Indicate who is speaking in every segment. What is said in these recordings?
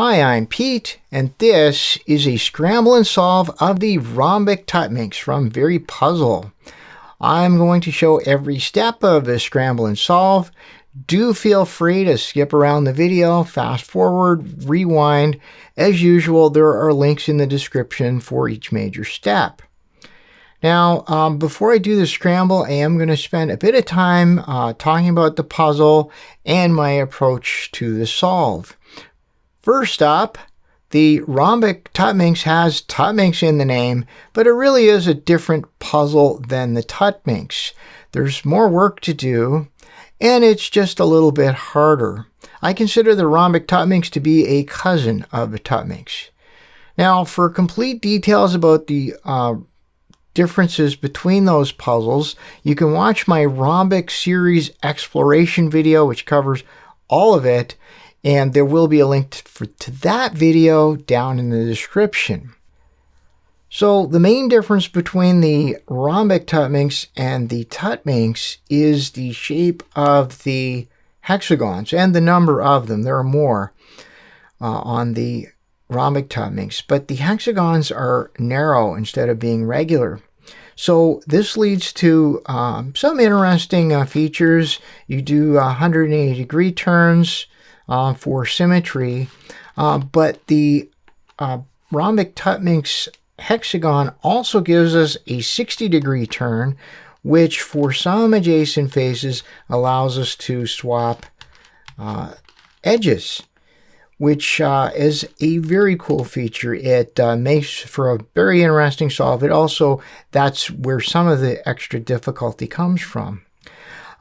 Speaker 1: Hi, I'm Pete, and this is a scramble and solve of the Rhombic Tuttminx from VeryPuzzle. I'm going to show every step of this scramble and solve. Do feel free to skip around the video, fast forward, rewind. As usual, there are links in the description for each major step. Now, before I do the scramble, I am going to spend a bit of time talking about the puzzle and my approach to the solve. First up, the Rhombic Tuttminx has Tuttminx in the name, but it really is a different puzzle than the Tuttminx. There's more work to do, and it's just a little bit harder. I consider the Rhombic Tuttminx to be a cousin of the Tuttminx. Now, for complete details about the differences between those puzzles, you can watch my Rhombic series exploration video, which covers all of it. And there will be a link to that video down in the description. So the main difference between the Rhombic Tuttminx and the Tuttminx is the shape of the hexagons and the number of them. There are more on the Rhombic Tuttminx, but the hexagons are narrow instead of being regular. So this leads to some interesting features. You do 180-degree turns for symmetry, but the Rhombic Tuttminx hexagon also gives us a 60-degree turn, which for some adjacent faces allows us to swap edges, which is a very cool feature. It makes for a very interesting solve. It also, that's where some of the extra difficulty comes from.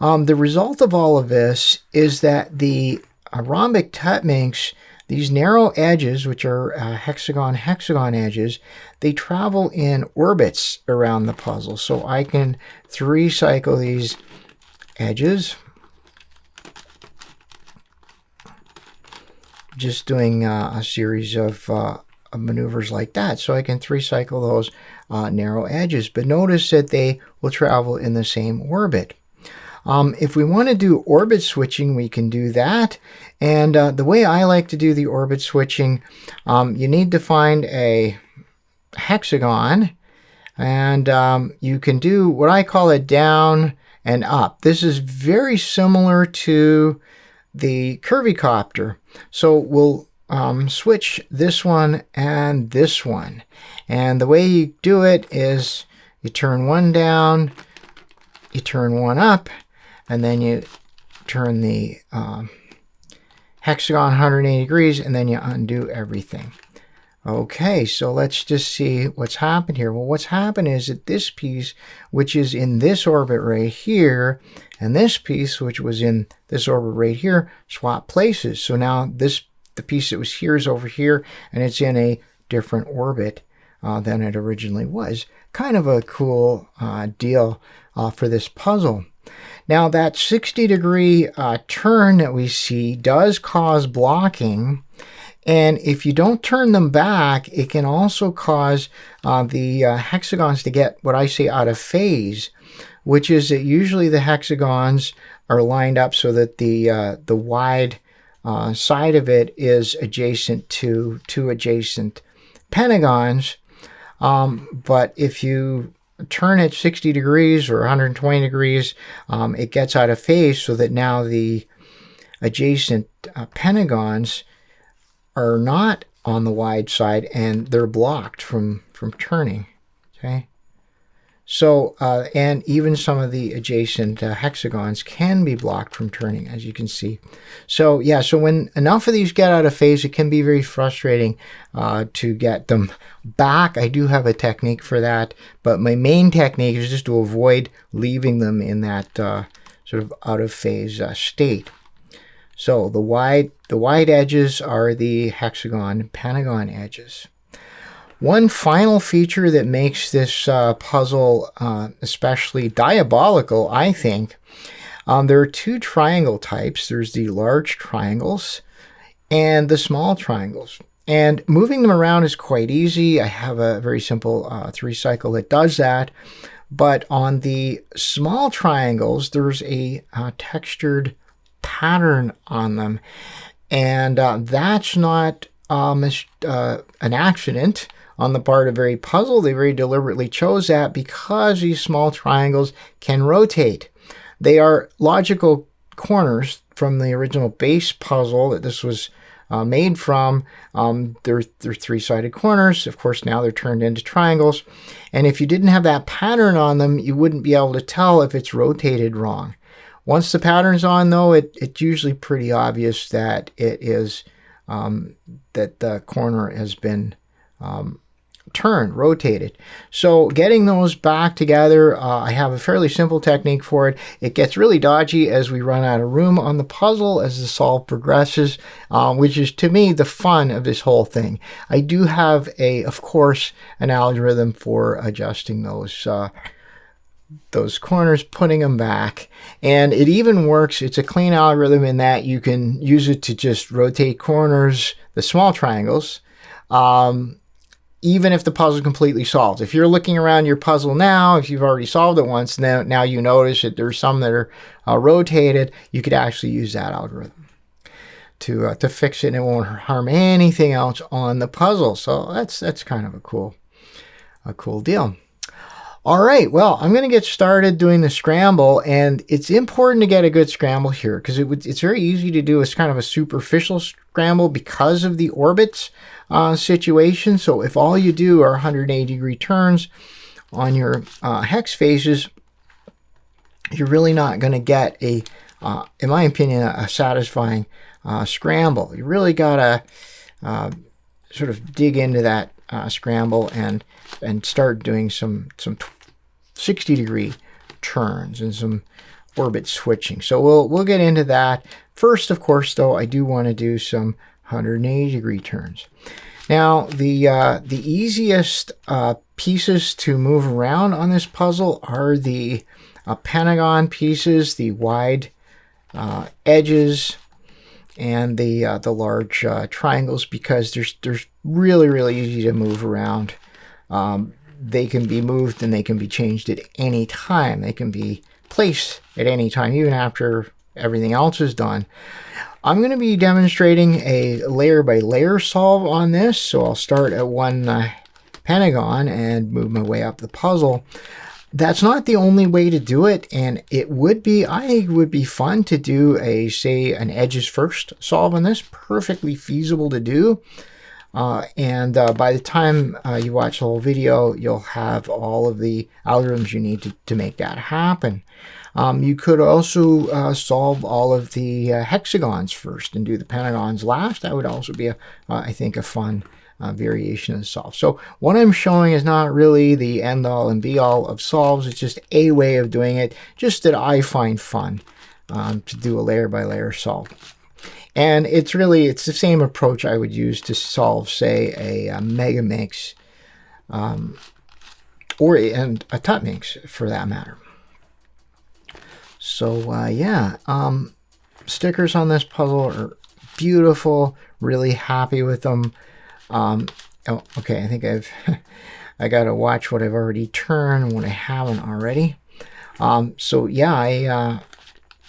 Speaker 1: The result of all of this is that the Rhombic Tuttminx, these narrow edges, which are hexagon edges, they travel in orbits around the puzzle. So I can 3-cycle these edges, just doing a series of maneuvers like that. So I can 3-cycle those narrow edges, but notice that they will travel in the same orbit. If we want to do orbit switching, we can do that. And the way I like to do the orbit switching, you need to find a hexagon, and you can do what I call a down and up. This is very similar to the curvicopter. So we'll switch this one and this one. And the way you do it is you turn one down, you turn one up, and then you turn the hexagon 180 degrees, and then you undo everything. Okay, so let's just see what's happened here. Well, what's happened is that this piece, which is in this orbit right here, and this piece, which was in this orbit right here, swap places. So now the piece that was here is over here, and it's in a different orbit than it originally was. Kind of a cool deal for this puzzle. Now that 60-degree turn that we see does cause blocking, and if you don't turn them back, it can also cause the hexagons to get what I say out of phase, which is that usually the hexagons are lined up so that the wide side of it is adjacent to two adjacent pentagons, but if you turn it 60 degrees or 120 degrees, it gets out of phase so that now the adjacent pentagons are not on the wide side and they're blocked from turning. Okay, so and even some of the adjacent hexagons can be blocked from turning, as you can see. So yeah, so when enough of these get out of phase, it can be very frustrating to get them back. I do have a technique for that, but my main technique is just to avoid leaving them in that sort of out of phase state. So the wide edges are the hexagon pentagon edges. One final feature that makes this puzzle especially diabolical, I think, there are two triangle types. There's the large triangles and the small triangles. And moving them around is quite easy. I have a very simple 3-cycle that does that. But on the small triangles, there's a textured pattern on them. And that's not an accident on the part of Very Puzzle. They very deliberately chose that because these small triangles can rotate. They are logical corners from the original base puzzle that this was made from. They're three-sided corners. Of course, now they're turned into triangles. And if you didn't have that pattern on them, you wouldn't be able to tell if it's rotated wrong. Once the pattern's on, though, it's usually pretty obvious that it is that the corner has been turned, rotated. So getting those back together, I have a fairly simple technique for it. It gets really dodgy as we run out of room on the puzzle as the solve progresses, which is, to me, the fun of this whole thing. I do have, of course, an algorithm for adjusting those corners, putting them back, and it even works. It's a clean algorithm in that you can use it to just rotate corners, the small triangles, even if the puzzle is completely solved. If you're looking around your puzzle now, if you've already solved it once, now you notice that there's some that are rotated, you could actually use that algorithm to fix it, and it won't harm anything else on the puzzle. So that's kind of a cool deal. All right, well, I'm going to get started doing the scramble, and it's important to get a good scramble here because it's very easy to do. It's kind of a superficial scramble because of the orbits situation. So if all you do are 180-degree turns on your hex faces, you're really not going to get in my opinion, a satisfying scramble. You really got to sort of dig into that scramble and start doing some 60-degree turns and some orbit switching. So we'll get into that. First, of course, though, I do want to do some 180-degree turns. Now, the easiest pieces to move around on this puzzle are the pentagon pieces, the wide edges, and the large triangles, because they're really easy to move around. They can be moved and they can be changed at any time. They can be placed at any time, even after everything else is done. I'm going to be demonstrating a layer by layer solve on this. So I'll start at one pentagon and move my way up the puzzle. That's not the only way to do it, and I think it would be fun to do say an edges first solve on this. Perfectly feasible to do. And by the time you watch the whole video, you'll have all of the algorithms you need to make that happen. You could also solve all of the hexagons first and do the pentagons last. That would also be, I think, a fun variation of the solve. So what I'm showing is not really the end-all and be-all of solves. It's just a way of doing it, just that I find fun to do a layer-by-layer solve. And it's the same approach I would use to solve, say, a Megamix or a Tuttminx, for that matter. So yeah, stickers on this puzzle are beautiful. Really happy with them. Oh, okay, I think I got to watch what I've already turned and what I haven't already. So yeah,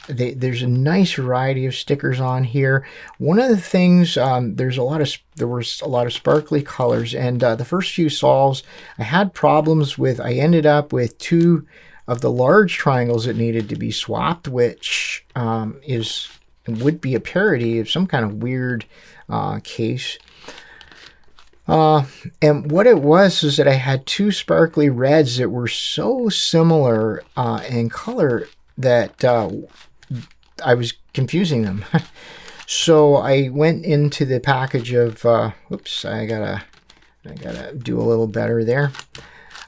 Speaker 1: there's a nice variety of stickers on here. One of the things, there was a lot of sparkly colors, and the first few solves I had problems with. I ended up with two of the large triangles that needed to be swapped, which would be a parity of some kind of weird case. And what it was is that I had two sparkly reds that were so similar in color that I was confusing them. So I went into the package of oops, I gotta do a little better there.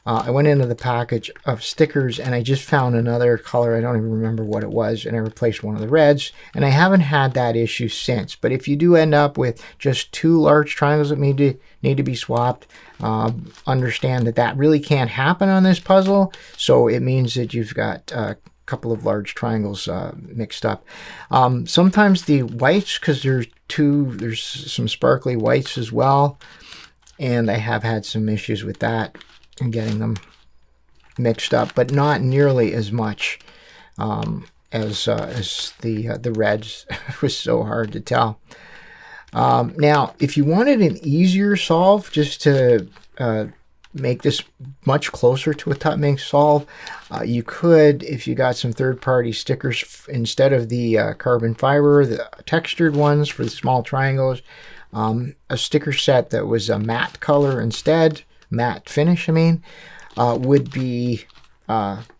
Speaker 1: I went into the package of stickers and I just found another color. I don't even remember what it was, and I replaced one of the reds, and I haven't had that issue since. But if you do end up with just two large triangles that need to be swapped, understand that really can't happen on this puzzle. So it means that you've got couple of large triangles mixed up. Sometimes the whites, because there's some sparkly whites as well, and I have had some issues with that and getting them mixed up, but not nearly as much as the reds. It was so hard to tell. Now, if you wanted an easier solve, just to make this much closer to a Tuttminx solve, you could, if you got some third-party stickers, instead of the carbon fiber, the textured ones for the small triangles, a sticker set that was a matte color instead, matte finish, I mean, would be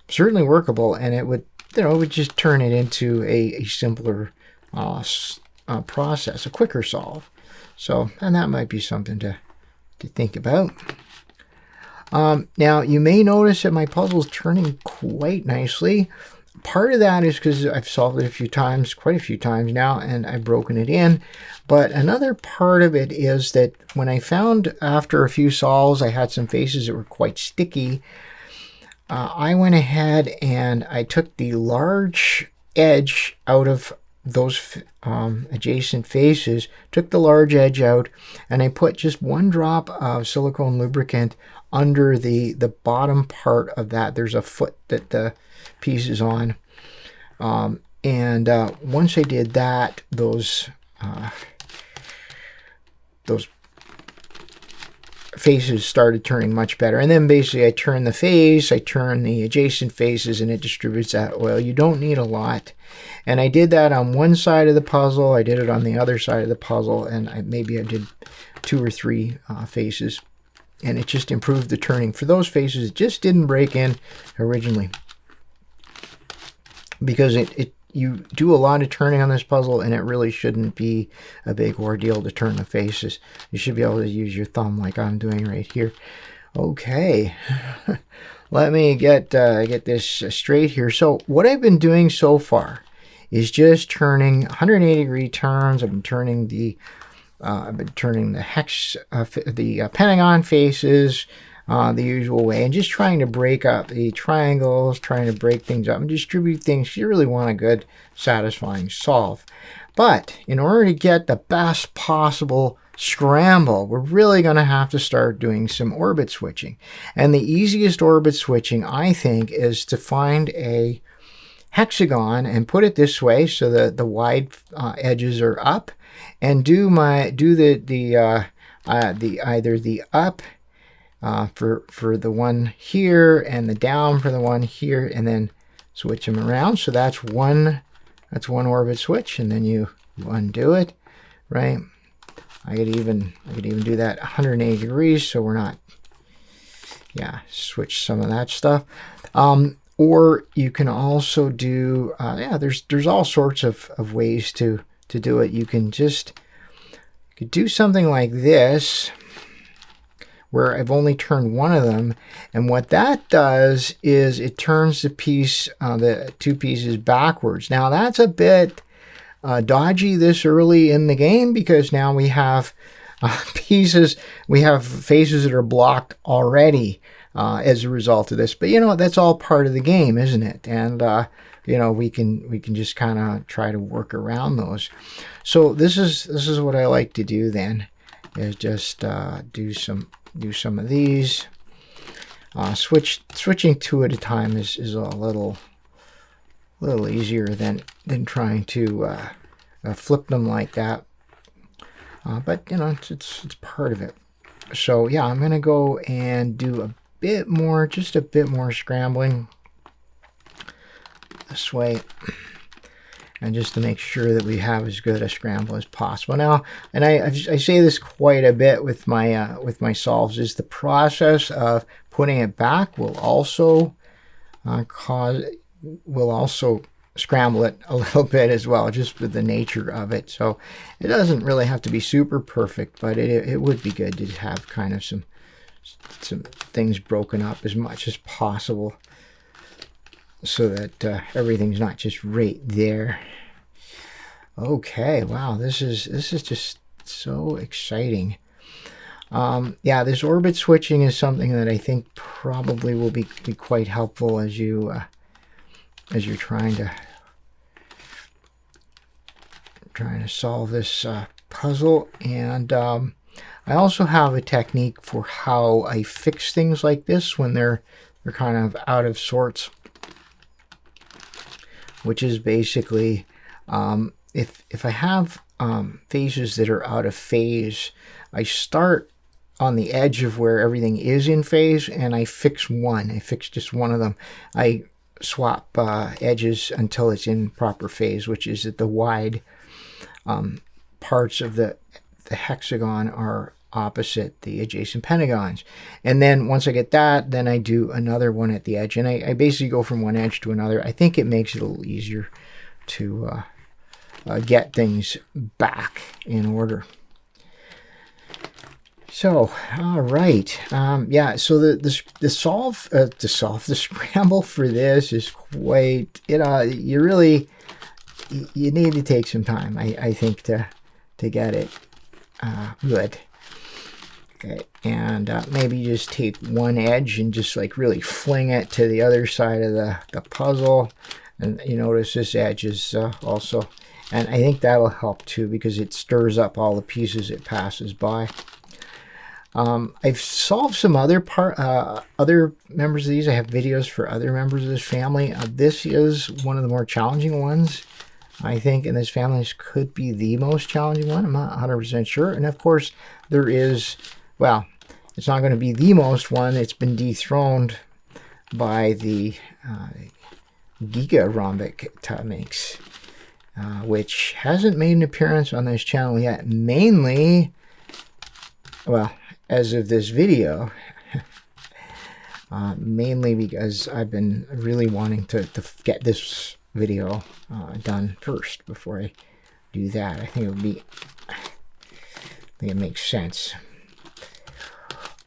Speaker 1: certainly workable, and it would, it would just turn it into a simpler process, a quicker solve. So, and that might be something to think about. Now, you may notice that my puzzle's turning quite nicely. Part of that is because I've solved it a few times, quite a few times now, and I've broken it in. But another part of it is that when I found after a few solves I had some faces that were quite sticky, I went ahead and I took the large edge out of those adjacent faces, took the large edge out, and I put just one drop of silicone lubricant under the bottom part of that. There's a foot that the piece is on, and once I did that, those faces started turning much better. And then basically I turn the face, I turn the adjacent faces, and it distributes that oil. You don't need a lot. And I did that on one side of the puzzle, I did it on the other side of the puzzle, and maybe I did 2 or 3 faces. And it just improved the turning. For those faces, it just didn't break in originally. Because you do a lot of turning on this puzzle, and it really shouldn't be a big ordeal to turn the faces. You should be able to use your thumb like I'm doing right here. Okay, let me get this straight here. So what I've been doing so far is just turning 180-degree turns. I've been turning the hex, the pentagon faces, the usual way, and just trying to break up the triangles, trying to break things up and distribute things. You really want a good, satisfying solve. But in order to get the best possible scramble, we're really going to have to start doing some orbit switching. And the easiest orbit switching, I think, is to find a hexagon and put it this way so that the wide edges are up, and do either the up for the one here and the down for the one here, and then switch them around. So that's one orbit switch, and then you undo it, right? I could even do that 180 degrees, so we're not, switch some of that stuff. Or you can also do, there's all sorts of ways to do it. You could do something like this, where I've only turned one of them, and what that does is it turns the 2 pieces backwards. Now that's a bit dodgy this early in the game, because now we have faces that are blocked already as a result of this. But that's all part of the game, isn't it? And we can just kind of try to work around those. So this is what I like to do then, is just do some of these. Switching 2 at a time is a little easier than trying to flip them like that. But it's part of it. So yeah, I'm gonna go and do just a bit more scrambling this way, and just to make sure that we have as good a scramble as possible. Now, and I say this quite a bit with my solves, is the process of putting it back will also scramble it a little bit as well, just with the nature of it. So it doesn't really have to be super perfect, but it would be good to have kind of some things broken up as much as possible, so that everything's not just right there. Okay, wow, this is just so exciting. This orbit switching is something that I think probably will be quite helpful as you're trying to solve this puzzle. And I also have a technique for how I fix things like this when they're kind of out of sorts, which is basically if I have faces that are out of phase, I start on the edge of where everything is in phase, and I fix one. I fix just one of them. I swap edges until it's in proper phase, which is that the wide parts of the hexagon are opposite the adjacent pentagons. And then once I get that, then I do another one at the edge, and I basically go from one edge to another. I think it makes it a little easier to get things back in order. So, all right, yeah. So the scramble for this is quite. You need to take some time, I think, to get it good. Okay, and maybe just take one edge and just like really fling it to the other side of the puzzle. And you notice this edge is also, and I think that'll help too, because it stirs up all the pieces it passes by. I've solved some other members of these. I have videos for other members of this family. This is one of the more challenging ones, I think, in this family. This could be the most challenging one. I'm not 100% sure. And of course, there is, well, it's not going to be the most one. It's been dethroned by the Rhombic Tuttminx, which hasn't made an appearance on this channel yet. Mainly, well, as of this video, mainly because I've been really wanting to get this video done first before I do that. I think it makes sense.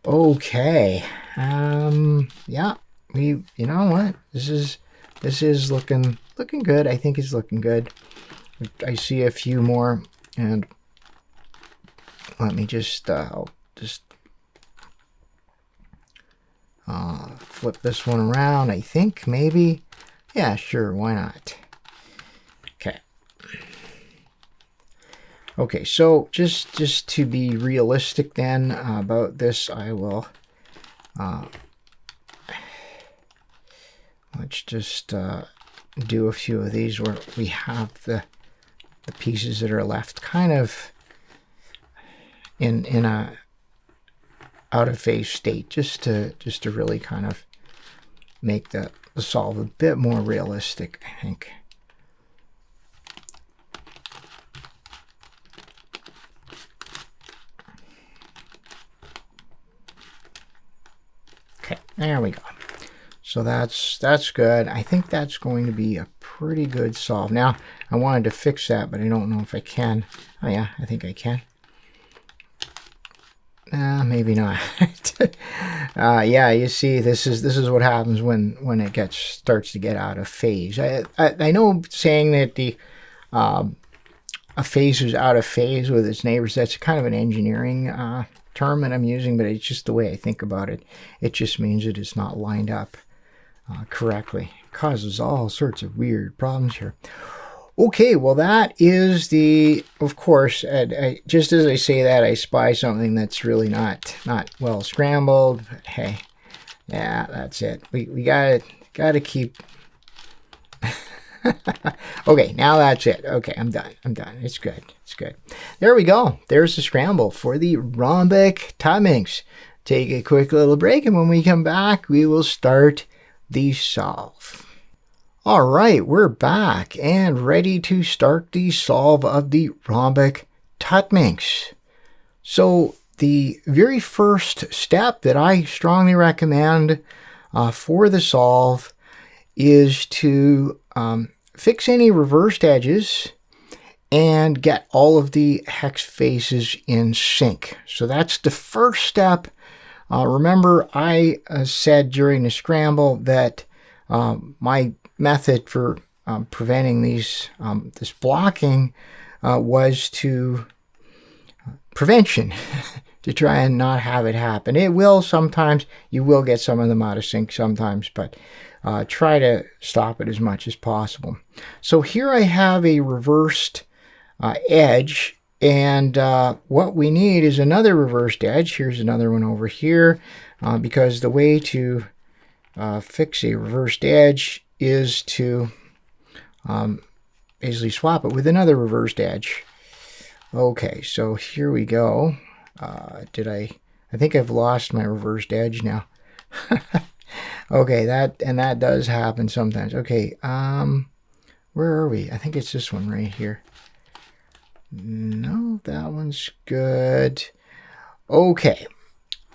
Speaker 1: Okay, yeah, you know what? This is looking good. I think it's looking good. I see a few more, and let me just I'll just flip this one around. I think maybe, yeah, sure, why not? Okay, so just to be realistic then about this, I will let's just do a few of these where we have the pieces that are left kind of in a out of phase state, just to really kind of make the solve a bit more realistic, I think. Okay, there we go. So that's good. I think that's going to be a pretty good solve. Now, I wanted to fix that, but I don't know if I can. Oh yeah, I think I can. Maybe not. Yeah, you see, this is what happens when it starts to get out of phase. I know saying that the a phase is out of phase with its neighbors, that's kind of an engineering term that I'm using, but it's just the way I think about it. It just means that it's not lined up correctly. It causes all sorts of weird problems here. Okay, well, that is of course, just as I say that, I spy something that's really not well scrambled. But hey, yeah, that's it. We gotta keep. Okay, now that's it. Okay, I'm done. It's good. There we go. There's the scramble for the Rhombic Tuttminx. Take a quick little break, and when we come back, we will start the solve. All right, we're back and ready to start the solve of the Rhombic Tuttminx. So the very first step that I strongly recommend for the solve is to fix any reversed edges and get all of the hex faces in sync. So that's the first step. Remember, I said during the scramble that my method for preventing this blocking was to prevention, to try and not have it happen. It will sometimes, you will get some of them out of sync sometimes, but try to stop it as much as possible. So here I have a reversed edge, and what we need is another reversed edge. Here's another one over here, because the way to fix a reversed edge is to basically swap it with another reversed edge. Okay, so here we go. I think I've lost my reversed edge now. Okay, that does happen sometimes. Okay, where are we? I think it's this one right here. No, that one's good. Okay,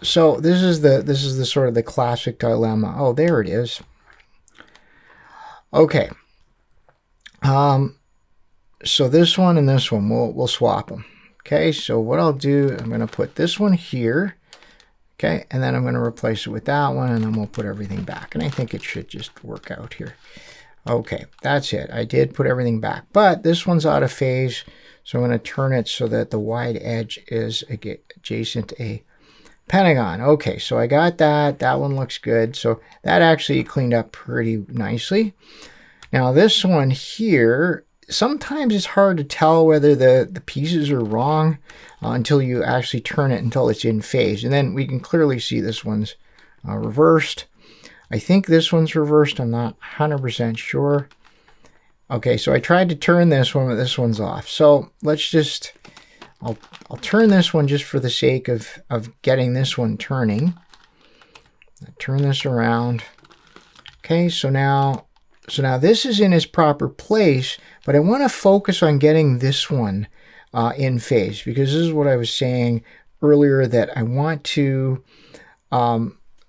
Speaker 1: so this is the sort of the classic dilemma. Oh, there it is. Okay. So this one and this one, we'll swap them. Okay, so what I'll do, I'm going to put this one here. Okay, and then I'm going to replace it with that one, and then we'll put everything back. And I think it should just work out here. Okay, that's it. I did put everything back, but this one's out of phase, so I'm going to turn it so that the wide edge is adjacent to a pentagon. Okay, so I got that. That one looks good. So that actually cleaned up pretty nicely. Now this one here, sometimes it's hard to tell whether the pieces are wrong until you actually turn it until it's in phase. And then we can clearly see this one's reversed. I think this one's reversed. I'm not 100% sure. Okay, so I tried to turn this one, but this one's off. So let's just, I'll turn this one just for the sake of getting this one turning. I'll turn this around. Okay, so now this is in its proper place, but I want to focus on getting this one in phase, because this is what I was saying earlier, that I want to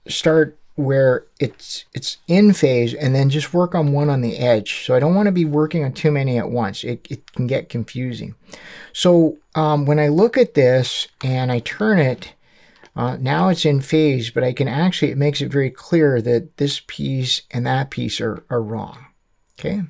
Speaker 1: start where it's in phase and then just work on one on the edge. So I don't want to be working on too many at once. It can get confusing. So when I look at this and I turn it, now it's in phase, but I can actually, it makes it very clear that this piece and that piece are wrong. Okay.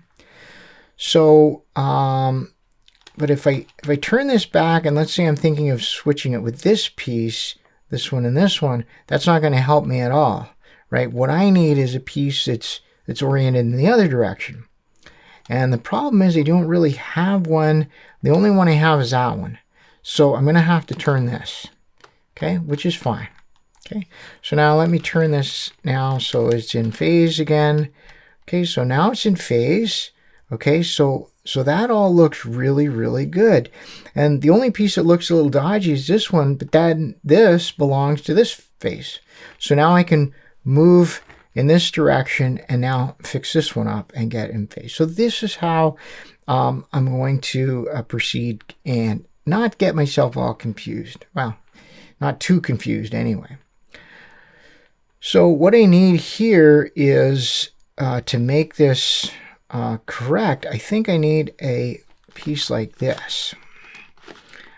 Speaker 1: So, but if I turn this back, and let's say I'm thinking of switching it with this piece, this one and this one, that's not going to help me at all, right? What I need is a piece that's oriented in the other direction. And the problem is I don't really have one. The only one I have is that one. So I'm going to have to turn this. Okay, which is fine. Okay, so now let me turn this now so it's in phase again. Okay, so now it's in phase. Okay, so that all looks really, really good. And the only piece that looks a little dodgy is this one, but then this belongs to this face. So now I can move in this direction and now fix this one up and get in phase. So this is how I'm going to proceed and not get myself all confused. Well, not too confused anyway. So what I need here is to make this correct, I think I need a piece like this. Let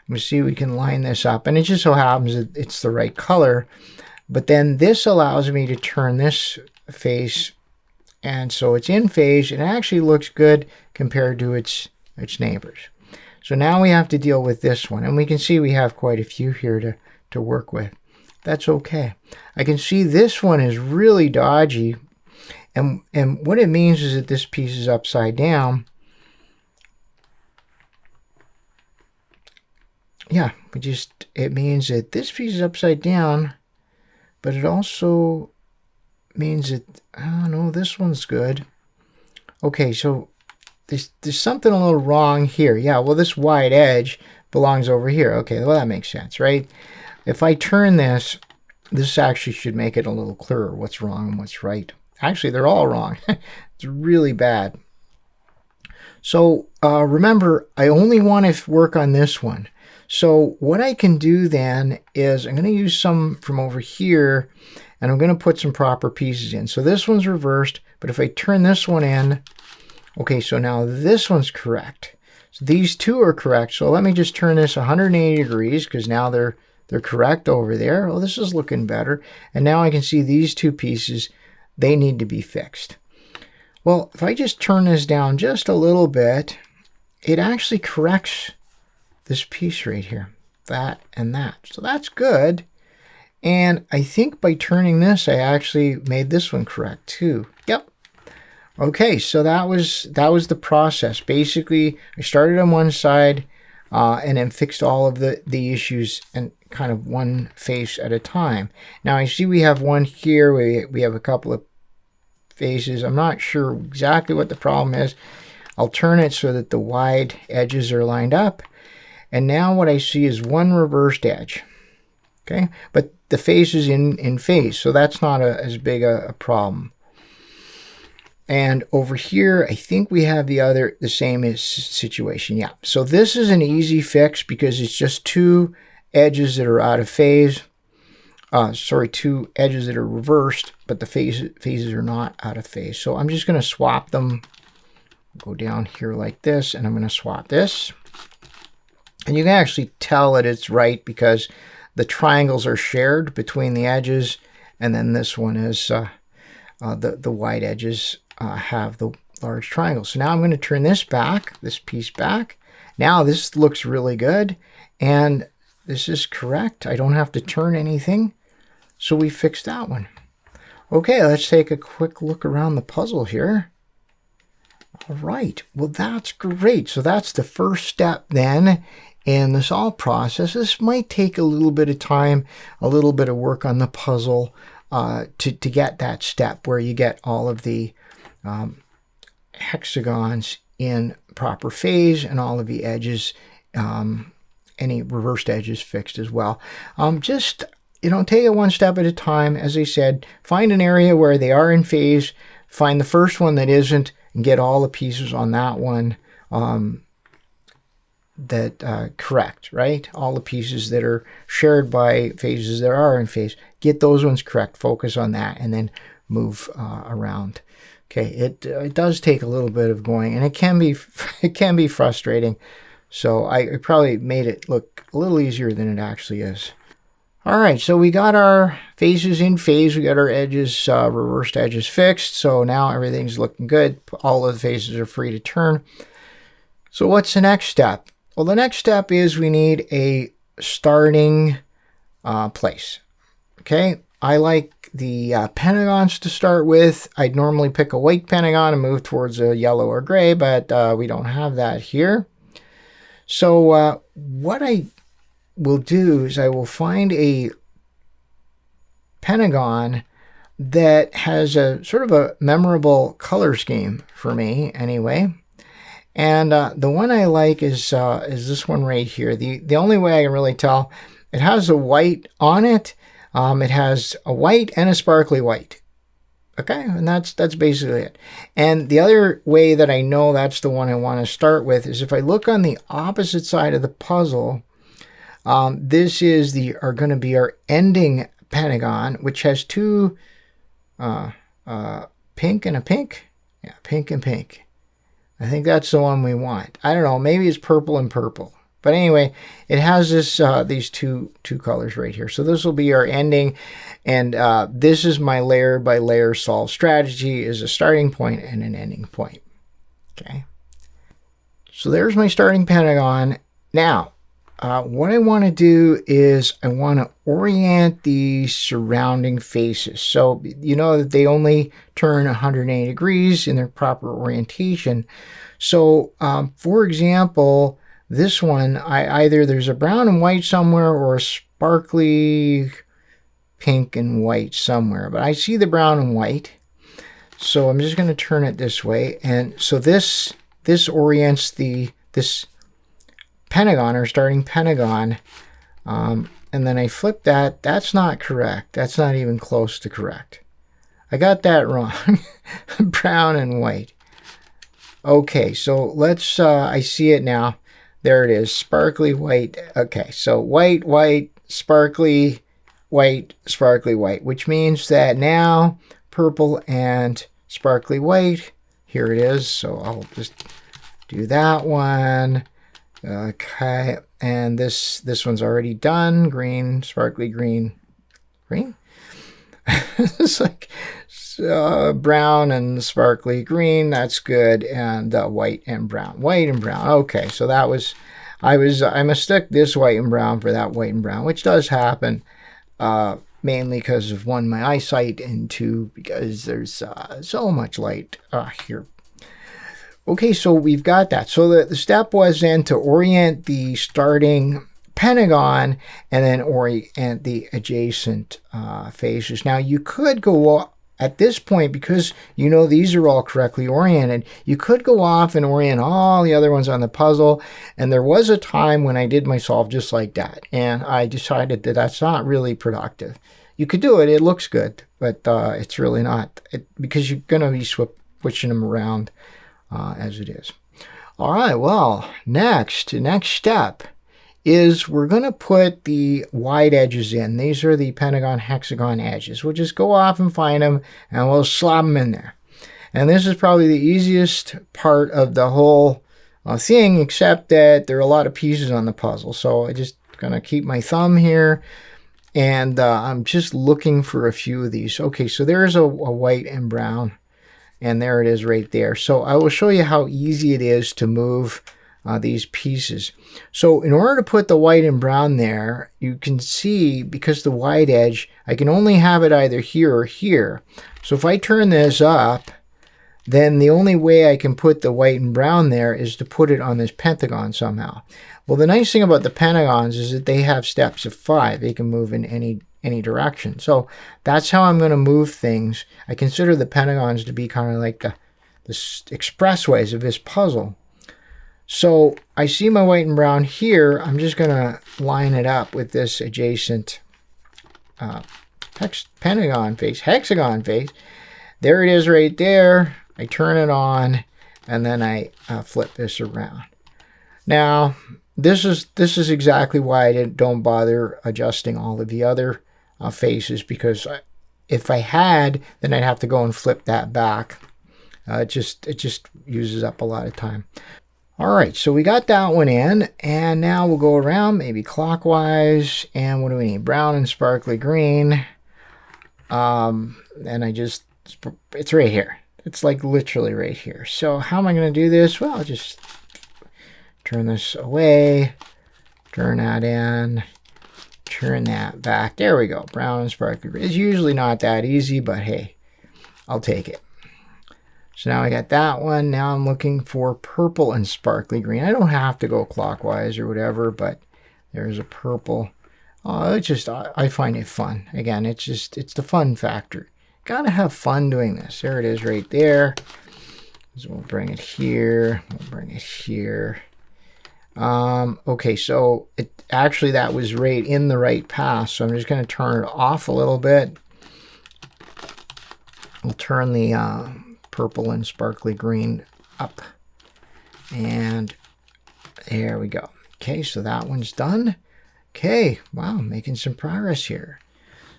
Speaker 1: me see if we can line this up. And it just so happens that it's the right color. But then this allows me to turn this face. And so it's in phase. It actually looks good compared to its neighbors. So now we have to deal with this one. And we can see we have quite a few here to work with. That's okay. I can see this one is really dodgy, and what it means is that this piece is upside down. Yeah, it means that this piece is upside down, but it also means that, I don't know, this one's good. Okay, so there's something a little wrong here. Yeah, well, this wide edge belongs over here. Okay, well, that makes sense, right? If I turn this actually should make it a little clearer what's wrong and what's right. Actually, they're all wrong. It's really bad. So remember, I only want to work on this one. So what I can do then is I'm going to use some from over here, and I'm going to put some proper pieces in. So this one's reversed, but if I turn this one in, okay, so now this one's correct. So these two are correct. So let me just turn this 180 degrees, because now they're correct over there. Oh, this is looking better. And now I can see these two pieces, they need to be fixed. Well, if I just turn this down just a little bit, it actually corrects this piece right here, that and that. So that's good. And I think by turning this, I actually made this one correct too. Yep. Okay, so that was the process. Basically, I started on one side and then fixed all of the issues and kind of one face at a time. Now I see we have one here. We have a couple of faces. I'm not sure exactly what the problem is. I'll turn it so that the wide edges are lined up. And now what I see is one reversed edge. Okay, but the phase is in phase, so that's not as big a problem. And over here, I think we have the same situation. Yeah, so this is an easy fix because it's just two edges that are out of phase. Sorry, two edges that are reversed, but the phases are not out of phase. So I'm just going to swap them. Go down here like this, and I'm going to swap this. And you can actually tell that it's right because the triangles are shared between the edges, and then this one is the wide edges have the large triangles. So now I'm going to turn this piece back. Now this looks really good, and this is correct. I don't have to turn anything, so we fixed that one. Okay, let's take a quick look around the puzzle here. All right, well, that's great. So that's the first step then in the solve process. This might take a little bit of time, a little bit of work on the puzzle to get that step where you get all of the hexagons in proper phase and all of the edges, any reversed edges fixed as well. Just, take it one step at a time. As I said, find an area where they are in phase, find the first one that isn't, and get all the pieces on that one correct, right? All the pieces that are shared by phases that are in phase, get those ones correct, focus on that, and then move around. Okay, it does take a little bit of going, and it can be frustrating. So I probably made it look a little easier than it actually is. All right, so we got our phases in phase. We got our edges, reversed edges fixed. So now everything's looking good. All of the phases are free to turn. So what's the next step? Well, the next step is we need a starting place. Okay, I like the pentagons to start with. I'd normally pick a white pentagon and move towards a yellow or gray, but we don't have that here. So what I will do is I will find a pentagon that has a sort of a memorable color scheme for me anyway. And the one I like is this one right here. The only way I can really tell, it has a white on it. It has a white and a sparkly white. Okay, and that's basically it. And the other way that I know that's the one I want to start with is if I look on the opposite side of the puzzle, this is going to be our ending pentagon, which has two pink and a pink. Yeah, pink and pink. I think that's the one we want. I don't know, maybe it's purple and purple. But anyway, it has this these two colors right here. So this will be our ending, and this is my layer by layer solve strategy, is a starting point and an ending point. Okay. So there's my starting pentagon. Now, what I want to do is I want to orient the surrounding faces. So you know that they only turn 180 degrees in their proper orientation. So for example, this one, either there's a brown and white somewhere or a sparkly pink and white somewhere, but I see the brown and white. So I'm just going to turn it this way. And so this orients this pentagon, or starting pentagon. And then I flip that. That's not correct. That's not even close to correct. I got that wrong. Brown and white. Okay, so let's, I see it now. There it is, sparkly white. Okay, so white, white, sparkly white, which means that now purple and sparkly white, here it is. So I'll just do that one. Okay, and this one's already done. Green, sparkly green. It's like brown and sparkly green. That's good. And white and brown. Okay, so that was, I mistook this white and brown for that white and brown, which does happen, mainly because of one, my eyesight, and two, because there's so much light here. Okay, so we've got that. So the step was then to orient the starting pentagon and then orient the adjacent faces. Now you could go at this point, because you know these are all correctly oriented, you could go off and orient all the other ones on the puzzle. And there was a time when I did my solve just like that, and I decided that that's not really productive. You could do it, it looks good, but it's really not, because you're going to be switching them around as it is. All right, well, next step is we're going to put the wide edges in. These are the pentagon hexagon edges. We'll just go off and find them, and we'll slap them in there. And this is probably the easiest part of the whole thing, except that there are a lot of pieces on the puzzle. So I'm just going to keep my thumb here, and I'm just looking for a few of these. Okay, so there's a white and brown, and there it is right there. So I will show you how easy it is to move these pieces. So in order to put the white and brown there, you can see, because the wide edge, I can only have it either here or here. So if I turn this up, then the only way I can put the white and brown there is to put it on this pentagon somehow. Well, the nice thing about the pentagons is that they have steps of 5. They can move in any direction. So that's how I'm going to move things. I consider the pentagons to be kind of like the expressways of this puzzle. So I see my white and brown here. I'm just going to line it up with this adjacent hexagon face. There it is right there. I turn it on, and then I flip this around. Now, this is exactly why I don't bother adjusting all of the other faces, because if I had, then I'd have to go and flip that back. It just uses up a lot of time. All right, so we got that one in, and now we'll go around maybe clockwise. And what do we need? Brown and sparkly green. And it's right here. It's like literally right here. So how am I going to do this? Well, I'll just turn this away, turn that in, turn that back. There we go. Brown and sparkly green. It's usually not that easy, but hey, I'll take it. So now I got that one. Now I'm looking for purple and sparkly green. I don't have to go clockwise or whatever, but there's a purple. Oh, it's just, I find it fun. Again, it's the fun factor. Gotta have fun doing this. There it is right there. So we'll bring it here. We'll bring it here. Okay, so actually that was right in the right path. So I'm just going to turn it off a little bit. We'll turn the purple and sparkly green up, and there we go. Okay, so that one's done. Okay, wow, making some progress here.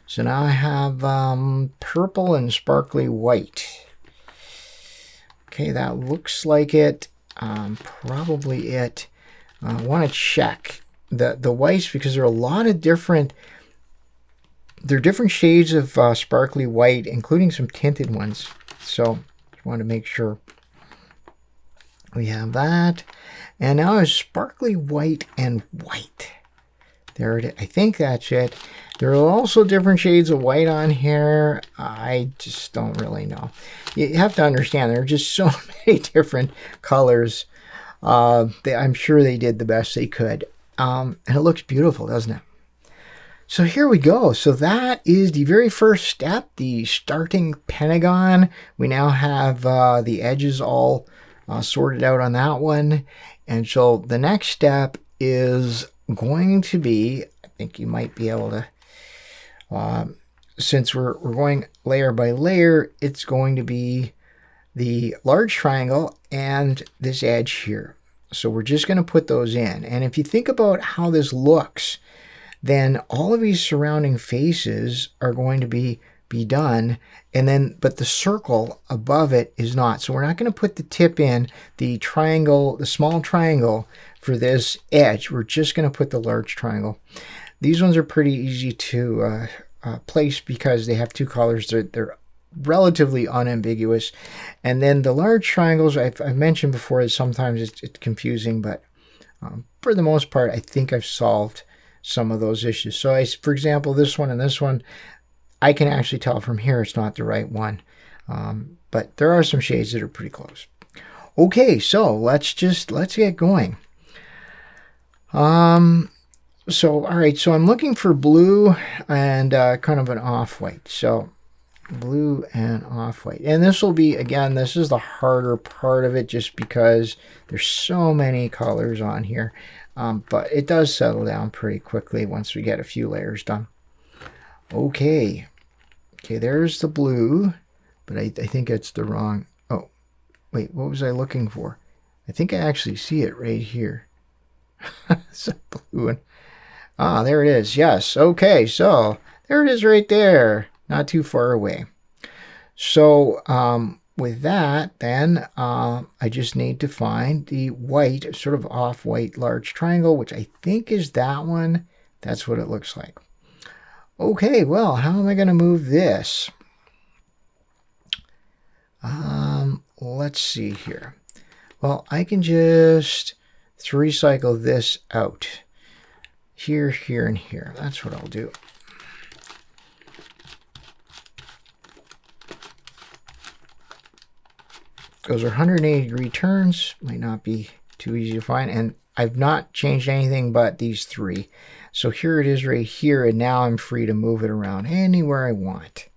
Speaker 1: So now I have purple and sparkly white. Okay, that looks like it. Probably it. I want to check the whites, because there are a lot of different shades of sparkly white, including some tinted ones. So I want to make sure we have that. And now it's sparkly white and white. There it is. I think that's it. There are also different shades of white on here. I just don't really know. You have to understand, there are just so many different colors. I'm sure they did the best they could. And it looks beautiful, doesn't it? So here we go. So that is the very first step, the starting pentagon. We now have the edges all sorted out on that one. And so the next step is going to be, I think you might be able to, since we're going layer by layer, it's going to be the large triangle and this edge here. So we're just going to put those in. And if you think about how this looks, then all of these surrounding faces are going to be done, and then but the circle above it is not. So we're not going to put the tip in, the triangle, the small triangle for this edge. We're just going to put the large triangle. These ones are pretty easy to place because they have two colors. They're relatively unambiguous. And then the large triangles, I've mentioned before that sometimes it's confusing, but for the most part, I think I've solved some of those issues. So for example, this one and this one, I can actually tell from here it's not the right one. But there are some shades that are pretty close. Okay, so let's get going. So all right, so I'm looking for blue and kind of an off-white. So blue and off-white. And this will be, again, this is the harder part of it just because there's so many colors on here. But it does settle down pretty quickly once we get a few layers done. Okay. Okay, there's the blue, but I think it's the wrong. Oh, wait, what was I looking for? I think I actually see it right here. It's a blue one. Ah, there it is. Yes. Okay, so there it is right there. Not too far away. So with that, then I just need to find the white, sort of off-white large triangle, which I think is that one. That's what it looks like. Okay, well, how am I going to move this? Let's see here. Well, I can just recycle this out. Here, here, and here. That's what I'll do. Those are 180-degree turns. Might not be too easy to find. And I've not changed anything but these three. So here it is right here. And now I'm free to move it around anywhere I want.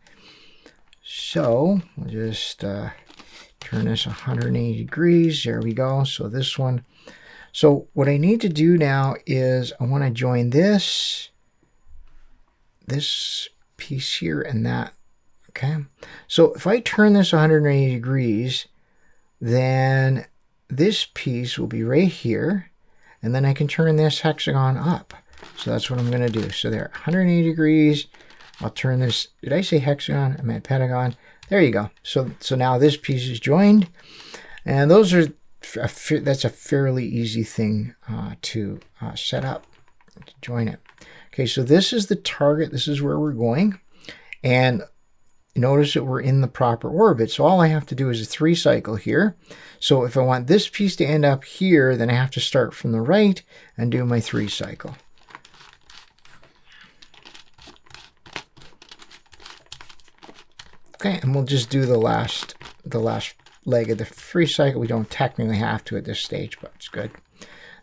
Speaker 1: So we'll just turn this 180 degrees. There we go. So this one. So what I need to do now is I want to join this piece here and that. Okay. So if I turn this 180 degrees, then this piece will be right here. And then I can turn this hexagon up. So that's what I'm going to do. So there, 180 degrees. I'll turn this. Did I say hexagon? I meant pentagon. There you go. So now this piece is joined. And those are, that's a fairly easy thing to set up, to join it. Okay, so this is the target. This is where we're going. And notice that we're in the proper orbit. So all I have to do is a 3 cycle here. So if I want this piece to end up here, then I have to start from the right and do my 3 cycle. Okay, and we'll just do the last leg of the 3 cycle. We don't technically have to at this stage, but it's good.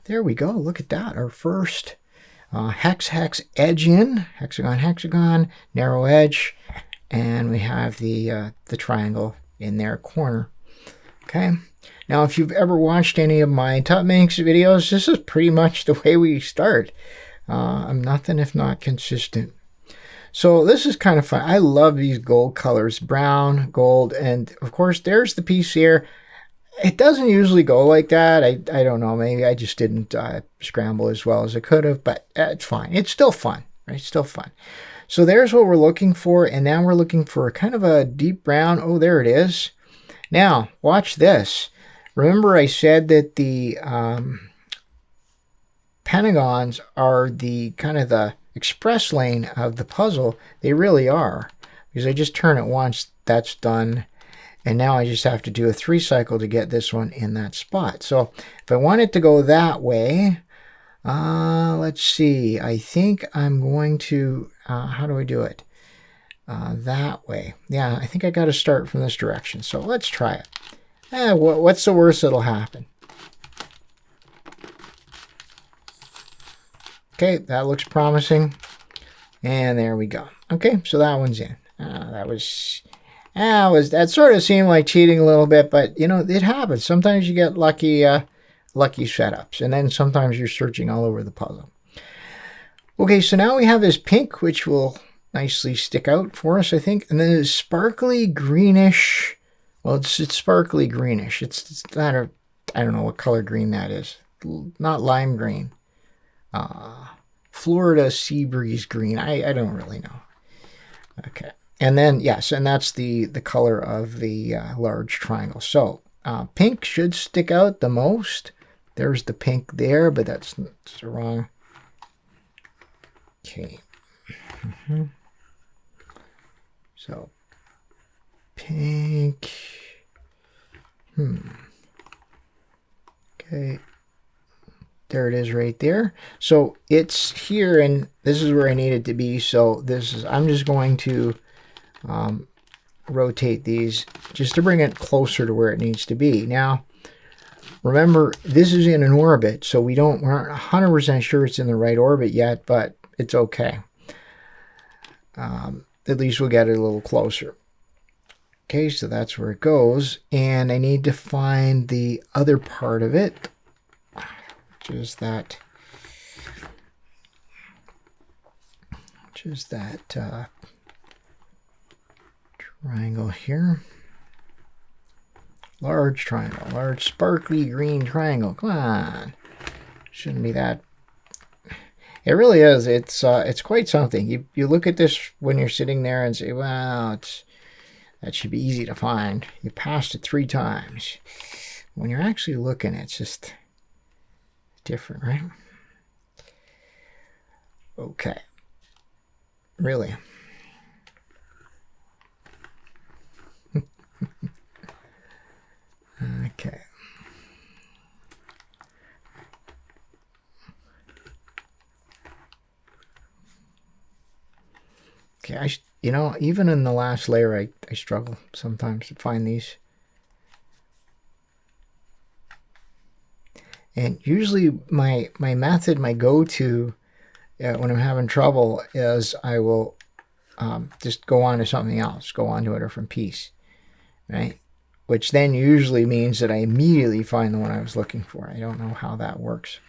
Speaker 1: There we go. Look at that. Our first hex edge in, hexagon, hexagon, narrow edge. And we have the triangle in their corner. Okay. Now, if you've ever watched any of my Tuttminx videos, this is pretty much the way we start. I'm nothing if not consistent. So this is kind of fun. I love these gold colors, brown, gold, and of course there's the piece here. It doesn't usually go like that. I don't know. Maybe I just didn't scramble as well as I could have, but it's fine. It's still fun, right? It's still fun. So there's what we're looking for, and now we're looking for kind of a deep brown. Oh, there it is. Now, watch this. Remember I said that the pentagons are the kind of the express lane of the puzzle. They really are, because I just turn it once, that's done, and now I just have to do a 3 cycle to get this one in that spot. So if I want it to go that way, let's see, I think I'm going to how do I do it? That way. Yeah, I think I got to start from this direction. So let's try it. What's the worst that'll happen? Okay, that looks promising. And there we go. Okay, so that one's in. That sort of seemed like cheating a little bit, but you know, it happens. Sometimes you get lucky setups, and then sometimes you're searching all over the puzzle. Okay, so now we have this pink, which will nicely stick out for us, I think. And then this sparkly greenish. Well, it's sparkly greenish. It's not a, I don't know what color green that is. Not lime green. Florida sea breeze green. I don't really know. Okay. And then, yes, and that's the color of the large triangle. So pink should stick out the most. There's the pink there, but that's the wrong. Okay. So pink. Okay. There it is right there. So it's here, and this is where I need it to be. So this is, I'm just going to rotate these just to bring it closer to where it needs to be. Now, remember, this is in an orbit, so we aren't 100% sure it's in the right orbit yet, but it's okay. At least we'll get it a little closer. Okay, so that's where it goes. And I need to find the other part of it, which is that triangle here. Large triangle, large sparkly green triangle. Come on. Shouldn't be that. It really is. It's quite something. You look at this when you're sitting there and say, wow, that should be easy to find. You passed it 3 times. When you're actually looking, it's just different, right? Okay. Really. Okay. Okay, you know, even in the last layer, I struggle sometimes to find these. And usually my method, my go-to when I'm having trouble is I will just go on to something else, go on to a different piece, right? Which then usually means that I immediately find the one I was looking for. I don't know how that works.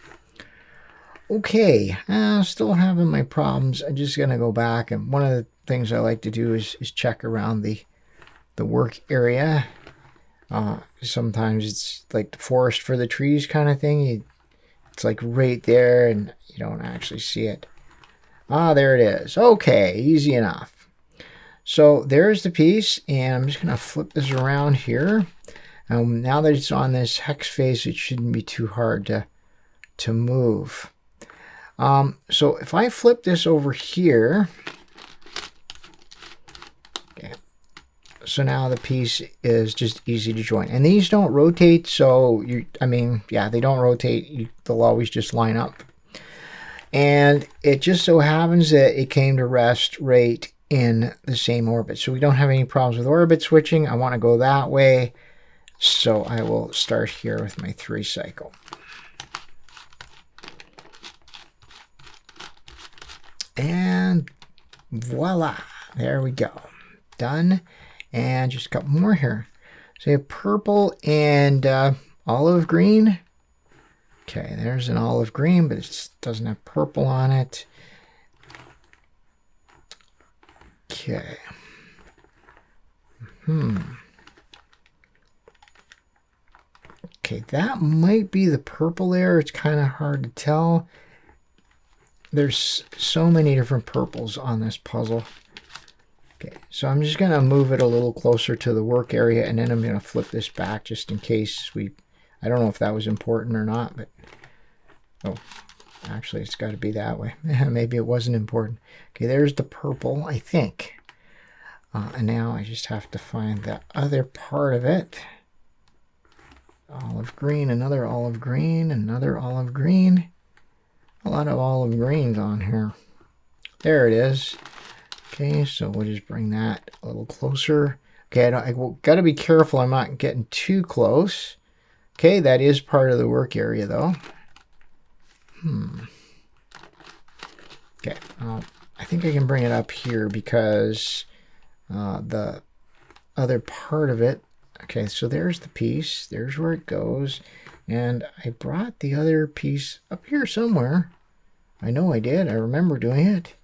Speaker 1: Okay, still having my problems. I'm just going to go back, and one of the things I like to do is check around the work area. Sometimes it's like the forest for the trees kind of thing. It's like right there, and you don't actually see it. Ah, there it is. Okay, easy enough. So there's the piece, and I'm just going to flip this around here. Now that it's on this hex face, it shouldn't be too hard to move. So if I flip this over here, okay, so now the piece is just easy to join. And these don't rotate, so I mean, yeah, they don't rotate. They'll always just line up. And it just so happens that it came to rest right in the same orbit. So we don't have any problems with orbit switching. I want to go that way. So I will start here with my 3 cycle. And voila, there we go. Done. And just a couple more here. So you have purple and olive green. Okay, there's an olive green, but it doesn't have purple on it. Okay. Okay, that might be the purple there. It's kind of hard to tell. There's so many different purples on this puzzle. Okay, so I'm just going to move it a little closer to the work area, and then I'm going to flip this back just in case I don't know if that was important or not, but oh, actually it's got to be that way. Maybe it wasn't important. Okay, there's the purple, I think. And now I just have to find the other part of it. Olive green, another olive green, another olive green. A lot of olive greens on here. There it is. Okay, so we'll just bring that a little closer. Okay, I got to be careful I'm not getting too close. Okay, that is part of the work area though. Okay, I think I can bring it up here because the other part of it. Okay, so there's the piece. There's where it goes. And I brought the other piece up here somewhere. I know I did. I remember doing it.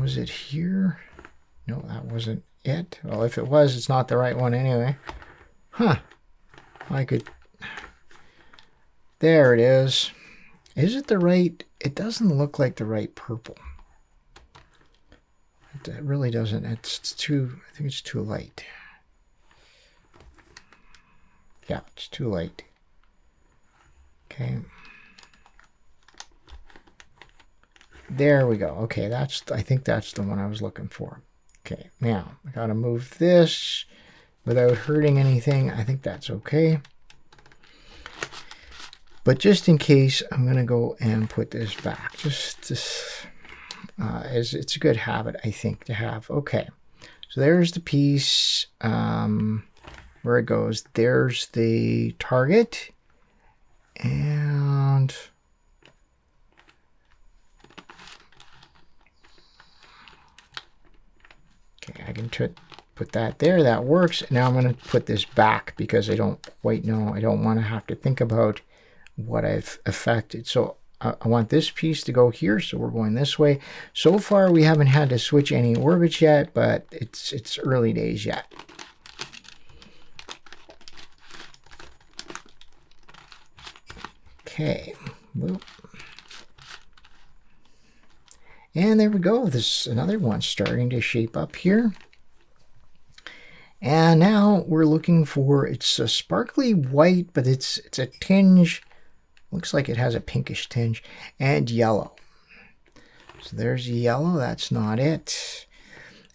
Speaker 1: Was it here? No, that wasn't it. Well, if it was, it's not the right one anyway. Huh. I could... There it is. Is it the right... It doesn't look like the right purple. It really doesn't. It's too... I think it's too light. Yeah, it's too light. Okay. There we go. Okay, I think that's the one I was looking for. Okay, now I gotta move this without hurting anything. I think that's okay. But just in case, I'm gonna go and put this back. Just as it's a good habit, I think, to have. Okay, so there's the piece where it goes. There's the target, and I can put that there. That works. Now I'm going to put this back because I don't quite know. I don't want to have to think about what I've affected. So I want this piece to go here, so we're going this way. So far we haven't had to switch any orbits yet, but it's early days yet. Okay, whoop. And there we go. This another one starting to shape up here. And now we're looking for, it's a sparkly white, but it's a tinge. Looks like it has a pinkish tinge, and yellow. So there's yellow, that's not it.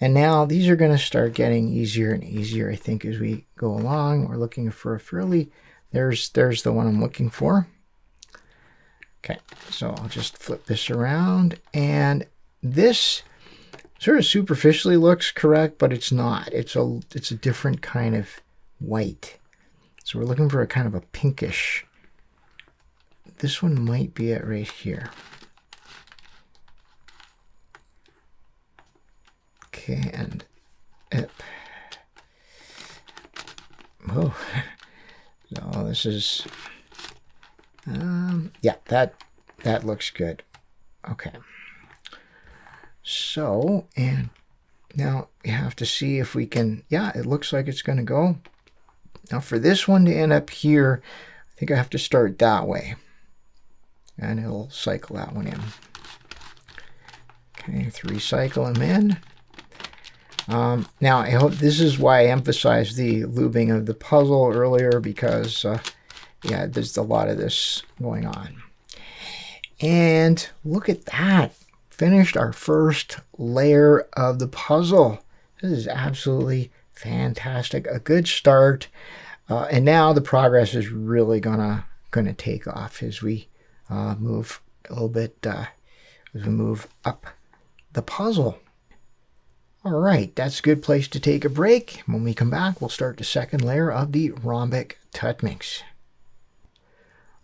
Speaker 1: And now these are going to start getting easier and easier, I think, as we go along. We're looking for a fairly, there's the one I'm looking for. Okay, so I'll just flip this around, and this sort of superficially looks correct, but it's not. It's a different kind of white. So we're looking for a kind of a pinkish. This one might be it right here. Okay, and oh, so this is yeah, that looks good. Okay, so, and now we have to see if we can, yeah, it looks like it's going to go. Now for this one to end up here, I think I have to start that way. And it'll cycle that one in. Okay, 3 cycle them in. Now, I hope this is why I emphasized the lubing of the puzzle earlier, because, yeah, there's a lot of this going on. And look at that. Finished our first layer of the puzzle. This is absolutely fantastic. A good start. And now the progress is really gonna take off as we move a little bit, as we move up the puzzle. All right, that's a good place to take a break. When we come back, we'll start the second layer of the Rhombic Tuttminx.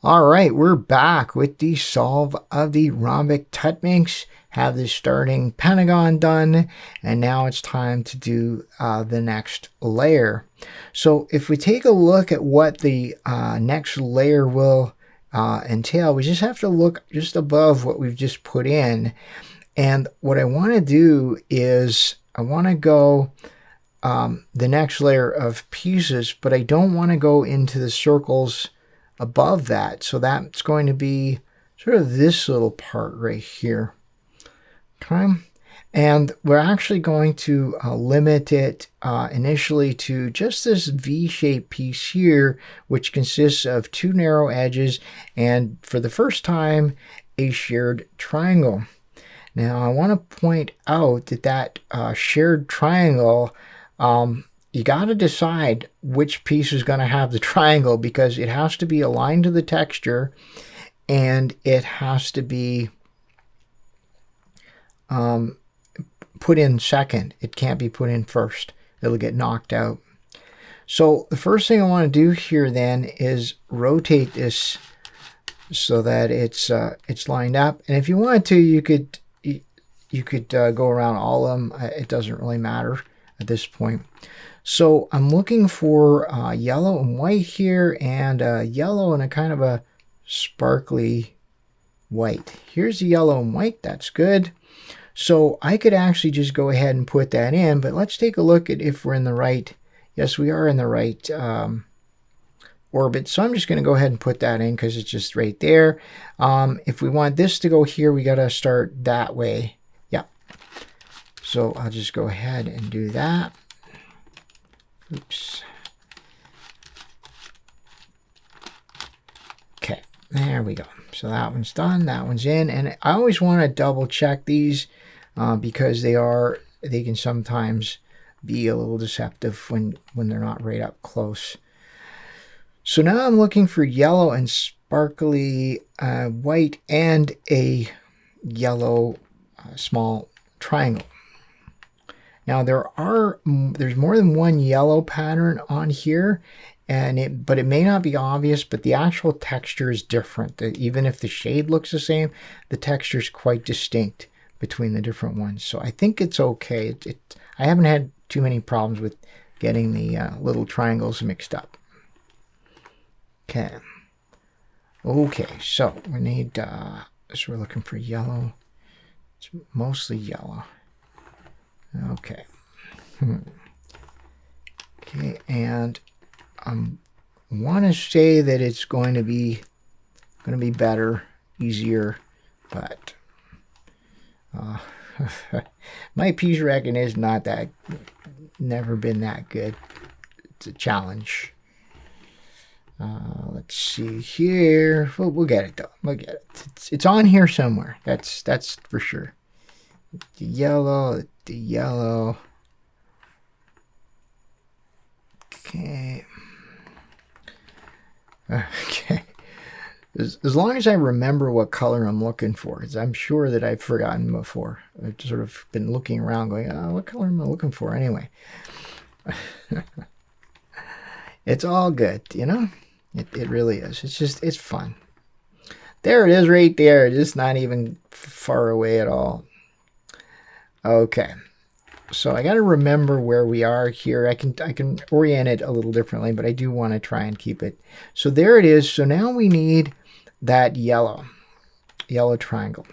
Speaker 1: All right, we're back with the solve of the Rhombic Tuttminx. Have the starting pentagon done, and now it's time to do the next layer. So if we take a look at what the next layer will entail, we just have to look just above what we've just put in. And what I want to do is I want to go the next layer of pieces, but I don't want to go into the circles above that. So that's going to be sort of this little part right here. Okay. And we're actually going to limit it initially to just this V-shaped piece here, which consists of 2 narrow edges and, for the first time, a shared triangle. Now, I want to point out that shared triangle, you got to decide which piece is going to have the triangle, because it has to be aligned to the texture, and it has to be put in second. It can't be put in first. It'll get knocked out. So the first thing I want to do here then is rotate this so that it's lined up. And if you wanted to, you could go around all of them. It doesn't really matter at this point. So I'm looking for yellow and white here, and yellow and a kind of a sparkly white. Here's the yellow and white. That's good. So I could actually just go ahead and put that in, but let's take a look at if we're in the right. Yes, we are in the right orbit. So I'm just going to go ahead and put that in because it's just right there. If we want this to go here, we got to start that way. Yeah. So I'll just go ahead and do that. Oops. Okay, there we go. So that one's done. That one's in. And I always want to double check these because they can sometimes be a little deceptive when they're not right up close. So now I'm looking for yellow and sparkly white and a yellow small triangle. Now there's more than one yellow pattern on here, but it may not be obvious, but the actual texture is different. Even if the shade looks the same, the texture is quite distinct between the different ones. So I think it's okay. I haven't had too many problems with getting the little triangles mixed up. Okay. Okay, so we need, so we're looking for yellow. It's mostly yellow. Okay. Okay, and I want to say that it's going to be better, easier, but my piece reckoning is never been that good. It's a challenge. Let's see here. We'll get it though. We'll get it. It's on here somewhere. That's for sure. The yellow. Okay. Okay. As long as I remember what color I'm looking for, because I'm sure that I've forgotten before. I've sort of been looking around going, oh, what color am I looking for anyway? It's all good, you know? It really is. It's fun. There it is right there. Just not even far away at all. Okay. So I got to remember where we are here. I can orient it a little differently, but I do want to try and keep it. So there it is. So now we need that yellow triangle.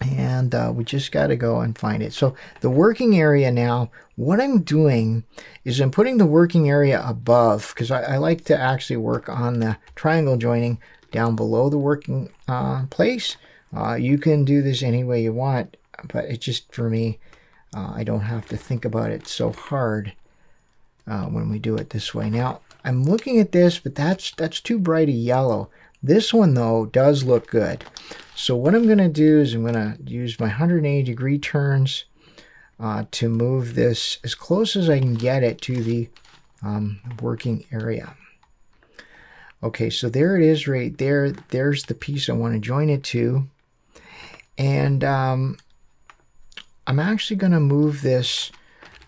Speaker 1: And we just got to go and find it. So the working area now, what I'm doing is I'm putting the working area above, because I like to actually work on the triangle joining down below the working place. You can do this any way you want, but it's just for me, I don't have to think about it so hard when we do it this way. Now, I'm looking at this, but that's too bright a yellow. This one, though, does look good. So what I'm going to do is I'm going to use my 180-degree turns to move this as close as I can get it to the working area. Okay, so there it is right there. There's the piece I want to join it to. And I'm actually going to move this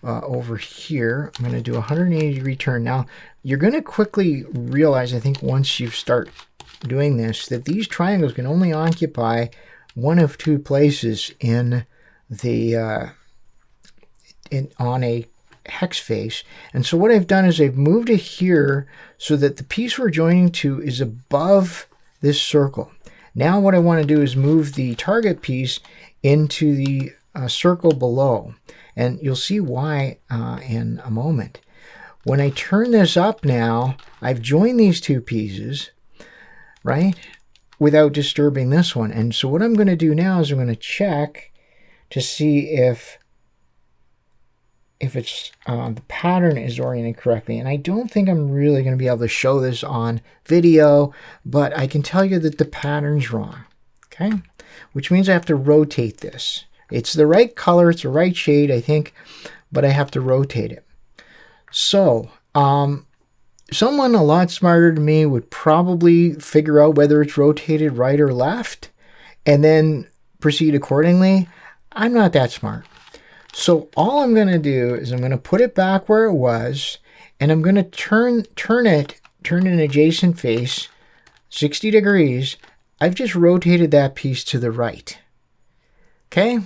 Speaker 1: over here. I'm going to do a 180-degree turn. Now, you're going to quickly realize, I think, once you start doing this, that these triangles can only occupy one of two places in the on a hex face. And so what I've done is I've moved it here so that the piece we're joining to is above this circle. Now what I want to do is move the target piece into the circle below, and you'll see why in a moment. When I turn this up now, I've joined these two pieces, right, without disturbing this one. And so what I'm going to do now is I'm going to check to see if it's the pattern is oriented correctly. And I don't think I'm really going to be able to show this on video, but I can tell you that the pattern's wrong, okay? Which means I have to rotate this. It's the right color, it's the right shade, I think, but I have to rotate it. So, someone a lot smarter than me would probably figure out whether it's rotated right or left and then proceed accordingly. I'm not that smart. So all I'm going to do is I'm going to put it back where it was, and I'm going to turn an adjacent face 60 degrees. I've just rotated that piece to the right. Okay?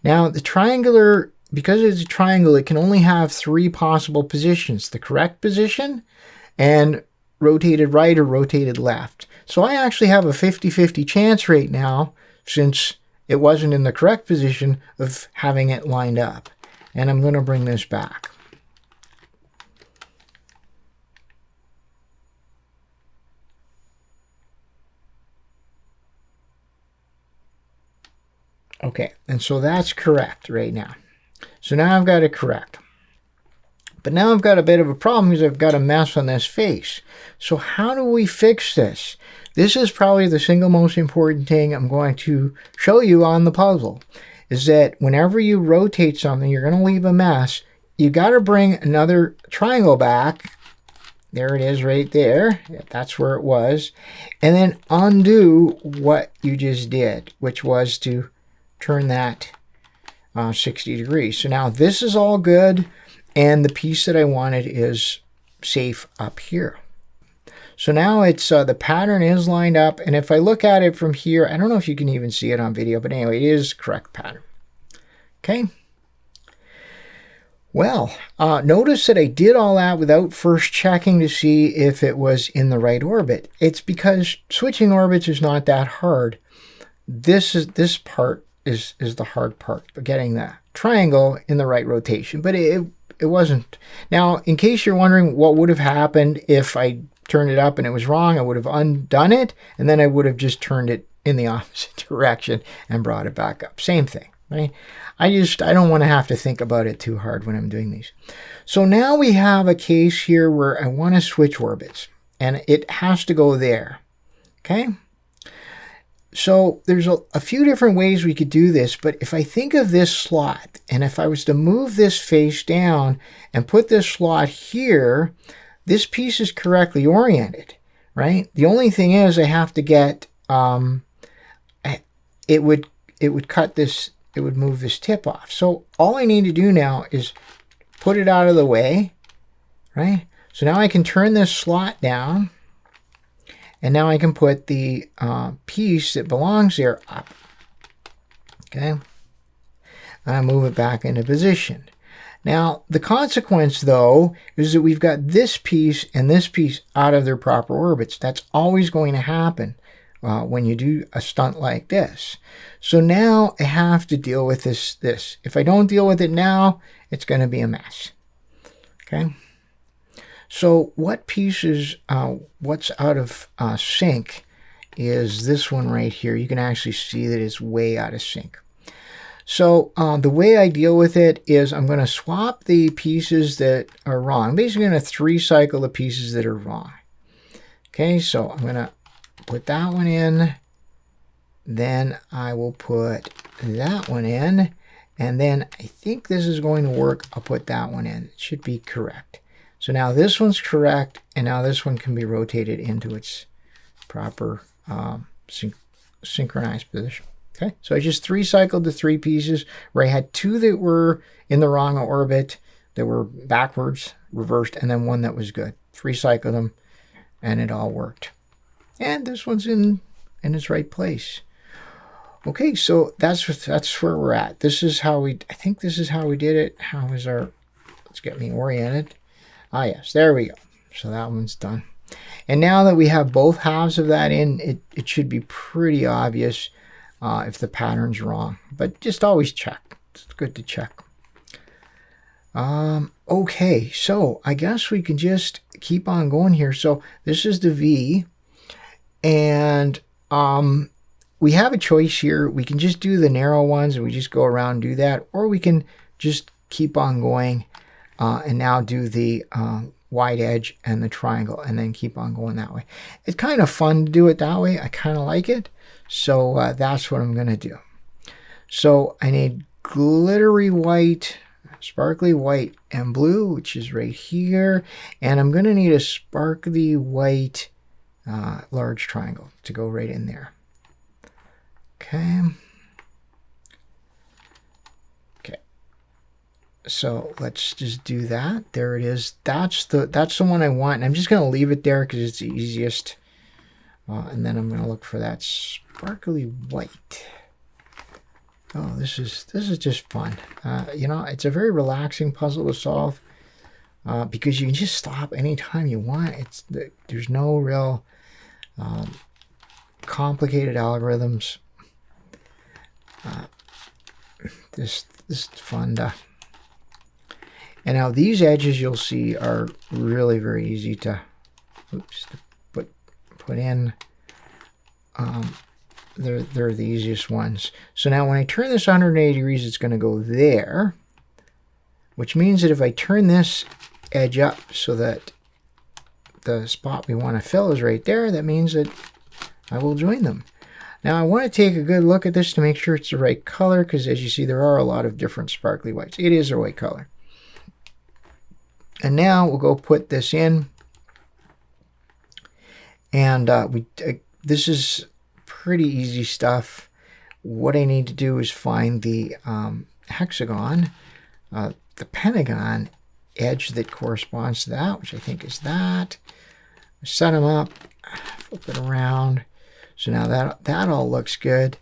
Speaker 1: Now the triangular, because it's a triangle, it can only have three possible positions: the correct position, and rotated right or rotated left. So I actually have a 50-50 chance right now, since it wasn't in the correct position, of having it lined up. And I'm going to bring this back. Okay, and so that's correct right now. So now I've got it correct. But now I've got a bit of a problem because I've got a mess on this face. So how do we fix this? This is probably the single most important thing I'm going to show you on the puzzle, is that whenever you rotate something, you're going to leave a mess. You got to bring another triangle back. There it is right there. That's where it was. And then undo what you just did, which was to turn that 60 degrees. So now this is all good. And the piece that I wanted is safe up here. So now it's the pattern is lined up. And if I look at it from here, I don't know if you can even see it on video, but anyway, it is correct pattern. Okay. Well, notice that I did all that without first checking to see if it was in the right orbit. It's because switching orbits is not that hard. This part is the hard part, getting that triangle in the right rotation, but it wasn't. Now, in case you're wondering what would have happened if I turned it up and it was wrong, I would have undone it, and then I would have just turned it in the opposite direction and brought it back up. Same thing, right? I don't want to have to think about it too hard when I'm doing these. So now we have a case here where I want to switch orbits, and it has to go there, okay? So there's a few different ways we could do this, but if I think of this slot, and if I was to move this face down and put this slot here, this piece is correctly oriented, right? The only thing is I have to get, it would cut this, it would move this tip off. So all I need to do now is put it out of the way, right? So now I can turn this slot down, and now I can put the piece that belongs there up, okay? And I move it back into position. Now, the consequence, though, is that we've got this piece and this piece out of their proper orbits. That's always going to happen when you do a stunt like this. So now I have to deal with this. If I don't deal with it now, it's going to be a mess, okay? So what pieces, what's out of sync is this one right here. You can actually see that it's way out of sync. So the way I deal with it is I'm going to swap the pieces that are wrong. I'm basically going to 3-cycle the pieces that are wrong. Okay, so I'm going to put that one in. Then I will put that one in. And then I think this is going to work. I'll put that one in. It should be correct. So now this one's correct, and now this one can be rotated into its proper synchronized position. Okay, so I just 3-cycled the 3 pieces where I had 2 that were in the wrong orbit, that were backwards, reversed, and then 1 that was good. 3-cycled them, and it all worked. And this one's in its right place. Okay, so that's where we're at. This is how I think this is how we did it. How is our, let's get me oriented. Ah, yes, there we go. So that one's done. And now that we have both halves of that in, it should be pretty obvious if the pattern's wrong. But just always check. It's good to check. Okay, so I guess we can just keep on going here. So this is the V. And we have a choice here. We can just do the narrow ones and we just go around and do that. Or we can just keep on going and now do the wide edge and the triangle and then keep on going that way. It's kind of fun to do it that way. I kind of like it. So that's what I'm going to do. So I need glittery white, sparkly white, and blue, which is right here. And I'm going to need a sparkly white large triangle to go right in there. Okay. Okay. So let's just do that. There it is. That's the one I want. And I'm just going to leave it there because it's the easiest. And then I'm going to look for that sparkly white. Oh, this is just fun. You know, it's a very relaxing puzzle to solve because you can just stop anytime you want. There's no real complicated algorithms. This is fun to. And now these edges you'll see are really very easy to, put in. They're the easiest ones. So now when I turn this 180 degrees, it's going to go there, which means that if I turn this edge up so that the spot we want to fill is right there, that means that I will join them. Now I want to take a good look at this to make sure it's the right color, because as you see, there are a lot of different sparkly whites. It is the right color. And now we'll go put this in. And this is pretty easy stuff. What I need to do is find the hexagon, the pentagon edge that corresponds to that, which I think is that. Set them up, flip it around. So now that all looks good.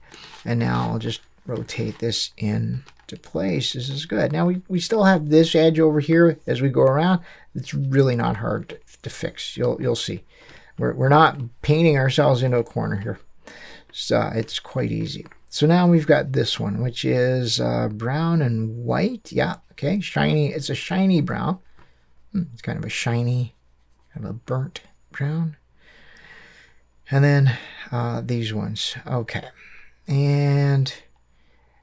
Speaker 1: And now I'll just rotate this into place. This is good. Now we still have this edge over here as we go around. It's really not hard to fix. You'll see. We're not painting ourselves into a corner here. So it's quite easy. So now we've got this one, which is brown and white. Yeah, okay, shiny. It's a shiny brown. It's kind of a shiny, kind of a burnt brown. And then these ones. Okay. And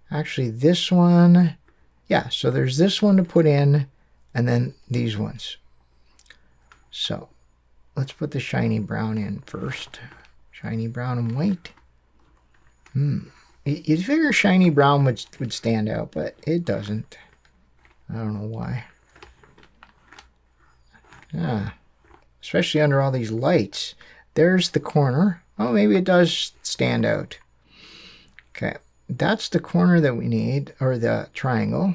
Speaker 1: actually this one, yeah, so there's this one to put in, and then these ones. So let's put the shiny brown in first. Shiny brown and white. You'd figure shiny brown would stand out, but it doesn't. I don't know why. Yeah, especially under all these lights. There's the corner. Oh, maybe it does stand out. Okay, that's the corner that we need, or the triangle.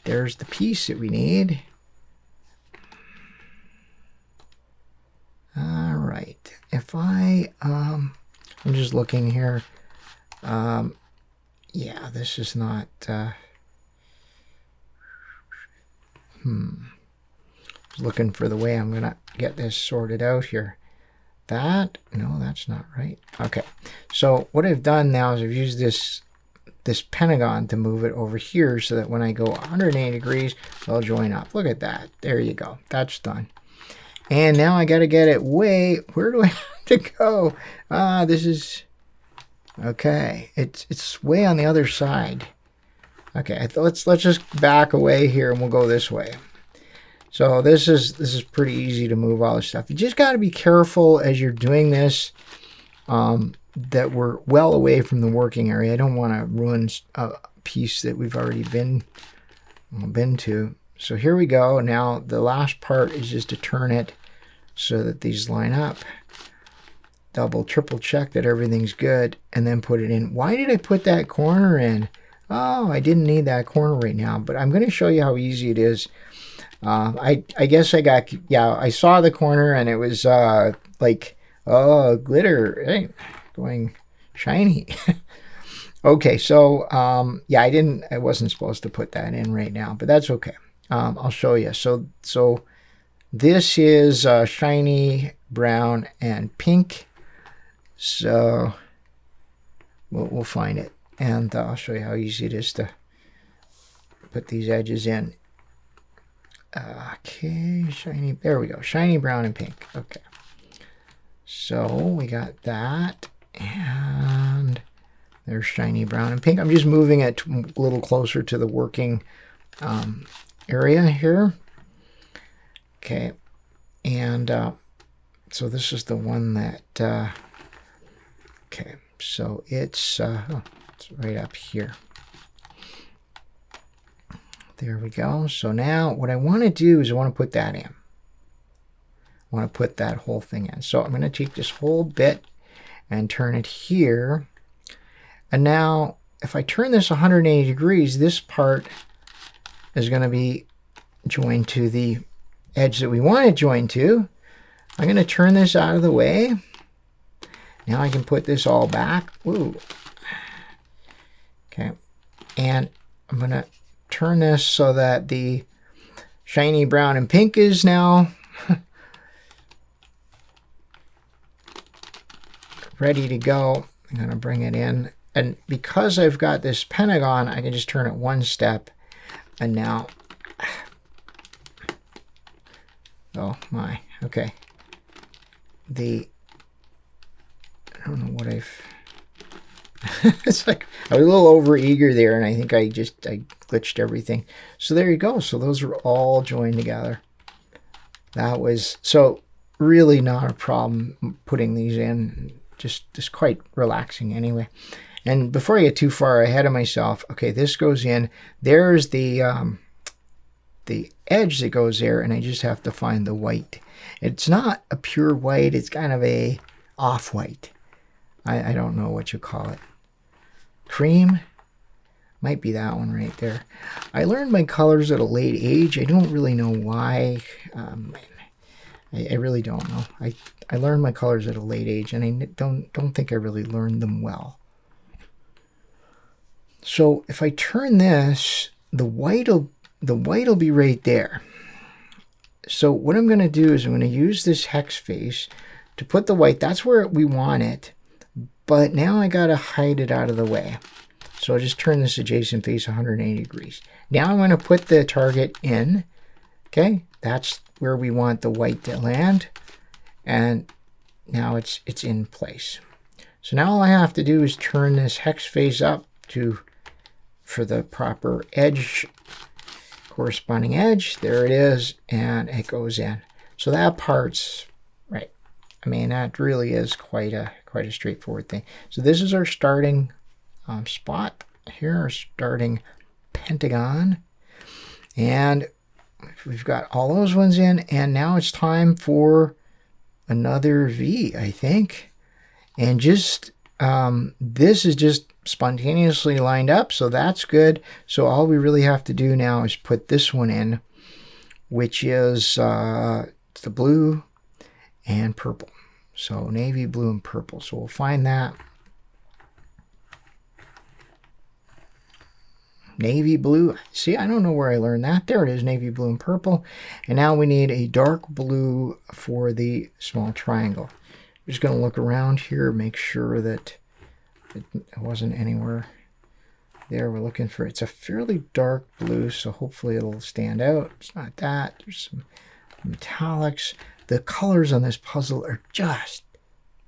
Speaker 1: There's the piece that we need. All right. If I'm just looking here. Yeah, this is not, looking for the way I'm going to get this sorted out here. No, that's not right. Okay. So what I've done now is I've used this pentagon to move it over here so that when I go 180 degrees, they'll join up. Look at that. There you go. That's done. And now I got to get it where do I have to go? This is, okay. It's way on the other side. Okay, let's just back away here and we'll go this way. So this is pretty easy to move all this stuff. You just got to be careful as you're doing this that we're well away from the working area. I don't want to ruin a piece that we've already been to. So here we go. Now the last part is just to turn it so that these line up. Double, triple check that everything's good and then put it in. Why did I put that corner in? Oh, I didn't need that corner right now, but I'm going to show you how easy it is. I guess I saw the corner and it was like, oh, glitter, hey, going shiny. Okay, so yeah, I wasn't supposed to put that in right now, but that's okay. I'll show you. So this is shiny brown and pink. So we'll find it, and I'll show you how easy it is to put these edges in. Okay, shiny, there we go, shiny brown and pink. Okay, so we got that, and there's shiny brown and pink. I'm just moving it a little closer to the working area here. Okay, and so this is the one that okay, so it's right up here. There we go. So now what I want to do is I want to put that in. I want to put that whole thing in. So I'm going to take this whole bit and turn it here. And now if I turn this 180 degrees, this part is going to be joined to the edge that we want it joined to. I'm going to turn this out of the way. Now I can put this all back. Ooh. Okay. And I'm going to turn this so that the shiny brown and pink is now ready to go. I'm going to bring it in. And because I've got this pentagon, I can just turn it one step. And now, oh my, okay. I don't know what it's like I was a little over eager there, and I think I glitched everything. So there you go. So those are all joined together. That was so really not a problem putting these in. Just quite relaxing anyway. And before I get too far ahead of myself, okay, this goes in. There's the edge that goes there, and I just have to find the white. It's not a pure white. It's kind of a off-white. I don't know what you call it. Cream? Might be that one right there. I learned my colors at a late age. I don't really know why. I really don't know. I learned my colors at a late age, and I don't think I really learned them well. So if I turn this, the white will be right there. So what I'm going to do is I'm going to use this hex face to put the white. That's where we want it. But now I got to hide it out of the way. So I'll just turn this adjacent face 180 degrees. Now I'm going to put the target in. Okay, that's where we want the white to land. And now it's in place. So now all I have to do is turn this hex face up for the proper edge, corresponding edge. There it is, and it goes in. So that part's right. I mean, that really is quite a straightforward thing. So this is our starting spot here, our starting pentagon, and we've got all those ones in. And now it's time for another V, I think. And just this is just spontaneously lined up, so that's good. So all we really have to do now is put this one in, which is the blue and purple. So navy, blue, and purple. So we'll find that. Navy blue. See, I don't know where I learned that. There it is, navy blue and purple. And now we need a dark blue for the small triangle. I'm just going to look around here, make sure that it wasn't anywhere there. We're looking for, it's a fairly dark blue, so hopefully it'll stand out. It's not that. There's some metallics. The colors on this puzzle are just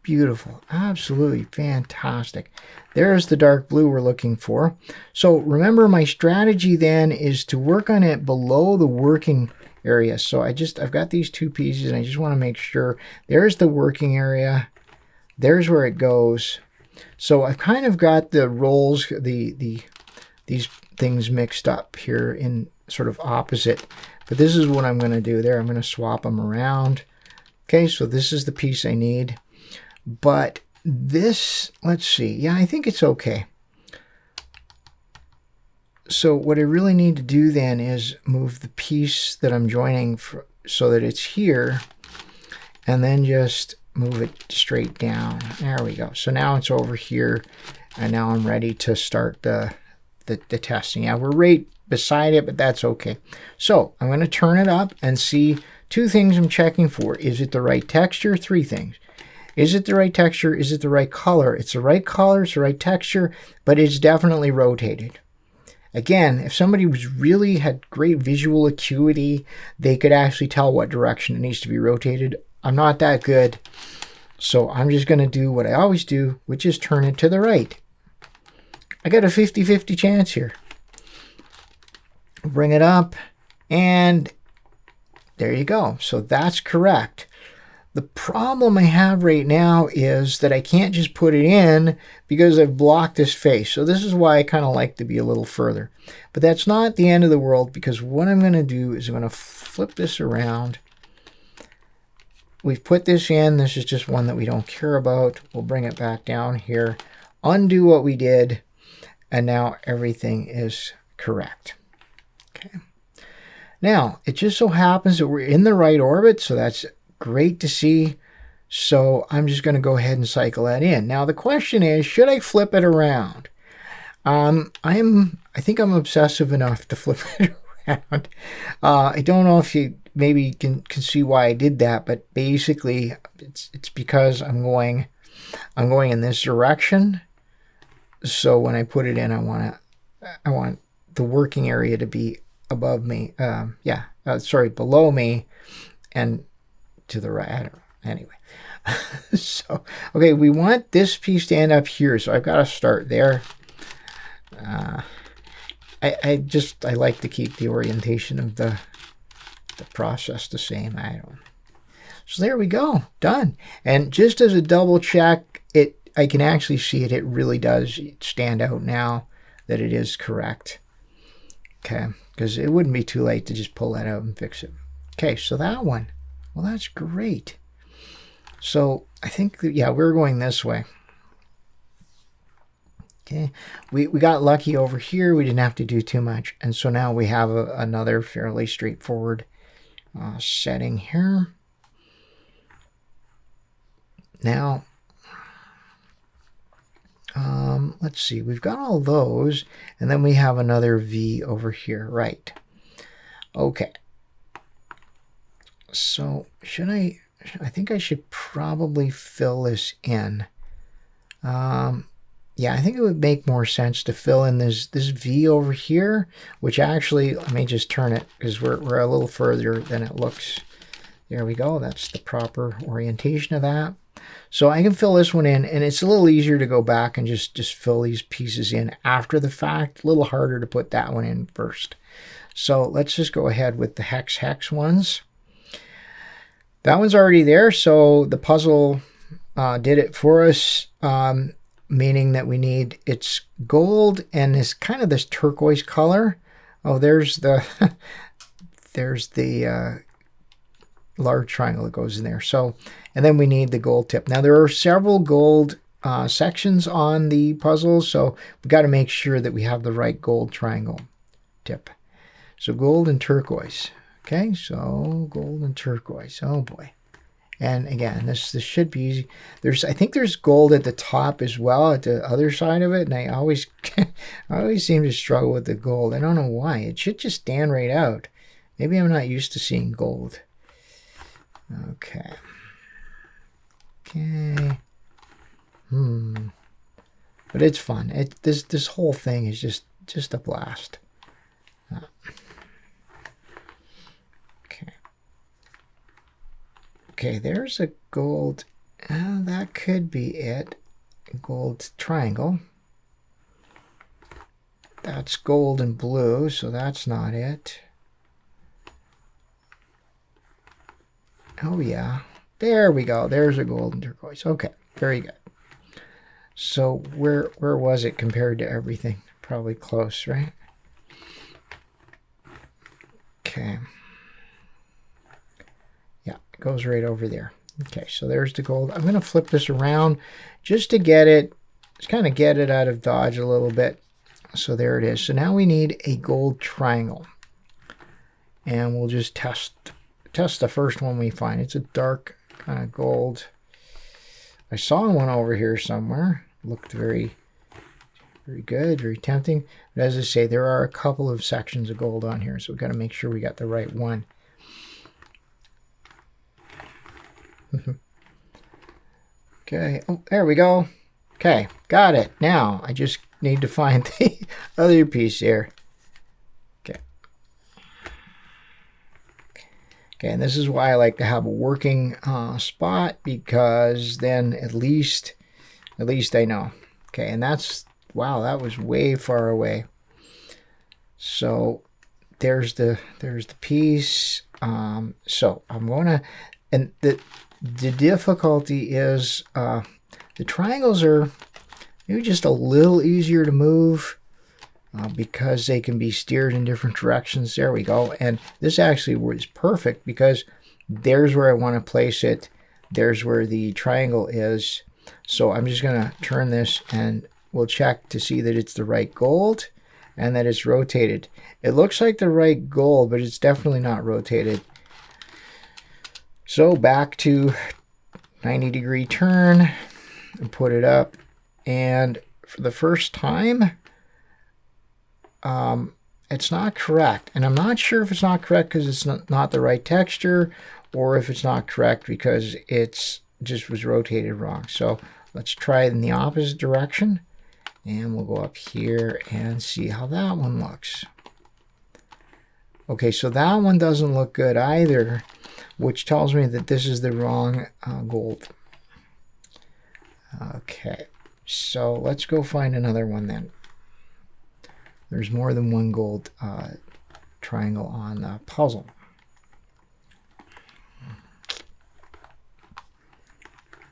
Speaker 1: beautiful. Absolutely fantastic. There's the dark blue we're looking for. So remember, my strategy then is to work on it below the working area. So I've got these two pieces, and I just want to make sure there's the working area. There's where it goes. So I've kind of got the rolls, these things mixed up here in sort of opposite. But this is what I'm going to do there. I'm going to swap them around. Okay, so this is the piece I need. But this, let's see. Yeah, I think it's okay. So what I really need to do then is move the piece that I'm joining so that it's here, and then just move it straight down. There we go. So now it's over here, and now I'm ready to start the testing. Yeah, we're right beside it, but that's okay. So I'm going to turn it up and see two things I'm checking for. Is it the right texture? Three things. Is it the right texture? Is it the right color? It's the right color, it's the right texture, but it's definitely rotated. Again, if somebody really had great visual acuity, they could actually tell what direction it needs to be rotated. I'm not that good, so I'm just going to do what I always do, which is turn it to the right. I got a 50-50 chance here. Bring it up, and there you go. So that's correct. The problem I have right now is that I can't just put it in because I've blocked this face. So this is why I kind of like to be a little further. But that's not the end of the world, because what I'm going to do is I'm going to flip this around. We've put this in. This is just one that we don't care about. We'll bring it back down here. Undo what we did. And now everything is correct. Okay. Now, it just so happens that we're in the right orbit, so that's great to see. So I'm just going to go ahead and cycle that in. Now the question is, should I flip it around? I think I'm obsessive enough to flip it around. I don't know if you maybe can see why I did that, but basically it's because I'm going in this direction. So when I put it in, I want the working area to be above me. Below me and to the right. I don't know. Anyway, so okay, we want this piece to end up here, so I've got to start there. I like to keep the orientation of the process the same. So there we go, done. And just as a double check, I can actually see it. It really does stand out now that it is correct. Okay, because it wouldn't be too late to just pull that out and fix it. Okay, so that one. Well, that's great. So I think that, yeah, we're going this way. Okay, we got lucky over here. We didn't have to do too much. And so now we have another fairly straightforward setting here. Now, let's see, we've got all those, and then we have another V over here, right? Okay. So should I think I should probably fill this in. Yeah, I think it would make more sense to fill in this V over here, which actually, let me just turn it because we're a little further than it looks. There we go. That's the proper orientation of that. So I can fill this one in, and it's a little easier to go back and just fill these pieces in after the fact. A little harder to put that one in first. So let's just go ahead with the hex ones. That one's already there, so the puzzle did it for us, meaning that we need, it's gold and this kind of this turquoise color. Oh, there's the there's the large triangle that goes in there. So, and then we need the gold tip. Now there are several gold sections on the puzzle, so we got to make sure that we have the right gold triangle tip. So gold and turquoise. Okay, so gold and turquoise. Oh boy. And again, this should be easy. I think there's gold at the top as well, at the other side of it, and I always seem to struggle with the gold. I don't know why. It should just stand right out. Maybe I'm not used to seeing gold. Okay. Okay. But it's fun. This whole thing is just a blast. Okay, there's a gold. That could be it. Gold triangle. That's gold and blue, so that's not it. Oh yeah, there we go. There's a gold and turquoise. Okay, very good. So where was it compared to everything? Probably close, right? Okay. Yeah, it goes right over there. Okay, so there's the gold. I'm going to flip this around just to get it, just kind of get it out of dodge a little bit. So there it is. So now we need a gold triangle. And we'll just test the first one we find. It's a dark kind of gold. I saw one over here somewhere. Looked very, very good, very tempting. But as I say, there are a couple of sections of gold on here, so we've got to make sure we got the right one. Okay, oh, there we go. Okay, got it. Now I just need to find the other piece here. Okay. Okay, and this is why I like to have a working spot, because then at least I know. Okay, and that's, wow, that was way far away. So there's the piece. So I'm gonna, and the difficulty is the triangles are maybe just a little easier to move because they can be steered in different directions. There we go. And this actually was perfect because there's where I want to place it. There's where the triangle is. So I'm just going to turn this and we'll check to see that it's the right gold and that it's rotated. It looks like the right gold, but it's definitely not rotated. So back to 90-degree turn and put it up. And for the first time, it's not correct. And I'm not sure if it's not correct because it's not the right texture, or if it's not correct because it's just was rotated wrong. So let's try it in the opposite direction. And we'll go up here and see how that one looks. Okay, so that one doesn't look good either, which tells me that this is the wrong gold. Okay, so let's go find another one then. There's more than one gold triangle on the puzzle.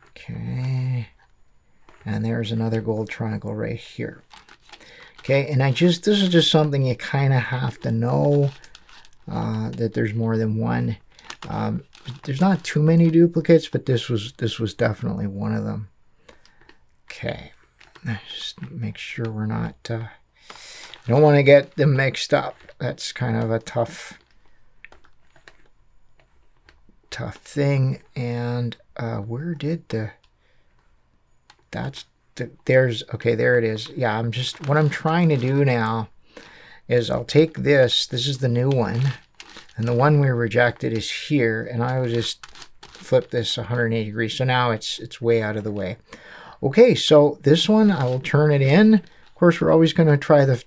Speaker 1: Okay, and there's another gold triangle right here. Okay, and this is just something you kind of have to know, that there's more than one. There's not too many duplicates, but this was definitely one of them. Okay, just make sure we're not, don't want to get them mixed up. That's kind of a tough thing. And where did there's, okay, there it is. Yeah, what I'm trying to do now is I'll take this is the new one, and the one we rejected is here, and I will just flip this 180 degrees. So now it's way out of the way. Okay, so this one I will turn it in. Of course, we're always going to try the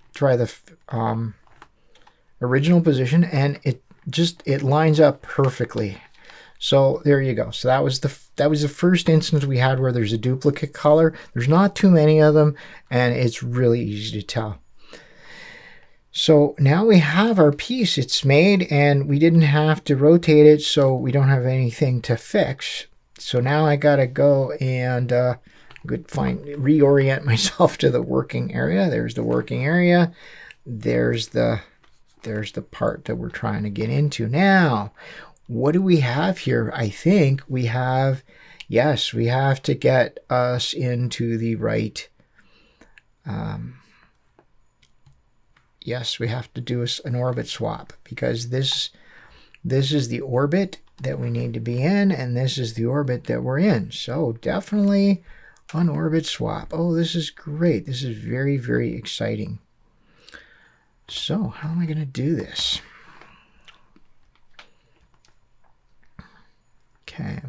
Speaker 1: original position, and it lines up perfectly. So there you go. So that was the first instance we had where there's a duplicate color. There's not too many of them, and it's really easy to tell. So now we have our piece. It's made, and we didn't have to rotate it, so we don't have anything to fix. So now I gotta go and reorient myself to the working area. There's the working area. There's the part that we're trying to get into. Now, what do we have here? I think we have, yes, we have to get us into the right, yes, we have to do an orbit swap, because this is the orbit that we need to be in, and this is the orbit that we're in. So definitely an orbit swap. Oh, this is great. This is very, very exciting. So how am I going to do this? Okay,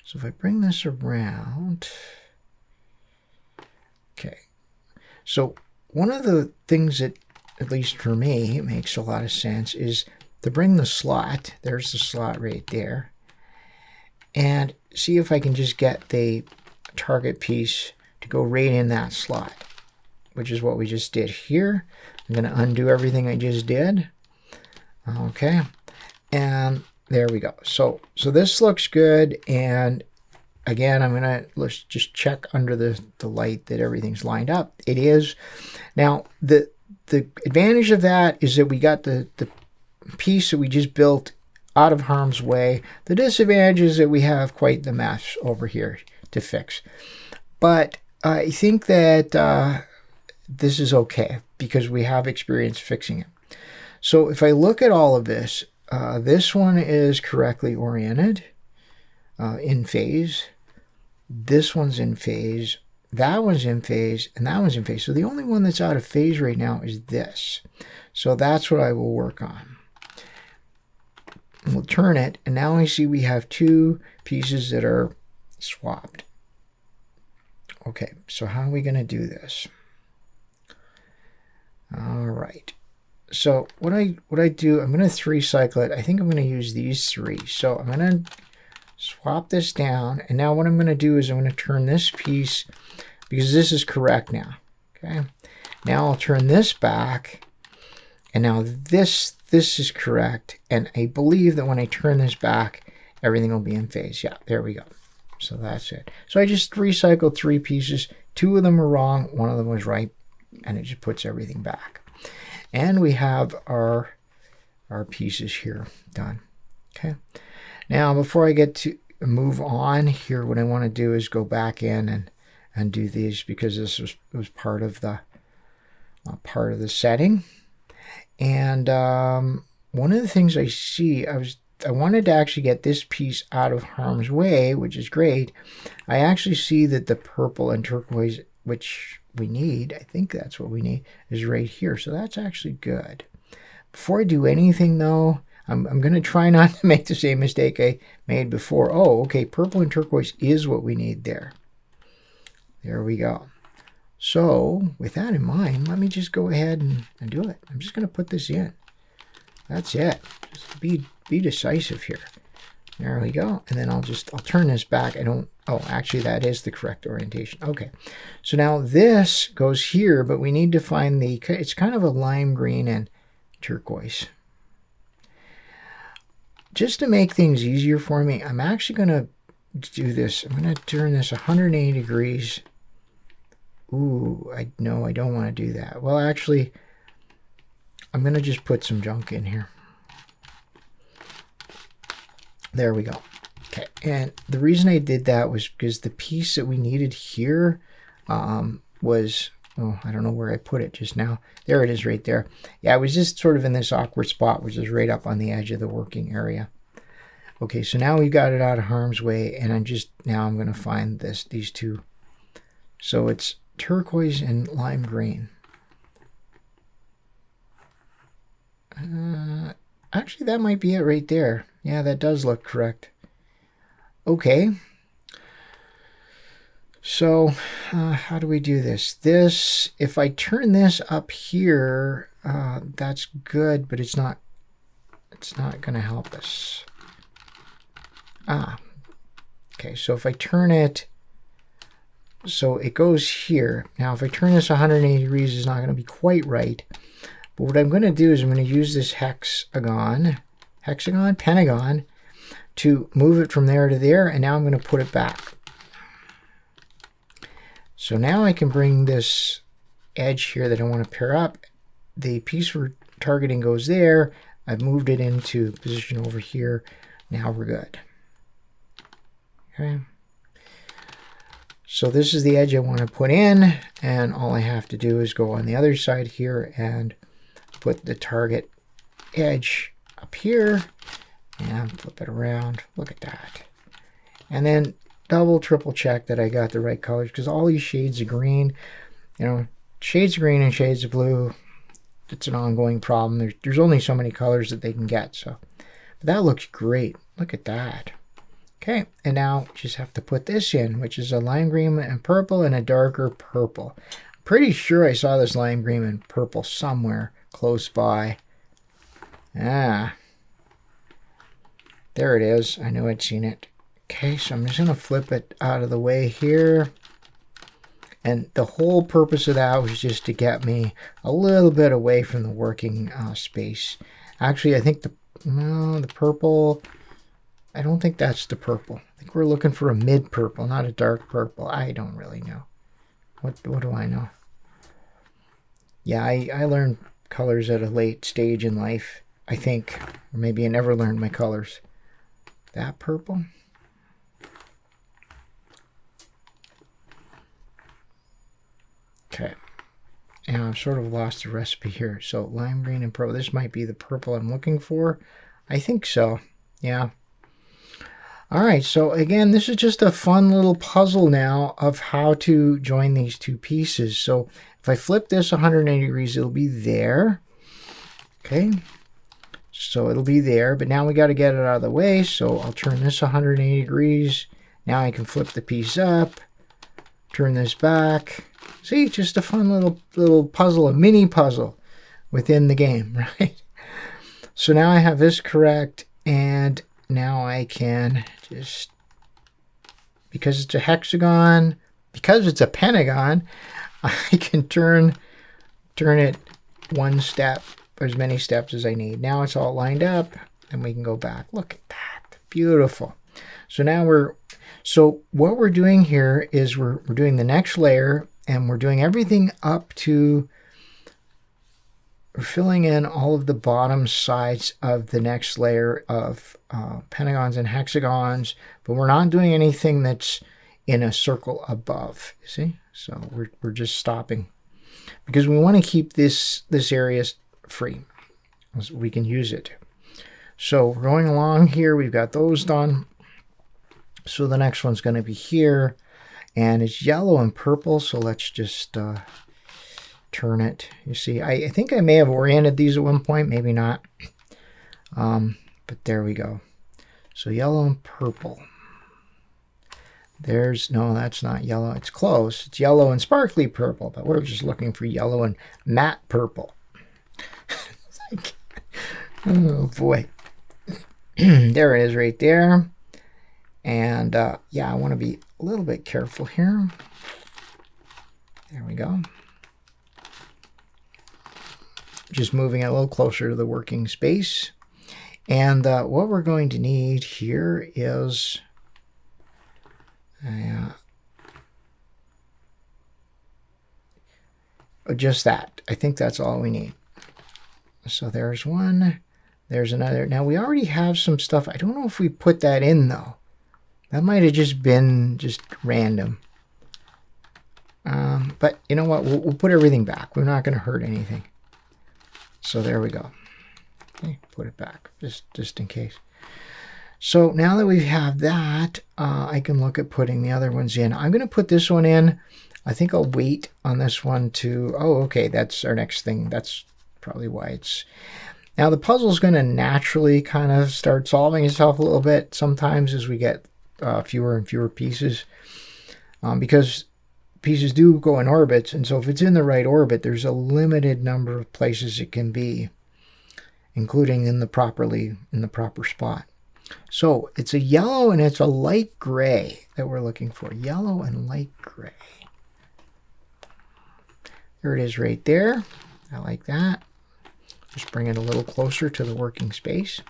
Speaker 1: so if I bring this around, okay, so one of the things that, at least for me, it makes a lot of sense is to bring the slot, there's the slot right there, and see if I can just get the target piece to go right in that slot, which is what we just did here. I'm going to undo everything I just did. Okay, and there we go. So this looks good, and again, let's just check under the light that everything's lined up. It is. Now, the advantage of that is that we got the piece that we just built out of harm's way. The disadvantage is that we have quite the mess over here to fix. But I think that this is okay, because we have experience fixing it. So if I look at all of this, this one is correctly oriented, in phase. This one's in phase. That one's in phase, and that one's in phase. So the only one that's out of phase right now is this. So that's what I will work on. We'll turn it, and now I see we have two pieces that are swapped. Okay, so how are we going to do this? All right. So what I do, I'm going to 3-cycle it. I think I'm going to use these 3. So I'm going to swap this down, and now what I'm going to do is I'm going to turn this piece, because this is correct now. Okay. Now I'll turn this back, and now this is correct, and I believe that when I turn this back, everything will be in phase. Yeah, there we go. So that's it. So I just recycled 3 pieces. 2 of them are wrong, 1 of them was right, and it just puts everything back. And we have our pieces here done. Okay. Now, before I get to move on here, what I want to do is go back in and do these, because this was part of the setting. And one of the things I see, I wanted to actually get this piece out of harm's way, which is great. I actually see that the purple and turquoise, which we need, I think that's what we need, is right here. So that's actually good. Before I do anything, though, I'm going to try not to make the same mistake I made before. Oh, okay, purple and turquoise is what we need there. There we go. So with that in mind, let me just go ahead and do it. I'm just going to put this in. That's it. Just be decisive here. There we go. And then I'll turn this back. Oh, actually that is the correct orientation. Okay. So now this goes here, but we need to find it's kind of a lime green and turquoise. Just to make things easier for me, I'm actually going to do this. I'm going to turn this 180 degrees. Ooh, no, I don't want to do that. Well, actually, I'm going to just put some junk in here. There we go. Okay, and the reason I did that was because the piece that we needed here was, oh, I don't know where I put it just now. There it is right there. Yeah, I was just sort of in this awkward spot, which is right up on the edge of the working area. Okay, so now we've got it out of harm's way, and I'm going to find these two So it's turquoise and lime green. Actually, that might be it right there. Yeah, that does look correct. Okay. So how do we do this? If I turn this up here, that's good, but it's not going to help us. Okay, so if I turn it, so it goes here. Now, if I turn this 180 degrees, it's not going to be quite right. But what I'm going to do is I'm going to use this pentagon, to move it from there to there, and now I'm going to put it back. So now I can bring this edge here that I want to pair up. The piece we're targeting goes there. I've moved it into position over here. Now we're good. Okay. So this is the edge I want to put in, and all I have to do is go on the other side here and put the target edge up here and flip it around. Look at that. And then double, triple check that I got the right colors, because all these shades of green, you know, shades of green and shades of blue, it's an ongoing problem. There's only so many colors that they can get. So but that looks great. Look at that. Okay, and now just have to put this in, which is a lime green and purple and a darker purple. Pretty sure I saw this lime green and purple somewhere close by. There it is. I knew I'd seen it. Okay, so I'm just going to flip it out of the way here. And the whole purpose of that was just to get me a little bit away from the working space. Actually, I think the purple, I don't think that's the purple. I think we're looking for a mid purple, not a dark purple. I don't really know. What do I know? Yeah, I learned colors at a late stage in life, I think. Or maybe I never learned my colors. That purple? Okay. And I've sort of lost the recipe here. So lime green and purple. This might be the purple I'm looking for. I think so. Yeah. All right. So again, this is just a fun little puzzle now of how to join these two pieces. So if I flip this 180 degrees, it'll be there. Okay. So it'll be there, but now we got to get it out of the way. So I'll turn this 180 degrees. Now I can flip the piece up, turn this back. See, just a fun little puzzle, a mini puzzle within the game, right? So now I have this correct, and now I can just, because it's a hexagon, because it's a pentagon, I can turn it one step, or as many steps as I need. Now it's all lined up, and we can go back. Look at that, beautiful. So now what we're doing here is we're doing the next layer, and we're doing everything up to, we're filling in all of the bottom sides of the next layer of pentagons and hexagons, but we're not doing anything that's in a circle above, you see? So we're just stopping because we want to keep this area free so we can use it. So we're going along here. We've got those done. So the next one's going to be here. And it's yellow and purple, so let's just turn it. You see, I think I may have oriented these at one point, maybe not. But there we go. So yellow and purple. No, that's not yellow. It's close. It's yellow and sparkly purple, but we're just looking for yellow and matte purple. Oh, boy. There it is right there. And yeah, I want to be a little bit careful here. There we go. Just moving it a little closer to the working space. And what we're going to need here is just that. I think that's all we need. So there's one. There's another. Now we already have some stuff. I don't know if we put that in though. That might have just been random. But you know what? We'll put everything back. We're not going to hurt anything. So there we go. Okay, put it back just in case. So now that we have that, I can look at putting the other ones in. I'm going to put this one in I think I'll wait on this one to, oh, okay, that's our next thing. That's probably why it's, now the puzzle's going to naturally kind of start solving itself a little bit sometimes as we get fewer and fewer pieces, because pieces do go in orbits, and so if it's in the right orbit, there's a limited number of places it can be, including in the proper spot. So it's a yellow and it's a light gray that we're looking for. Yellow and light gray. There it is right there. I like that. Just bring it a little closer to the working space.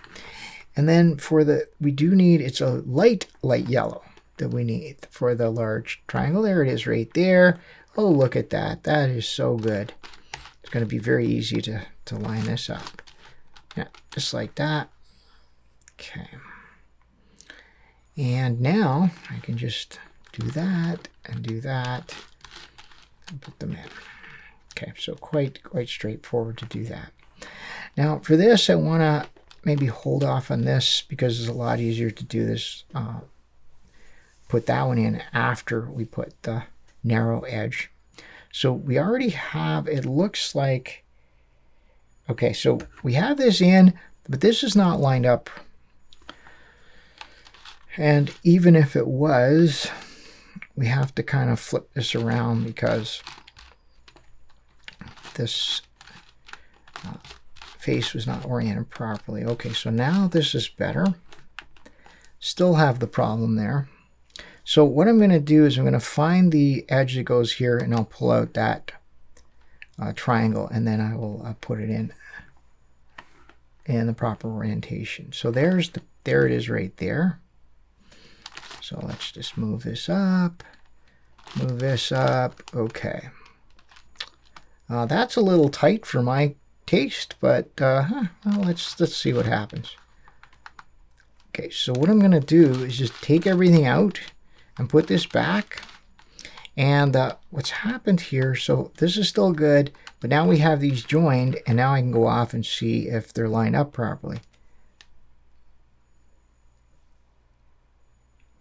Speaker 1: And then for the, we do need, it's a light yellow that we need for the large triangle. There it is right there. Oh, look at that. That is so good. It's going to be very easy to line this up. Yeah, just like that. Okay. And now I can just do that and do that and put them in. Okay, so quite straightforward to do that. Now for this, I want to maybe hold off on this because it's a lot easier to do this. Put that one in after we put the narrow edge. So we already have, it looks like, okay, so we have this in, but this is not lined up. And even if it was, we have to kind of flip this around because this face was not oriented properly. Okay, so now this is better. Still have the problem there. So what I'm going to do is I'm going to find the edge that goes here, and I'll pull out that triangle, and then I will put it in the proper orientation. So there it is right there. So let's just move this up, move this up. Okay. That's a little tight for my taste, but well, let's see what happens. Okay, so what I'm going to do is just take everything out and put this back. And what's happened here, so this is still good, but now we have these joined, and now I can go off and see if they're lined up properly.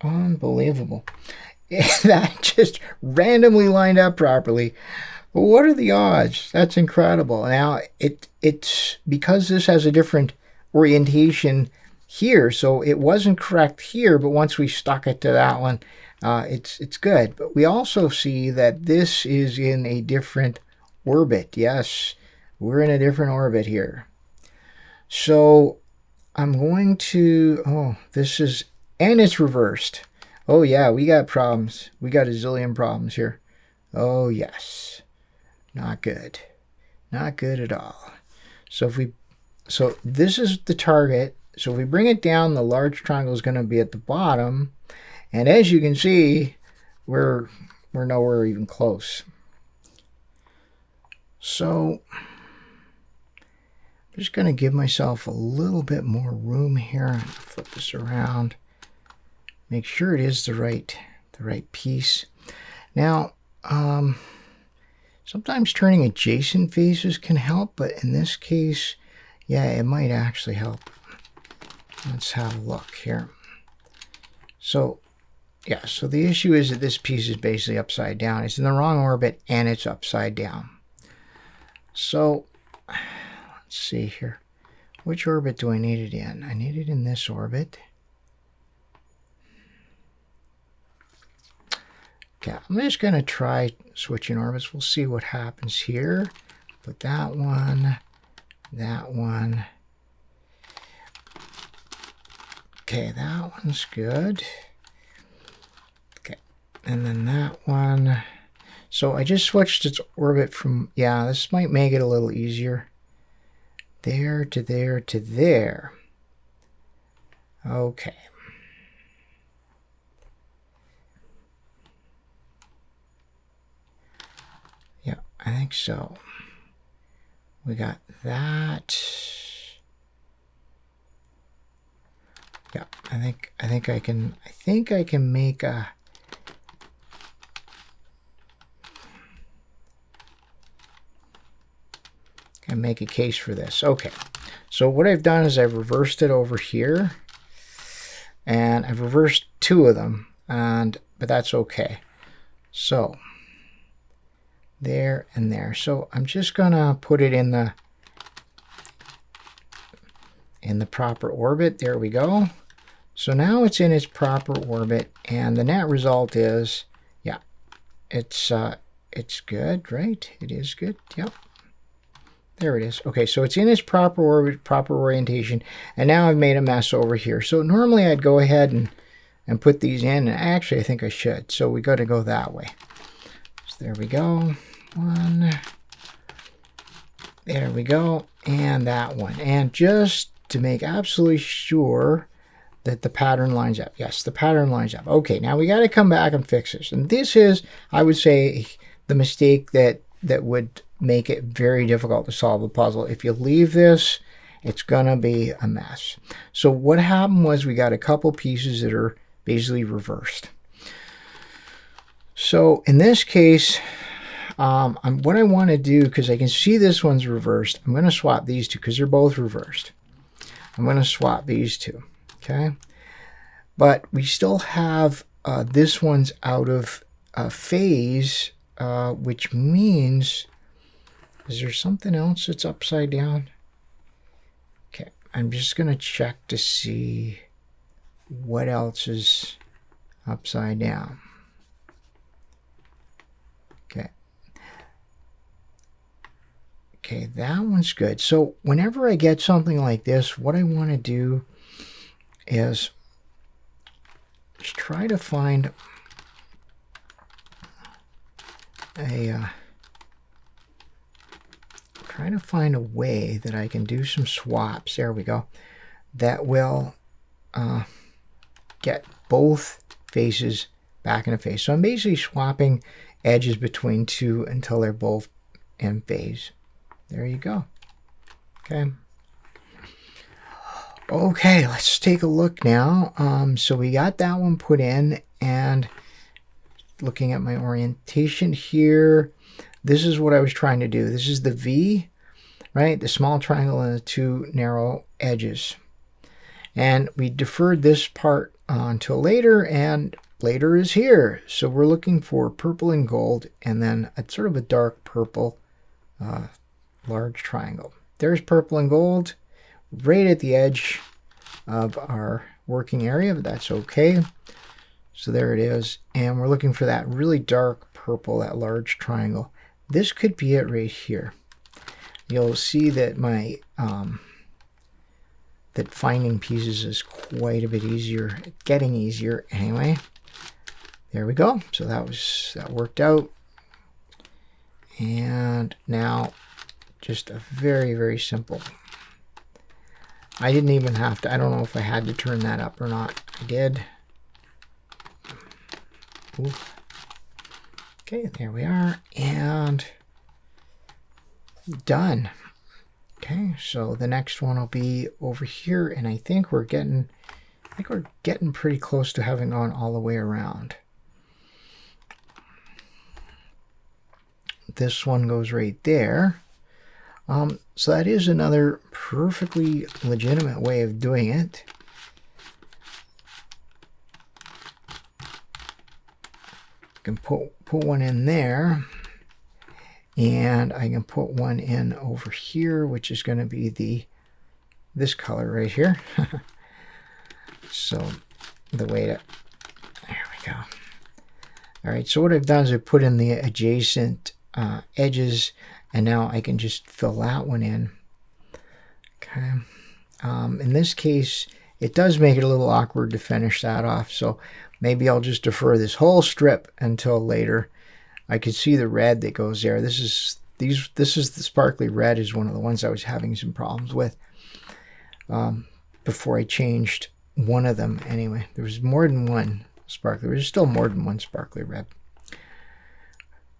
Speaker 1: Unbelievable. That just randomly lined up properly. Well, what are the odds? That's incredible. Now, it's because this has a different orientation here, so it wasn't correct here, but once we stuck it to that one, it's good. But we also see that this is in a different orbit. Yes, we're in a different orbit here. So I'm going to, oh, this is, and it's reversed. Oh yeah, we got problems. We got a zillion problems here. Oh yes. Not good. Not good at all. So so this is the target. So if we bring it down, the large triangle is going to be at the bottom. And as you can see, we're nowhere even close. So I'm just going to give myself a little bit more room here. I'm going to flip this around. Make sure it is the right piece. Now, sometimes turning adjacent faces can help, but in this case, yeah, it might actually help. Let's have a look here. So, yeah, so the issue is that this piece is basically upside down. It's in the wrong orbit, and it's upside down. So, let's see here. Which orbit do I need it in? I need it in this orbit. Okay, I'm just going to try switching orbits. We'll see what happens here. Put that one, that one. Okay, that one's good. Okay, and then that one. So I just switched its orbit from, yeah, this might make it a little easier. There to there to there. Okay. Yeah, I think so. We got that. Yeah, I think I can make a case for this. Okay. So what I've done is I've reversed it over here, and I've reversed two of them, but that's okay. So there, and there. So I'm just gonna put it in the proper orbit. There we go. So now it's in its proper orbit, and the net result is, yeah, it's good, right? It is good. Yep. There it is. Okay, so it's in its proper orbit, proper orientation, and now I've made a mess over here. So normally I'd go ahead and put these in, and actually I think I should. So we got to go that way. So there we go. One. There we go. And that one. And just to make absolutely sure that the pattern lines up. Yes, the pattern lines up. Okay, now we got to come back and fix this. And this is, I would say, the mistake that would make it very difficult to solve a puzzle. If you leave this, it's gonna be a mess. So what happened was we got a couple pieces that are basically reversed. So in this case, what I want to do, because I can see this one's reversed, I'm going to swap these two because they're both reversed. I'm going to swap these two, okay? But we still have this one's out of phase, which means, is there something else that's upside down? Okay, I'm just going to check to see what else is upside down. Okay. Okay, that one's good. So whenever I get something like this, what I want to do is just try to find a way that I can do some swaps. There we go. That will get both faces back in a phase. So I'm basically swapping edges between two until they're both in phase. There you go. Okay. Okay, let's take a look now. So we got that one put in, and looking at my orientation here, this is what I was trying to do. This is the V, right? The small triangle and the two narrow edges. And we deferred this part until later, and later is here. So we're looking for purple and gold, and then a sort of a dark purple large triangle. There's purple and gold right at the edge of our working area, but that's okay. So there it is. And we're looking for that really dark purple, that large triangle. This could be it right here. You'll see that my that finding pieces is quite a bit easier, getting easier anyway. There we go. So that worked out. And now just a very, very simple. I didn't even have to, I don't know if I had to turn that up or not. I did. Oof. Okay, there we are, and done. Okay, so the next one will be over here, and I think we're getting pretty close to having gone all the way around. This one goes right there. So that is another perfectly legitimate way of doing it. Can put one in there, and I can put one in over here, which is going to be this color right here. So the way to, there we go. All right, so what I've done is I put in the adjacent edges, and now I can just fill that one in. Okay. In this case, it does make it a little awkward to finish that off, so maybe I'll just defer this whole strip until later. I could see the red that goes there. This is the sparkly red is one of the ones I was having some problems with before I changed one of them. Anyway, there was more than one sparkly. There's still more than one sparkly red.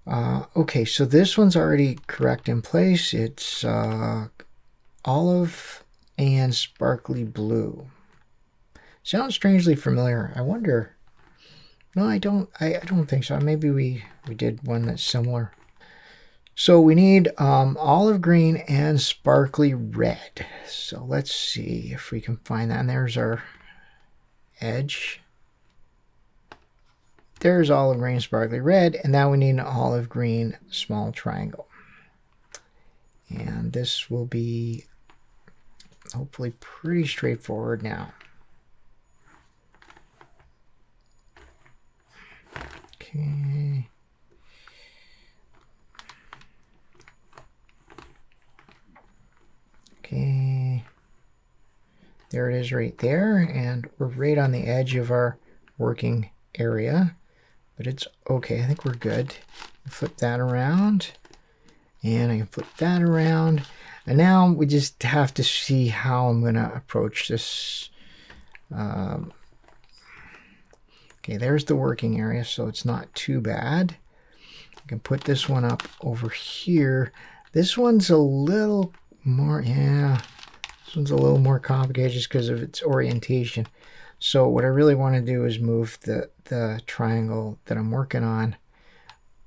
Speaker 1: Okay, so this one's already correct in place. It's olive and sparkly blue. Sounds strangely familiar. I wonder. No, I don't think so. Maybe we did one that's similar. So we need olive green and sparkly red. So let's see if we can find that. And there's our edge. there's olive green, sparkly red, and now we need an olive green small triangle. And this will be hopefully pretty straightforward now. Okay. Okay. There it is right there, and we're right on the edge of our working area, but it's okay. I think we're good. Flip that around, and I can flip that around, and now we just have to see how I'm going to approach this. Okay, there's the working area, so it's not too bad. I can put this one up over here. This one's a little more, yeah, this one's a little more complicated just because of its orientation. So what I really want to do is move the triangle that I'm working on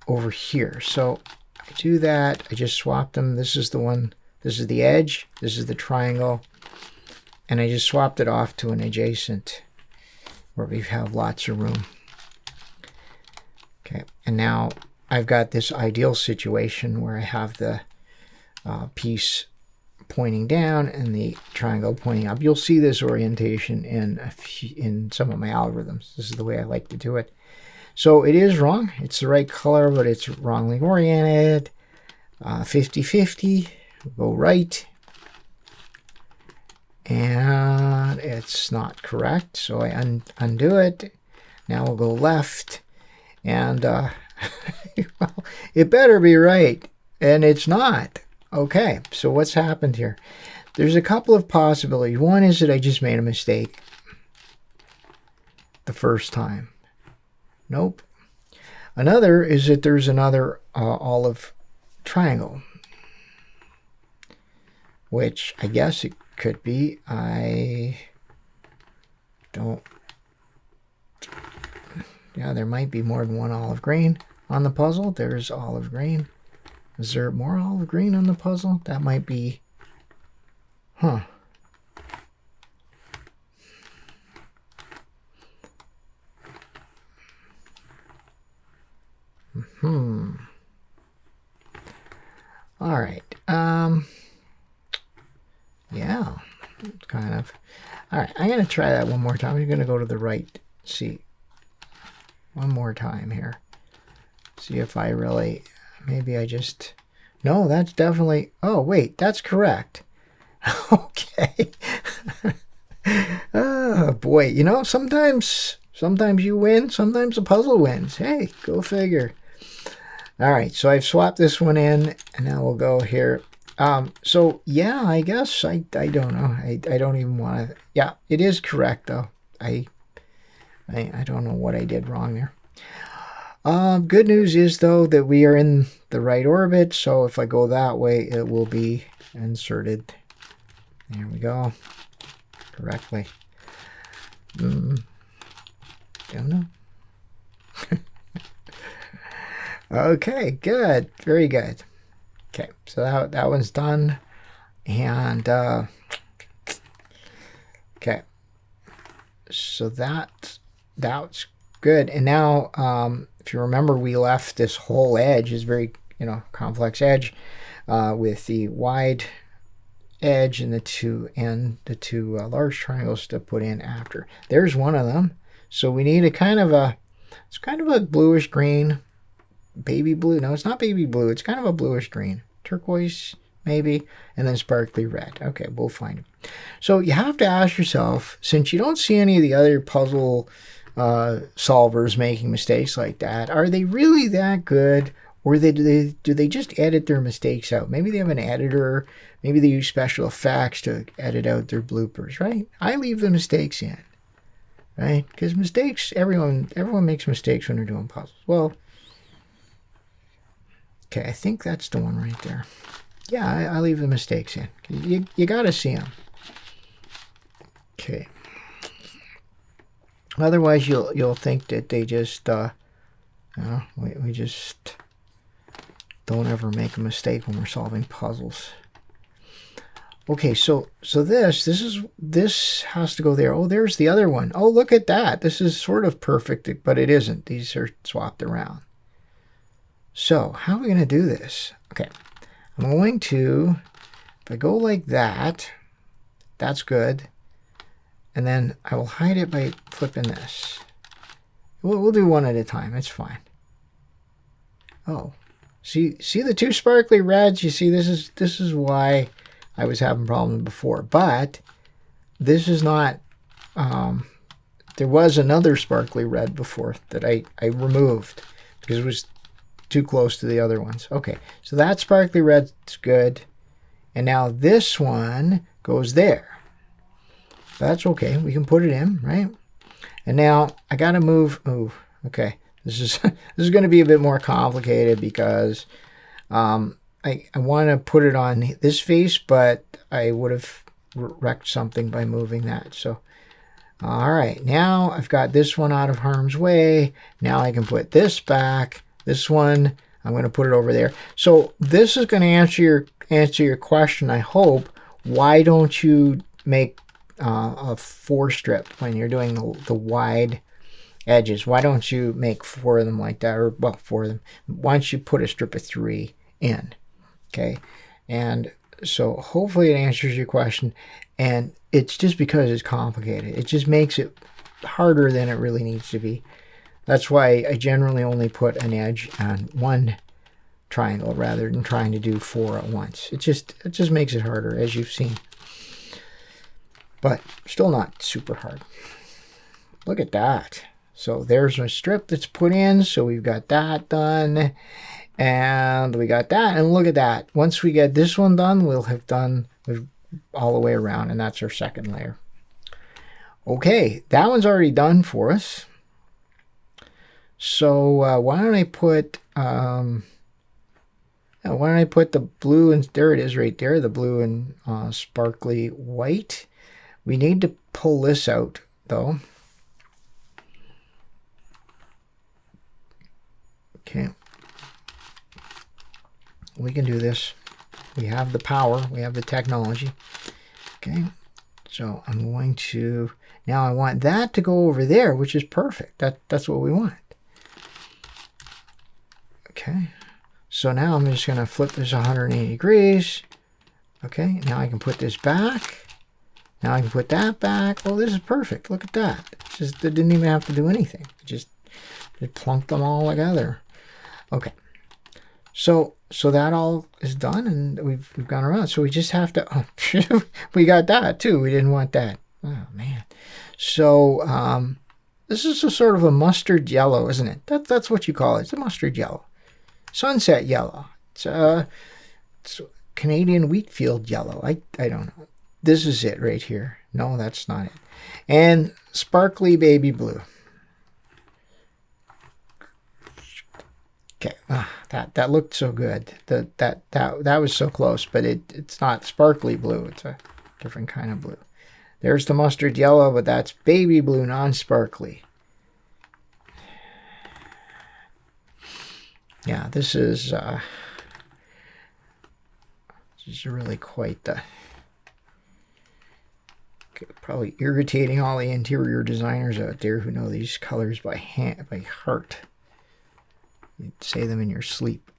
Speaker 1: over here. So I do that. I just swapped them. This is the one. This is the edge. This is the triangle. And I just swapped it off to an adjacent where we have lots of room. Okay. And now I've got this ideal situation where I have the piece pointing down and the triangle pointing up. You'll see this orientation in some of my algorithms. This is the way I like to do it. So it is wrong. It's the right color, but it's wrongly oriented. 50-50. Go right. And it's not correct. So I undo it. Now we'll go left. And well, it better be right. And it's not. Okay, so what's happened here? There's a couple of possibilities. One is that I just made a mistake the first time. Nope. Another is that there's another olive triangle, which I guess it could be. I don't. Yeah, there might be more than one olive green on the puzzle. There's olive green. Is there more olive green on the puzzle? That might be. Huh. All right. Yeah. Kind of. All right. I'm going to try that one more time. I'm going to go to the right. See. One more time here. See if I really. Maybe I just. No, that's definitely. Oh, wait. That's correct. Okay. Oh, boy. You know, sometimes you win. Sometimes the puzzle wins. Hey, go figure. All right, so I've swapped this one in, and now we'll go here. So yeah, I guess I don't know. I don't even want to. Yeah, it is correct though. I don't know what I did wrong there. Good news is though that we are in the right orbit. So if I go that way, it will be inserted. There we go, correctly. Don't know. Okay, good. Very good. Okay, so that one's done. And, okay. So that's good. And now, if you remember, we left this whole edge, this very, complex edge, with the wide edge and the two large triangles to put in after. There's one of them. So we need it's kind of a bluish green. Baby blue. No, it's not baby blue. It's kind of a bluish green. Turquoise, maybe. And then sparkly red. Okay, we'll find it. So you have to ask yourself, since you don't see any of the other puzzle solvers making mistakes like that, are they really that good? Or do they just edit their mistakes out? Maybe they have an editor. Maybe they use special effects to edit out their bloopers, right? I leave the mistakes in, right? Because mistakes, everyone makes mistakes when they're doing puzzles. Well, okay, I think that's the one right there. Yeah, I leave the mistakes in. You got to see them. Okay. Otherwise, you'll think that they just, we just don't ever make a mistake when we're solving puzzles. Okay, so this has to go there. Oh, there's the other one. Oh, look at that. This is sort of perfect, but it isn't. These are swapped around. So how are we going to do this? Okay, I'm going to, if I go like that, that's good. And then I will hide it by flipping this. We'll do one at a time. It's fine. Oh, see the two sparkly reds? You see, this is why I was having problems before. But this is not. There was another sparkly red before that I removed because it was too close to the other ones. Okay, so that sparkly red's good. And now this one goes there. That's okay. We can put it in, right? And now I got to move. Oh, okay. This is going to be a bit more complicated because I want to put it on this face, but I would have wrecked something by moving that. So, all right. Now I've got this one out of harm's way. Now I can put this back. This one, I'm going to put it over there. So this is going to answer your question, I hope. Why don't you make a 4 strip when you're doing the wide edges? Why don't you make 4 of them like that? Or, well, 4 of them. Why don't you put a strip of 3 in? Okay. And so hopefully it answers your question. And it's just because it's complicated. It just makes it harder than it really needs to be. That's why I generally only put an edge on one triangle rather than trying to do 4 at once. It just makes it harder, as you've seen. But still not super hard. Look at that. So there's my strip that's put in. So we've got that done. And we got that. And look at that. Once we get this one done, we'll have done all the way around. And that's our second layer. Okay, that one's already done for us. So why don't I put the blue, and there it is right there, the blue and sparkly white. We need to pull this out, though. Okay. We can do this. We have the power. We have the technology. Okay. So I'm going to... Now I want that to go over there, which is perfect. That's what we want. Okay. So now I'm just going to flip this 180 degrees. Okay. Now I can put this back. Now I can put that back. Oh, this is perfect. Look at that. It didn't even have to do anything. It plunked them all together. Okay. So that all is done, and we've gone around. So we just have to. Oh, we got that too. We didn't want that. Oh man. So this is a sort of a mustard yellow, isn't it? That's what you call it. It's a mustard yellow, sunset yellow. It's Canadian wheat field yellow. I don't know. This is it right here. No, that's not it. And sparkly baby blue. Okay, that looked so good. That was so close, but it's not sparkly blue. It's a different kind of blue. There's the mustard yellow, but that's baby blue, non-sparkly. Yeah, this is really quite the... Probably irritating all the interior designers out there who know these colors by heart. You say them in your sleep.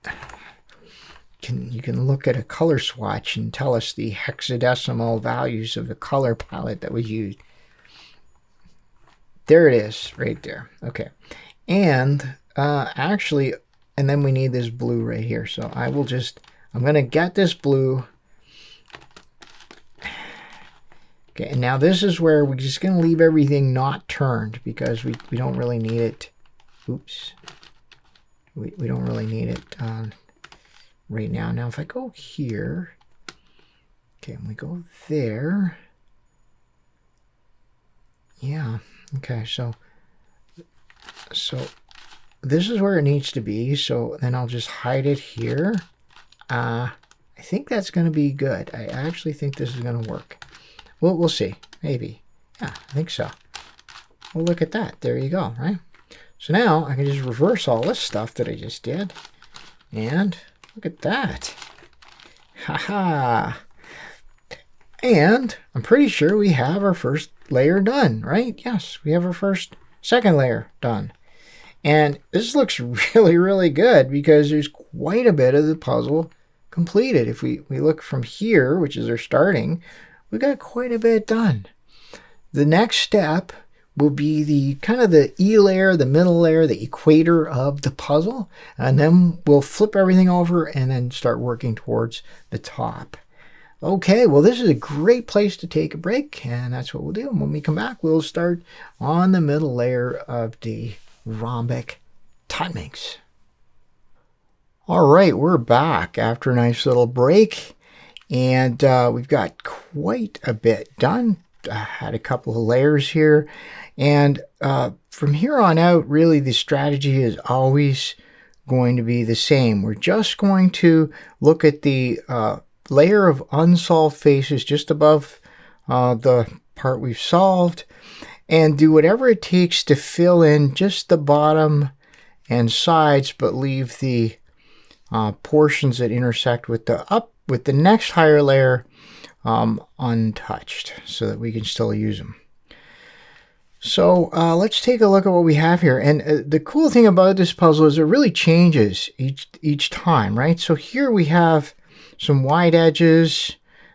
Speaker 1: You can look at a color swatch and tell us the hexadecimal values of the color palette that was used. There it is, right there. Okay. And actually, and then we need this blue right here. So I'm going to get this blue. Okay, and now this is where we're just going to leave everything not turned because we don't really need it. Oops. We don't really need it right now. Now, if I go here, okay, and we go there. Yeah, okay, so this is where it needs to be. So then I'll just hide it here. I think that's going to be good. I actually think this is going to work. Well, we'll see. Maybe. Yeah, I think so. Well, look at that. There you go, right? So now I can just reverse all this stuff that I just did. And look at that. Haha. And I'm pretty sure we have our first layer done, right? Yes, we have our second layer done. And this looks really, really good because there's quite a bit of the puzzle completed. If we look from here, which is our starting, we got quite a bit done. The next step will be the kind of the E layer, the middle layer, the equator of the puzzle. And then we'll flip everything over and then start working towards the top. Okay, well, this is a great place to take a break, and that's what we'll do. And when we come back, we'll start on the middle layer of the Rhombic Tuttminx. All right, we're back after a nice little break, and we've got quite a bit done. I had a couple of layers here, and from here on out, really the strategy is always going to be the same. We're just going to look at the layer of unsolved faces just above the part we've solved and do whatever it takes to fill in just the bottom and sides, but leave the portions that intersect with the next higher layer untouched so that we can still use them. So let's take a look at what we have here. And the cool thing about this puzzle is it really changes each time, right? So here we have some wide edges.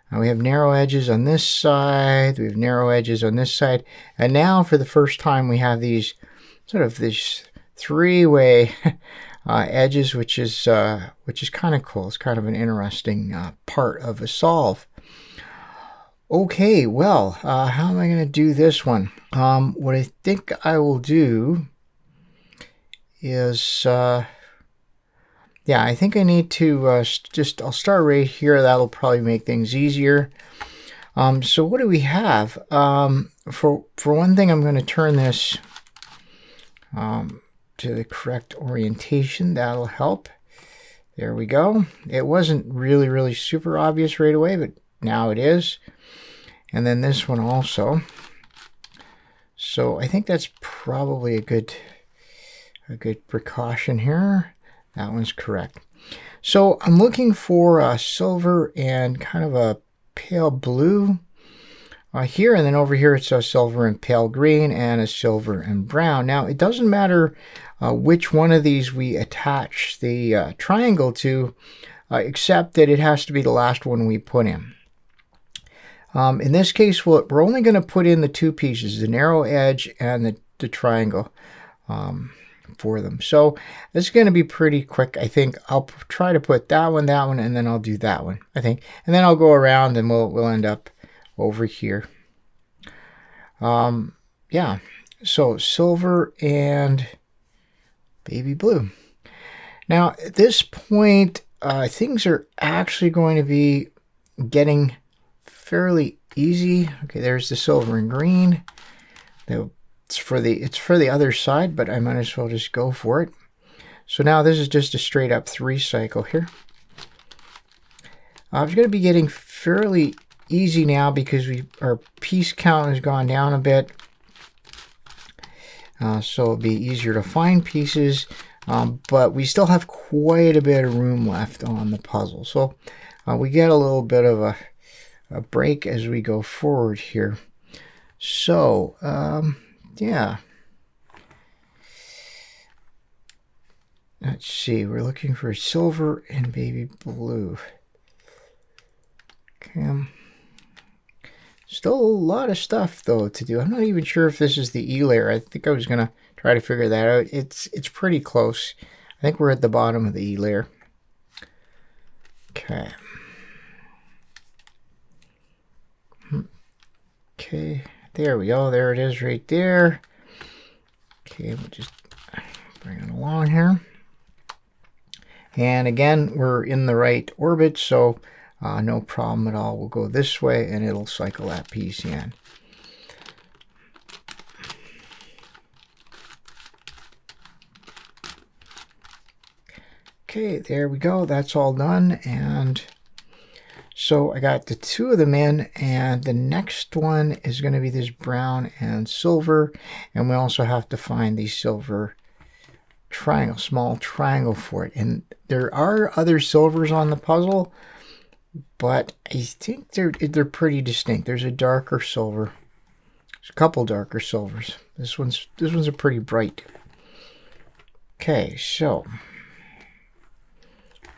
Speaker 1: We have narrow edges on this side. We have narrow edges on this side. And now for the first time we have these sort of this three-way edges, which is kind of cool. It's kind of an interesting part of a solve. Okay, well, how am I going to do this one? What I think I will do is yeah, I think I need to I'll start right here. That'll probably make things easier. So what do we have? For one thing, I'm going to turn this to the correct orientation. That'll help. There we go. It wasn't really super obvious right away, but now it is. And then this one also. So I think that's probably a good precaution here. That one's correct. So I'm looking for a silver and kind of a pale blue here, and then over here it's a silver and pale green and a silver and brown. Now it doesn't matter which one of these we attach the triangle to, except that it has to be the last one we put in. In this case, we're only going to put in the two pieces, the narrow edge and the triangle for them. So this is going to be pretty quick. I think I'll try to put that one, and then I'll do that one, I think. And then I'll go around and we'll end up over here. Yeah, so silver and baby blue. Now at this point, things are actually going to be getting fairly easy. Okay, there's the silver and green. It's for the other side, but I might as well just go for it. So now this is just a straight up 3 cycle here. It's going to be getting fairly easy now because our piece count has gone down a bit. So it'll be easier to find pieces, but we still have quite a bit of room left on the puzzle. So we get a little bit of a break as we go forward here. So yeah, let's see, we're looking for silver and baby blue. Okay, still a lot of stuff though to do. I'm not even sure if this is the E layer. I think I was gonna try to figure that out. It's pretty close. I think we're at the bottom of the E layer. Okay. Okay, there we go. There it is right there. Okay, we'll just bring it along here. And again, we're in the right orbit, so no problem at all. We'll go this way and it'll cycle that piece in. Okay, there we go. That's all done. And so I got the 2 of them in, and the next one is going to be this brown and silver. And we also have to find the silver triangle, small triangle for it. And there are other silvers on the puzzle, but I think they're pretty distinct. There's a darker silver. There's a couple darker silvers. This one's a pretty bright. Okay, so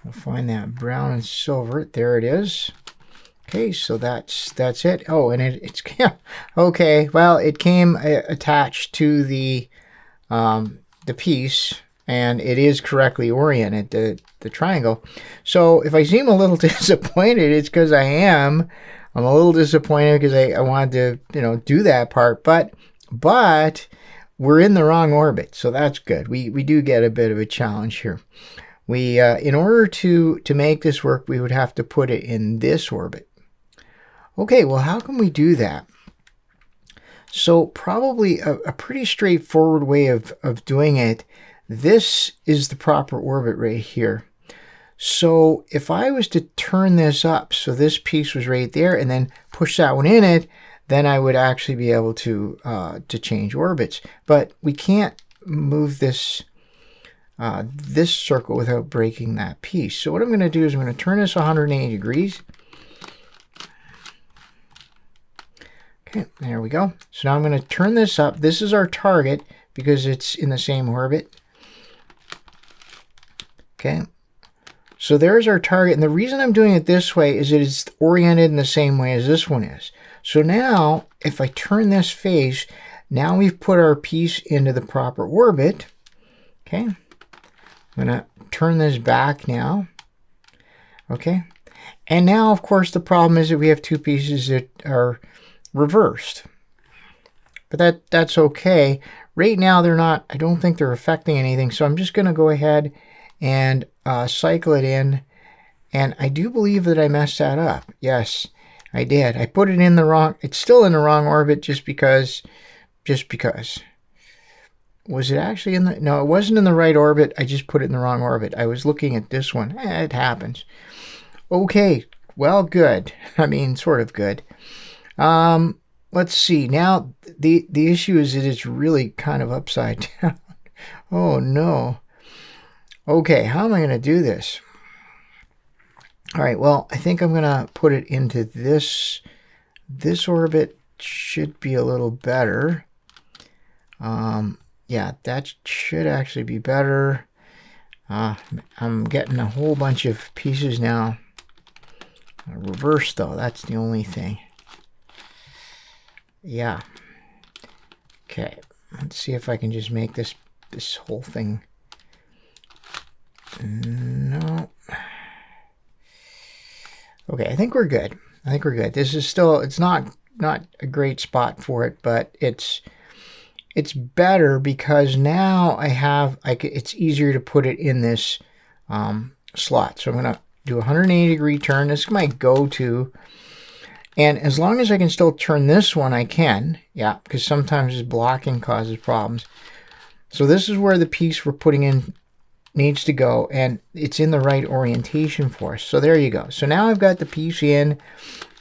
Speaker 1: we'll find that brown and silver. There it is. Okay, so that's it. Oh, and it's okay. Well, it came attached to the piece, and it is correctly oriented, the triangle. So if I seem a little disappointed, it's because I'm a little disappointed because I wanted to do that part, but we're in the wrong orbit, so that's good. We do get a bit of a challenge here. We in order to make this work, we would have to put it in this orbit. Okay, well, how can we do that? So probably a pretty straightforward way of doing it. This is the proper orbit right here. So if I was to turn this up, so this piece was right there, and then push that one in it, then I would actually be able to change orbits. But we can't move this this circle without breaking that piece. So what I'm going to do is I'm going to turn this 180 degrees. Okay, there we go. So now I'm going to turn this up. This is our target because it's in the same orbit. Okay, so there's our target. And the reason I'm doing it this way is it is oriented in the same way as this one is. So now if I turn this face, now we've put our piece into the proper orbit. Okay, I'm going to turn this back now. Okay, and now of course the problem is that we have two pieces that are reversed, but that's okay. Right now they're not, I don't think they're affecting anything, so I'm just going to go ahead and cycle it in, and I do believe that I messed that up. Yes, I did. I put it in the wrong, it's still in the wrong orbit just because. Was it actually in the, no, it wasn't in the right orbit. I just put it in the wrong orbit. I was looking at this one. It happens. Okay, well, good. I mean, sort of good. Let's see. Now the issue is that it's really kind of upside down. Oh no. Okay, how am I going to do this? All right, well, I think I'm going to put it into this orbit. Should be a little better. Yeah, that should actually be better. I'm getting a whole bunch of pieces now. Reversed though, that's the only thing. Yeah. Okay, let's see if I can just make this whole thing. No. Okay, I think we're good. I think we're good. This is still, it's not a great spot for it, but it's better because now I have, it's easier to put it in this slot. So I'm going to do a 180 degree turn. This is my go-to. And as long as I can still turn this one, I can. Yeah, because sometimes this blocking causes problems. So this is where the piece we're putting in needs to go, and it's in the right orientation for us. So there you go. So now I've got the piece in.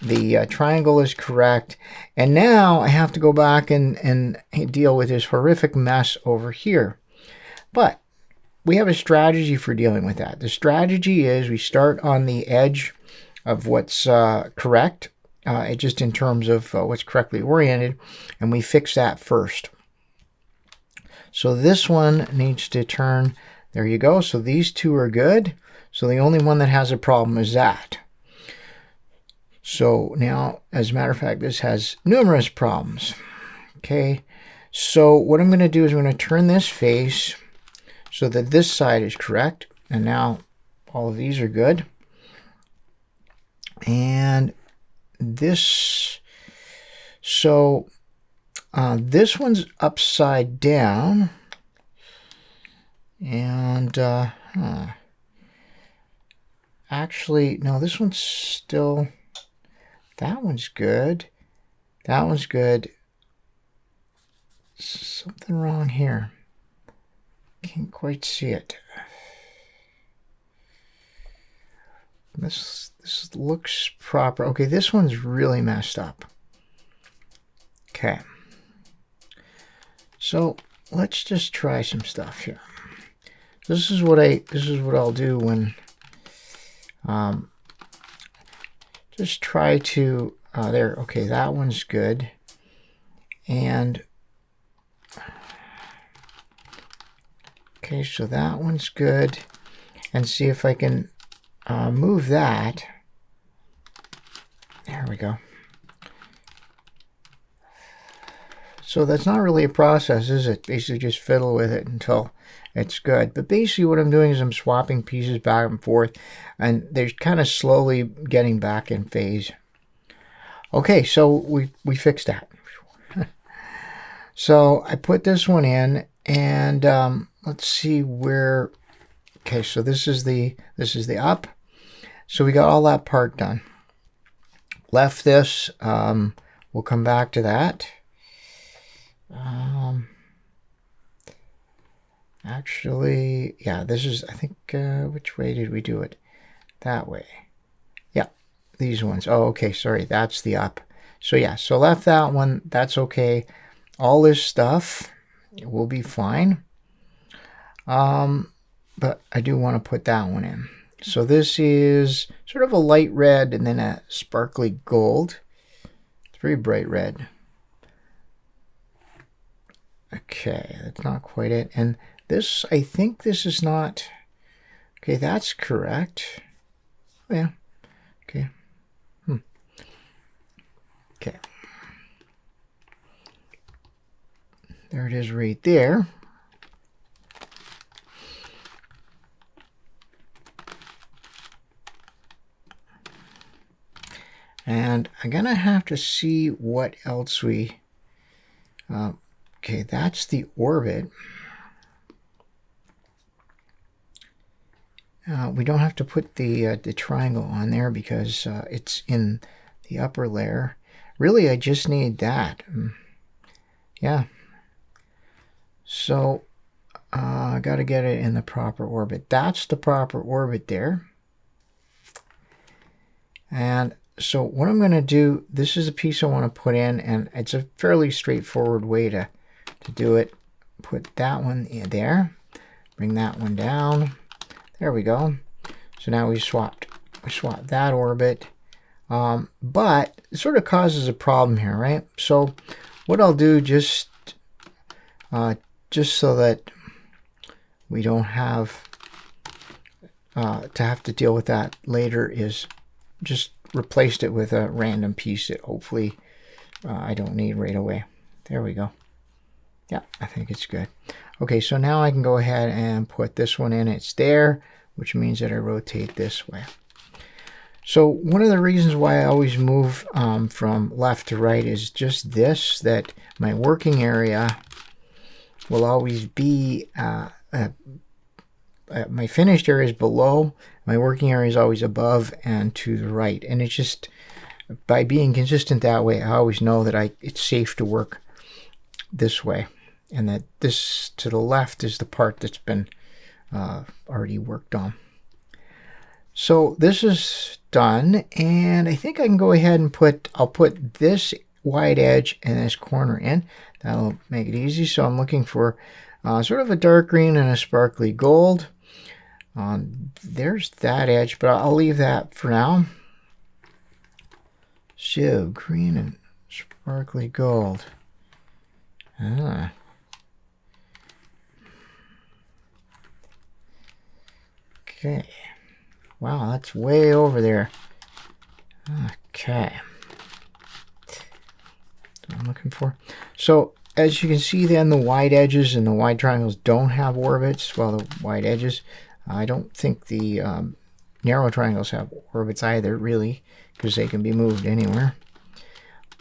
Speaker 1: The triangle is correct. And now I have to go back and deal with this horrific mess over here. But we have a strategy for dealing with that. The strategy is we start on the edge of what's correct. Just in terms of what's correctly oriented, and we fix that first. So this one needs to turn, there you go. So these two are good. So the only one that has a problem is that. So now, as a matter of fact, this has numerous problems. Okay, so what I'm going to do is I'm going to turn this face so that this side is correct, and now all of these are good. And this, so this one's upside down, and actually no, this one's still, that one's good, that one's good. Something wrong here, can't quite see it. This looks proper. Okay, this one's really messed up. Okay. So let's just try some stuff here. This is what I'll do when just try to, there, okay, that one's good. And, okay, so that one's good. And see if I can move that. There we go. So that's not really a process, is it? Basically just fiddle with it until it's good. But basically what I'm doing is I'm swapping pieces back and forth, and they're kind of slowly getting back in phase. Okay, so we fixed that. So I put this one in, and let's see where. Okay, so this is the up. So we got all that part done. Left this. We'll come back to that. Actually, yeah, this is, I think, which way did we do it? That way. Yeah, these ones. Oh, okay, sorry, that's the up. So yeah, so left that one, that's okay. All this stuff will be fine. But I do want to put that one in. So this is sort of a light red and then a sparkly gold. It's very bright red. Okay, that's not quite it. And this, I think this is not... Okay, that's correct. Oh, yeah. Okay. Okay. There it is right there. And I'm going to have to see what else we... okay, that's the orbit. We don't have to put the triangle on there because it's in the upper layer. Really, I just need that. Yeah. So I got to get it in the proper orbit. That's the proper orbit there. And so what I'm going to do, this is a piece I want to put in, and it's a fairly straightforward way to do it. Put that one in there. Bring that one down. There we go. So now we swapped that orbit. But it sort of causes a problem here, right? So what I'll do just so that we don't have to deal with that later is just replaced it with a random piece that hopefully I don't need right away. There we go. Yeah, I think it's good. Okay, so now I can go ahead and put this one in. It's there, which means that I rotate this way. So one of the reasons why I always move from left to right is just this, that my working area will always be, my finished area is below, my working area is always above and to the right. And it's just, by being consistent that way, I always know that it's safe to work this way. And that this to the left is the part that's been already worked on. So this is done, and I think I can go ahead and I'll put this wide edge and this corner in. That'll make it easy. So I'm looking for sort of a dark green and a sparkly gold. There's that edge, but I'll leave that for now. So green and sparkly gold. Okay. Wow, that's way over there. Okay. That's what I'm looking for. So as you can see then, the wide edges and the wide triangles don't have orbits. Well, the wide edges. I don't think the narrow triangles have orbits either, really, because they can be moved anywhere.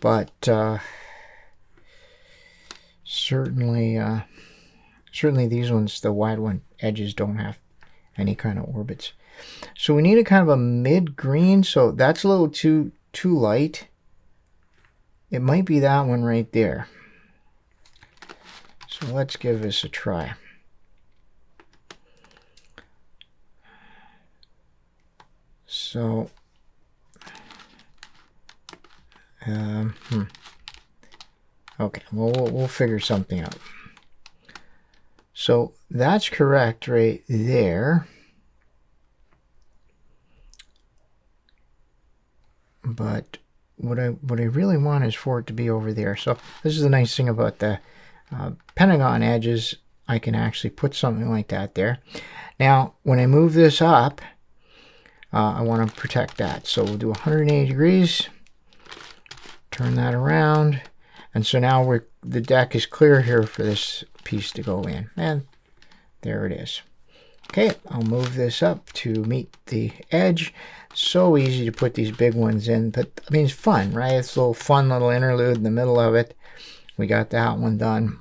Speaker 1: But certainly these ones, the wide edges, don't have any kind of orbits. So we need a kind of a mid-green, so that's a little too light. It might be that one right there. So let's give this a try. So okay, well, we'll figure something out. So that's correct right there. but what I really want is for it to be over there. So this is the nice thing about the pentagon edges. I can actually put something like that there. Now, when I move this up, I want to protect that. So we'll do 180 degrees, turn that around, and so now the deck is clear here for this piece to go in. And there it is. Okay, I'll move this up to meet the edge. So easy to put these big ones in, but I mean, it's fun, right? It's a little fun little interlude in the middle of it. We got that one done.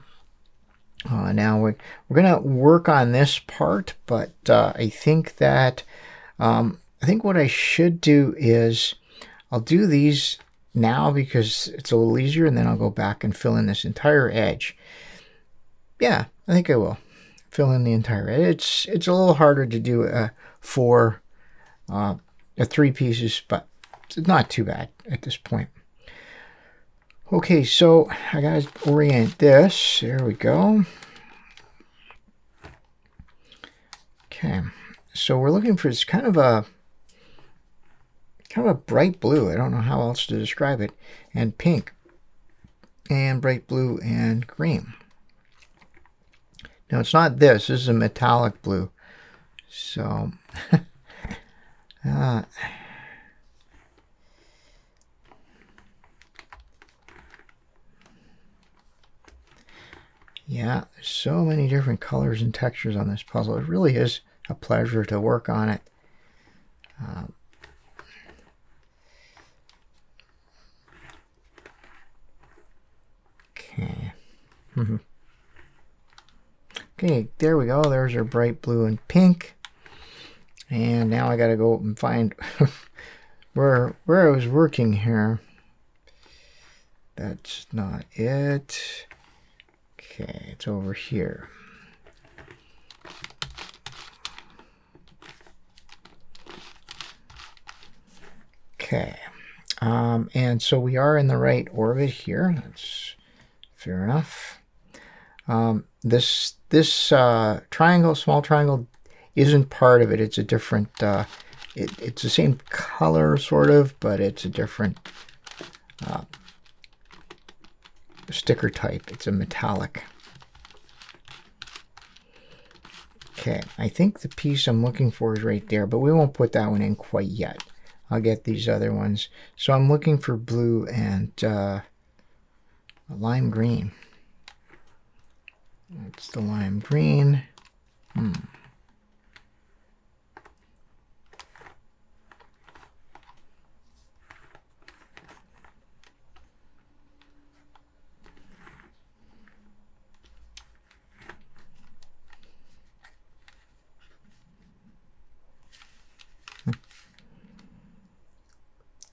Speaker 1: Now we're gonna work on this part, but I think that I think what I should do is I'll do these now because it's a little easier, and then I'll go back and fill in this entire edge. Yeah, I think I will fill in the entire edge. It's a little harder to do for 3 pieces, but it's not too bad at this point. Okay, so I gotta orient this. There we go. Okay, so we're looking for this kind of a bright blue. I don't know how else to describe it, and pink, and bright blue and green. Now it's not this. This is a metallic blue. So. Yeah, there's so many different colors and textures on this puzzle. It really is a pleasure to work on it. Okay. Okay, there we go. There's our bright blue and pink. And now I got to go and find where I was working here. That's not it. Okay, it's over here. Okay, and so we are in the right orbit here. That's fair enough. This triangle, small triangle, isn't part of it. It's a different. It's the same color, sort of, but it's a different sticker type. It's a metallic. Okay, I think the piece I'm looking for is right there, but we won't put that one in quite yet. I'll get these other ones. So I'm looking for blue and lime green. That's the lime green.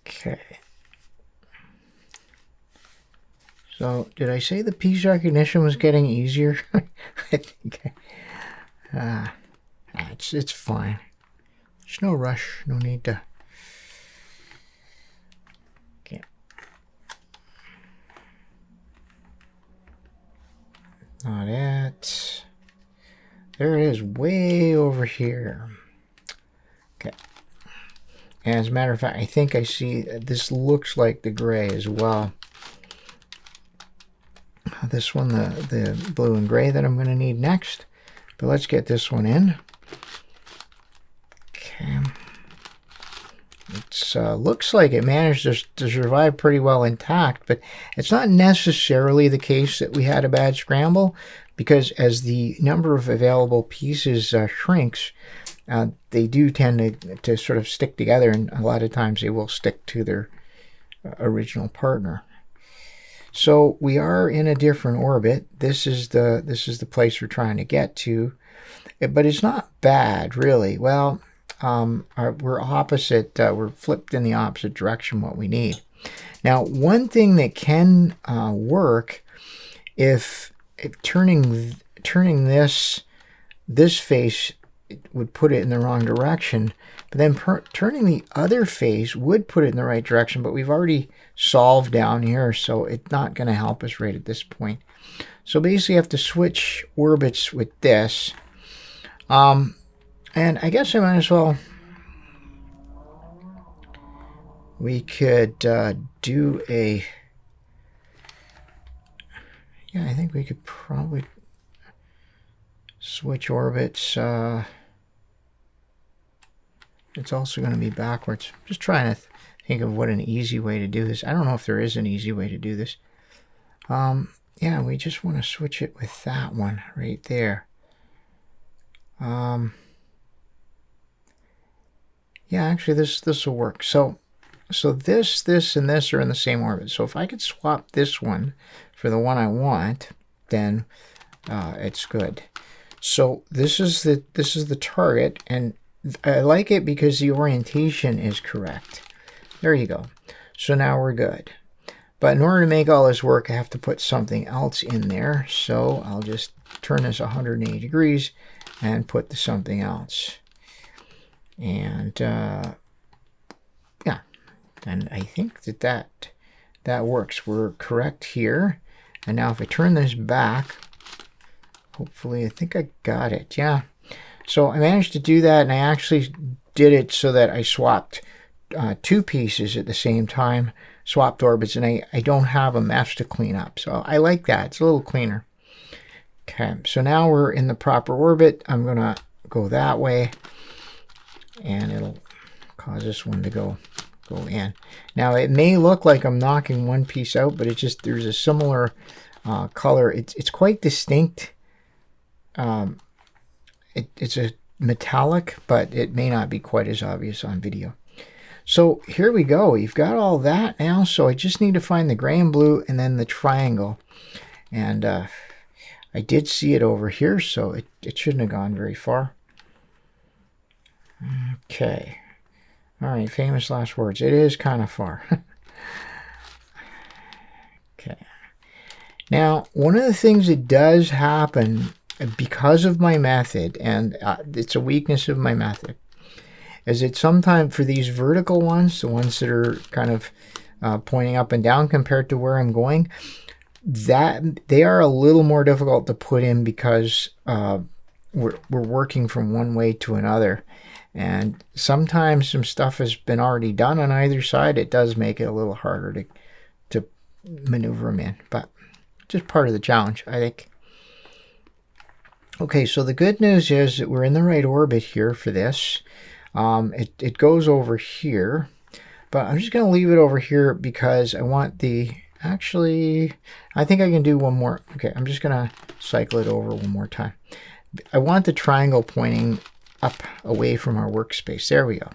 Speaker 1: Okay. So, did I say the piece recognition was getting easier? I think. It's fine. There's no rush. No need to. Okay. Not it. There it is, way over here. Okay. And as a matter of fact, I think I see this looks like the gray as well. This one, the blue and gray that I'm going to need next. But let's get this one in. Okay. It looks like it managed to survive pretty well intact, but it's not necessarily the case that we had a bad scramble, because as the number of available pieces shrinks, they do tend to sort of stick together, and a lot of times they will stick to their original partner. So we are in a different orbit. This is the place we're trying to get to, but it's not bad, really. Well, we're opposite. We're flipped in the opposite direction what we need. Now, one thing that can work if turning this face would put it in the wrong direction, but then turning the other face would put it in the right direction, but we've already solved down here, so it's not going to help us right at this point. So basically you have to switch orbits with this, and I guess I might as well we could do a... Yeah, I think we could probably switch orbits. It's also going to be backwards. Just trying to think of what an easy way to do this. I don't know if there is an easy way to do this. Yeah, we just want to switch it with that one right there. Yeah, actually this will work. So this, and this are in the same orbit. So if I could swap this one for the one I want, then it's good. So this is the target, and I like it because the orientation is correct. There you go. So now we're good. But in order to make all this work, I have to put something else in there. So I'll just turn this 180 degrees and put something else. And yeah, and I think that works. We're correct here. And now if I turn this back, hopefully, I think I got it. Yeah. So I managed to do that, and I actually did it so that I swapped two pieces at the same time, swapped orbits, and I don't have a mess to clean up. So I like that. It's a little cleaner. Okay, so now we're in the proper orbit. I'm going to go that way, and it'll cause this one to go in. Now, it may look like I'm knocking one piece out, but it's just there's a similar color. It's quite distinct. It's a metallic, but it may not be quite as obvious on video. So here we go. You've got all that now. So I just need to find the gray and blue and then the triangle. And I did see it over here, so it shouldn't have gone very far. Okay. All right, famous last words. It is kind of far. Okay. Now, one of the things that does happen because of my method, and it's a weakness of my method, is that sometimes for these vertical ones, the ones that are kind of pointing up and down compared to where I'm going, that they are a little more difficult to put in because we're working from one way to another. And sometimes some stuff has been already done on either side. It does make it a little harder to maneuver them in, but just part of the challenge, I think. Okay, so the good news is that we're in the right orbit here for this. It goes over here, but I'm just going to leave it over here because I want actually, I think I can do one more. Okay, I'm just going to cycle it over one more time. I want the triangle pointing up away from our workspace. There we go.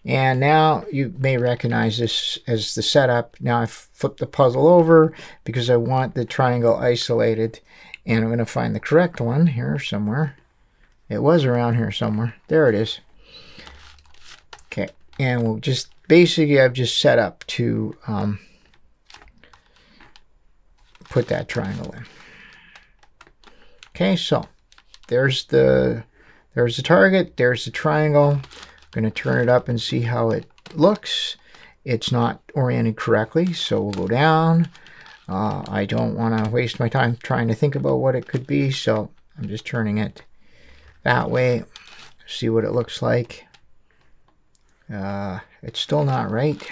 Speaker 1: And now you may recognize this as the setup. Now I've flipped the puzzle over because I want the triangle isolated. And I'm going to find the correct one here somewhere. It was around here somewhere. There it is. Okay. And we'll just, basically I've just set up to put that triangle in. Okay, so there's the target. There's the triangle. I'm going to turn it up and see how it looks. It's not oriented correctly, so we'll go down. I don't want to waste my time trying to think about what it could be, so I'm just turning it that way, see what it looks like. It's still not right,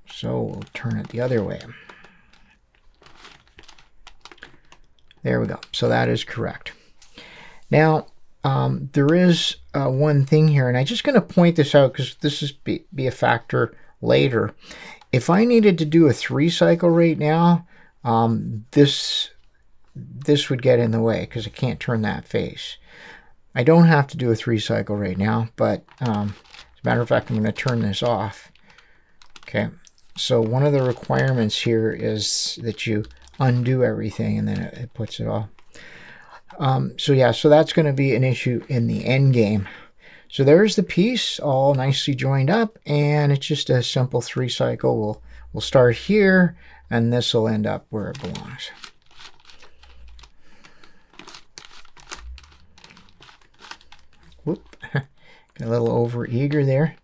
Speaker 1: so we'll turn it the other way. There we go. So that is correct. Now, there is one thing here, and I'm just going to point this out because this is be a factor later. If I needed to do a 3-cycle right now, this would get in the way because I can't turn that face. I don't have to do a 3-cycle right now, but as a matter of fact, I'm going to turn this off. Okay, so one of the requirements here is that you undo everything and then it puts it all. So yeah, so that's going to be an issue in the end game. So there's the piece all nicely joined up, and it's just a simple 3-cycle. We'll start here, and this will end up where it belongs. Whoop, got a little over eager there.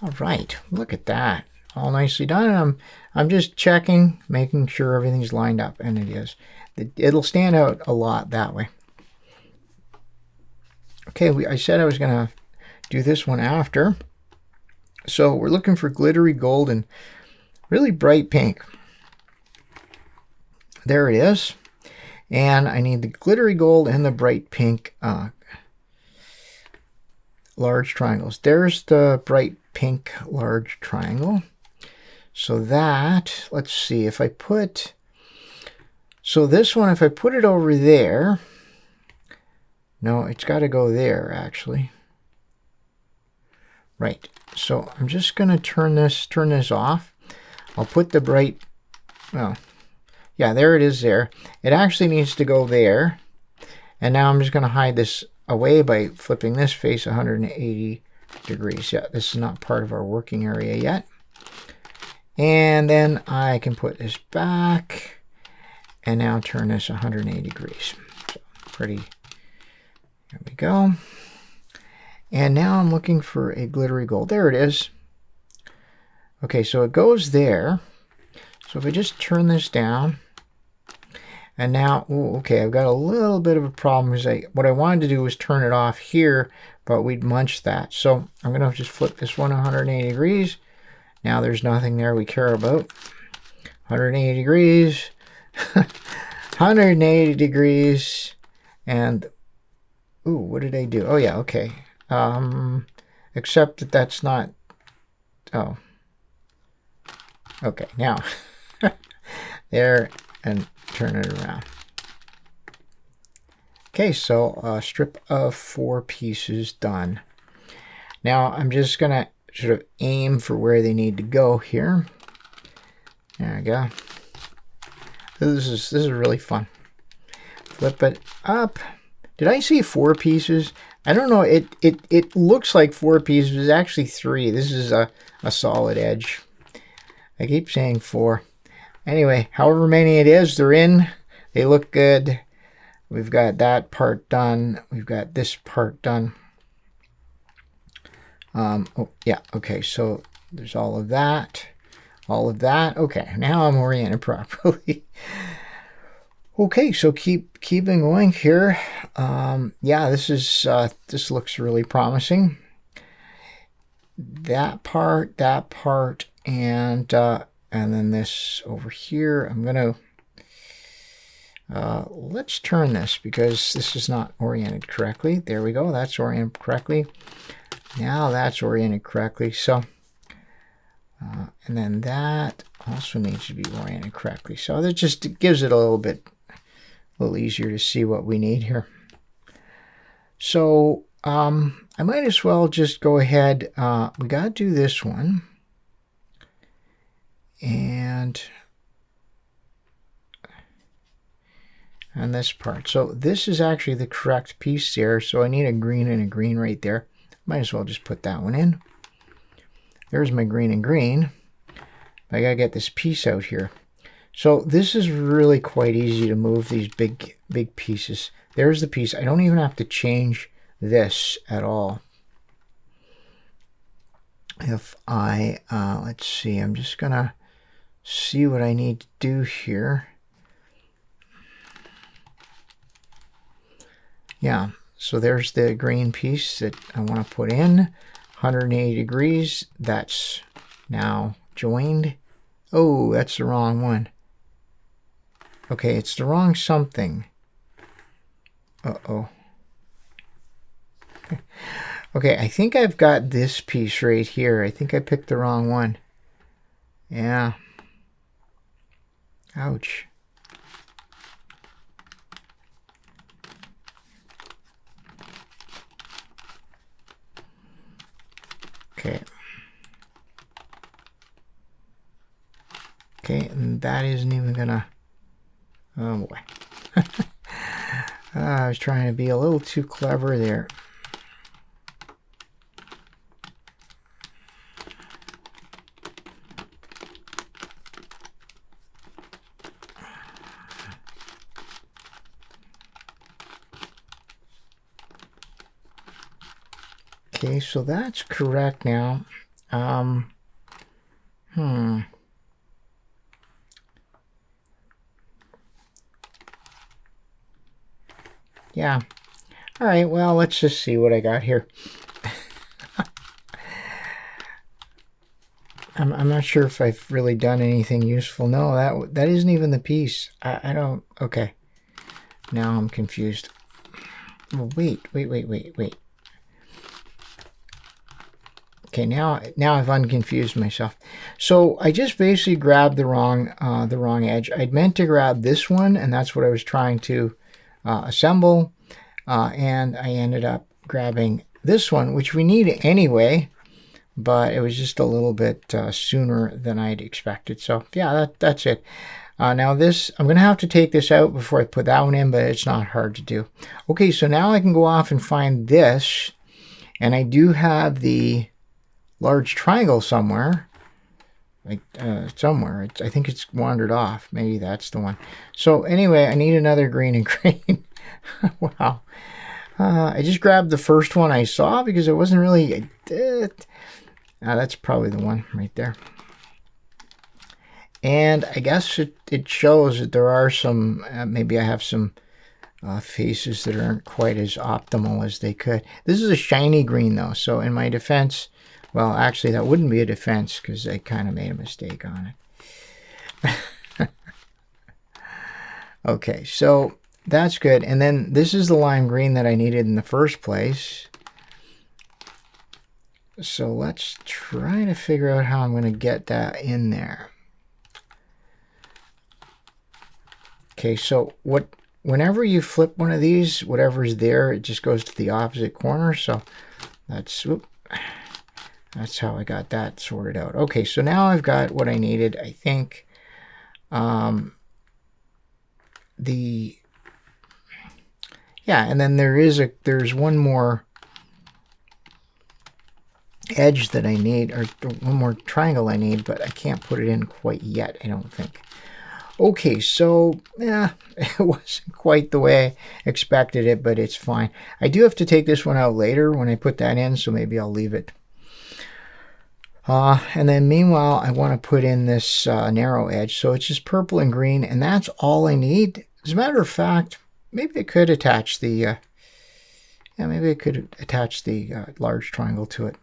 Speaker 1: All right, look at that, all nicely done. I'm just checking, making sure everything's lined up, and it is. It'll stand out a lot that way. Okay, I said I was going to do this one after. So we're looking for glittery gold and really bright pink. There it is. And I need the glittery gold and the bright pink large triangles. There's the bright pink large triangle. So that, let's see, if I put, so this one, if I put it over there, no, it's got to go there, actually. Right. So I'm just going to turn this off. I'll put the bright, well, yeah, there it is there. It actually needs to go there. And now I'm just going to hide this away by flipping this face 180 degrees. Yeah, this is not part of our working area yet. And then I can put this back and now turn this 180 degrees. So pretty, there we go. And now I'm looking for a glittery gold. There it is. Okay, so it goes there. So if I just turn this down, and now, ooh, okay, I've got a little bit of a problem. What I wanted to do was turn it off here, but we'd munch that. So I'm going to just flip this one 180 degrees. Now there's nothing there we care about. 180 degrees, 180 degrees, and, ooh, what did I do? Oh yeah, okay. Except that that's not, oh. Okay, now, there, and turn it around. Okay, so a strip of 4 pieces done. Now I'm just going to sort of aim for where they need to go here. There we go. This is really fun. Flip it up. Did I see 4 pieces? I don't know. It looks like 4 pieces. It's actually 3. This is a solid edge. I keep saying 4. Anyway, however many it is, they're in. They look good. We've got that part done. We've got this part done. Oh, yeah, okay, so there's all of that. All of that. Okay, now I'm oriented properly. Okay, so keeping going here. Yeah, this looks really promising. That part, and then this over here. I'm gonna let's turn this because this is not oriented correctly. There we go. That's oriented correctly. Now that's oriented correctly. So, and then that also needs to be oriented correctly. So that just gives it a little easier to see what we need here. So I might as well just go ahead. We got to do this one. And this part. So this is actually the correct piece there. So I need a green and a green right there. Might as well just put that one in. There's my green and green. I gotta get this piece out here. So this is really quite easy to move these big pieces. There's the piece. I don't even have to change this at all. If I, let's see, I'm just gonna see what I need to do here. Yeah, so there's the green piece that I want to put in. 180 degrees. That's now joined. Oh, that's the wrong one. Okay, it's the wrong something. Uh-oh. Okay, I think I've got this piece right here. I think I picked the wrong one. Yeah. Ouch. Okay. Okay, and that isn't even gonna... Oh boy. I was trying to be a little too clever there. Okay, so that's correct now. Yeah, All right, well, let's just see what I got here. I'm not sure if I've really done anything useful. No, that isn't even the piece. I don't. Okay. Now I'm confused. Well, wait. Okay, now I've unconfused myself. So I just basically grabbed the wrong edge. I'd meant to grab this one, and that's what I was trying to assemble. And I ended up grabbing this one, which we need anyway, but it was just a little bit sooner than I'd expected. So yeah, that's it. Now this, I'm going to have to take this out before I put that one in, but it's not hard to do. Okay, so now I can go off and find this, and I do have the large triangle somewhere. Like somewhere. I think it's wandered off. Maybe that's the one. So anyway, I need another green and green. Wow. I just grabbed the first one I saw because it wasn't really... that's probably the one right there. And I guess it shows that there are some... maybe I have some faces that aren't quite as optimal as they could. This is a shiny green though, so in my defense... Well, actually, that wouldn't be a defense because I kind of made a mistake on it. Okay, so that's good. And then this is the lime green that I needed in the first place. So let's try to figure out how I'm going to get that in there. Okay, so whenever you flip one of these, whatever's there, it just goes to the opposite corner. So that's how I got that sorted out. Okay, so now I've got what I needed, I think. Yeah, and then there's one more edge that I need, or one more triangle I need, but I can't put it in quite yet, I don't think. Okay, so yeah, it wasn't quite the way I expected it, but it's fine. I do have to take this one out later when I put that in, so maybe I'll leave it. And then meanwhile, I want to put in this narrow edge. So it's just purple and green, and that's all I need. As a matter of fact, maybe I could attach the large triangle to it.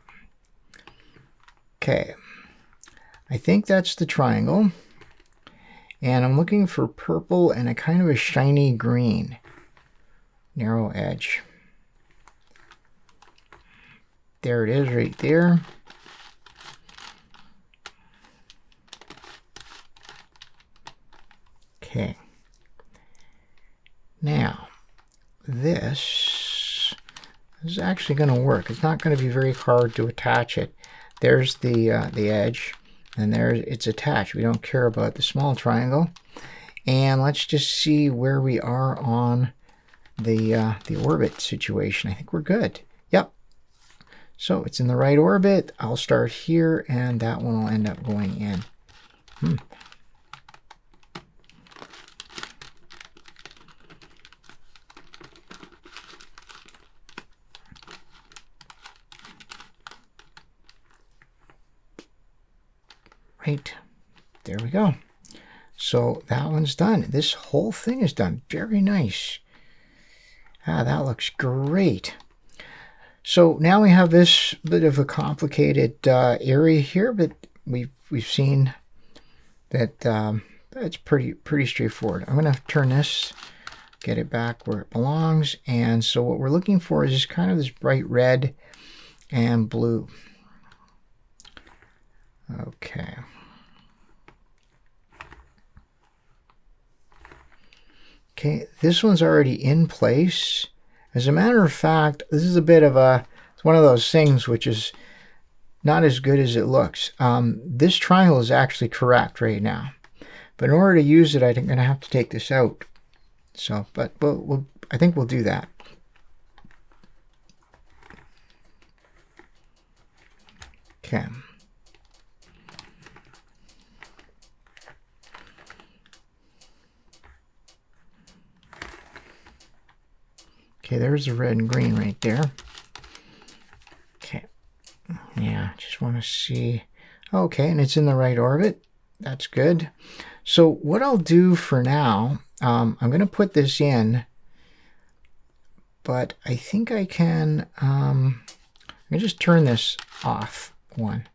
Speaker 1: Okay, I think that's the triangle. And I'm looking for purple and a kind of a shiny green. Narrow edge. There it is right there. Okay. Now, this is actually going to work. It's not going to be very hard to attach it. There's the edge, and there it's attached. We don't care about the small triangle. And let's just see where we are on the orbit situation. I think we're good. Yep. So it's in the right orbit. I'll start here, and that one will end up going in. Right, there we go. So that one's done. This whole thing is done. Very nice. That looks great. So now we have this bit of a complicated area here, but we've seen that it's pretty straightforward. I'm going to turn this, get it back where it belongs, and so what we're looking for is kind of this bright red and blue. Okay. Okay, this one's already in place. As a matter of fact, this is a bit of it's one of those things which is not as good as it looks. This triangle is actually correct right now. But in order to use it, I'm going to have to take this out. So, but I think we'll do that. Okay. Okay, there's the red and green right there. Okay. Yeah, just want to see. Okay, and it's in the right orbit. That's good. So what I'll do for now, I'm going to put this in, but I think I can, I just turn this off one.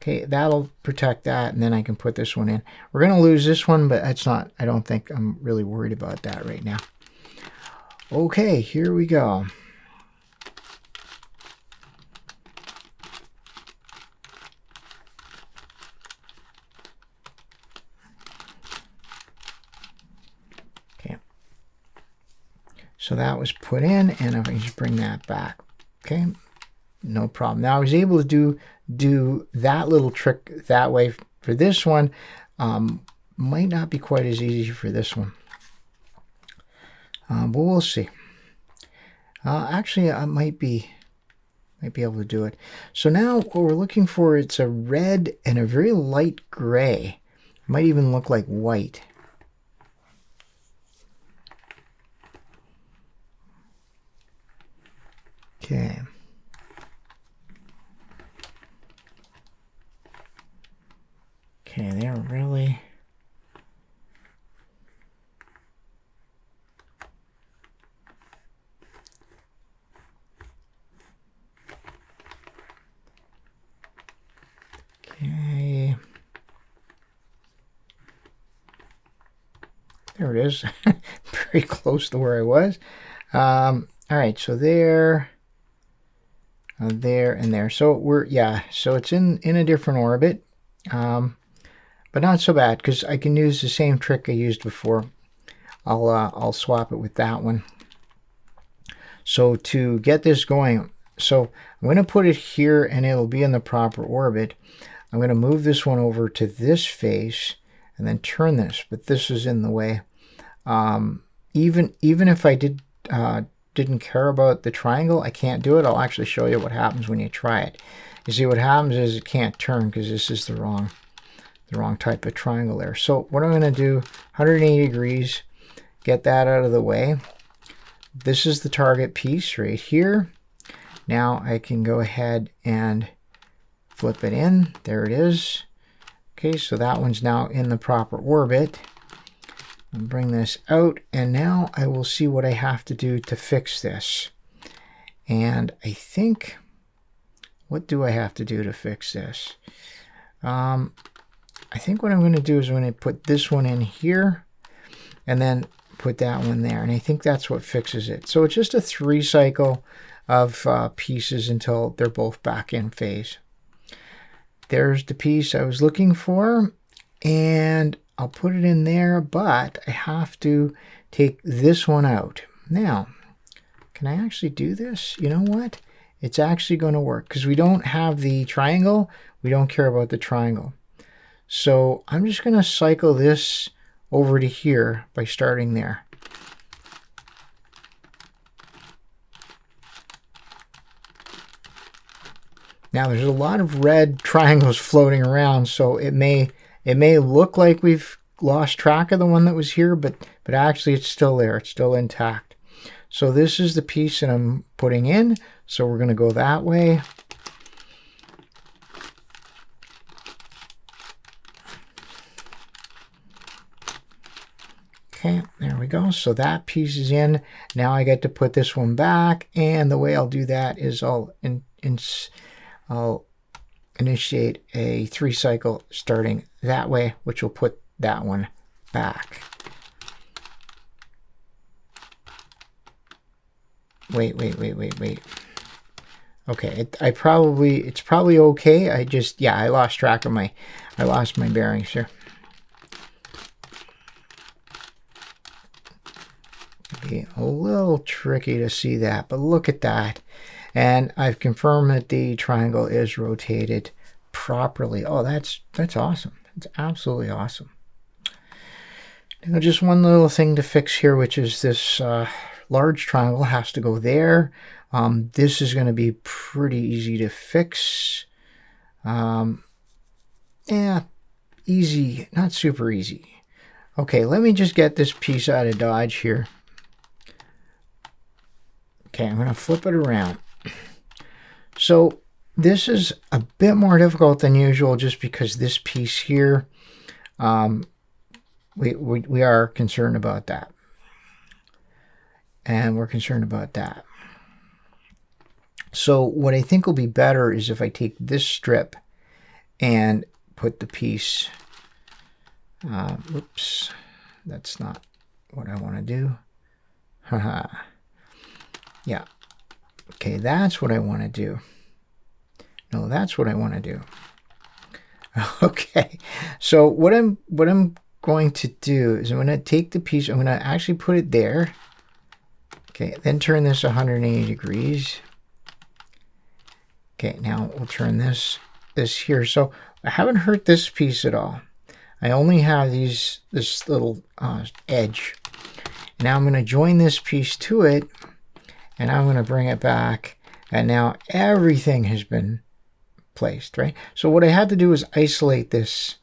Speaker 1: Okay, that'll protect that, and then I can put this one in. We're going to lose this one, but that's not, I don't think I'm really worried about that right now. Okay, here we go. Okay, so that was put in, and if I just bring that back, okay, no problem. Now I was able to do that little trick that way for this one. Might not be quite as easy for this one. But we'll see. Actually, I might be able to do it. So now what we're looking for, it's a red and a very light gray. Might even look like white. Okay. Okay, they're really... Okay. There it is. Very close to where I was. All right, so there, there, and there. So we're, yeah, so it's in a different orbit. But not so bad, because I can use the same trick I used before. I'll swap it with that one. So to get this going, so I'm going to put it here and it'll be in the proper orbit. I'm going to move this one over to this face and then turn this, but this is in the way. Even if I didn't care about the triangle, I can't do it. I'll actually show you what happens when you try it. You see what happens is it can't turn because this is the wrong type of triangle there. So what I'm going to do, 180 degrees, get that out of the way. This is the target piece right here. Now I can go ahead and flip it in. There it is. Okay, so that one's now in the proper orbit. I'll bring this out, and now I will see what I have to do to fix this. And I think, what do I have to do to fix this? I think what I'm going to do is I'm going to put this one in here and then put that one there. And I think that's what fixes it. So it's just a 3 cycle of pieces until they're both back in phase. There's the piece I was looking for, and I'll put it in there, but I have to take this one out. Now, can I actually do this? You know what? It's actually going to work because we don't have the triangle. We don't care about the triangle. So I'm just going to cycle this over to here by starting there. Now there's a lot of red triangles floating around, so it may look like we've lost track of the one that was here, but actually it's still there. It's still intact. So this is the piece that I'm putting in. So we're going to go that way. Okay, there we go. So that piece is in. Now I get to put this one back, and the way I'll do that is I'll initiate a 3 cycle starting that way, which will put that one back. Wait. Okay, it's probably okay. I lost track of I lost my bearings here. Be a little tricky to see that, but look at that. And I've confirmed that the triangle is rotated properly. Oh, that's awesome. It's absolutely awesome. Now, just one little thing to fix here, which is this large triangle has to go there. This is going to be pretty easy to fix. Yeah, easy, not super easy. Okay, let me just get this piece out of Dodge here. Okay, I'm going to flip it around. So this is a bit more difficult than usual just because this piece here, we are concerned about that. And we're concerned about that. So what I think will be better is if I take this strip and put the piece, whoops, that's not what I want to do. Haha. Yeah. Okay, that's what I want to do. No, that's what I want to do. Okay. So what I'm going to do is I'm going to take the piece, I'm going to actually put it there. Okay, then turn this 180 degrees. Okay, now we'll turn this here. So I haven't hurt this piece at all. I only have this little edge. Now I'm going to join this piece to it, and I'm going to bring it back, and now everything has been placed, right? So what I had to do is isolate this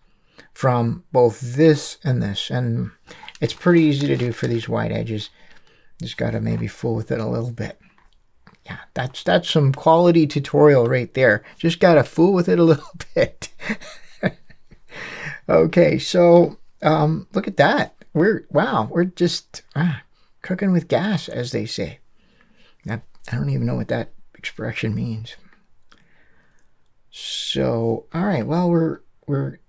Speaker 1: from both this, and it's pretty easy to do for these wide edges. Just got to maybe fool with it a little bit. Yeah, that's some quality tutorial right there. Just got to fool with it a little bit. Okay, so look at that. We're just cooking with gas, as they say. I don't even know what that expression means. So, all right, well, we're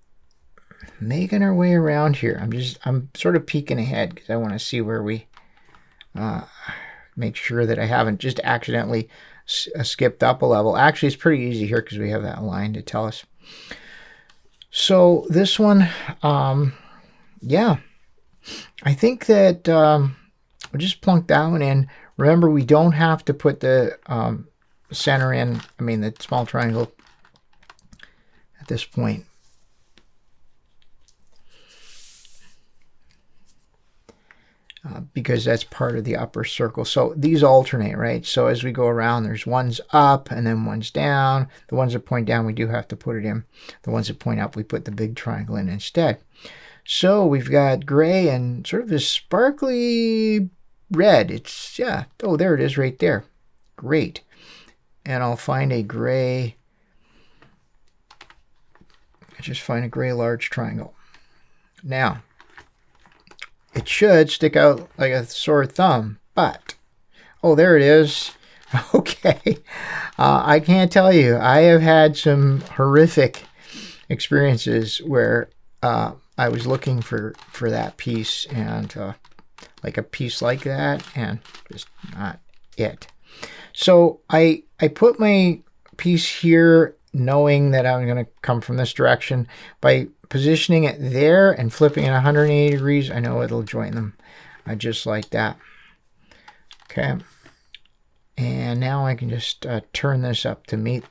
Speaker 1: making our way around here. I'm sort of peeking ahead because I want to see where we make sure that I haven't just accidentally skipped up a level. Actually, it's pretty easy here because we have that line to tell us. So this one, yeah, I think that we'll just plunk that one in. Remember, we don't have to put the center in, I mean the small triangle at this point. Because that's part of the upper circle. So these alternate, right? So as we go around, there's one's up and then one's down. The ones that point down, we do have to put it in. The ones that point up, we put the big triangle in instead. So we've got gray and sort of this sparkly red. It's, yeah, oh, there it is right there. Great. And I'll find a gray, just find a gray large triangle. Now, it should stick out like a sore thumb, but, oh, there it is. Okay. I can't tell you. I have had some horrific experiences where I was looking for that piece, and like a piece like that, and just not it. So I put my piece here knowing that I'm going to come from this direction. By positioning it there and flipping it 180 degrees, I know it'll join them just like that. Okay. And now I can just turn this up to meet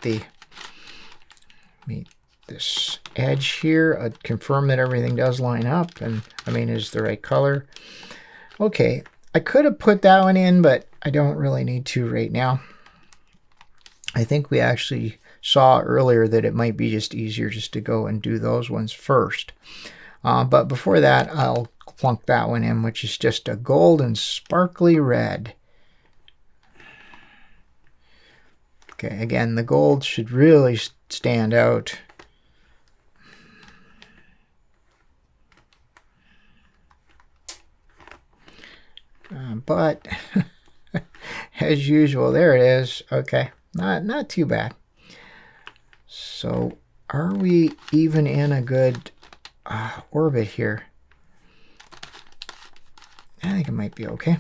Speaker 1: this edge here. Confirm that everything does line up and, I mean, is the right color. Okay. I could have put that one in, but I don't really need to right now. I think we actually saw earlier that it might be just easier just to go and do those ones first. But before that, I'll plunk that one in, which is just a golden sparkly red. Okay, again, the gold should really stand out. But as usual, there it is. Okay, not too bad. So are we even in a good orbit here? I think it might be okay.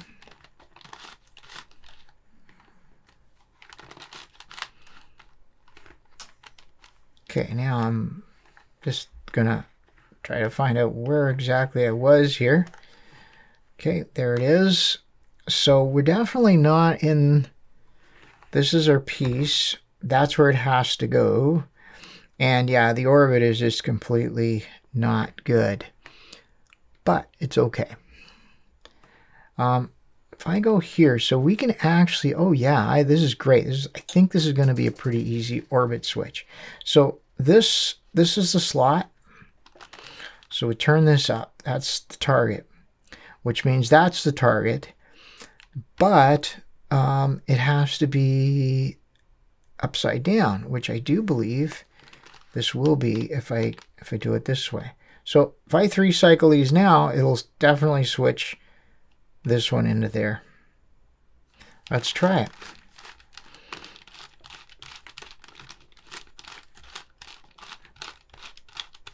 Speaker 1: Okay, now I'm just gonna try to find out where exactly I was here. Okay, there it is. So we're definitely not in, this is our piece. That's where it has to go. And yeah, the orbit is just completely not good. But it's okay. If I go here, so we can actually, oh yeah, this is great. I think this is going to be a pretty easy orbit switch. So this is the slot. So we turn this up. That's the target, which means that's the target. But it has to be upside down, which I do believe this will be if I do it this way. So if I 3-cycle these now, it'll definitely switch this one into there. Let's try it.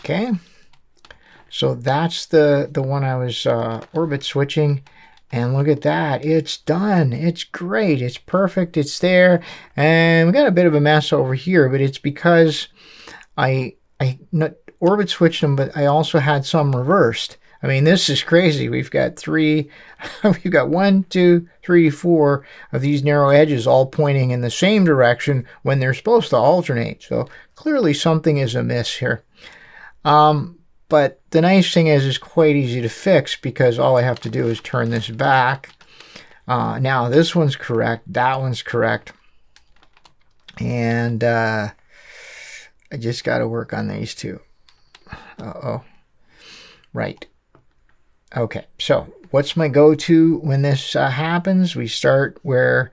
Speaker 1: Okay. So that's the one I was orbit switching. And look at that. It's done. It's great. It's perfect. It's there. And we got a bit of a mess over here, but it's because I not orbit switched them, but I also had some reversed. I mean, this is crazy. We've got three, we've got 1, 2, 3, 4 of these narrow edges all pointing in the same direction when they're supposed to alternate. So clearly something is amiss here. But the nice thing is it's quite easy to fix because all I have to do is turn this back. Now this one's correct, that one's correct. And I just got to work on these two. Uh-oh. Right. Okay, so what's my go-to when this happens? We start where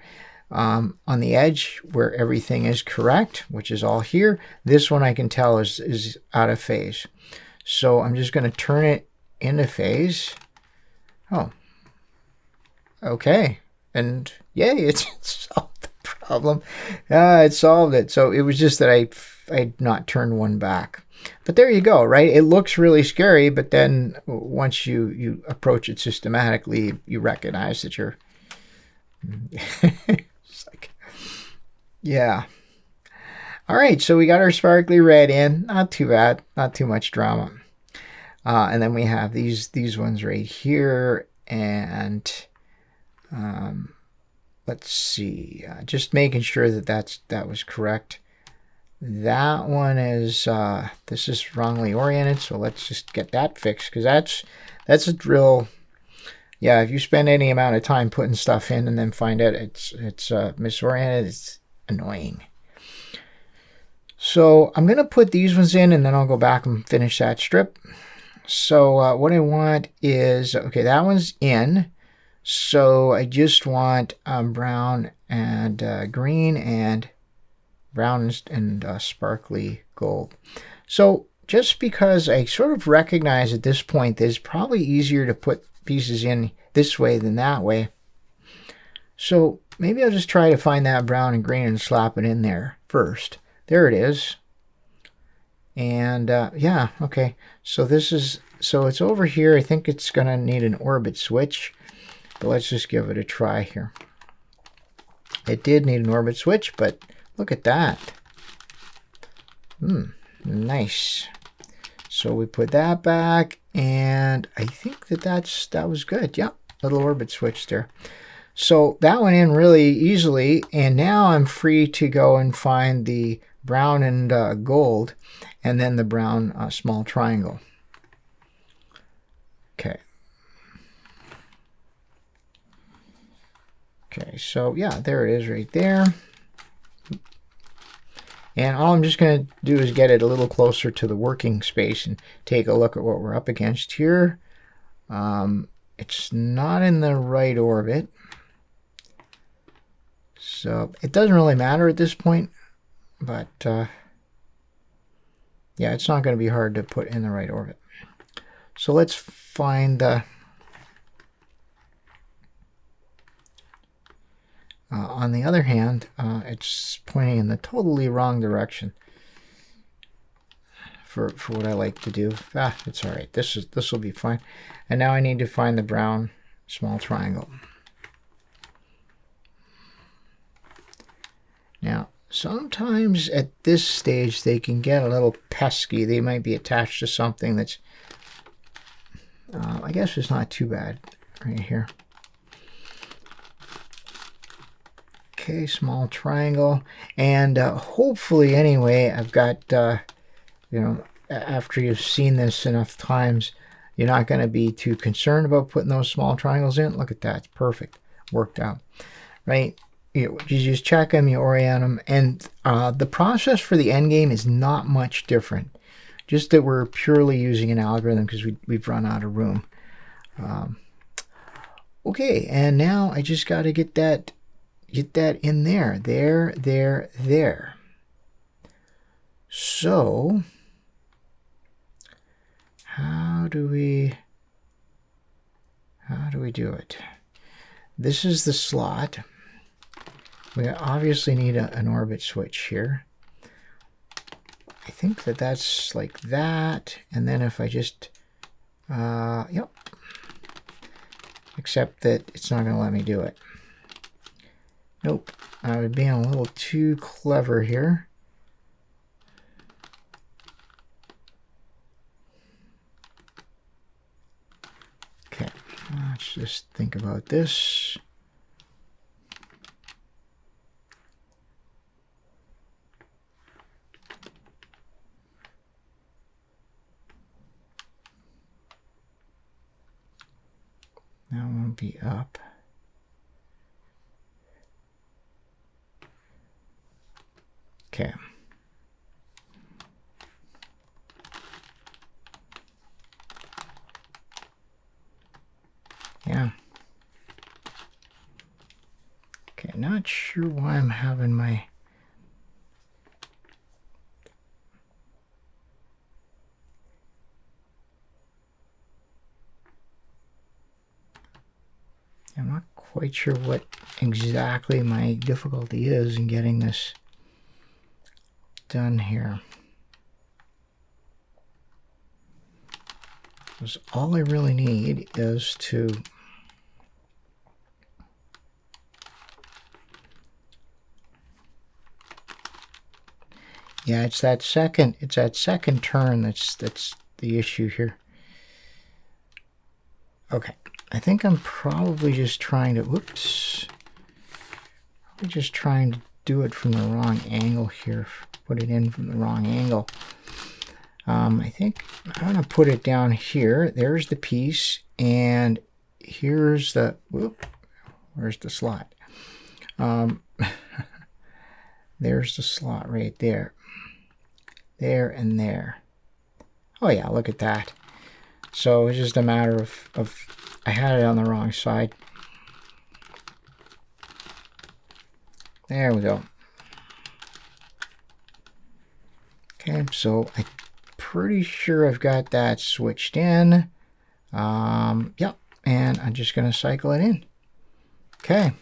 Speaker 1: on the edge where everything is correct, which is all here. This one I can tell is out of phase. So I'm just going to turn it into phase. Oh, okay. And yay, it solved the problem. It solved it. So it was just that I'd not turned one back. But there you go, right? It looks really scary, but then once you approach it systematically, you recognize that you're... It's like, yeah. All right, so we got our sparkly red in. Not too bad. Not too much drama. And then we have these ones right here. And let's see. Just making sure that that was correct. That one is, this is wrongly oriented. So let's just get that fixed. Because that's a real... Yeah, if you spend any amount of time putting stuff in and then find out it's misoriented, it's annoying. So I'm going to put these ones in and then I'll go back and finish that strip. So what I want is, okay, that one's in. So I just want brown and green and brown and sparkly gold. So just because I sort of recognize at this point that it's probably easier to put pieces in this way than that way. So maybe I'll just try to find that brown and green and slap it in there first. There it is. And yeah, okay. So this is, so it's over here. I think it's going to need an orbit switch, but let's just give it a try here. It did need an orbit switch, but look at that. Nice. So we put that back, and I think that was good. Yeah, little orbit switch there. So that went in really easily, and now I'm free to go and find the brown and gold, and then the brown small triangle. Okay. Okay, so yeah, there it is right there. And all I'm just going to do is get it a little closer to the working space and take a look at what we're up against here. It's not in the right orbit. So it doesn't really matter at this point. But yeah, it's not going to be hard to put in the right orbit. So let's find the... on the other hand, it's pointing in the totally wrong direction for what I like to do. It's all right. This will be fine. And now I need to find the brown small triangle. Now, sometimes at this stage they can get a little pesky. They might be attached to something that's, I guess it's not too bad right here. Okay, small triangle, and hopefully anyway, I've got, you know, after you've seen this enough times, you're not going to be too concerned about putting those small triangles in. Look at that, it's perfect, worked out, right? You just check them, you orient them, and the process for the end game is not much different, just that we're purely using an algorithm because we've run out of room. Okay, and now I just got to get that in there. There. So how do we do it? This is the slot. We obviously need an orbit switch here. I think that that's like that. And then if I just, yep. Except that it's not going to let me do it. Nope. I was being a little too clever here. Okay, let's just think about this. That won't be up. Okay. Yeah. Okay, not sure why I'm having my... I'm not quite sure what exactly my difficulty is in getting this done here. Because all I really need is to it's that second turn that's the issue here. Okay. I think I'm probably just trying to, whoops, probably just trying to do it from the wrong angle here, put it in from the wrong angle. I think I'm going to put it down here. There's the piece, and here's the, whoop, where's the slot? There's the slot right there. There and there. Oh yeah, look at that. So it's just a matter of I had it on the wrong side. There we go. Okay, so I'm pretty sure I've got that switched in. Yep, and I'm just going to cycle it in. Okay.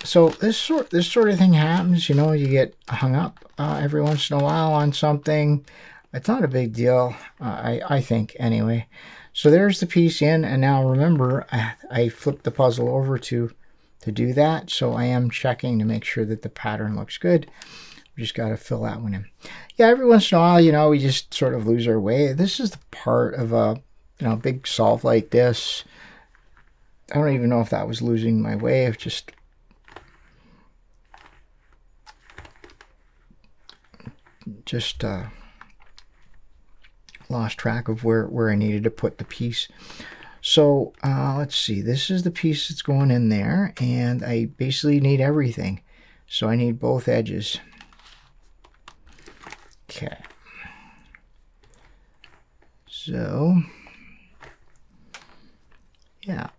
Speaker 1: So this sort of thing happens. You know, you get hung up every once in a while on something. It's not a big deal, I think, anyway. So there's the piece in, and now remember, I flipped the puzzle over to do that, so I am checking to make sure that the pattern looks good. We just got to fill that one in. Yeah, every once in a while, you know, we just sort of lose our way. This is the part of a, you know, big solve like this. I don't even know if that was losing my way. I've just lost track of where I needed to put the piece. So let's see, this is the piece that's going in there, and I basically need everything. So I need both edges. Okay. So yeah,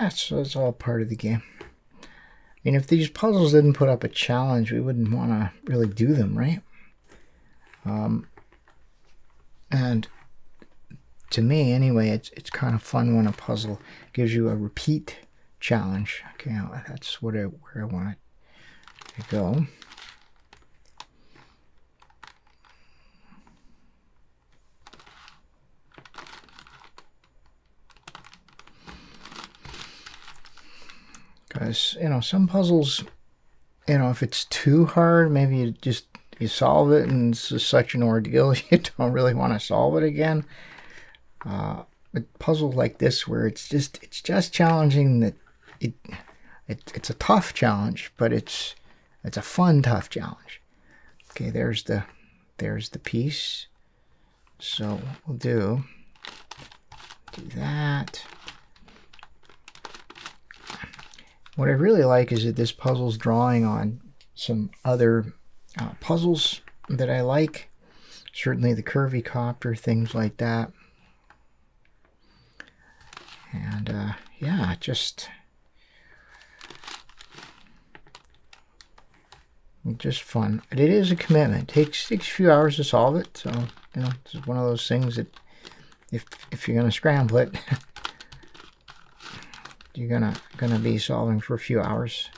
Speaker 1: so it's all part of the game. I mean, if these puzzles didn't put up a challenge, we wouldn't want to really do them, right? And to me, anyway, it's kind of fun when a puzzle gives you a repeat challenge. Okay, that's where I want it to go. Because, you know, some puzzles, you know, if it's too hard, maybe you solve it and it's just such an ordeal you don't really want to solve it again. But puzzles like this, where it's just challenging, that it's a tough challenge, but it's a fun tough challenge. Okay, there's the piece. So what we'll do that. What I really like is that this puzzle's drawing on some other puzzles that I like. Certainly the curvy copter, things like that. And yeah, just fun. It is a commitment. It takes a few hours to solve it. So, you know, it's one of those things that if you're gonna scramble it, you're gonna be solving for a few hours.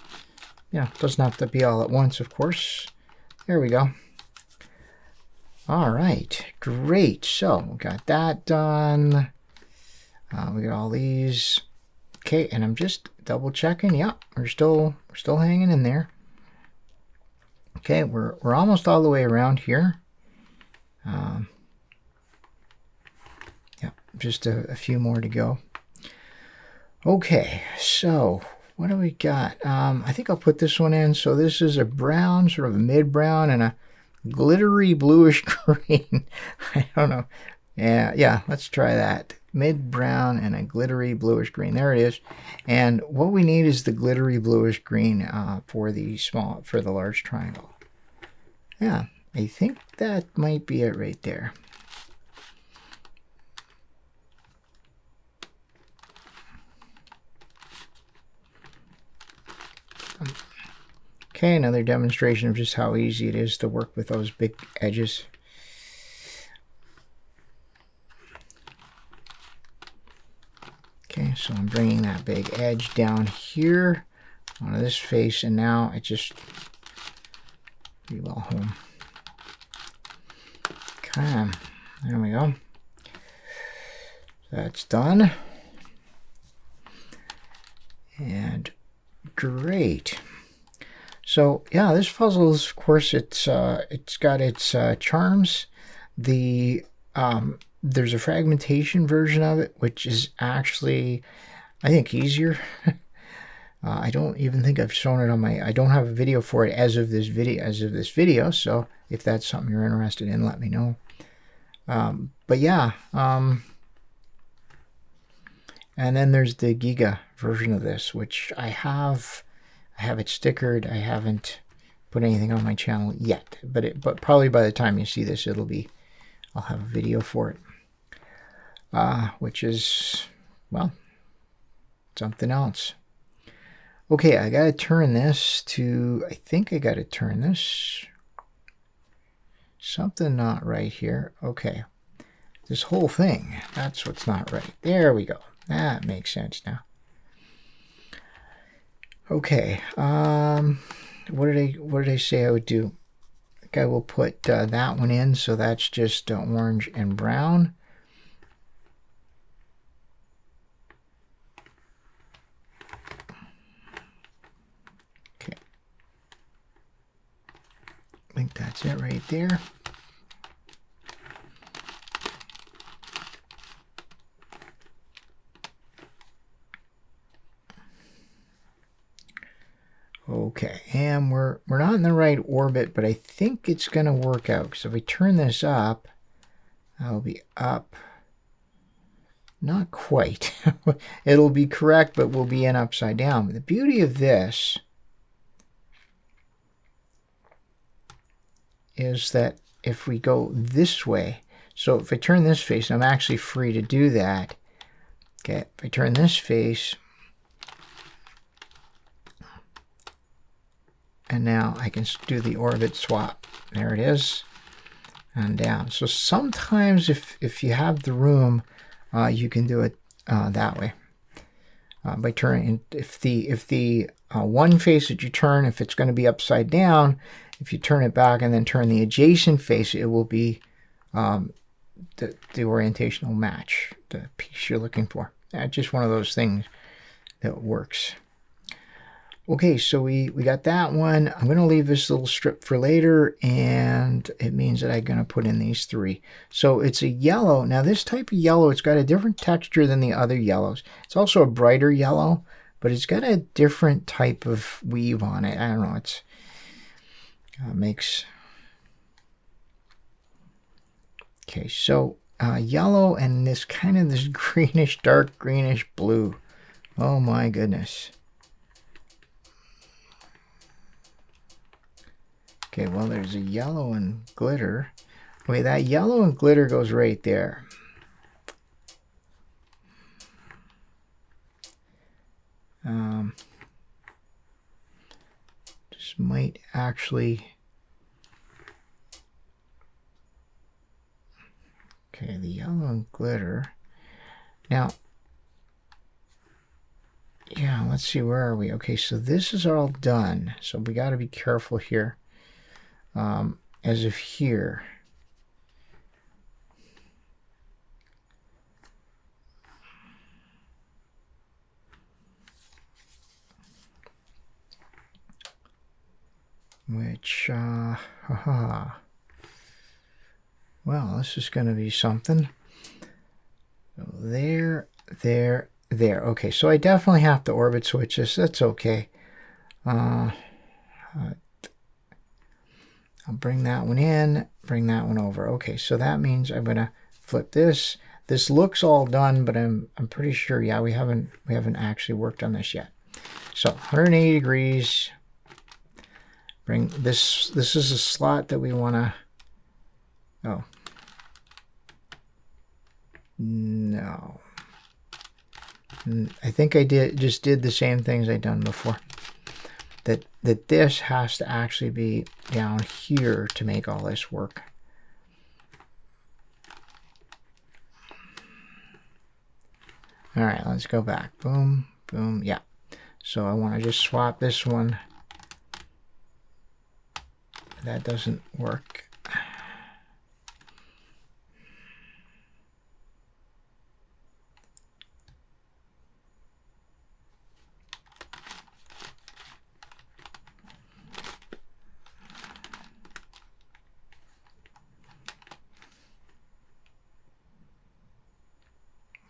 Speaker 1: Yeah, it doesn't have to be all at once, of course. There we go. All right, great. So we got that done. We got all these. Okay, and I'm just double checking. Yeah, we're still hanging in there. Okay, we're almost all the way around here. Yeah, just a few more to go. Okay, so what do we got? I think I'll put this one in. So this is a brown, sort of a mid-brown, and a glittery bluish green. I don't know. Yeah, let's try that. Mid-brown and a glittery bluish green. There it is. And what we need is the glittery bluish green for the large triangle. Yeah, I think that might be it right there. Okay, another demonstration of just how easy it is to work with those big edges. Okay, so I'm bringing that big edge down here onto this face, and now it just pretty well home. Okay, there we go. That's done. And great. So yeah, this puzzle is, of course, it's got its charms. There's a fragmentation version of it, which is actually, I think, easier. I don't even think I've shown it on I don't have a video for it as of this video. So if that's something you're interested in, let me know. But yeah, and then there's the Giga version of this, which I have it stickered. I haven't put anything on my channel yet, but probably by the time you see this, I'll have a video for it, which is, well, something else. Okay, I gotta turn this to, I think I gotta turn this, something not right here. Okay, this whole thing, that's what's not right. There we go. That makes sense now. Okay, what did I say I would do? I think I will put that one in, so that's just orange and brown. Okay, I think that's it right there. Okay, and we're not in the right orbit, but I think it's going to work out. Because if we turn this up, I'll be up. Not quite. It'll be correct, but we'll be in upside down. But the beauty of this is that if we go this way, so if I turn this face, I'm actually free to do that. Okay, if I turn this face, and now I can do the orbit swap. There it is, and down. So sometimes if you have the room, you can do it that way. By turning, if the one face that you turn, if it's going to be upside down, if you turn it back and then turn the adjacent face, it will be the orientation will match the piece you're looking for. Just one of those things that works. Okay, so we got that one. I'm going to leave this little strip for later, and it means that I'm going to put in these three. So it's a yellow. Now this type of yellow, it's got a different texture than the other yellows. It's also a brighter yellow, but it's got a different type of weave on it. I don't know. It's makes. Okay, so yellow and this kind of this greenish, dark greenish blue. Oh my goodness. Okay, well, there's a yellow and glitter. Wait, that yellow and glitter goes right there. Just might actually... Okay, the yellow and glitter. Now, yeah, let's see, where are we? Okay, so this is all done. So we got to be careful here. As of here. which, well, this is going to be something. So there. Okay, so I definitely have to orbit switch this. That's okay. I'll bring that one in, bring that one over. Okay, so that means I'm going to flip this. This looks all done, but I'm pretty sure, yeah, we haven't actually worked on this yet. So 180 degrees. Bring this. This is a slot that we want to. Oh. No. I think I just did the same things I'd done before. That this has to actually be down here to make all this work. All right, let's go back. Boom, boom, yeah. So I want to just swap this one. That doesn't work.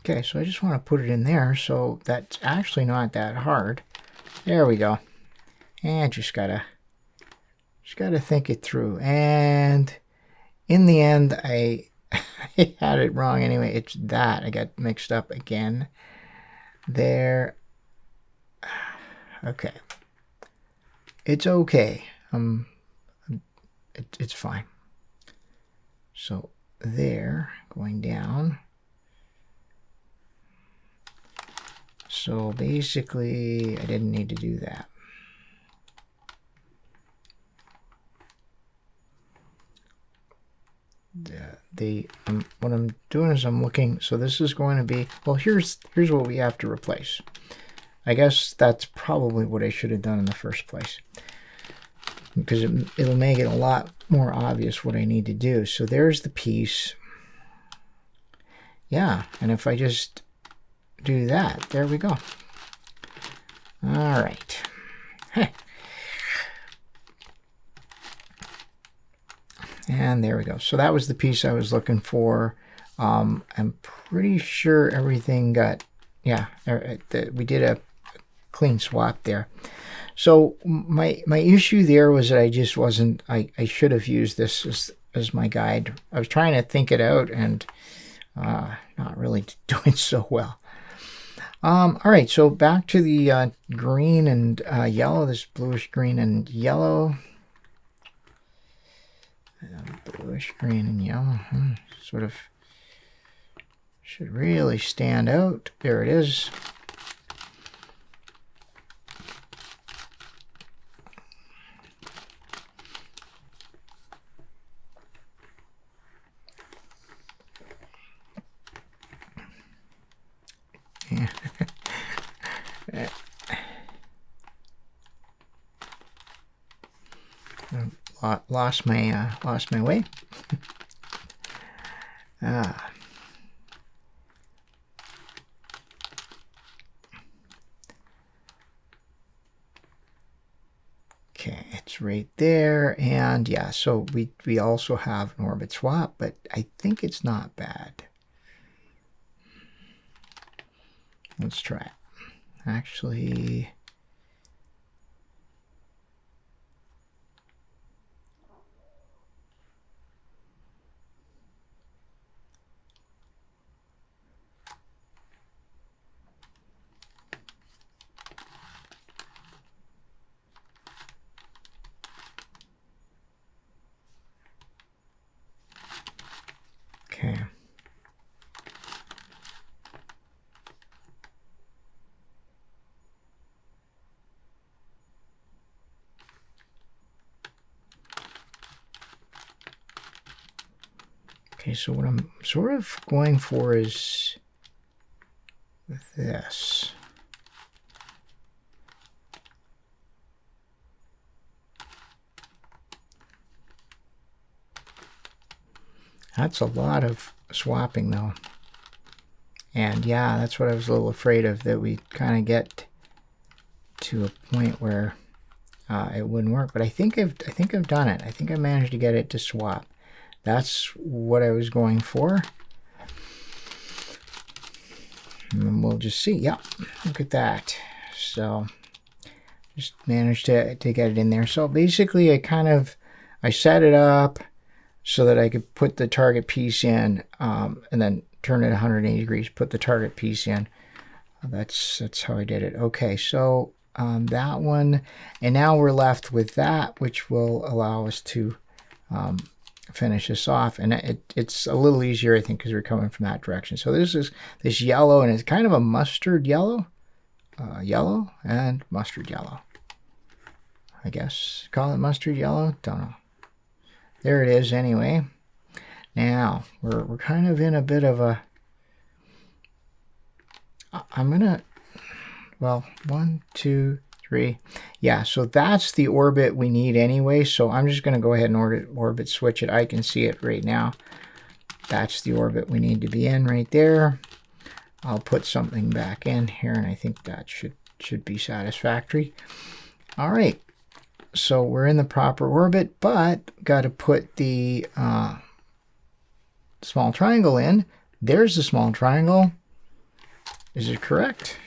Speaker 1: Okay, so I just want to put it in there, so that's actually not that hard. There we go. And just gotta think it through. And in the end, I had it wrong anyway. It's that I got mixed up again. There. Okay. It's okay. It's fine. So there, going down. So basically, I didn't need to do that. What I'm doing is I'm looking. So this is going to be, well, here's what we have to replace. I guess that's probably what I should have done in the first place, because it'll make it a lot more obvious what I need to do. So there's the piece. Yeah, and if I just do that, there we go. All right. And there we go. So that was the piece I was looking for. I'm pretty sure everything got, yeah, we did a clean swap there. So my issue there was that I just wasn't, I should have used this as my guide. I was trying to think it out and not really doing so well. All right, so back to the green and yellow, this bluish green and yellow. Bluish green and yellow, sort of should really stand out. There it is. Yeah. Lost my way. Okay, it's right there, and yeah, so we also have an orbit swap, but I think it's not bad. Let's try it. Actually, okay. Okay, so what I'm sort of going for is this. That's a lot of swapping though. And yeah, that's what I was a little afraid of, that we kind of get to a point where it wouldn't work. But I think I've done it. I think I managed to get it to swap. That's what I was going for. And we'll just see. Yeah, look at that. So just managed to get it in there. So basically I set it up so that I could put the target piece in, and then turn it 180 degrees, put the target piece in. That's how I did it. Okay, so that one, and now we're left with that, which will allow us to finish this off. And it's a little easier, I think, because we're coming from that direction. So this is this yellow, and it's kind of a mustard yellow, yellow and mustard yellow. I guess call it mustard yellow. Don't know. There it is. Anyway, now we're kind of in a bit of a. I'm gonna. Well, 1, 2, 3. Yeah, so that's the orbit we need anyway. So I'm just gonna go ahead and orbit switch it. I can see it right now. That's the orbit we need to be in right there. I'll put something back in here, and I think that should be satisfactory. All right. So we're in the proper orbit, but got to put the small triangle in. There's the small triangle. Is it correct?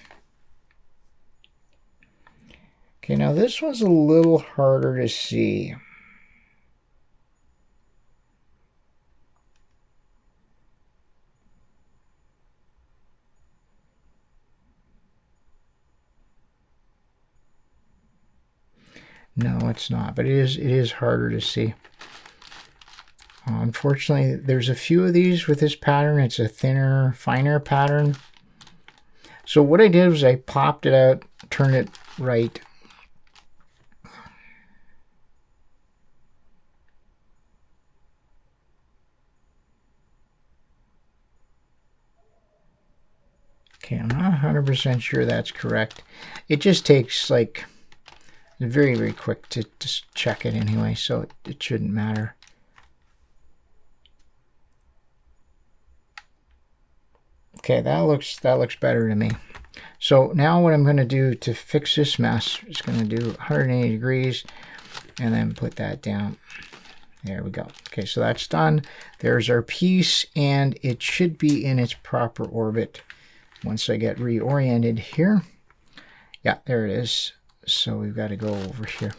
Speaker 1: Okay, now this one's a little harder to see. No, it's not, but it is harder to see. Unfortunately, there's a few of these with this pattern. It's a thinner, finer pattern. So what I did was I popped it out, turned it right. Okay, I'm not 100% sure that's correct. It just takes like very, very quick to just check it anyway, so it shouldn't matter. Okay, that looks better to me. So now what I'm going to do to fix this mess is going to do 180 degrees and then put that down. There we go. Okay, so that's done. There's our piece, and it should be in its proper orbit once I get reoriented here. Yeah, there it is. So we've got to go over here.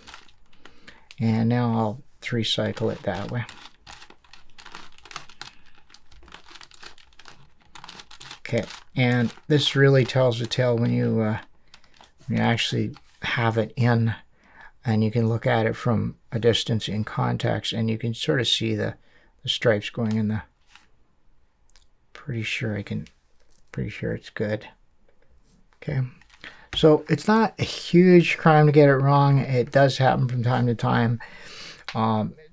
Speaker 1: And now I'll recycle it that way. Okay, and this really tells the tale when you actually have it in, and you can look at it from a distance in context, and you can sort of see the stripes going in the. Pretty sure it's good. Okay. So it's not a huge crime to get it wrong. It does happen from time to time.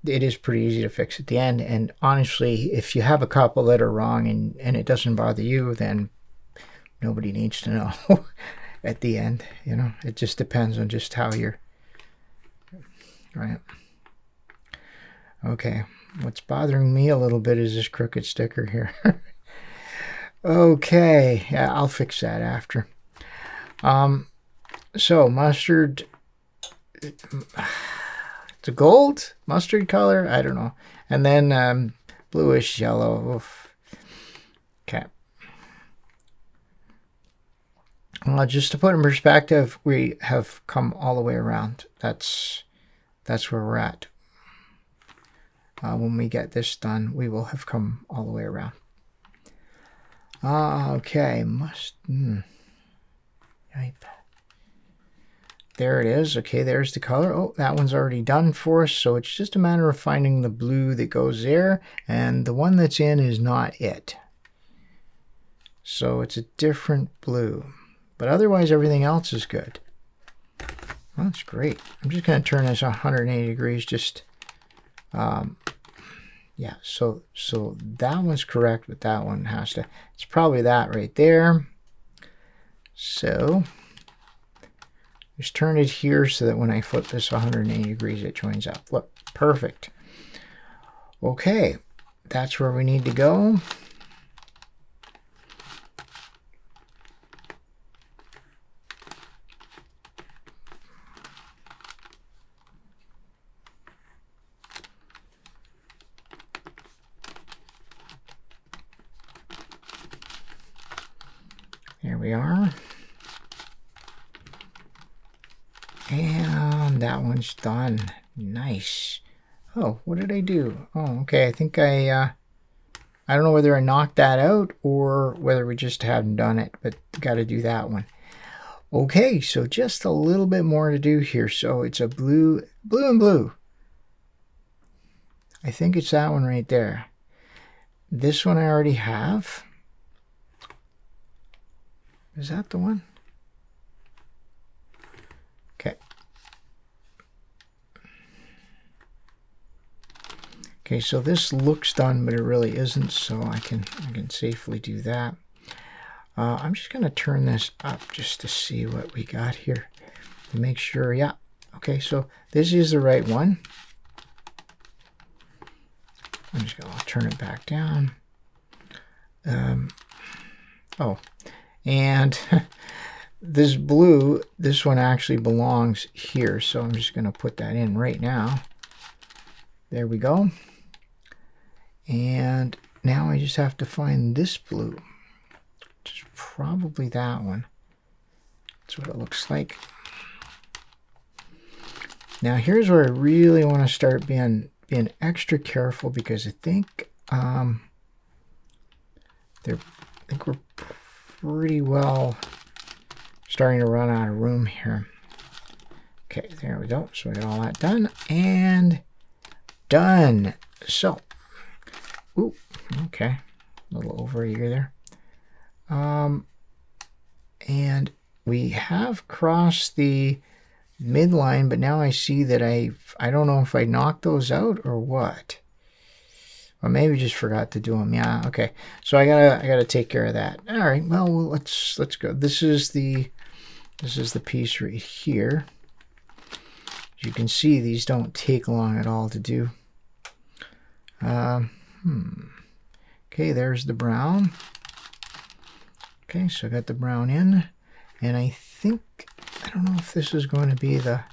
Speaker 1: It is pretty easy to fix at the end. And honestly, if you have a couple that are wrong and it doesn't bother you, then nobody needs to know at the end. You know, it just depends on just how you're. Right. Okay. What's bothering me a little bit is this crooked sticker here. Okay. Yeah, I'll fix that after. So mustard, it's a gold mustard color. I don't know. And then, bluish yellow. Oof. Okay. Well, just to put in perspective, we have come all the way around. That's where we're at. When we get this done, we will have come all the way around. Okay. There it is. Okay, there's the color. Oh, that one's already done for us. So it's just a matter of finding the blue that goes there. And the one that's in is not it. So it's a different blue. But otherwise, everything else is good. Well, that's great. I'm just going to turn this 180 degrees. Just, yeah, so that one's correct, but that one has to, it's probably that right there. So just turn it here so that when I flip this 180 degrees, it joins up. Look, perfect. Okay, that's where we need to go. There we are. And that one's done. Nice. Oh, what did I do? Oh, okay. I think I don't know whether I knocked that out or whether we just hadn't done it, but got to do that one. Okay, so just a little bit more to do here. So it's a blue and blue. I think it's that one right there. This one I already have. Is that the one? Okay. Okay, so this looks done, but it really isn't, so I can safely do that. I'm just going to turn this up just to see what we got here. To make sure, yeah. Okay, so this is the right one. I'm just going to turn it back down. Oh, and this blue, this one actually belongs here, so I'm just going to put that in right now. There we go. And now I just have to find this blue, which is probably that one. That's what it looks like. Now here's where I really want to start being extra careful, because I think we're pretty well starting to run out of room here. Okay, there we go. So we got all that done and done. So, ooh, okay, a little over eager there. And we have crossed the midline, but now I see that I don't know if I knocked those out or what. Or maybe just forgot to do them. Yeah, okay. So I gotta take care of that. All right. Well, let's go. This is the piece right here. As you can see, these don't take long at all to do. Okay, there's the brown. Okay, so I got the brown in, and I think, I don't know if this is going to be the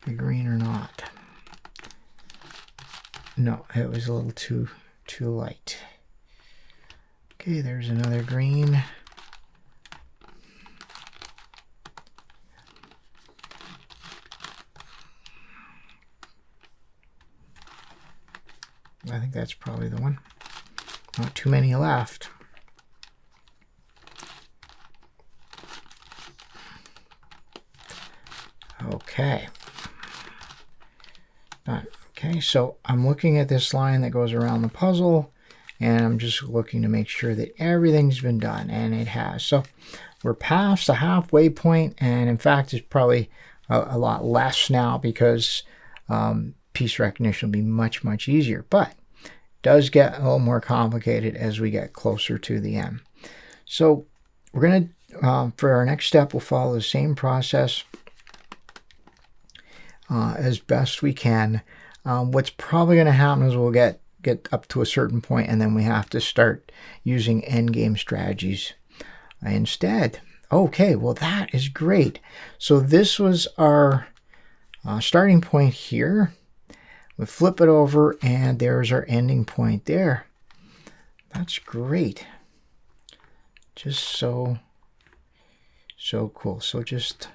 Speaker 1: green or not. No, it was a little too light. Okay, there's another green. I think that's probably the one. Not too many left. Okay. Done. Okay, so I'm looking at this line that goes around the puzzle, and I'm just looking to make sure that everything's been done, and it has. So we're past the halfway point, and in fact, it's probably a lot less now, because piece recognition will be much, much easier. But it does get a little more complicated as we get closer to the end. So we're going to, for our next step, we'll follow the same process as best we can. What's probably going to happen is we'll get up to a certain point, and then we have to start using endgame strategies instead. Okay, well, that is great. So this was our starting point here. We flip it over, and there's our ending point there. That's great. Just so cool. So just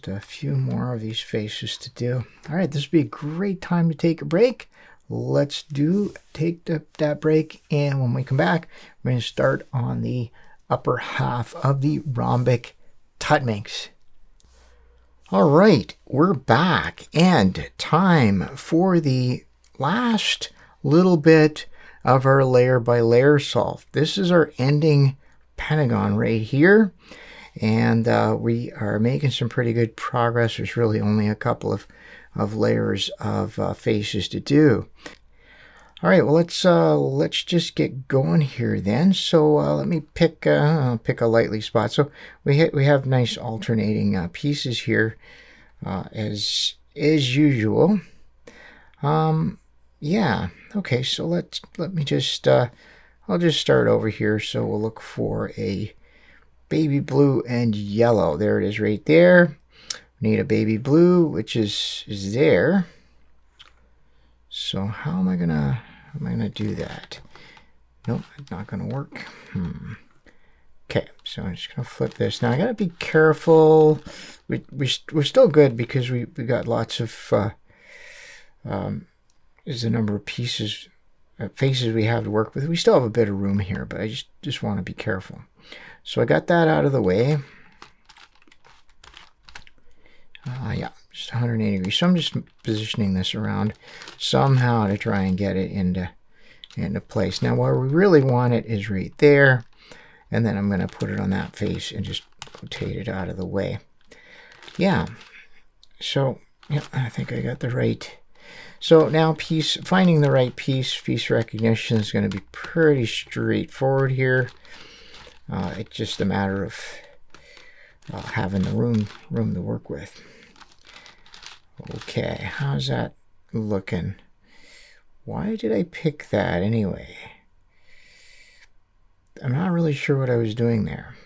Speaker 1: a few more of these faces to do. All right, this would be a great time to take a break. Let's take that break, and when we come back, we're going to start on the upper half of the Rhombic Tuttminx. All right, we're back, and time for the last little bit of our layer by layer solve. This is our ending pentagon right here. And we are making some pretty good progress. There's really only a couple of layers of faces to do. All right, well, let's just get going here then. So let me pick a lightly spot. So we have nice alternating pieces here as usual. Yeah. Okay. So let me just I'll just start over here. So we'll look for a baby blue and yellow. There it is right there. We need a baby blue, which is there. So how am I gonna do that? Nope, not gonna work. Okay, so I'm just going to flip this. Now I got to be careful. We're still good because we got lots of, is the number of pieces, faces we have to work with. We still have a bit of room here, but I just want to be careful. So I got that out of the way. Yeah, just 180 degrees. So I'm just positioning this around somehow to try and get it into place. Now where we really want it is right there. And then I'm going to put it on that face and just rotate it out of the way. Yeah. So, yeah, I think I got the right. So now finding the right piece recognition is going to be pretty straightforward here. It's just a matter of having the room to work with. Okay, how's that looking? Why did I pick that anyway? I'm not really sure what I was doing there.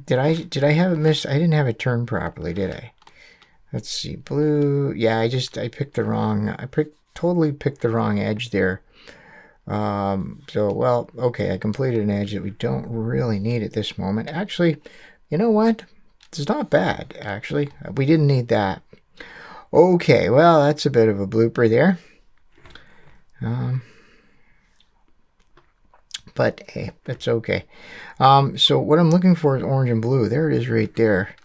Speaker 1: Did I have it missed? I didn't have it turned properly, did I? Let's see, blue. Yeah, I picked the wrong. Totally picked the wrong edge there. So, well, okay, I completed an edge that we don't really need at this moment. Actually, you know what? It's not bad, actually. We didn't need that. Okay, well, that's a bit of a blooper there. But hey, that's okay. So what I'm looking for is orange and blue. There it is right there.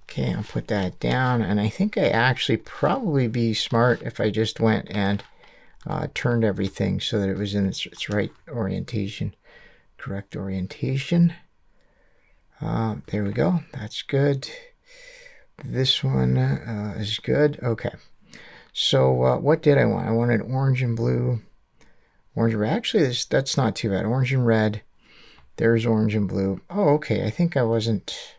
Speaker 1: Okay, I'll put that down. And I think I actually probably be smart if I just went and turned everything so that it was in its right orientation. Correct orientation. There we go. That's good. This one is good. Okay. So what did I want? I wanted orange and blue. Orange and red. Actually, that's not too bad. Orange and red. There's orange and blue. Oh, okay. I think I wasn't...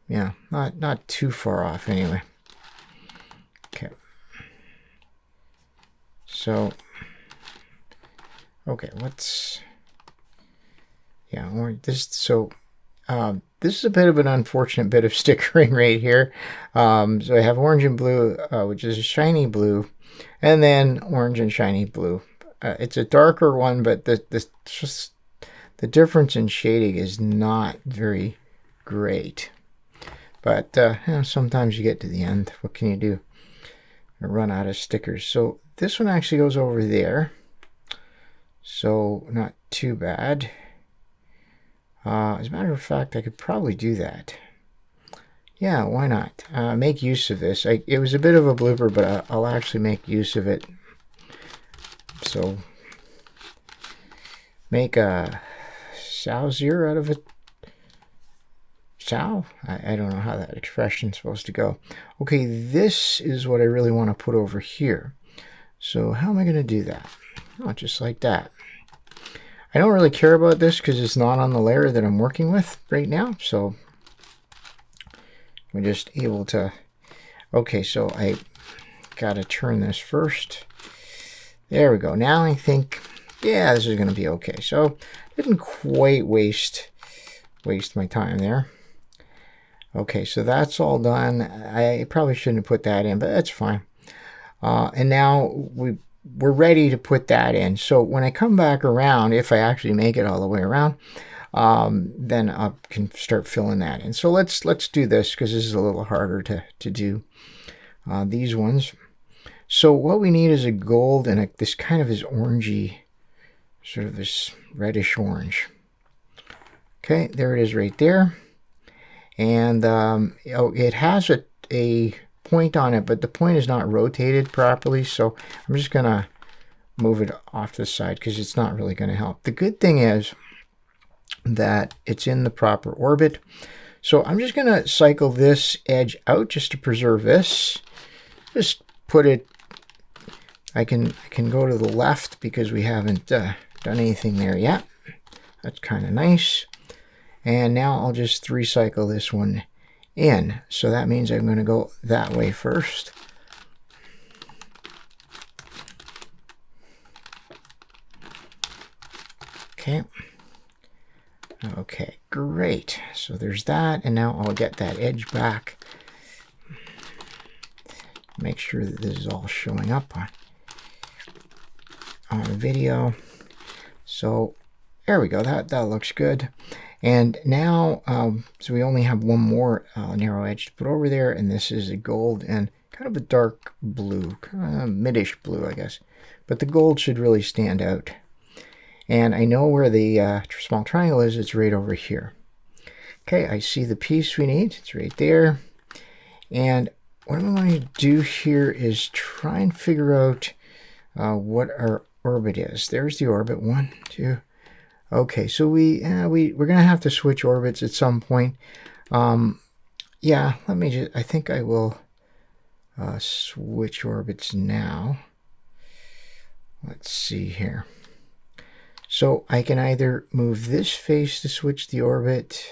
Speaker 1: Yeah, not too far off anyway. Okay. So... Okay, let's... Yeah, this is a bit of an unfortunate bit of stickering right here. So I have orange and blue, which is a shiny blue, and then orange and shiny blue. It's a darker one, but the difference in shading is not very great. But sometimes you get to the end. What can you do? I run out of stickers. So this one actually goes over there. So not too bad. As a matter of fact, I could probably do that. Yeah, why not? Make use of this. It was a bit of a blooper, but I'll actually make use of it. So, make a Sowsier out of it. Sow? I don't know how that expression's supposed to go. Okay, this is what I really want to put over here. So, how am I going to do that? Oh, just like that. I don't really care about this because it's not on the layer that I'm working with right now. So we're just able to... Okay, so I got to turn this first. There we go. Now I think, yeah, this is going to be okay. So didn't quite waste my time there. Okay, so that's all done. I probably shouldn't have put that in, but that's fine. And now we're ready to put that in. So when I come back around, if I actually make it all the way around, then I can start filling that in. So let's do this because this is a little harder to do these ones. So what we need is a gold and this kind of is orangey, sort of this reddish orange. Okay, there it is right there. And it has a point on it, but the point is not rotated properly, so I'm just gonna move it off the side because it's not really going to help. The good thing is that it's in the proper orbit, so I'm just going to cycle this edge out just to preserve this. Just put it, I can go to the left because we haven't done anything there yet. That's kind of nice. And now I'll just recycle this one in. So that means I'm going to go that way first. Okay. Okay, great. So there's that. And now I'll get that edge back. Make sure that this is all showing up. on video. So there we go. That looks good. And now, so we only have one more narrow edge to put over there, and this is a gold and kind of a dark blue, kind of midish blue, I guess. But the gold should really stand out. And I know where the small triangle is. It's right over here. Okay, I see the piece we need. It's right there. And what I'm going to do here is try and figure out what our orbit is. There's the orbit. 1, 2. Okay, so we're going to have to switch orbits at some point. Yeah, let me just, I think I will switch orbits now. Let's see here. So I can either move this face to switch the orbit,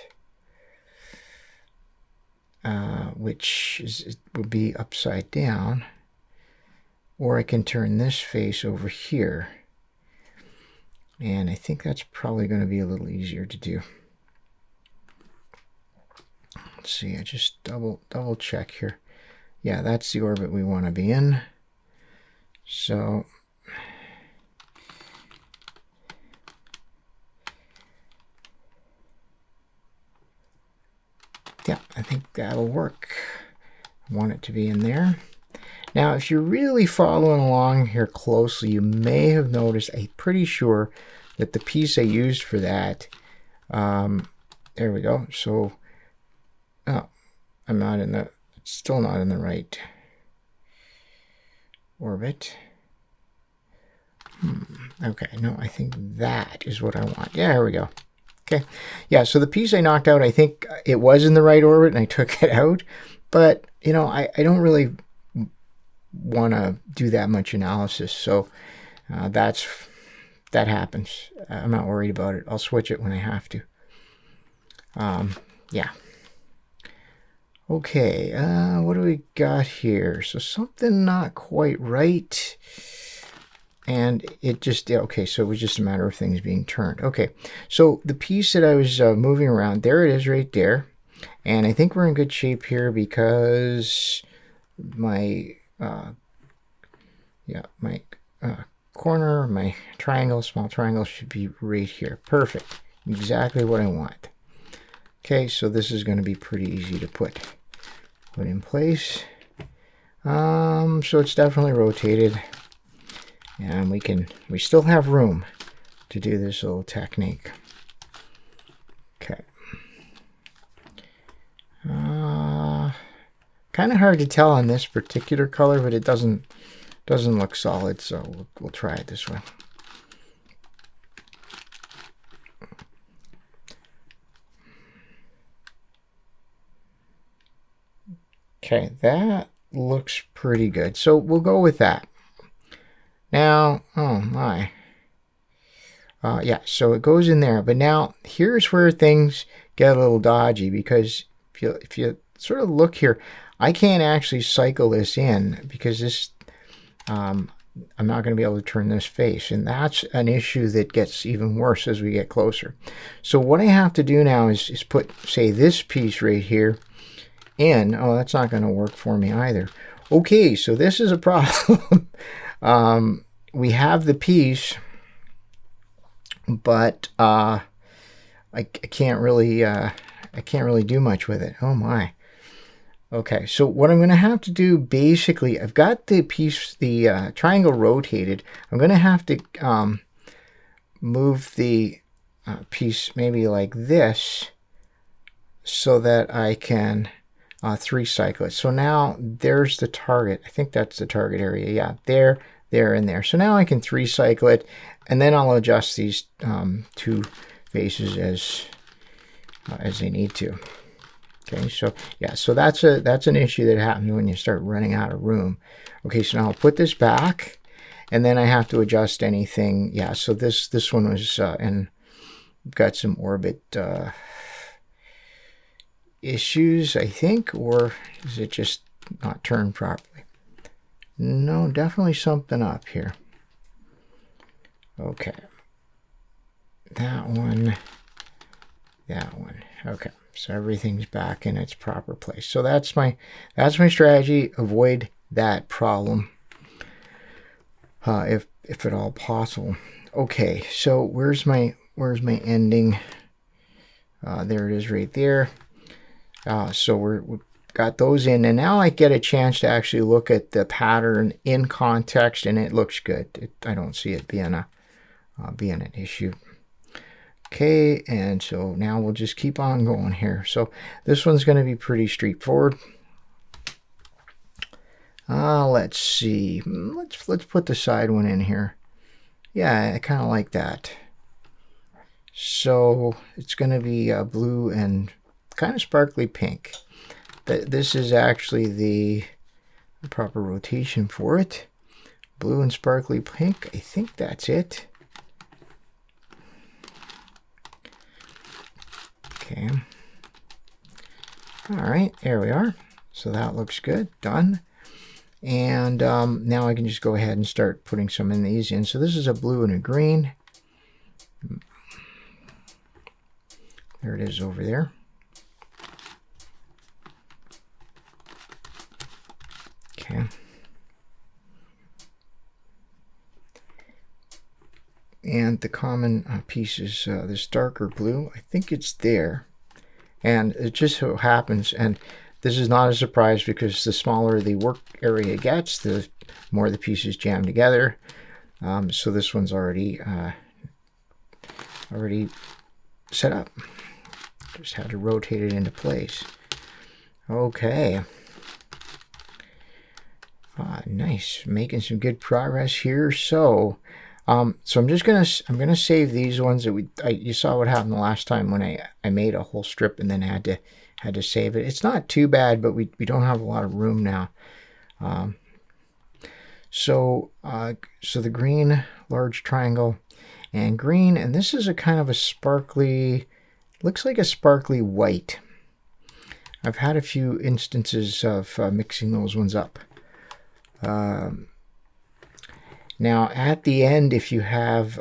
Speaker 1: which would be upside down, or I can turn this face over here. And I think that's probably going to be a little easier to do. Let's see, I just double check here. Yeah, that's the orbit we want to be in. So yeah, I think that'll work. I want it to be in there. Now, if you're really following along here closely, you may have noticed, I'm pretty sure that the piece I used for that, there we go. So, oh, I'm not in the, still not in the right orbit. Okay, no, I think that is what I want. Yeah, here we go. Okay, yeah, so the piece I knocked out, I think it was in the right orbit and I took it out. But, you know, I don't really want to do that much analysis, so that happens. I'm not worried about it. I'll switch it when I have to. Yeah. Okay, what do we got here? So something not quite right, and it just, okay, so it was just a matter of things being turned. Okay, so the piece that I was moving around, there it is right there, and I think we're in good shape here because my corner, my triangle, small triangle should be right here. Perfect. Exactly what I want. Okay, so this is going to be pretty easy to put in place. So it's definitely rotated, and we still have room to do this little technique. Okay. Kind of hard to tell on this particular color, but it doesn't look solid, so we'll try it this way. Okay, that looks pretty good, so we'll go with that. Now, oh my, yeah, so it goes in there, but now here's where things get a little dodgy, because if you sort of look here, I can't actually cycle this in because this, I'm not going to be able to turn this face, and that's an issue that gets even worse as we get closer. So what I have to do now is put, say, this piece right here in. Oh, that's not going to work for me either. Okay, so this is a problem. We have the piece, but I can't really do much with it. Oh my. Okay, so what I'm going to have to do, basically, I've got the piece, the triangle rotated. I'm going to have to move the piece maybe like this so that I can 3-cycle it. So now there's the target. I think that's the target area. Yeah, there, and there. So now I can 3-cycle it, and then I'll adjust these two faces as they need to. Okay, so yeah, so that's an issue that happens when you start running out of room. Okay, so now I'll put this back, and then I have to adjust anything. Yeah, so this one was and got some orbit issues, I think, or is it just not turned properly? No, definitely something up here. Okay, that one. Okay. So everything's back in its proper place. So that's my strategy. Avoid that problem. If if at all possible. Okay, so where's my ending? There it is right there. So we've got those in, and now I get a chance to actually look at the pattern in context, and it looks good. I don't see it being an issue. Okay, and so now we'll just keep on going here. So this one's going to be pretty straightforward. Let's see. Let's put the side one in here. Yeah, I kind of like that. So it's going to be blue and kind of sparkly pink. This is actually the proper rotation for it. Blue and sparkly pink. I think that's it. Okay. All right, there we are. So that looks good. Done. And now I can just go ahead and start putting some of these in. So this is a blue and a green. There it is over there. Okay. And the common piece is this darker blue. I think it's there. And it just so happens, and this is not a surprise because the smaller the work area gets, the more the pieces jam together. So this one's already set up. Just had to rotate it into place. Okay. Nice, making some good progress here. So I'm gonna save these ones that you saw what happened the last time when I made a whole strip and then had to save it. It's not too bad, but we don't have a lot of room now. So the green large triangle and green, and this is a kind of a sparkly, looks like a sparkly white. I've had a few instances of mixing those ones up. Now at the end, if you have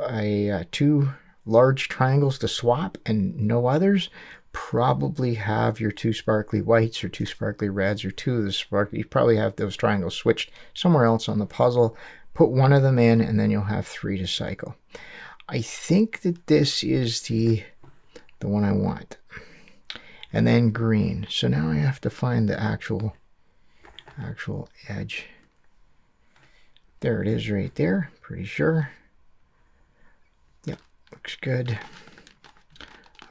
Speaker 1: two large triangles to swap and no others, probably have your two sparkly whites or two sparkly reds or two of the sparkly. You probably have those triangles switched somewhere else on the puzzle. Put one of them in, and then you'll have three to cycle. I think that this is the one I want. And then green. So now I have to find the actual edge. There it is right there, pretty sure. Yep, looks good.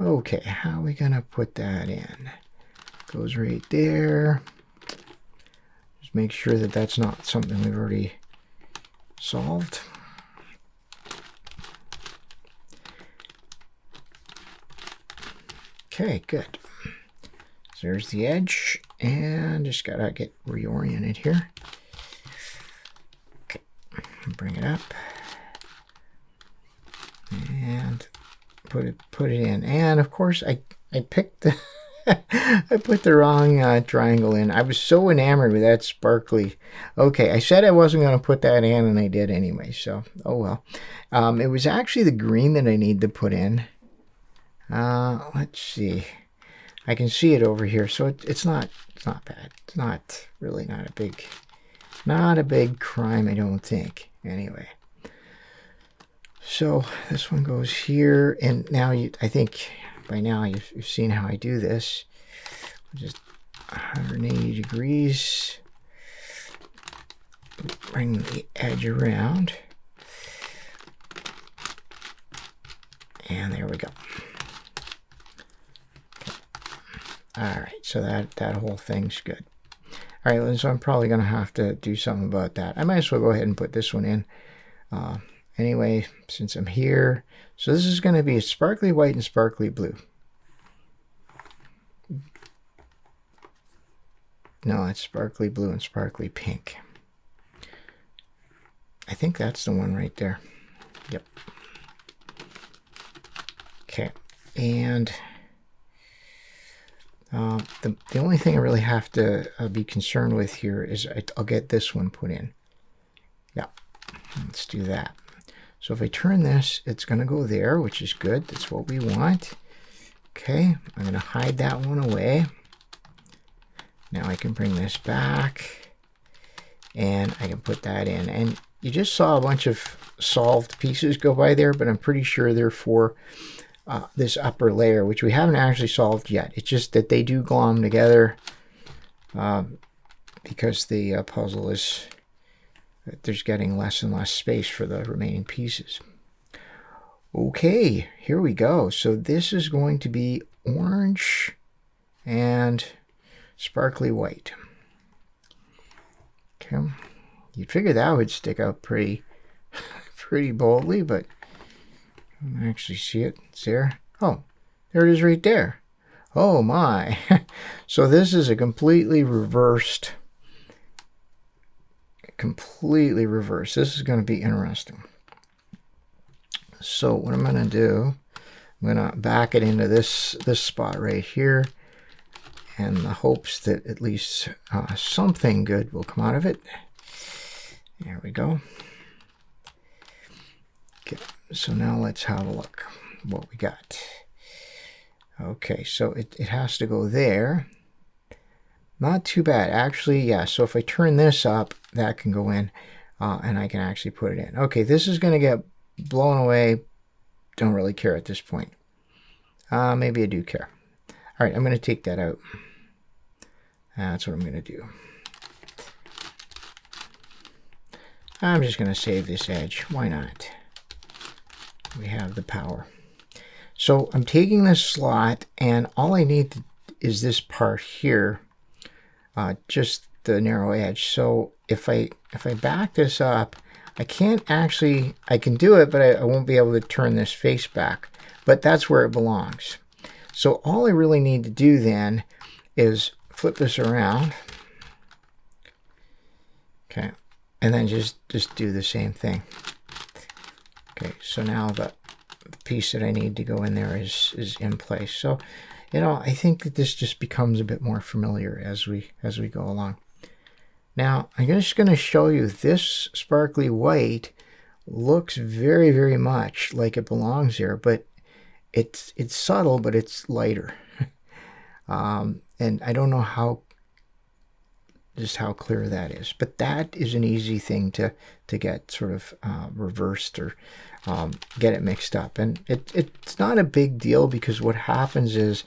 Speaker 1: Okay, how are we gonna put that in? Goes right there. Just make sure that that's not something we've already solved. Okay, good. So there's the edge, and just gotta get reoriented here. Bring it up and put it in, and of course I picked the I put the wrong triangle in. I was so enamored with that sparkly. Okay, I said I wasn't going to put that in, and I did anyway, so oh well. It was actually the green that I need to put in. Let's see, I can see it over here, so it's not bad. It's not really not a big crime, I don't think. Anyway, so this one goes here, and now I think by now you've seen how I do this. Just 180 degrees, bring the edge around, and there we go. All right, so that whole thing's good. All right, so I'm probably going to have to do something about that. I might as well go ahead and put this one in. Anyway, since I'm here. So this is going to be a sparkly white and sparkly blue. No, it's sparkly blue and sparkly pink. I think that's the one right there. Yep. Okay, and the only thing I really have to be concerned with here is I'll get this one put in. Yeah, let's do that. So if I turn this, it's going to go there, which is good. That's what we want. Okay, I'm going to hide that one away. Now I can bring this back, and I can put that in. And you just saw a bunch of solved pieces go by there, but I'm pretty sure they're for this upper layer, which we haven't actually solved yet. It's just that they do glom together because the puzzle is that there's getting less and less space for the remaining pieces. Okay, here we go. So this is going to be orange and sparkly white. Okay, you'd figure that would stick out pretty boldly, but I don't actually see it. It's there. Oh, there it is right there. Oh my. So this is a completely reversed. This is going to be interesting. So what I'm going to do, I'm going to back it into this spot right here, and the hopes that at least something good will come out of it. There we go. Okay, so now let's have a look what we got. Okay, so it has to go there. Not too bad, actually. Yeah, so if I turn this up, that can go in, and I can actually put it in. Okay, this is going to get blown away. Don't really care at this point. Maybe I do care. All right, I'm going to take that out. That's what I'm going to do. I'm just going to save this edge. Why not? We have the power. So I'm taking this slot, and all I need is this part here, just the narrow edge. So if I back this up, I can't actually, I can do it, but I won't be able to turn this face back. But that's where it belongs. So all I really need to do then is flip this around. Okay, and then just do the same thing. Okay, so now the piece that I need to go in there is in place. So, you know, I think that this just becomes a bit more familiar as we go along. Now, I'm just going to show you this sparkly white looks very, very much like it belongs here, but it's subtle, but it's lighter. And I don't know just how clear that is, but that is an easy thing to get sort of reversed or get it mixed up. And it's not a big deal, because what happens is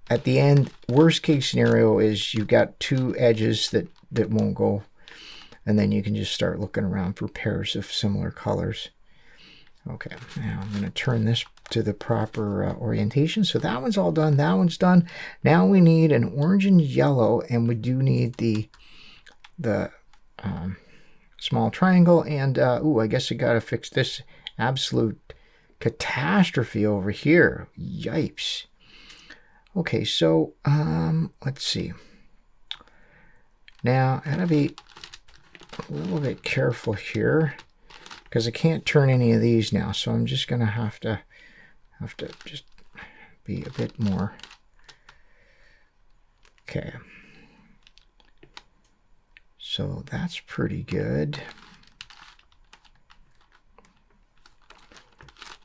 Speaker 1: at the end, worst case scenario is you got two edges that won't go, and then you can just start looking around for pairs of similar colors. Okay, now I'm going to turn this to the proper orientation. So that one's all done. That one's done. Now we need an orange and yellow, and we do need the small triangle. And I guess I got to fix this absolute catastrophe over here. Yipes. Okay, so let's see. Now I gotta be a little bit careful here, because I can't turn any of these now. So I'm just gonna have to just be a bit more. Okay. So that's pretty good.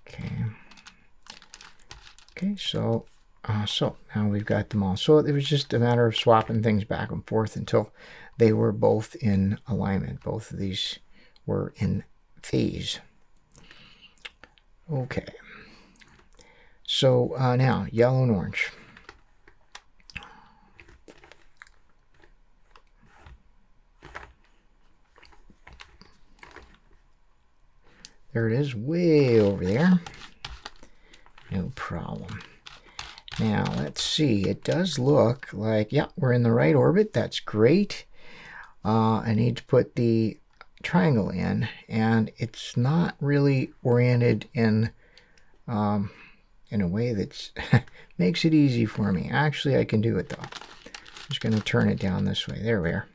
Speaker 1: Okay. Okay, so now we've got them all. So it was just a matter of swapping things back and forth until they were both in alignment. Both of these were in phase. Okay. So now yellow and orange. There it is, way over there. No problem. Now, let's see. It does look like, yeah, we're in the right orbit. That's great. I need to put the triangle in, and it's not really oriented in a way that makes it easy for me. Actually, I can do it, though. I'm just going to turn it down this way. There we are.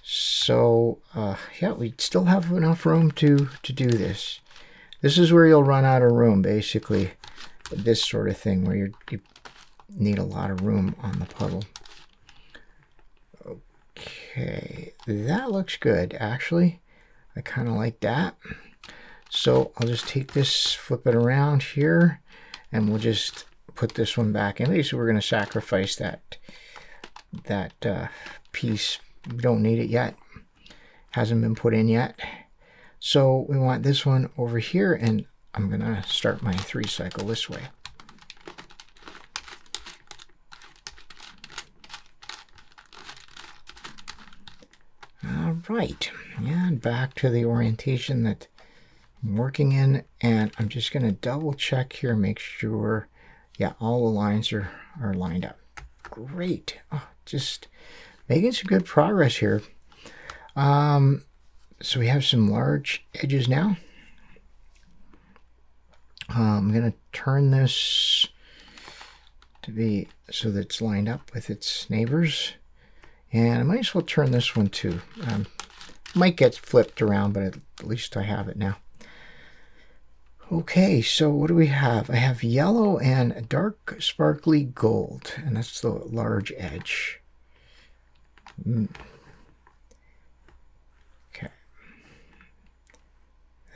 Speaker 1: So, yeah, we still have enough room to do this. This is where you'll run out of room, basically. This sort of thing where you need a lot of room on the puddle. Okay, that looks good, actually. I kind of like that. So I'll just take this, flip it around here, and we'll just put this one back in. Basically, we're going to sacrifice that piece. We don't need it yet. Hasn't been put in yet. So we want this one over here, and I'm going to start my 3 cycle this way. All right, and back to the orientation that I'm working in, and I'm just going to double check here, make sure, yeah, all the lines are lined up. Great. Oh, just making some good progress here. So we have some large edges now. I'm going to turn this to be so that it's lined up with its neighbors. And I might as well turn this one too. Might get flipped around, but at least I have it now. Okay, so what do we have? I have yellow and dark sparkly gold, and that's the large edge. Okay.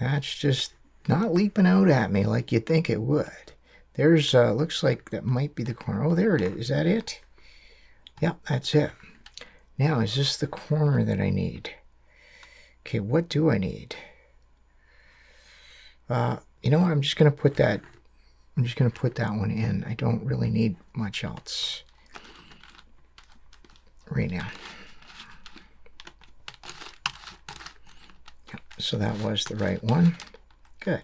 Speaker 1: That's just not leaping out at me like you'd think it would. There's, looks like that might be the corner. Oh, there it is. Is that it? Yep, that's it. Now, is this the corner that I need? Okay, what do I need? You know what? I'm just going to put that one in. I don't really need much else right now. Yep, so that was the right one. Good.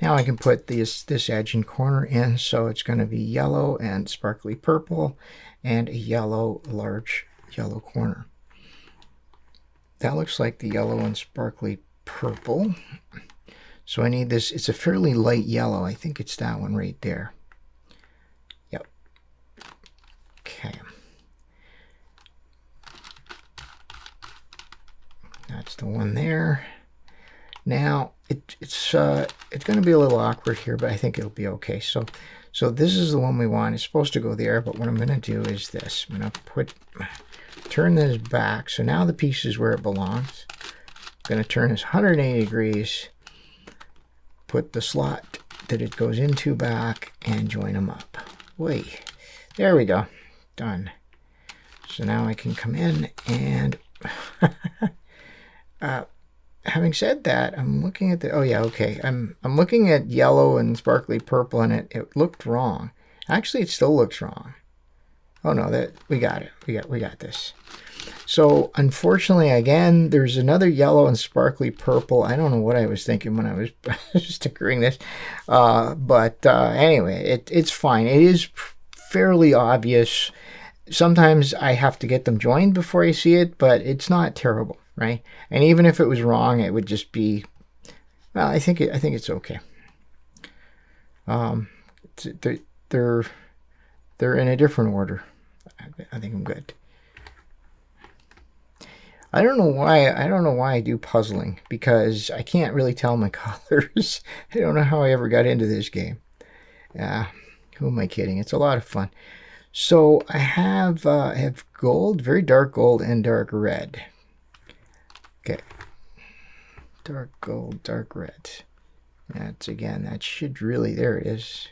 Speaker 1: Now I can put this edge and corner in, so it's going to be yellow and sparkly purple and a yellow, large yellow corner. That looks like the yellow and sparkly purple. So I need this. It's a fairly light yellow. I think it's that one right there. Yep. Okay. That's the one there. Now it's going to be a little awkward here, but I think it'll be okay. So this is the one we want. It's supposed to go there, but what I'm going to do is this. I'm going to turn this back. So now the piece is where it belongs. I'm going to turn this 180 degrees, put the slot that it goes into back, and join them up. Wait, there we go. Done. So now I can come in and having said that, I'm looking at the, oh yeah, okay. I'm looking at yellow and sparkly purple, and it looked wrong. Actually, it still looks wrong. Oh no, we got it. We got this. So unfortunately, again, there's another yellow and sparkly purple. I don't know what I was thinking when I was stickering this, but anyway, it's fine. It is fairly obvious. Sometimes I have to get them joined before I see it, but it's not terrible, right? And even if it was wrong, it would just be, well, I think it's okay. They're in a different order. I think I'm good. I don't know why I do puzzling, because I can't really tell my colors. I don't know how I ever got into this game. Who am I kidding? It's a lot of fun. So I have gold, very dark gold, and dark red. Okay. Dark gold, dark red. That's, again, that should really, there it is.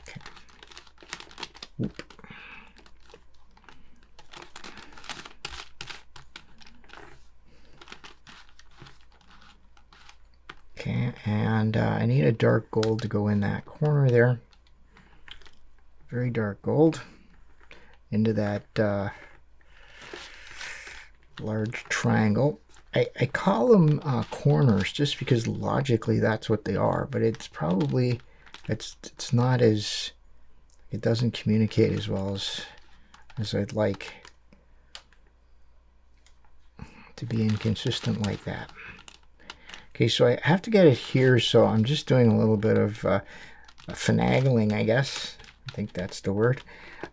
Speaker 1: Okay. Whoop. Okay, and I need a dark gold to go in that corner there. Very dark gold into that large triangle. I call them corners just because logically that's what they are, but it's probably, it's not as, it doesn't communicate as well as I'd like to be inconsistent like that. Okay, so I have to get it here, so I'm just doing a little bit of finagling, I guess. I think that's the word.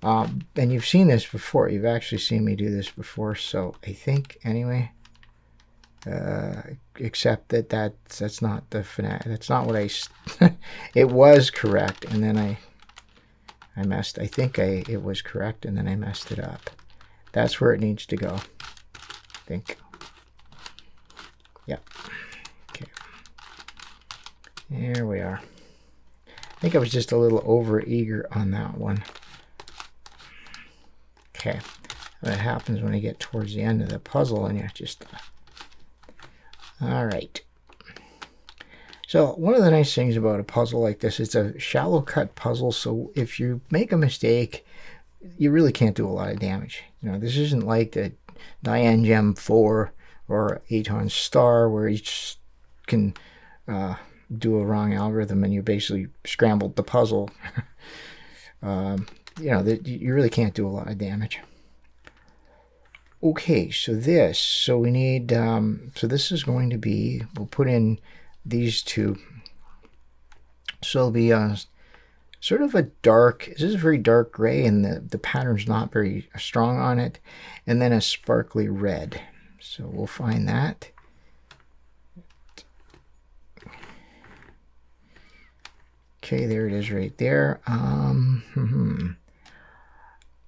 Speaker 1: And you've seen this before. You've actually seen me do this before, so I think, anyway, except that's not the that's not what it was correct, and then I messed, I think it was correct, and then I messed it up. That's where it needs to go, I think. Yep. Okay. There we are. I think I was just a little over eager on that one. Okay. That happens when I get towards the end of the puzzle and you just All right. So one of the nice things about a puzzle like this, it's a shallow cut puzzle, so if you make a mistake, you really can't do a lot of damage. You know, this isn't like the Diane Gem 4 or Aton Star where you just can do a wrong algorithm and you basically scrambled the puzzle. You know, you really can't do a lot of damage. Okay, so we need, so this is going to be, we'll put in these two. So it'll be sort of a dark, this is a very dark gray and the pattern's not very strong on it, and then a sparkly red. So we'll find that. Okay, there it is right there.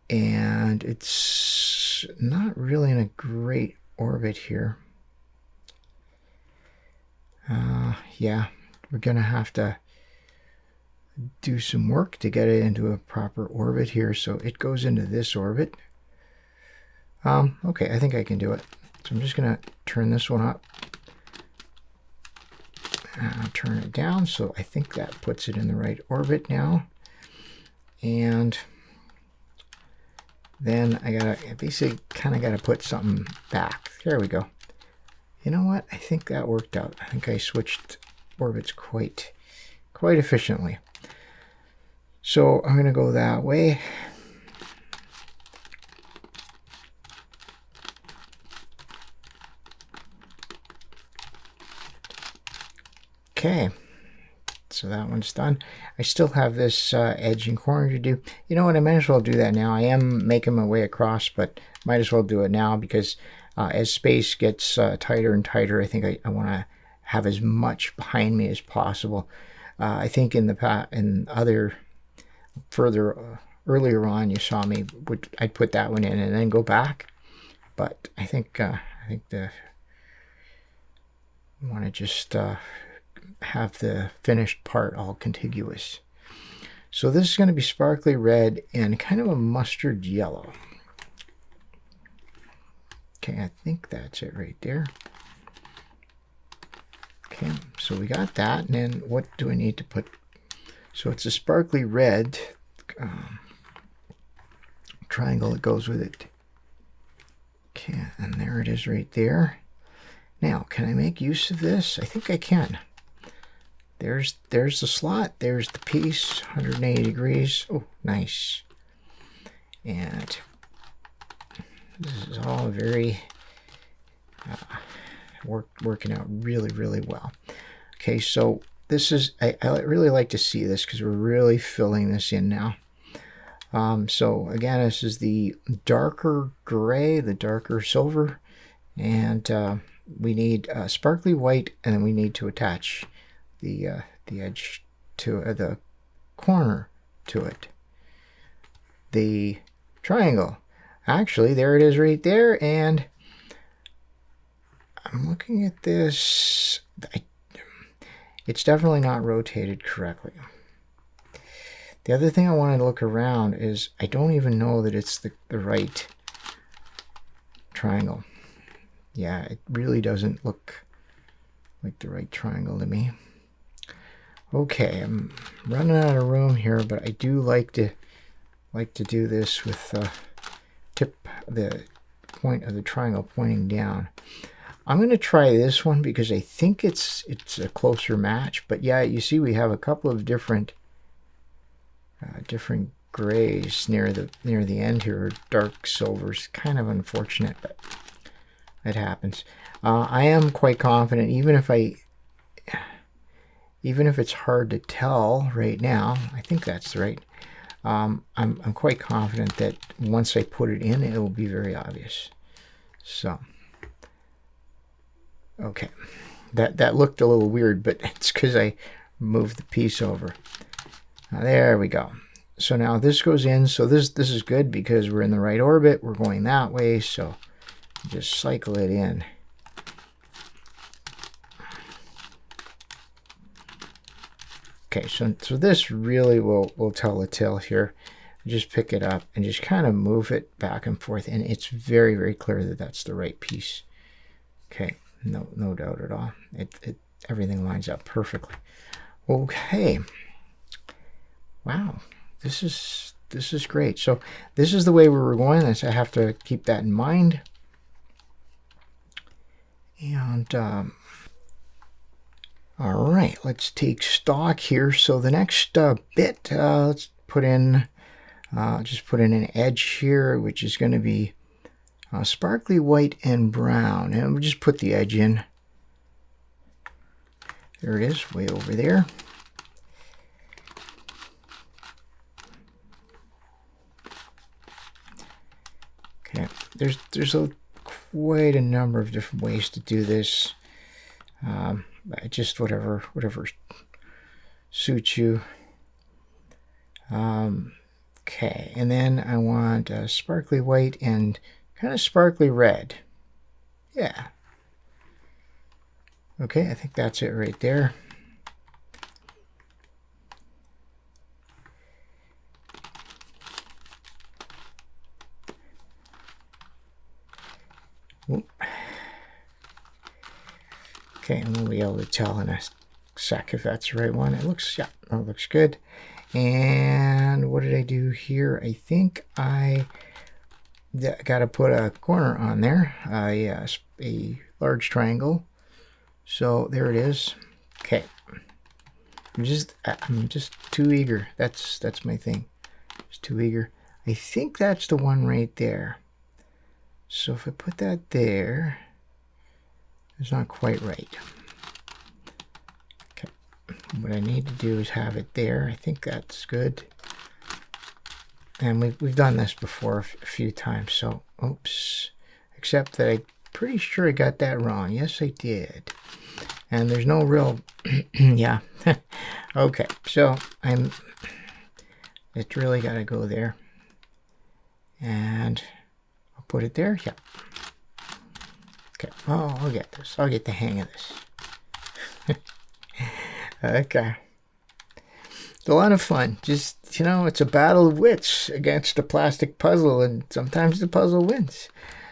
Speaker 1: And it's not really in a great orbit here. Yeah, we're gonna have to do some work to get it into a proper orbit here. So it goes into this orbit. Okay, I think I can do it. So I'm just gonna turn this one up. Turn it down, so I think that puts it in the right orbit now. And then I basically kind of gotta put something back. There we go. You know what? I think that worked out. I think I switched orbits quite efficiently. So I'm gonna go that way. Okay, so that one's done. I still have this edge and corner to do. You know what, I might as well do that now. I am making my way across, but might as well do it now because as space gets tighter and tighter, I think I want to have as much behind me as possible. I think in the earlier on, you saw me, I'd put that one in and then go back. But I think I want to just have the finished part all contiguous. So this is going to be sparkly red and kind of a mustard yellow. Okay, I think that's it right there. Okay, so we got that, and then what do I need to put? So it's a sparkly red triangle that goes with it. Okay, and there it is right there. Now, can I make use of this? I think I can. There's the slot, there's the piece, 180 degrees. Oh, nice. And this is all very working out really well. Okay, so this is, I really like to see this because we're really filling this in now. So again, this is the darker gray, the darker silver, and we need sparkly white, and then we need to attach the edge to the corner to it. The triangle, actually, there it is right there, and I'm looking at this. It's definitely not rotated correctly. The other thing I wanted to look around is I don't even know that it's the right triangle. Yeah, it really doesn't look like the right triangle to me. Okay, I'm running out of room here, but I do like to do this with the point of the triangle pointing down. I'm going to try this one because I think it's a closer match. But yeah, you see we have a couple of different grays near the end here, dark silvers. Kind of unfortunate, but it happens. I am quite confident, even if it's hard to tell right now. I think that's right. I'm quite confident that once I put it in, it will be very obvious. So, okay, that looked a little weird, but it's because I moved the piece over. There we go. So now this goes in. So this is good because we're in the right orbit. We're going that way. So just cycle it in. Okay, so this really will tell the tale here. Just pick it up and just kind of move it back and forth, and it's very clear that that's the right piece. Okay, no doubt at all. Everything lines up perfectly. Okay. Wow, this is great. So this is the way we were going. I have to keep that in mind. And all right, let's take stock here. So the next bit, let's put in, just put in an edge here, which is going to be sparkly white and brown. And we'll just put the edge in. There it is, way over there. Okay, there's quite a number of different ways to do this. Just whatever suits you. Okay, and then I want sparkly white and kind of sparkly red. Yeah. Okay, I think that's it right there. Oop. Okay, and we'll be able to tell in a sec if that's the right one. It looks, yeah, it looks good. And what did I do here? I think I got to put a corner on there, a large triangle. So there it is. Okay, I'm just too eager. That's my thing. Just too eager. I think that's the one right there. So if I put that there, it's not quite right. Okay, what I need to do is have it there. I think that's good. And we've done this before a few times, so oops. Except that I'm pretty sure I got that wrong. Yes, I did. And there's no real, yeah. Okay, so it's really got to go there. And I'll put it there, yeah. Okay, oh, I'll get this. I'll get the hang of this. Okay. It's a lot of fun. Just, you know, it's a battle of wits against a plastic puzzle, and sometimes the puzzle wins.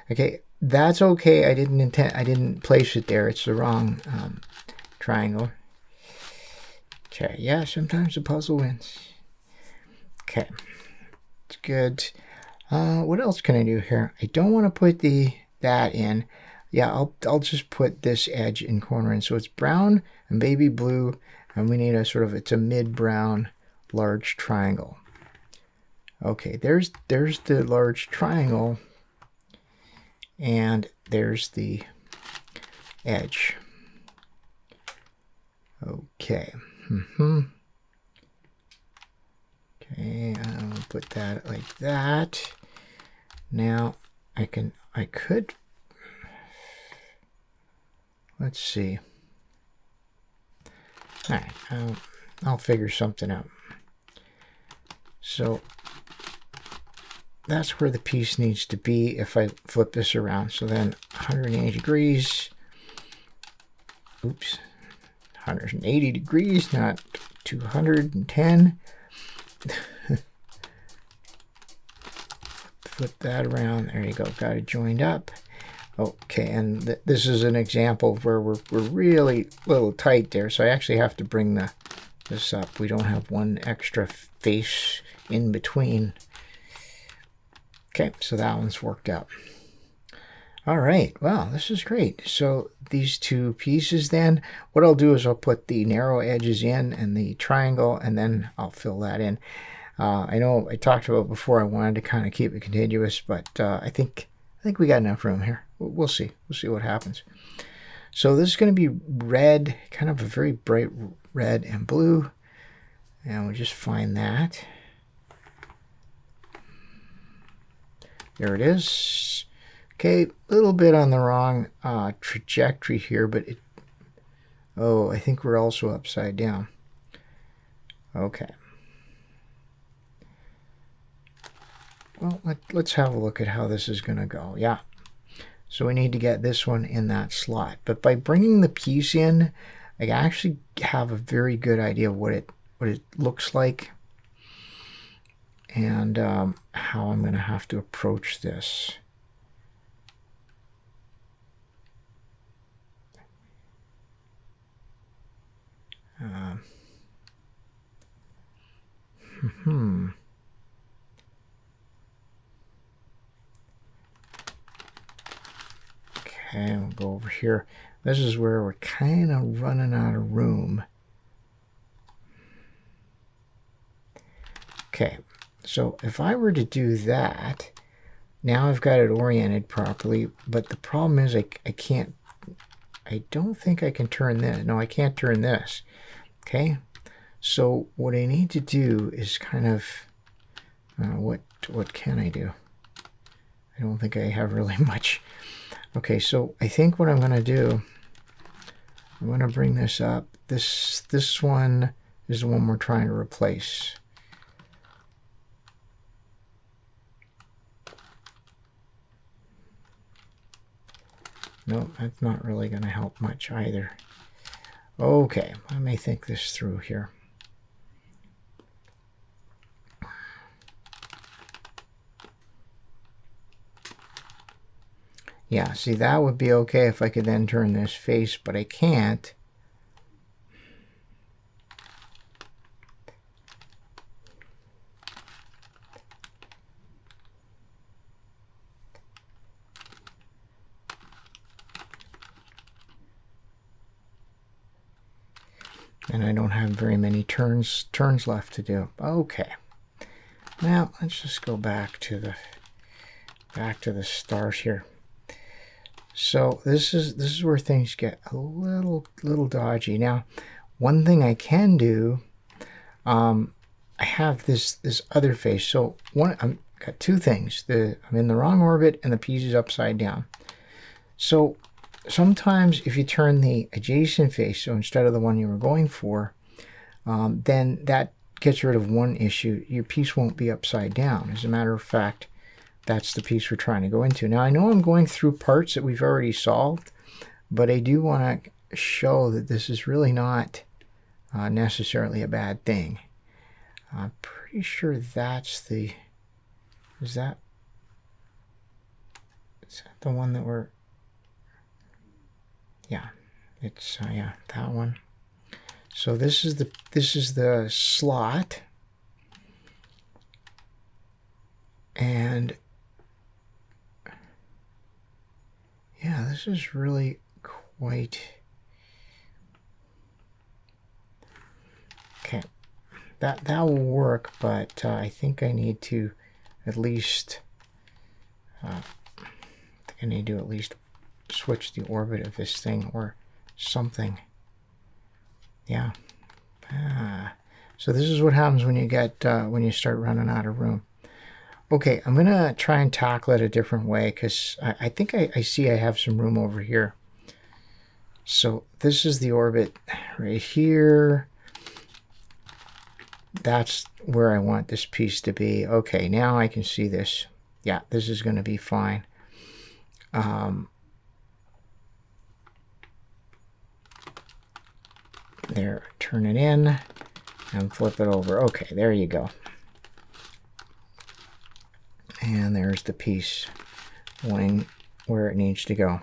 Speaker 1: Okay, that's okay. I didn't place it there. It's the wrong triangle. Okay, yeah, sometimes the puzzle wins. Okay, it's good. What else can I do here? I don't want to put that in. Yeah, I'll just put this edge and corner in. So it's brown and baby blue, and we need a sort of, it's a mid-brown large triangle. Okay, there's the large triangle, and there's the edge. Okay. Okay, I'll put that like that. Now I could, let's see. All right, I'll figure something out. So that's where the piece needs to be if I flip this around. So then 180 degrees. Oops. 180 degrees, not 210. Flip that around. There you go. Got it joined up. Okay, and this is an example of where we're really a little tight there. So I actually have to bring this up. We don't have one extra face in between. Okay, so that one's worked out. All right, wow, this is great. So these two pieces then, what I'll do is I'll put the narrow edges in and the triangle, and then I'll fill that in. I know I talked about before I wanted to kind of keep it contiguous, but I think we got enough room here. We'll see. We'll see what happens. So this is going to be red, kind of a very bright red and blue. And we'll just find that. There it is. Okay, a little bit on the wrong trajectory here, but oh, I think we're also upside down. Okay. Well, let's have a look at how this is going to go. Yeah. So we need to get this one in that slot. But by bringing the piece in, I actually have a very good idea of what it looks like and how I'm going to have to approach this. Okay, we'll go over here. This is where we're kind of running out of room. Okay, so if I were to do that, now I've got it oriented properly, but the problem is I can't, I don't think I can turn this. No, I can't turn this. Okay, so what I need to do is kind of, what can I do? I don't think I have really much. Okay, so I think what I'm going to do, I'm going to bring this up. This one is the one we're trying to replace. No, that's not really going to help much either. Okay, I may think this through here. Yeah, see, that would be okay if I could then turn this face, but I can't. And I don't have very many turns left to do. Okay. Now let's just go back to the start here. So this is where things get a little dodgy. Now, one thing I can do, I have this other face. So I've got two things. I'm in the wrong orbit and the piece is upside down. So sometimes if you turn the adjacent face, so instead of the one you were going for, then that gets rid of one issue. Your piece won't be upside down. As a matter of fact, that's the piece we're trying to go into. Now, I know I'm going through parts that we've already solved, but I do want to show that this is really not necessarily a bad thing. I'm pretty sure that's the... Is that the one that we're... Yeah, it's yeah, that one. So this is the slot, and yeah, this is really quite okay. That will work, but I think I need to at least switch the orbit of this thing or something. Yeah. So this is what happens when you get when you start running out of room. Okay, I'm gonna try and tackle it a different way because I think I see I have some room over here. So this is the orbit right here. That's where I want this piece to be. Okay, now I can see this. Yeah, this is going to be fine. There, turn it in and flip it over. Okay, there you go. And there's the piece going where it needs to go.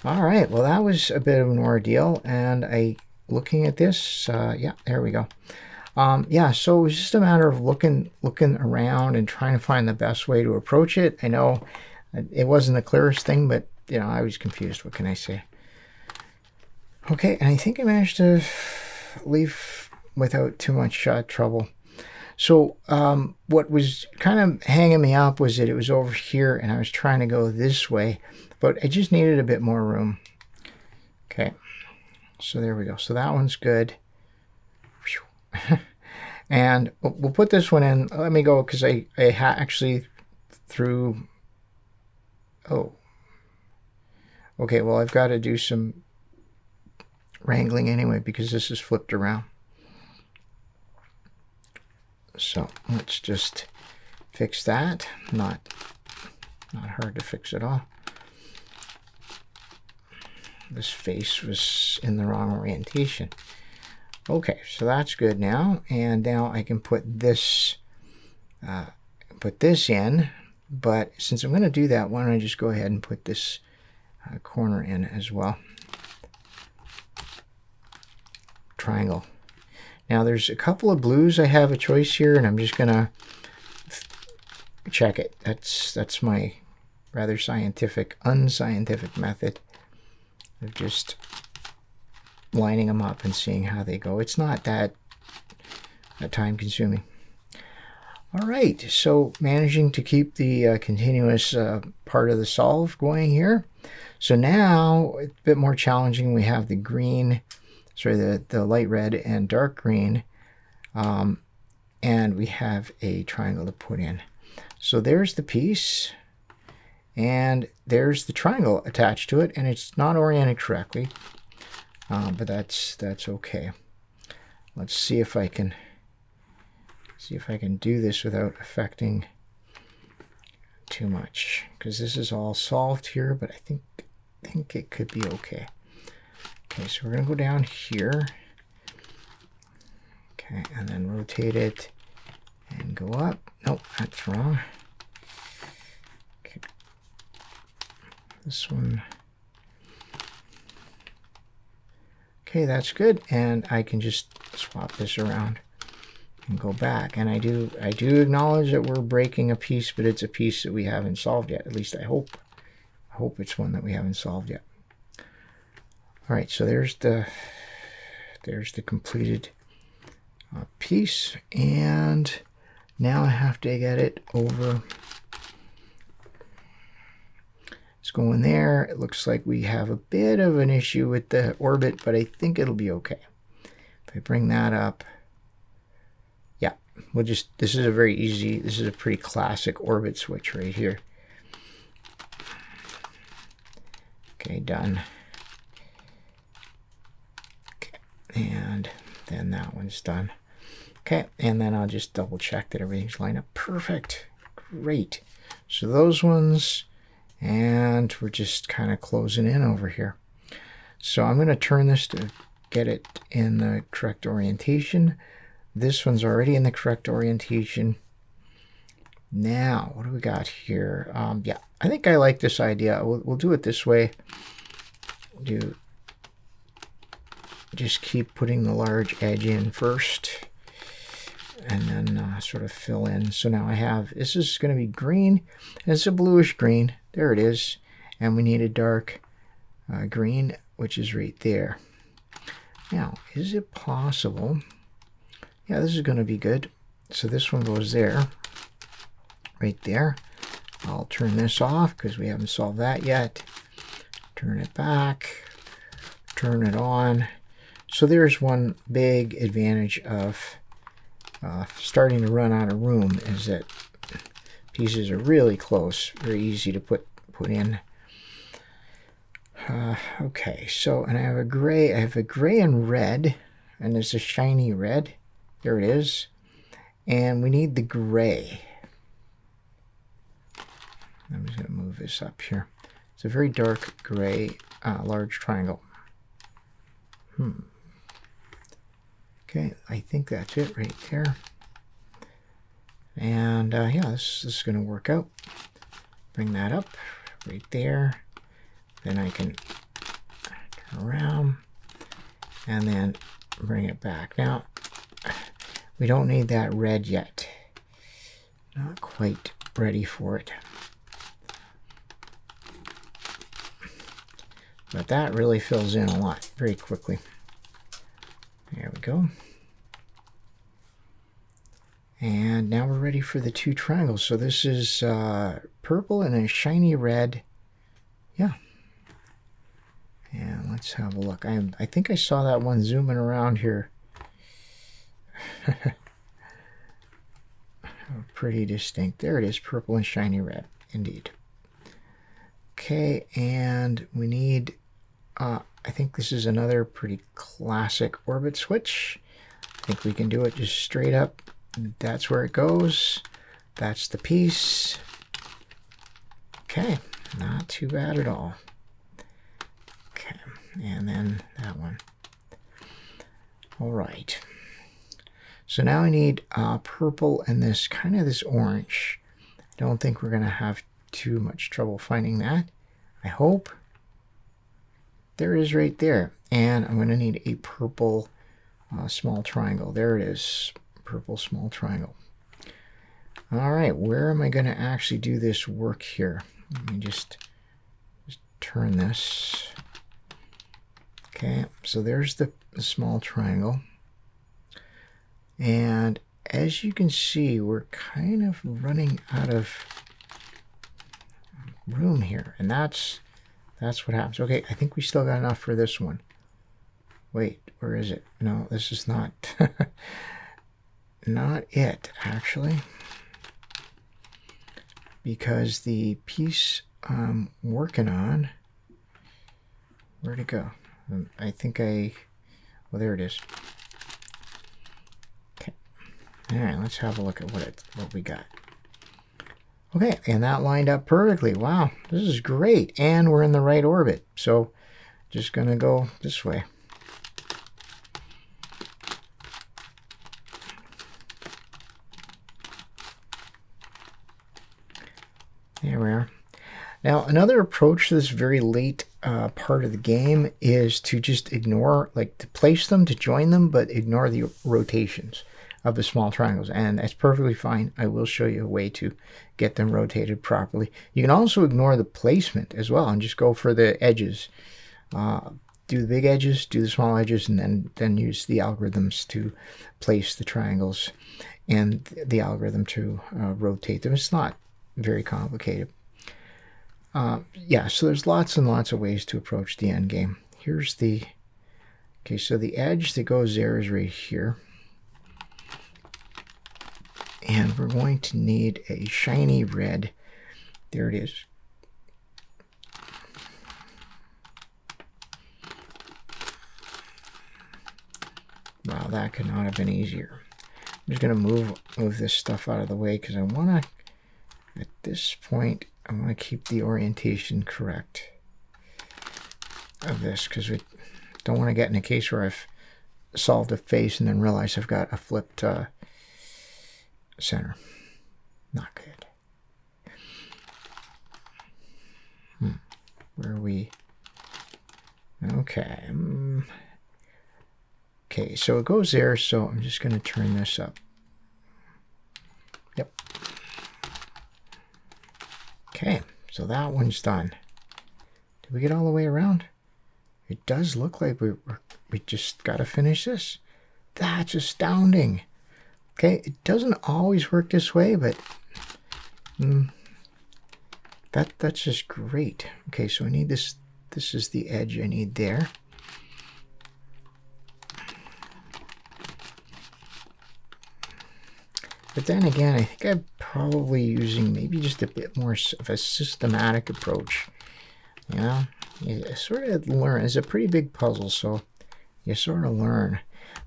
Speaker 1: All right, well, that was a bit of an ordeal, and looking at this, yeah, there we go. Yeah, so it was just a matter of looking around and trying to find the best way to approach it. I know it wasn't the clearest thing, but you know, I was confused. What can I say? Okay, and I think I managed to leave without too much trouble. So what was kind of hanging me up was that it was over here, and I was trying to go this way, but I just needed a bit more room. Okay, so there we go. So that one's good. And we'll put this one in. Let me go, because I actually threw... Oh. Okay, well, I've got to do some wrangling anyway, because this is flipped around. So let's just fix that. Not hard to fix at all. This face was in the wrong orientation. Okay, so that's good now, and now I can put this in. But since I'm going to do that, why don't I just go ahead and put this corner in as well. triangle. Now there's a couple of blues I have a choice here, and I'm just gonna check it. That's my rather unscientific method of just lining them up and seeing how they go. It's not that time consuming. All right, so managing to keep the continuous part of the solve going here. So now it's a bit more challenging. We have the green, sorry, the light red and dark green, and we have a triangle to put in. So there's the piece, and there's the triangle attached to it, and it's not oriented correctly, but that's okay. Let's see if I can do this without affecting too much, because this is all solved here, but I think it could be okay. Okay, so we're going to go down here. Okay, and then rotate it and go up. Nope, that's wrong. Okay. This one. Okay, that's good. And I can just swap this around and go back. And I do acknowledge that we're breaking a piece, but it's a piece that we haven't solved yet. At least I hope. I hope it's one that we haven't solved yet. All right, so there's the completed piece, and now I have to get it over. It's going there. It looks like we have a bit of an issue with the orbit, but I think it'll be okay. If I bring that up, yeah, this is a very easy, this is a pretty classic orbit switch right here. Okay, done. Okay, and then that one's done. Okay, and then I'll just double check that everything's lined up. Perfect. Great. So those ones, and we're just kind of closing in over here. So I'm going to turn this to get it in the correct orientation. This one's already in the correct orientation. Now, what do we got here? Yeah, I think I like this idea. We'll do it this way. Just keep putting the large edge in first, and then sort of fill in. So now I have, this is going to be green, and it's a bluish green. There it is. And we need a dark green, which is right there. Now, is it possible? Yeah, this is going to be good. So this one goes there, right there. I'll turn this off because we haven't solved that yet. Turn it back, turn it on. So there's one big advantage of starting to run out of room, is that pieces are really close, very easy to put in. Okay, so, and I have a gray and red, and there's a shiny red. There it is. And we need the gray. I'm just going to move this up here. It's a very dark gray, large triangle. Okay, I think that's it right there. And yeah, this is going to work out. Bring that up right there. Then I can turn around and then bring it back. Now, we don't need that red yet. Not quite ready for it. But that really fills in a lot very quickly. There we go. And now we're ready for the two triangles. So this is purple and a shiny red. Yeah. And let's have a look. I think I saw that one zooming around here. Pretty distinct. There it is, purple and shiny red, indeed. Okay, and we need, I think this is another pretty classic orbit switch. I think we can do it just straight up. That's where it goes. That's the piece. Okay, not too bad at all. Okay, and then that one. All right. So now I need purple and this kind of this orange. I don't think we're going to have too much trouble finding that. I hope. There it is right there. And I'm going to need a purple small triangle. There it is, purple small triangle. All right, where am I going to actually do this work here? Let me just turn this. Okay, so there's the small triangle. And as you can see, we're kind of running out of room here. And that's what happens. Okay, I think we still got enough for this one. Wait, where is it? No, this is not not it, actually. Because the piece I'm working on, where'd it go? I think well, there it is. Okay. All right, let's have a look at what we got. Okay, and that lined up perfectly. Wow, this is great. And we're in the right orbit. So just going to go this way. There we are. Now, another approach to this very late part of the game is to just ignore, like to place them, to join them, but ignore the rotations of the small triangles. And that's perfectly fine. I will show you a way to get them rotated properly. You can also ignore the placement as well and just go for the edges. Do the big edges, do the small edges, and then use the algorithms to place the triangles and the algorithm to rotate them. It's not very complicated. Yeah, so there's lots and lots of ways to approach the end game. Here's the, okay, so the edge that goes there is right here. And we're going to need a shiny red. There it is. Wow, that could not have been easier. I'm just going to move this stuff out of the way because I want to, at this point, I want to keep the orientation correct of this because we don't want to get in a case where I've solved a face and then realize I've got a flipped center. Not good. Where are we? Okay. Okay, so it goes there, so I'm just going to turn this up. Yep. Okay, so that one's done. Did we get all the way around? It does look like we just got to finish this. That's astounding. Okay, it doesn't always work this way, but that's just great. Okay, so I need this. This is the edge I need there. But then again, I think I'm probably using maybe just a bit more of a systematic approach. You know, you sort of learn. It's a pretty big puzzle, so you sort of learn.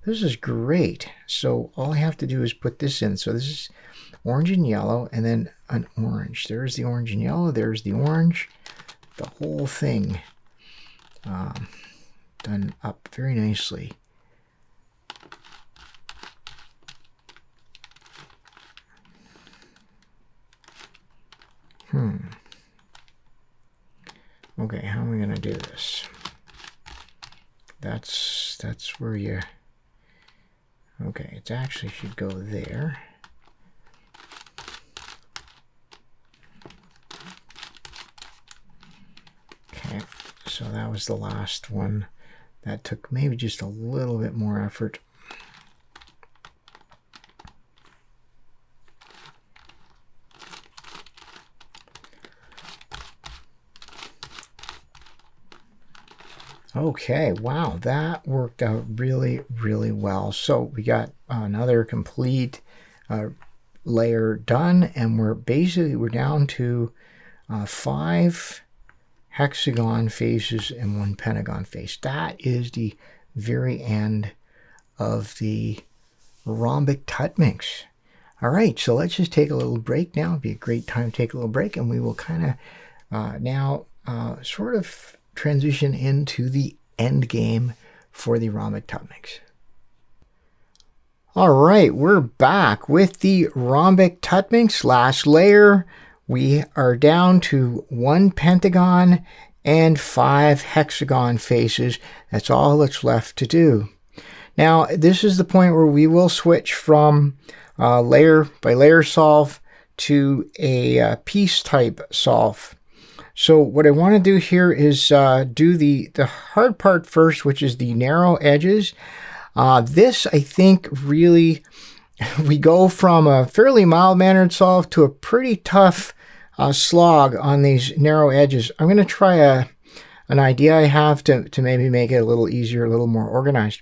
Speaker 1: This is great. So all I have to do is put this in. So this is orange and yellow, and then an orange. There's the orange and yellow. There's the orange. The whole thing done up very nicely. Okay, how am I going to do this? That's where you... Okay, it actually should go there. Okay, so that was the last one. That took maybe just a little bit more effort. Okay, wow, that worked out really, really well. So we got another complete layer done, and we're down to 5 hexagon faces and 1 pentagon face. That is the very end of the Rhombic Tuttminx. All right, so let's just take a little break now. It'd be a great time to take a little break, and we will kind of now sort of transition into the end game for the Rhombic Tuttminx. All right, we're back with the Rhombic Tuttminx last layer. We are down to 1 pentagon and 5 hexagon faces. That's all that's left to do. Now, this is the point where we will switch from layer by layer solve to a piece type solve. So what I want to do here is do the hard part first, which is the narrow edges. This, I think, really, we go from a fairly mild-mannered solve to a pretty tough slog on these narrow edges. I'm going to try an idea I have to maybe make it a little easier, a little more organized.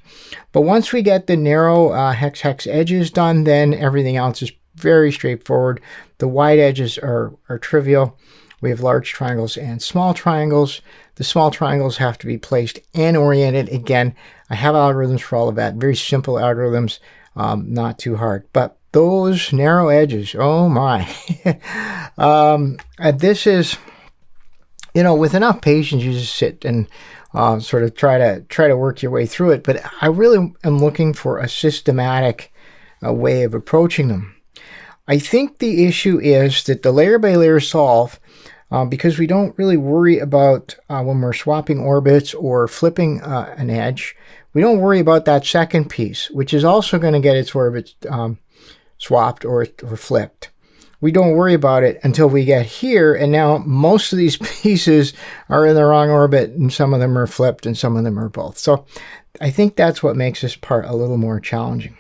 Speaker 1: But once we get the narrow hex edges done, then everything else is very straightforward. The wide edges are trivial. We have large triangles and small triangles. The small triangles have to be placed and oriented. Again, I have algorithms for all of that. Very simple algorithms, not too hard. But those narrow edges, oh my. This is, you know, with enough patience, you just sit and sort of try to work your way through it. But I really am looking for a systematic way of approaching them. I think the issue is that the layer by layer solve, because we don't really worry about when we're swapping orbits or flipping an edge, we don't worry about that second piece, which is also going to get its orbit swapped or flipped. We don't worry about it until we get here, and now most of these pieces are in the wrong orbit, and some of them are flipped and some of them are both. So I think that's what makes this part a little more challenging.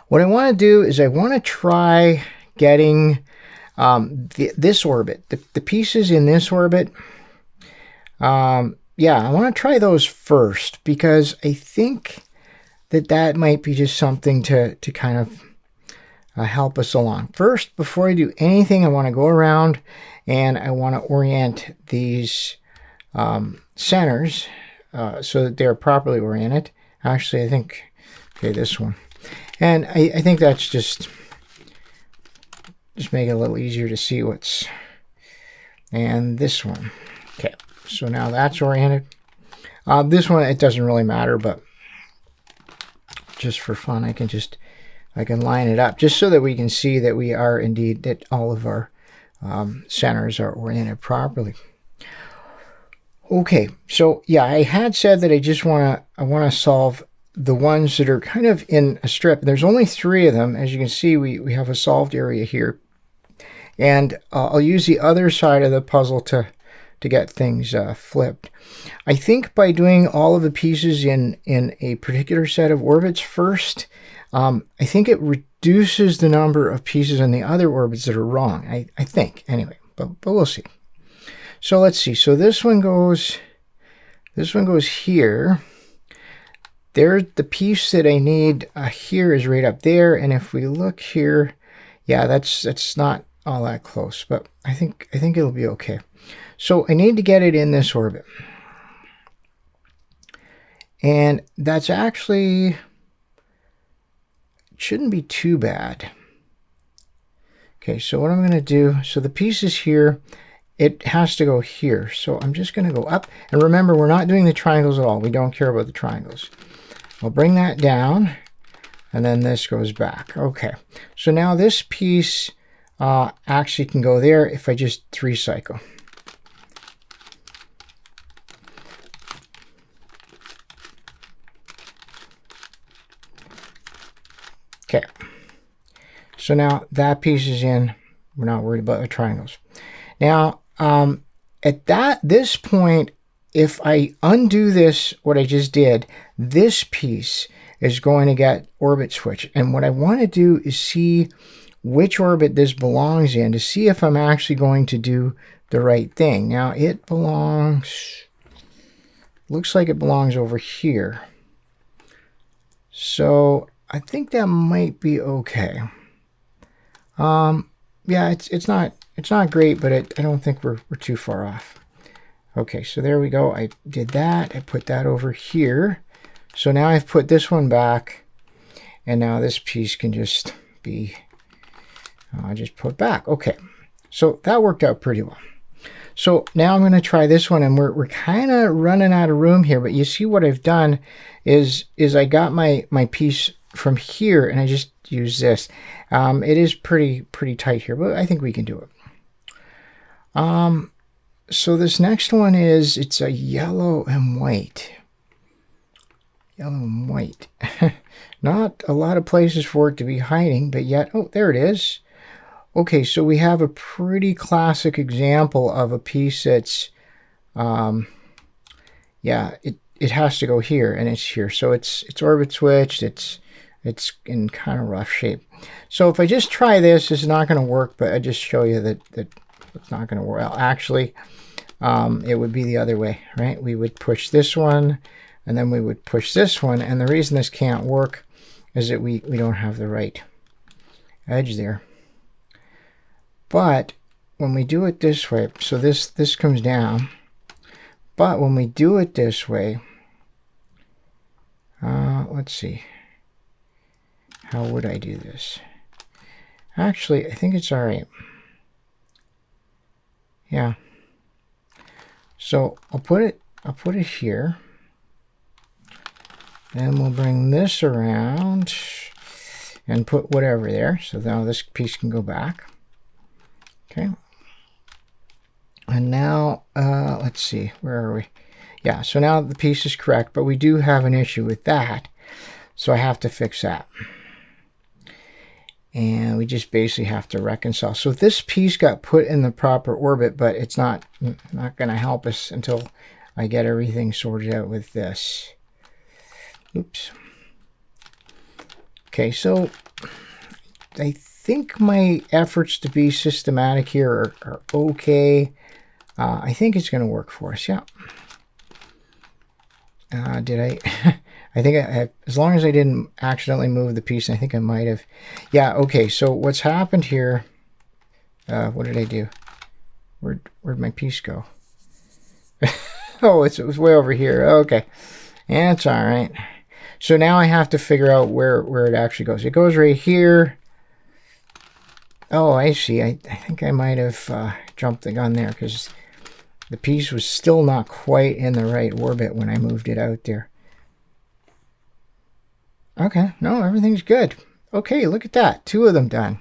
Speaker 1: What I want to do is I want to try getting this orbit, the pieces in this orbit. Yeah, I want to try those first because I think that might be just something to kind of help us along. First, before I do anything, I want to go around and I want to orient these centers so that they're properly oriented. Actually, I think, okay, this one. And I think that's just make it a little easier to see what's, and this one. Okay, so now that's oriented. This one, it doesn't really matter, but just for fun, I can line it up just so that we can see that we are indeed, that all of our centers are oriented properly. Okay, so yeah, I had said that I want to solve the ones that are kind of in a strip. There's only 3 of them. As you can see, we have a solved area here. And I'll use the other side of the puzzle to get things flipped. I think by doing all of the pieces in a particular set of orbits first, I think it reduces the number of pieces in the other orbits that are wrong. I think, anyway, but we'll see. So let's see. So this one goes here. There, the piece that I need here is right up there, and if we look here, yeah, that's not all that close, but I think it'll be okay. So I need to get it in this orbit, and that's actually shouldn't be too bad. Okay, so what I'm going to do, so the piece is here. It has to go here, so I'm just going to go up, and remember, we're not doing the triangles at all. We don't care about the triangles. We'll bring that down, and then this goes back. Okay, so now this piece actually can go there if I just 3-cycle. Okay, so now that piece is in. We're not worried about the triangles. Now, at this point, if I undo this, what I just did, this piece is going to get orbit switch. And what I want to do is see which orbit this belongs in to see if I'm actually going to do the right thing. Now it belongs, looks like it belongs over here. So I think that might be okay. Yeah, it's not great, but I don't think we're too far off. Okay, so there we go. I did that. I put that over here. So now I've put this one back, and now this piece can just be just put back. Okay, so that worked out pretty well. So now I'm going to try this one, and we're kind of running out of room here. But you see what I've done is I got my piece from here, and I just use this. It is pretty tight here, but I think we can do it. So this next one it's a yellow and white. Yellow and white. Not a lot of places for it to be hiding, but yet, oh, there it is. Okay, so we have a pretty classic example of a piece that's, yeah, it has to go here, and it's here. So it's orbit switched. It's in kind of rough shape. So if I just try this, it's not going to work, but I just show you that it's not going to work. Well, actually, it would be the other way, right? We would push this one, and then we would push this one, and the reason this can't work is that we don't have the right edge there. But when we do it this way, so this comes down, but when we do it this way, let's see, how would I do this? Actually, I think it's all right. Yeah. So I'll put it here. Then we'll bring this around and put whatever there. So now this piece can go back. Okay. And now, let's see, where are we? Yeah, so now the piece is correct, but we do have an issue with that. So I have to fix that. And we just basically have to reconcile. So this piece got put in the proper orbit, but it's not going to help us until I get everything sorted out with this. Oops. Okay, so I think my efforts to be systematic here are okay. I think it's going to work for us. Yeah. Did I? I think as long as I didn't accidentally move the piece, I think I might have. Yeah, okay, so what's happened here, what did I do? Where'd my piece go? Oh, it was way over here. Okay, yeah, it's all right. So now I have to figure out where it actually goes. It goes right here. Oh, I see. I think I might have jumped the gun there because the piece was still not quite in the right orbit when I moved it out there. Okay, no, everything's good. Okay, look at that. 2 of them done.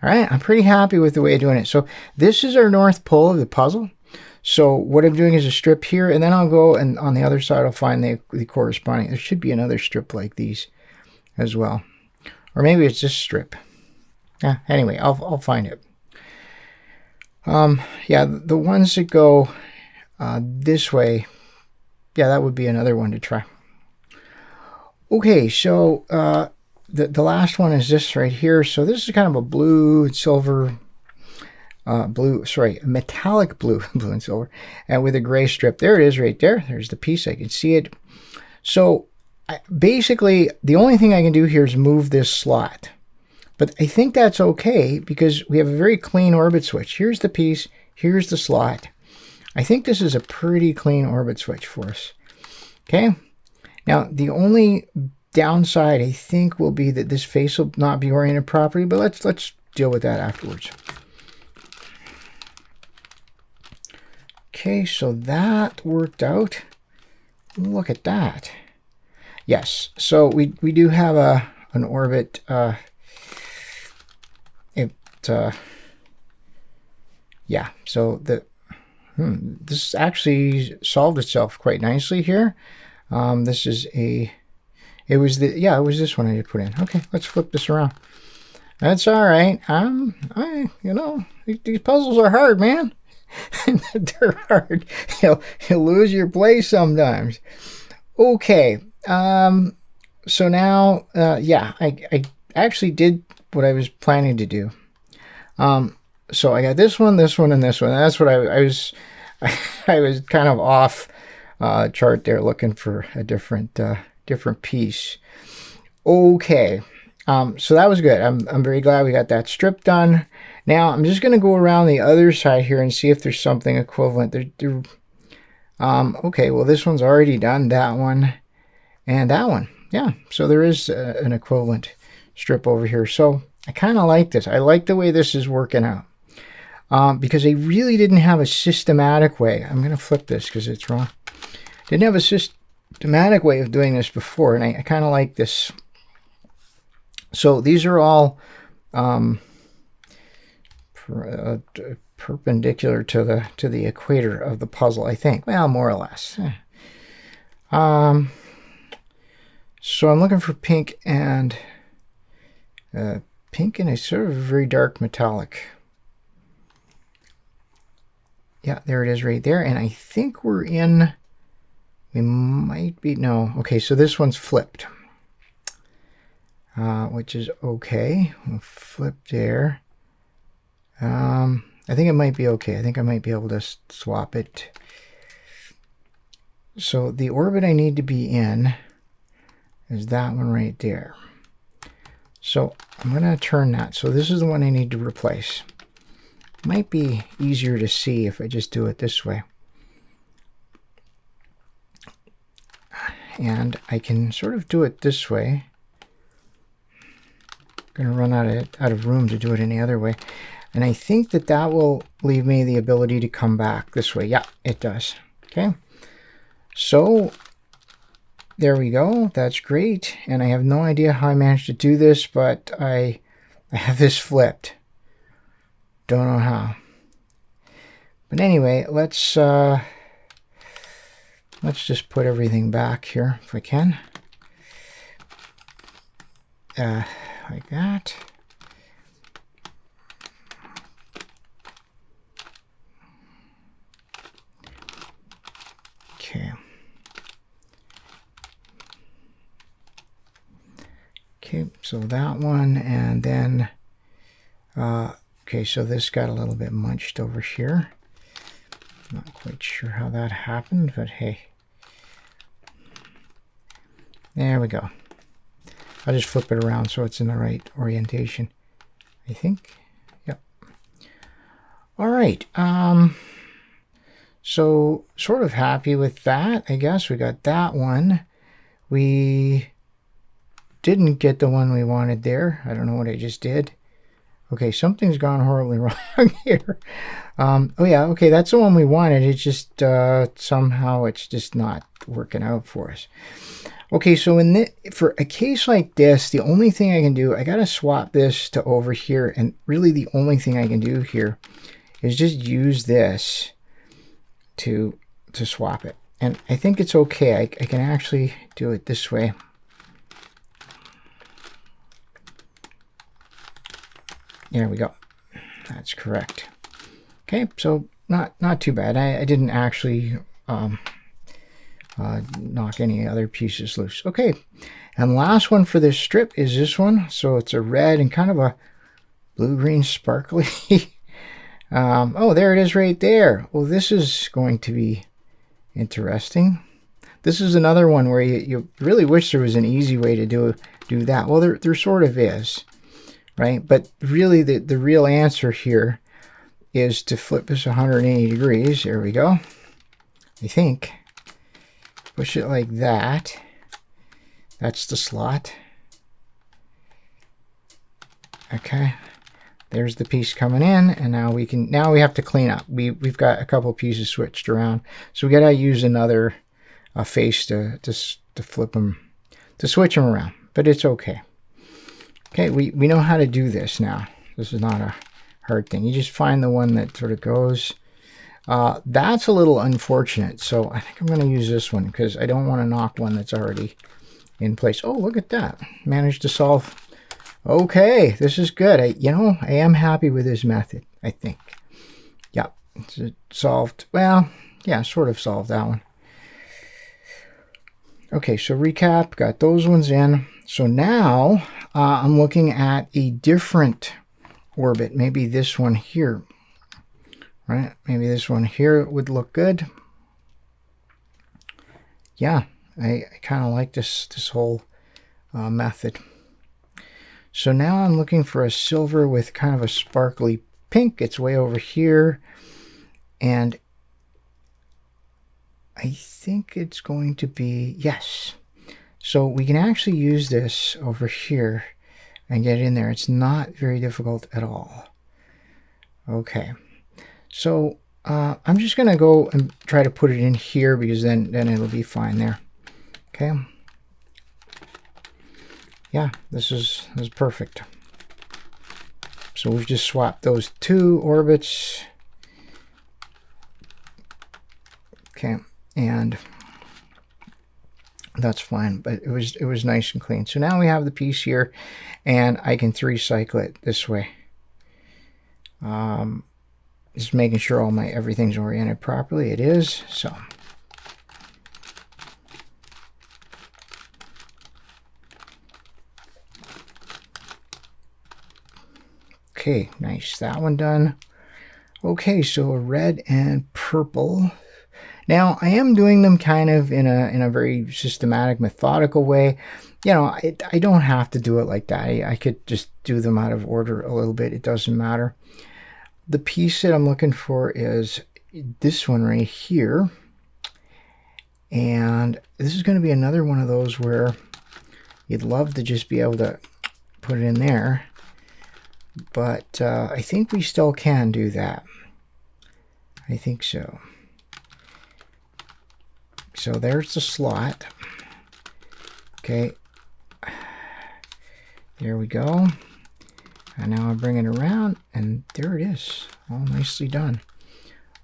Speaker 1: All right, I'm pretty happy with the way of doing it. So this is our North Pole of the puzzle. So what I'm doing is a strip here, and then I'll go and on the other side I'll find the corresponding. There should be another strip like these as well. Or maybe it's this strip. Yeah, anyway, I'll find it. Yeah, the ones that go this way, yeah, that would be another one to try. Okay, so the last one is this right here. So this is kind of a blue and silver, metallic blue and silver, and with a gray strip. There it is right there. There's the piece. I can see it. So basically, the only thing I can do here is move this slot. But I think that's okay because we have a very clean orbit switch. Here's the piece. Here's the slot. I think this is a pretty clean orbit switch for us. Okay. Now, the only downside, I think, will be that this face will not be oriented properly, but let's deal with that afterwards. Okay, so that worked out. Look at that. Yes, so we do have an orbit. Yeah, so this actually solved itself quite nicely here. This is it was this one I did put in. Okay, let's flip this around. That's all right. You know, these puzzles are hard, man. They're hard. You'll lose your place sometimes. Okay. So now, yeah, I actually did what I was planning to do. So I got this one, and this one. And that's what I was kind of off chart there, looking for a different piece. Okay, so that was good. I'm very glad we got that strip done. Now I'm just going to go around the other side here and see if there's something equivalent. Okay, well this one's already done, that one and that one. Yeah, so there is an equivalent strip over here. So I kind of like this. I like the way this is working out. Because they really didn't have a systematic way. I'm going to flip this because it's wrong. Didn't have a systematic way of doing this before, and I kind of like this. So these are all perpendicular to the equator of the puzzle, I think. Well, more or less. So I'm looking for pink and a sort of very dark metallic. Yeah, there it is right there. And I think we're in, we might be, no. Okay, so this one's flipped, which is okay. We'll flip there. I think it might be okay. I think I might be able to swap it. So the orbit I need to be in is that one right there. So I'm going to turn that. So this is the one I need to replace. Might be easier to see if I just do it this way. And I can sort of do it this way. I'm going to run out of room to do it any other way. And I think that that will leave me the ability to come back this way. Yeah, it does. Okay. So there we go. That's great. And I have no idea how I managed to do this, but I have this flipped. Don't know how. But anyway, let's just put everything back here if I can. Like that. Okay. Okay, so that one, and then, okay, so this got a little bit munched over here. Not quite sure how that happened, but hey. There we go. I'll just flip it around so it's in the right orientation, I think. Yep. All right. So sort of happy with that. I guess we got that one. We didn't get the one we wanted there. I don't know what I just did. Okay, something's gone horribly wrong here. Oh yeah, okay, that's the one we wanted. It's just somehow it's just not working out for us. Okay, so for a case like this, the only thing I can do, I gotta swap this to over here, and really the only thing I can do here is just use this to swap it. And I think it's okay. I can actually do it this way. There we go. That's correct. Okay, so not too bad. I didn't actually knock any other pieces loose. Okay, and last one for this strip is this one. So it's a red and kind of a blue-green sparkly. Oh, there it is right there. Well, this is going to be interesting. This is another one where you really wish there was an easy way to do that. Well, there sort of is, right? But really the real answer here is to flip this 180 degrees. There we go. I think. Push it like that. That's the slot. Okay. There's the piece coming in, and now we have to clean up. We've got a couple pieces switched around, so we gotta use another face to flip them, to switch them around. But it's okay. Okay, we know how to do this now. This is not a hard thing. You just find the one that sort of goes. That's a little unfortunate, so I think I'm going to use this one because I don't want to knock one that's already in place. Oh, look at that. Managed to solve. Okay, this is good. I am happy with this method, I think. Yep, it's solved. Well, yeah, sort of solved that one. Okay, so recap, got those ones in. So now I'm looking at a different orbit. Maybe this one here, right? Maybe this one here would look good. Yeah, I kind of like this whole method. So now I'm looking for a silver with kind of a sparkly pink. It's way over here. And I think it's going to be, yes. So we can actually use this over here and get in there. It's not very difficult at all. Okay. So I'm just going to go and try to put it in here because then it'll be fine there. Okay. Yeah, this is perfect. So we've just swapped those two orbits. Okay, and that's fine, but it was nice and clean. So now we have the piece here, and I can 3-cycle it this way. Just making sure all my everything's oriented properly. It is. So okay, nice, that one done. Okay, so a red and purple. Now, I am doing them kind of in a very systematic, methodical way. You know, I don't have to do it like that. I could just do them out of order a little bit. It doesn't matter. The piece that I'm looking for is this one right here. And this is going to be another one of those where you'd love to just be able to put it in there. But I think we still can do that. I think so. So there's the slot. Okay. There we go. And now I bring it around, and there it is. All nicely done.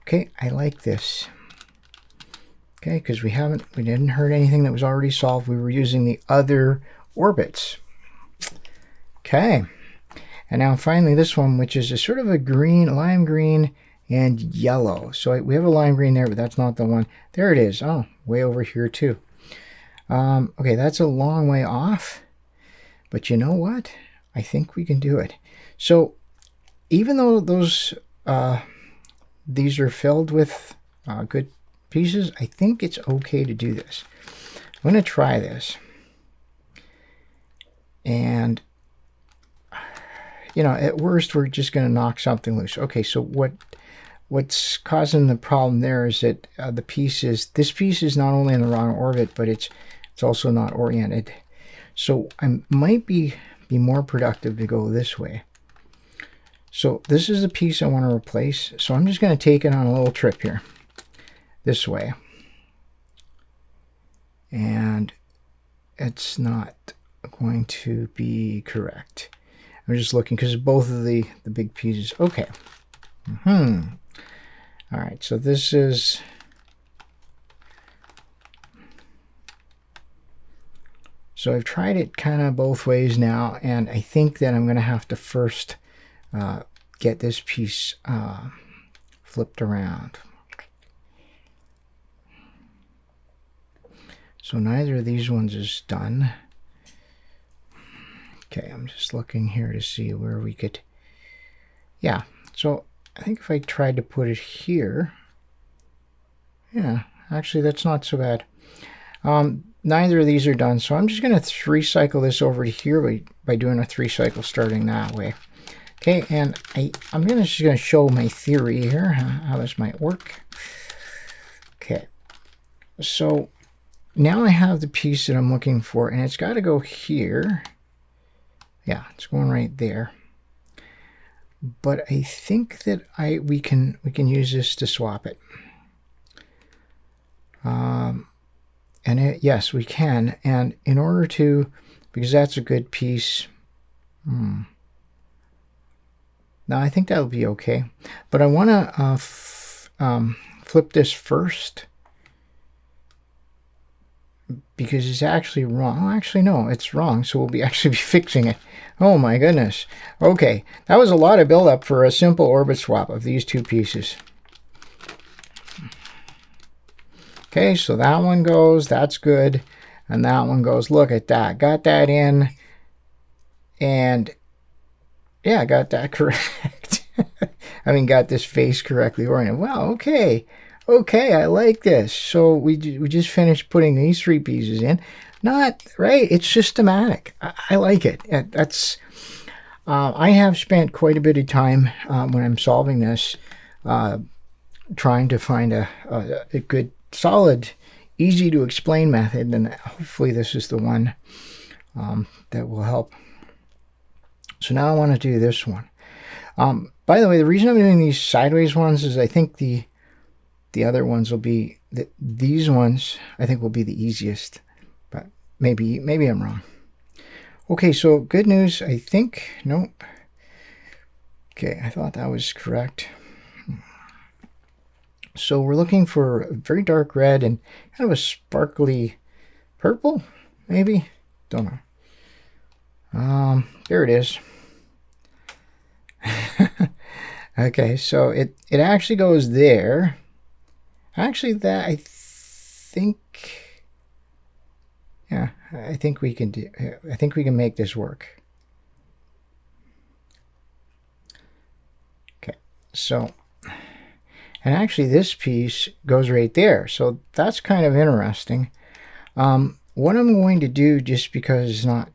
Speaker 1: Okay, I like this. Okay, because we didn't hurt anything that was already solved. We were using the other orbits. Okay. And now finally this one, which is a sort of a green, lime green, and yellow. So we have a lime green there, but that's not the one. There it is. Oh, way over here too. Okay, that's a long way off. But you know what? I think we can do it. So even though these are filled with good pieces, I think it's okay to do this. I'm going to try this. And, you know, at worst, we're just going to knock something loose. Okay, so what's causing the problem there is that this piece is not only in the wrong orbit, but it's also not oriented. So I might be more productive to go this way. So this is the piece I want to replace. So I'm just going to take it on a little trip here. This way. And it's not going to be correct. I'm just looking because both of the big pieces. Okay. All right, so this is... So I've tried it kind of both ways now, and I think that I'm going to have to first get this piece flipped around. So neither of these ones is done. Okay, I'm just looking here to see where we could... Yeah, so I think if I tried to put it here... Yeah, actually that's not so bad. Neither of these are done, so I'm just going to 3-cycle this over to here by doing a 3-cycle starting that way. Okay, and I'm just going to show my theory here, how this might work. Okay, so now I have the piece that I'm looking for, and it's got to go here. Yeah, it's going right there. But I think that we can use this to swap it. And yes, we can. And in order to, because that's a good piece. Now I think that'll be okay. But I want to flip this first, because it's actually wrong. Oh, actually, no, it's wrong. So we'll actually be fixing it. Oh my goodness. Okay, that was a lot of buildup for a simple orbit swap of these two pieces. Okay, so that one goes, that's good. And that one goes, look at that. Got that in. And yeah, got that correct. I mean, got this face correctly oriented. Wow, okay. Okay, I like this. So we just finished putting these 3 pieces in. Not, right? It's systematic. I like it. That's, I have spent quite a bit of time when I'm solving this, trying to find a good, solid, easy to explain method, and hopefully this is the one that will help. So now I want to do this one. By the way, the reason I'm doing these sideways ones is I think the other ones will be, these ones I think will be the easiest, but maybe I'm wrong. Okay, so good news, I think. Nope. Okay, I thought that was correct. So we're looking for a very dark red and kind of a sparkly Purple, maybe? Don't know. There it is. Okay, so it actually goes there. Actually, that I think, yeah, I think we can do. I think we can make this work. Okay, so, and actually this piece goes right there, so that's kind of interesting. What I'm going to do, just because it's not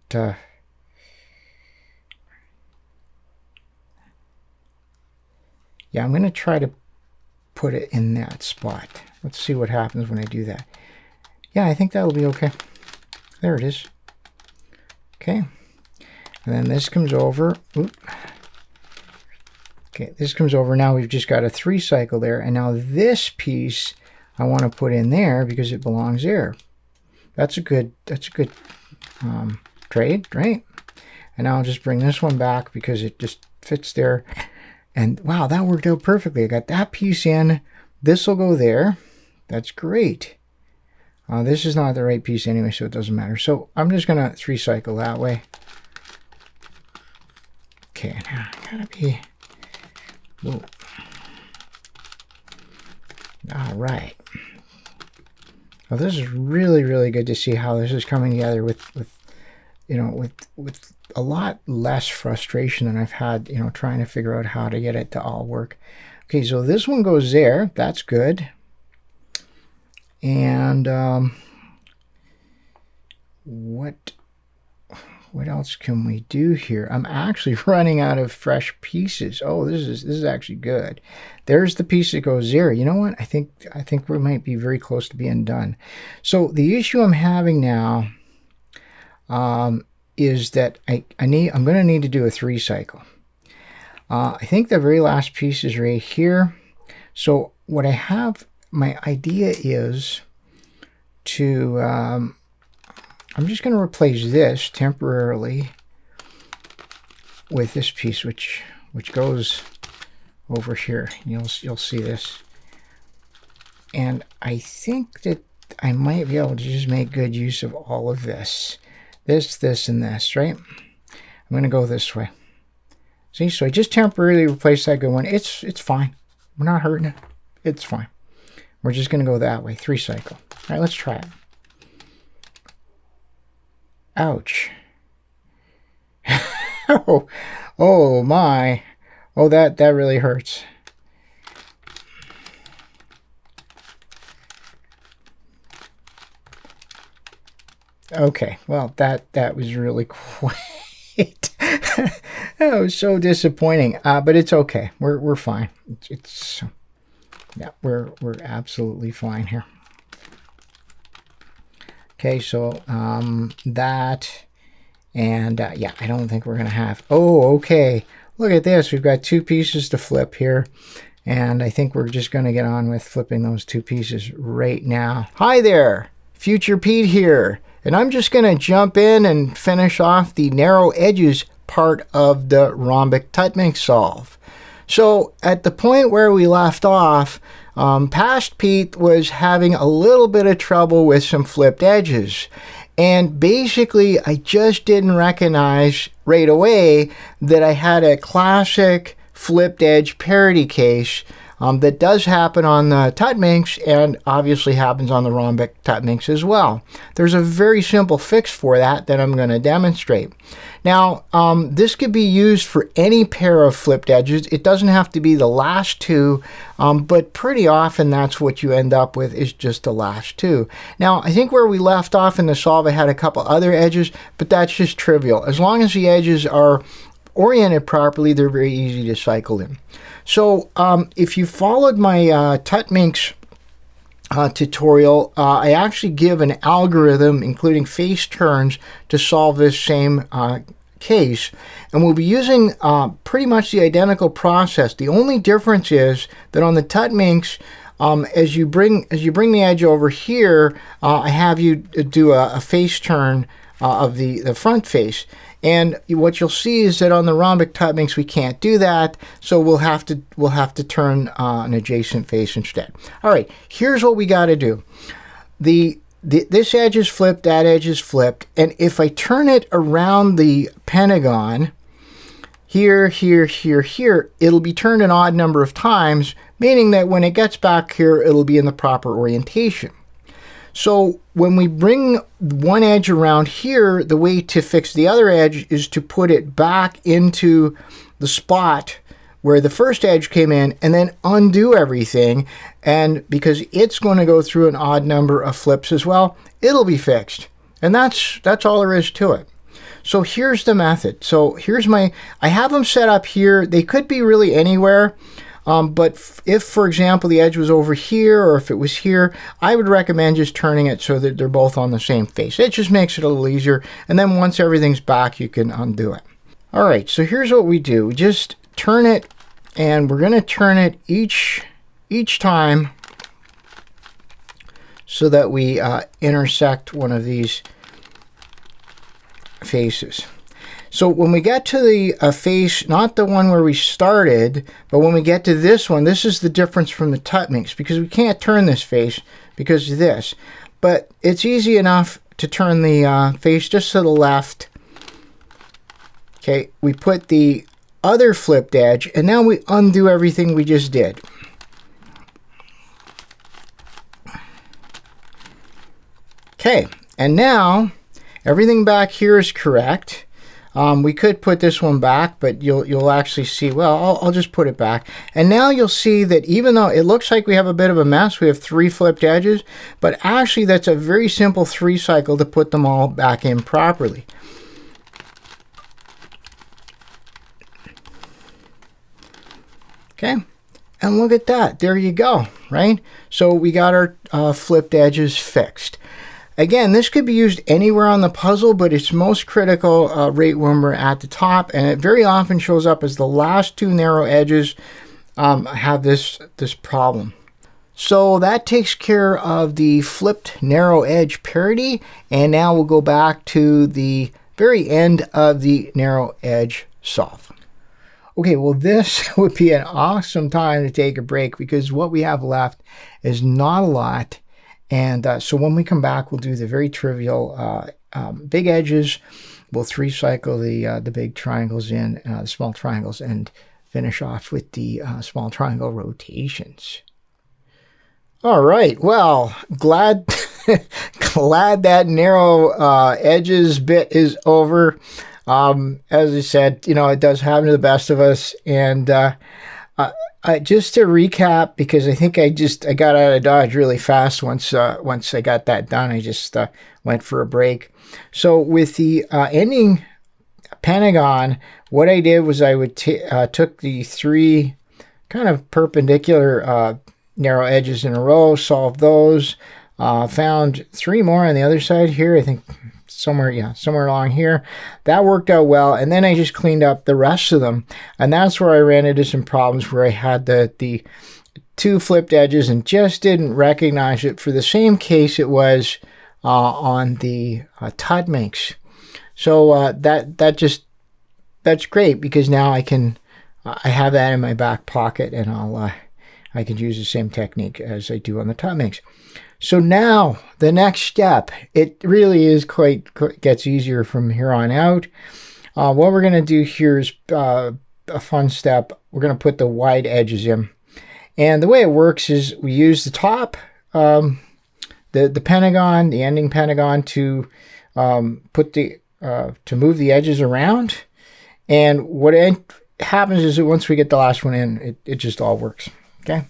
Speaker 1: yeah, I'm going to try to put it in that spot. Let's see what happens when I do that. Yeah, I think that'll be okay. There it is. Okay. And then this comes over. Oop. Okay, this comes over. Now we've just got a 3 cycle there. And now this piece I want to put in there because it belongs there. That's a good trade, right? And now I'll just bring this one back because it just fits there. And wow, that worked out perfectly. I got that piece in. This will go there. That's great. This is not the right piece anyway, so it doesn't matter. So I'm just going to 3 cycle that way. Okay, now I gotta be... Whoa. All right. Well, this is really, really good to see how this is coming together with you know, with a lot less frustration than I've had, you know, trying to figure out how to get it to all work. Okay, so this one goes there. That's good. And what else can we do here? I'm actually running out of fresh pieces. Oh, this is actually good. There's the piece that goes there. You know what? I think we might be very close to being done. So the issue I'm having now is that I'm going to need to do a 3 cycle. I think the very last piece is right here. So what I have, my idea is to, I'm just going to replace this temporarily with this piece, which goes over here. You'll see this. And I think that I might be able to just make good use of all of this. This, and this, right? I'm going to go this way. See, so I just temporarily replaced that good one. It's fine. We're not hurting it. It's fine. We're just going to go that way. 3 cycle. All right, let's try it. Ouch. Oh my. Oh, that really hurts. Okay, well, that was really quite... That was so disappointing, but it's okay. We're fine. Yeah, we're absolutely fine here. Okay, so that, and yeah, I don't think we're gonna have... Oh, okay. Look at this. We've got 2 pieces to flip here, and I think we're just gonna get on with flipping those 2 pieces right now. Hi there, Future Pete here. And I'm just going to jump in and finish off the narrow edges part of the Rhombic Tuttminx solve. So at the point where we left off, past Pete was having a little bit of trouble with some flipped edges. And basically, I just didn't recognize right away that I had a classic flipped edge parity case that does happen on the Tuttminx and obviously happens on the Rhombic Tuttminx as well. There's a very simple fix for that I'm going to demonstrate. Now, this could be used for any pair of flipped edges. It doesn't have to be the last 2, but pretty often that's what you end up with, is just the last 2. Now, I think where we left off in the solve, I had a couple other edges, but that's just trivial. As long as the edges are oriented properly, they're very easy to cycle in. So if you followed my Tuttminx tutorial, I actually give an algorithm including face turns to solve this same case, and we'll be using pretty much the identical process. The only difference is that on the Tuttminx, as you bring the edge over here, I have you do a face turn of the front face. And what you'll see is that on the Rhombic Tuttminx we can't do that, so we'll have to turn an adjacent face instead. All right, here's what we got to do. The this edge is flipped, that edge is flipped, and if I turn it around the pentagon, here, here, here, here, it'll be turned an odd number of times, meaning that when it gets back here, it'll be in the proper orientation. So when we bring one edge around here, the way to fix the other edge is to put it back into the spot where the first edge came in and then undo everything. And because it's going to go through an odd number of flips as well, it'll be fixed. And that's all there is to it. So here's the method. So here's I have them set up here. They could be really anywhere. But if, for example, the edge was over here or if it was here, I would recommend just turning it so that they're both on the same face. It just makes it a little easier. And then once everything's back, you can undo it. All right, so here's what we do. We just turn it, and we're going to turn it each time so that we intersect one of these faces. So when we get to the face, not the one where we started, but when we get to this one, this is the difference from the Tuttminx, because we can't turn this face because of this. But it's easy enough to turn the face just to the left. Okay, we put the other flipped edge, and now we undo everything we just did. Okay, and now everything back here is correct. We could put this one back, but you'll actually see, well, I'll just put it back. And now you'll see that even though it looks like we have a bit of a mess, we have 3 flipped edges, but actually that's a very simple 3 cycle to put them all back in properly. Okay, and look at that. There you go, right? So we got our flipped edges fixed. Again, this could be used anywhere on the puzzle, but it's most critical right when we're at the top, and it very often shows up as the last 2 narrow edges have this problem. So that takes care of the flipped narrow edge parity, and now we'll go back to the very end of the narrow edge solve. Okay, well, this would be an awesome time to take a break because what we have left is not a lot. And so when we come back, we'll do the very trivial big edges. We'll 3 cycle the big triangles in, the small triangles, and finish off with the small triangle rotations. All right. Well, glad that narrow edges bit is over. As I said, you know, it does happen to the best of us. And just to recap, because I think I got out of Dodge really fast once I got that done. I just went for a break. So with the ending pentagon, what I did was I would took the 3 kind of perpendicular narrow edges in a row, solved those, found 3 more on the other side here. I think somewhere along here. That worked out well, and then I just cleaned up the rest of them, and that's where I ran into some problems where I had the 2 flipped edges and just didn't recognize it for the same case it was on the Tuttminx. So that's great, because now I have that in my back pocket, and I can use the same technique as I do on the Tuttminx. So now the next step, it really is gets easier from here on out. What we're going to do here is a fun step. We're going to put the wide edges in. And the way it works is we use the top, the pentagon, the ending pentagon to to move the edges around. And what happens is that once we get the last one in, it just all works. Okay.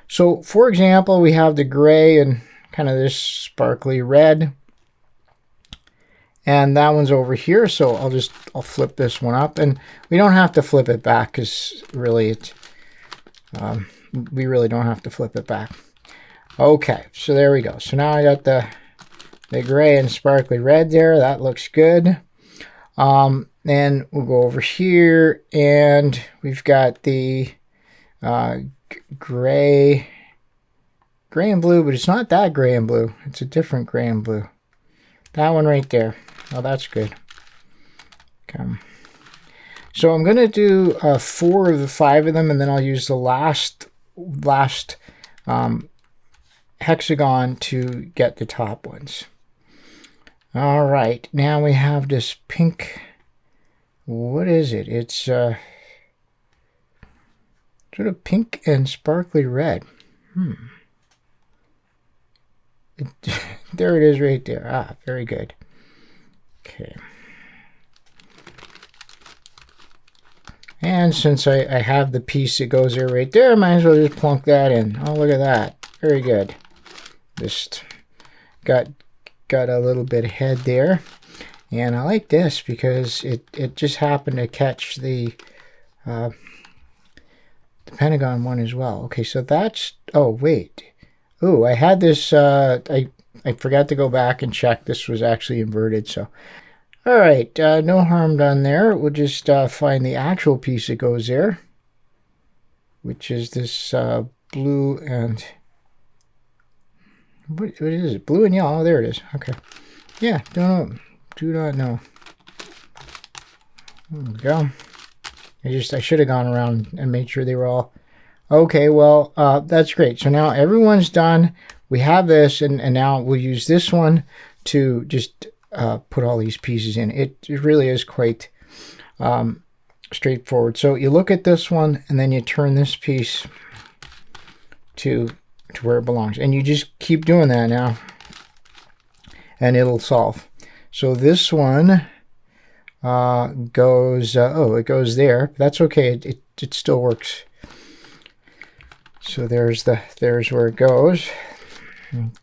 Speaker 1: So, for example, we have the gray and kind of this sparkly red. And that one's over here, so I'll flip this one up. And we don't have to flip it back, because really we really don't have to flip it back. Okay, so there we go. So now I got the gray and sparkly red there. That looks good. Then we'll go over here, and we've got the gray and blue, but it's not that gray and blue. It's a different gray and blue. That one right there. Oh, that's good. Okay. So I'm going to do 4 of the 5 of them, and then I'll use the last hexagon to get the top ones. All right, now we have this pink. What is it? It's sort of pink and sparkly red. There it is right there. Ah, very good. Okay. And since I have the piece that goes there right there, I might as well just plunk that in. Oh, look at that. Very good. Just got a little bit of head there. And I like this because it just happened to catch the Pentagon one as well. Okay, so that's... Oh, wait. Oh, I had this... I forgot to go back and check. This was actually inverted, so... All right, no harm done there. We'll just find the actual piece that goes there, which is this blue and... What is it? Blue and yellow. Oh, there it is. Okay. Yeah, do not know. There we go. I should have gone around and made sure they were all... Okay, well, that's great. So now everyone's done. We have this, and now we'll use this one to just put all these pieces in. It really is quite straightforward. So you look at this one, and then you turn this piece to where it belongs. And you just keep doing that now, and it'll solve. So this one goes, it goes there. That's okay. It still works. So there's where it goes.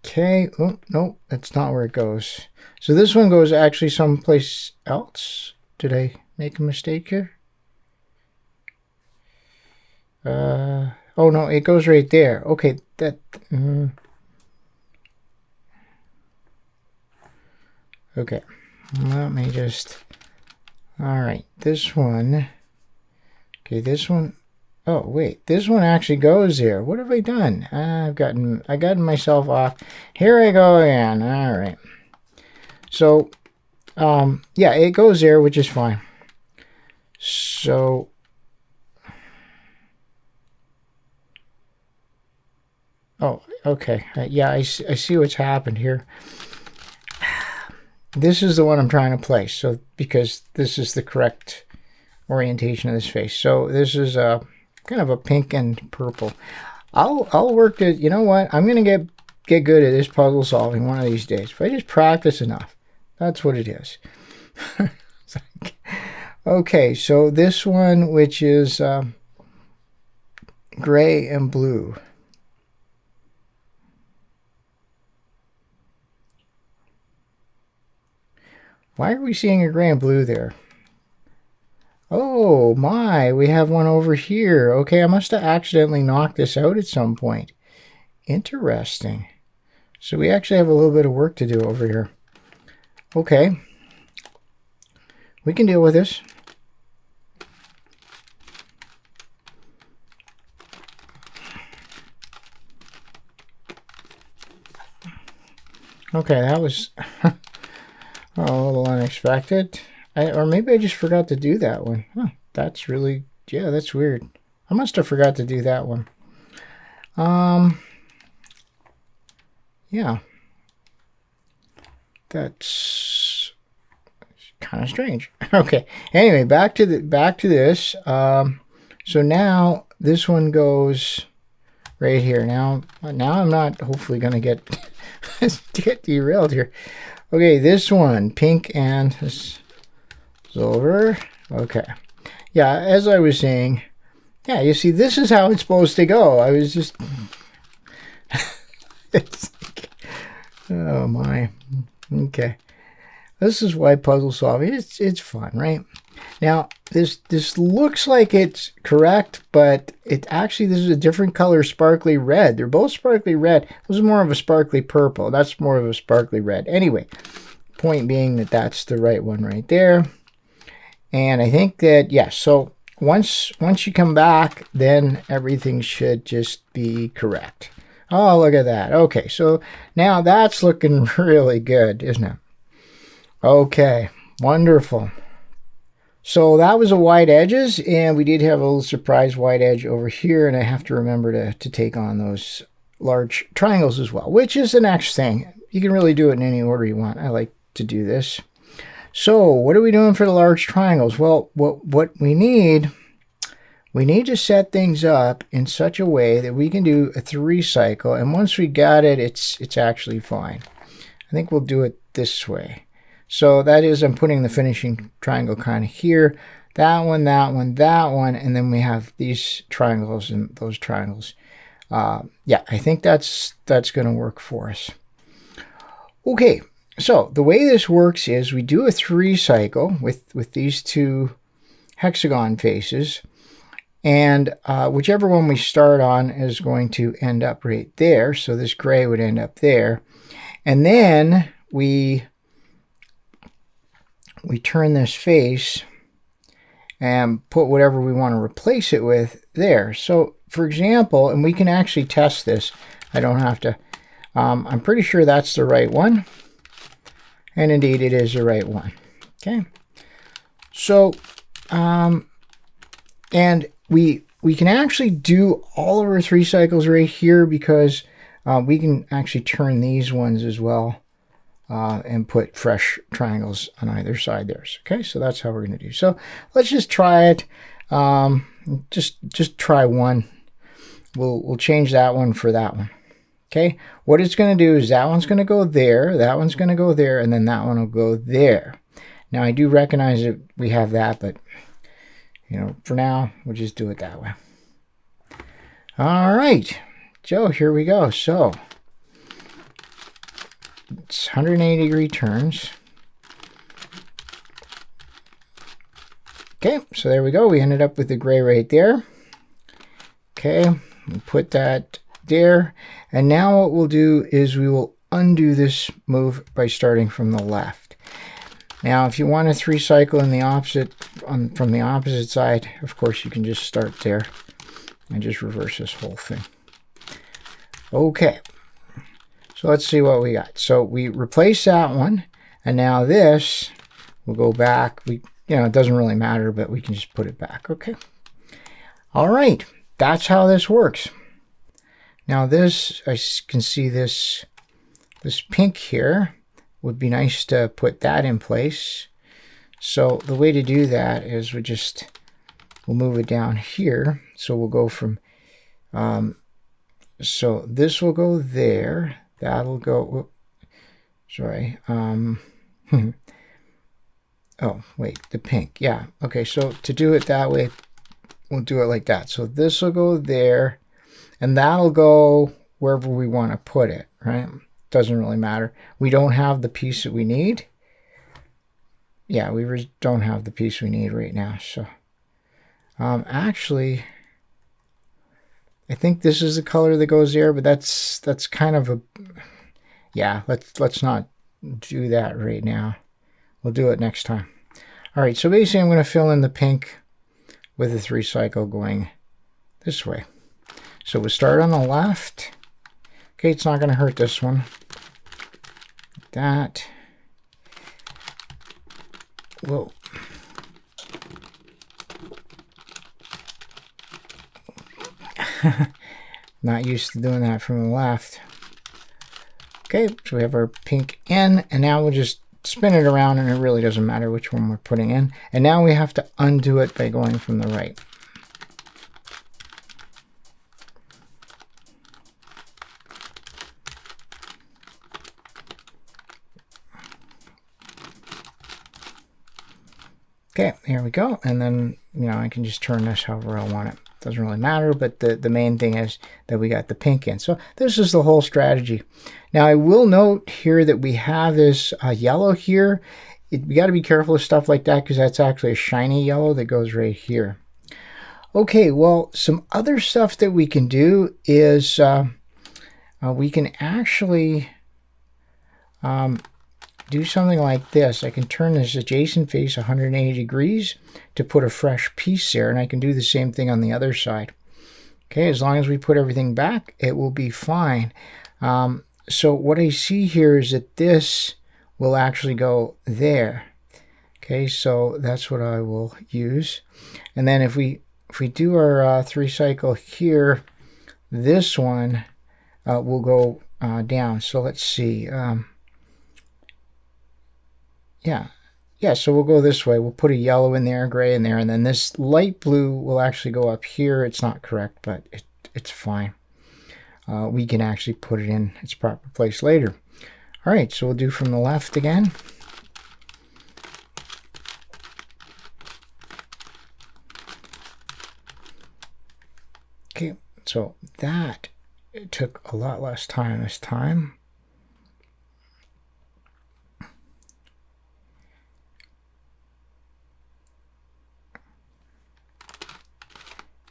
Speaker 1: Okay. Oh, no, that's not where it goes. So this one goes actually someplace else. Did I make a mistake here? Oh no, it goes right there. Okay, that... Okay, let me just... All right, this one... Okay, this one... Oh, wait, this one actually goes there. What have I done? I've gotten myself off. Here I go again. All right. So, yeah, it goes there, which is fine. So... Oh, okay. Yeah, I see what's happened here. This is the one I'm trying to place. So, because this is the correct orientation of this face. So, this is kind of a pink and purple. I'll work it. You know what? I'm gonna get good at this puzzle solving one of these days. If I just practice enough, that's what it is. Okay, so this one, which is gray and blue. Why are we seeing a gray and blue there? Oh my, we have one over here. Okay, I must have accidentally knocked this out at some point. Interesting. So we actually have a little bit of work to do over here. Okay. We can deal with this. Okay, that was... a little unexpected. Or maybe I just forgot to do that one. Huh, that's really... Yeah, that's weird. I must have forgot to do that one. Yeah. That's kind of strange. Okay. Anyway, back to this. So now this one goes right here. Now I'm not hopefully going to get derailed here. Okay, this one, pink and silver. Okay. Yeah, as I was saying, yeah, you see, this is how it's supposed to go. I was just... Oh, my. Okay. This is why puzzle solving, it's fun, right? Now, this looks like it's correct, but it actually, this is a different color, sparkly red. They're both sparkly red. This is more of a sparkly purple. That's more of a sparkly red. Anyway, point being that that's the right one right there. And I think that, yes, so once you come back, then everything should just be correct. Oh, look at that. Okay, so now that's looking really good, isn't it? Okay, wonderful. So that was a wide edges, and we did have a little surprise wide edge over here, and I have to remember to take on those large triangles as well, which is the next thing. You can really do it in any order you want. I like to do this. So what are we doing for the large triangles? Well, what we need to set things up in such a way that we can do a 3 cycle, and once we got it, it's actually fine. I think we'll do it this way. So that is, I'm putting the finishing triangle kind of here, that one, that one, that one, and then we have these triangles and those triangles. Yeah, I think that's going to work for us. Okay, so the way this works is we do a 3 cycle with these 2 hexagon faces, and whichever one we start on is going to end up right there. So this gray would end up there, and then we turn this face and put whatever we want to replace it with there. So for example, and we can actually test this, I don't have to, I'm pretty sure that's the right one, and indeed it is the right one. Okay, so and we can actually do all of our 3 cycles right here, because we can actually turn these ones as well and put fresh triangles on either side there. Okay, so that's how we're going to do. So let's just try it. Just try one. We'll change that one for that one. Okay, what it's going to do is that one's going to go there, that one's going to go there, and then that one will go there. Now I do recognize that we have that, but you know, for now we'll just do it that way. All right, Joe, here we go. So it's 180-degree turns. Okay, so there we go. We ended up with the gray right there. Okay, we'll put that there. And now what we'll do is we will undo this move by starting from the left. Now, if you want a 3 cycle in the opposite, from the opposite side, of course, you can just start there and just reverse this whole thing. Okay, so let's see what we got. So we replace that one, and now this will go back. You know, it doesn't really matter, but we can just put it back. Okay. All right, that's how this works. Now this, I can see this pink here. Would be nice to put that in place. So the way to do that is we'll move it down here. So we'll go from, so this will go there. That'll go, whoop, sorry. Oh, wait, the pink. Yeah. Okay, so to do it that way, we'll do it like that. So this will go there, and that'll go wherever we want to put it, right? Doesn't really matter. We don't have the piece that we need. Yeah, we don't have the piece we need right now. So actually, I think this is the color that goes there, but that's kind of a, yeah, let's not do that right now. We'll do it next time. All right, so basically I'm going to fill in the pink with a 3 cycle going this way. So we'll start on the left. Okay, it's not going to hurt this one. That. Whoa. Not used to doing that from the left. Okay, so we have our pink in, and now we'll just spin it around, and it really doesn't matter which one we're putting in. And now we have to undo it by going from the right. Okay, here we go. And then, you know, I can just turn this however I want it. Doesn't really matter, but the main thing is that we got the pink in. So this is the whole strategy. Now I will note here that we have this yellow here. We got to be careful with stuff like that, because that's actually a shiny yellow that goes right here. Okay, well, some other stuff that we can do is we can actually do something like this. I can turn this adjacent face 180 degrees to put a fresh piece there, and I can do the same thing on the other side. Okay, as long as we put everything back, it will be fine. So what I see here is that this will actually go there. Okay, so that's what I will use. And then if we do our 3 cycle here, this one will go down. So let's see. Yeah, so we'll go this way. We'll put a yellow in there, gray in there, and then this light blue will actually go up here. It's not correct, but it's fine. We can actually put it in its proper place later. All right, so we'll do from the left again. Okay, so that took a lot less time this time.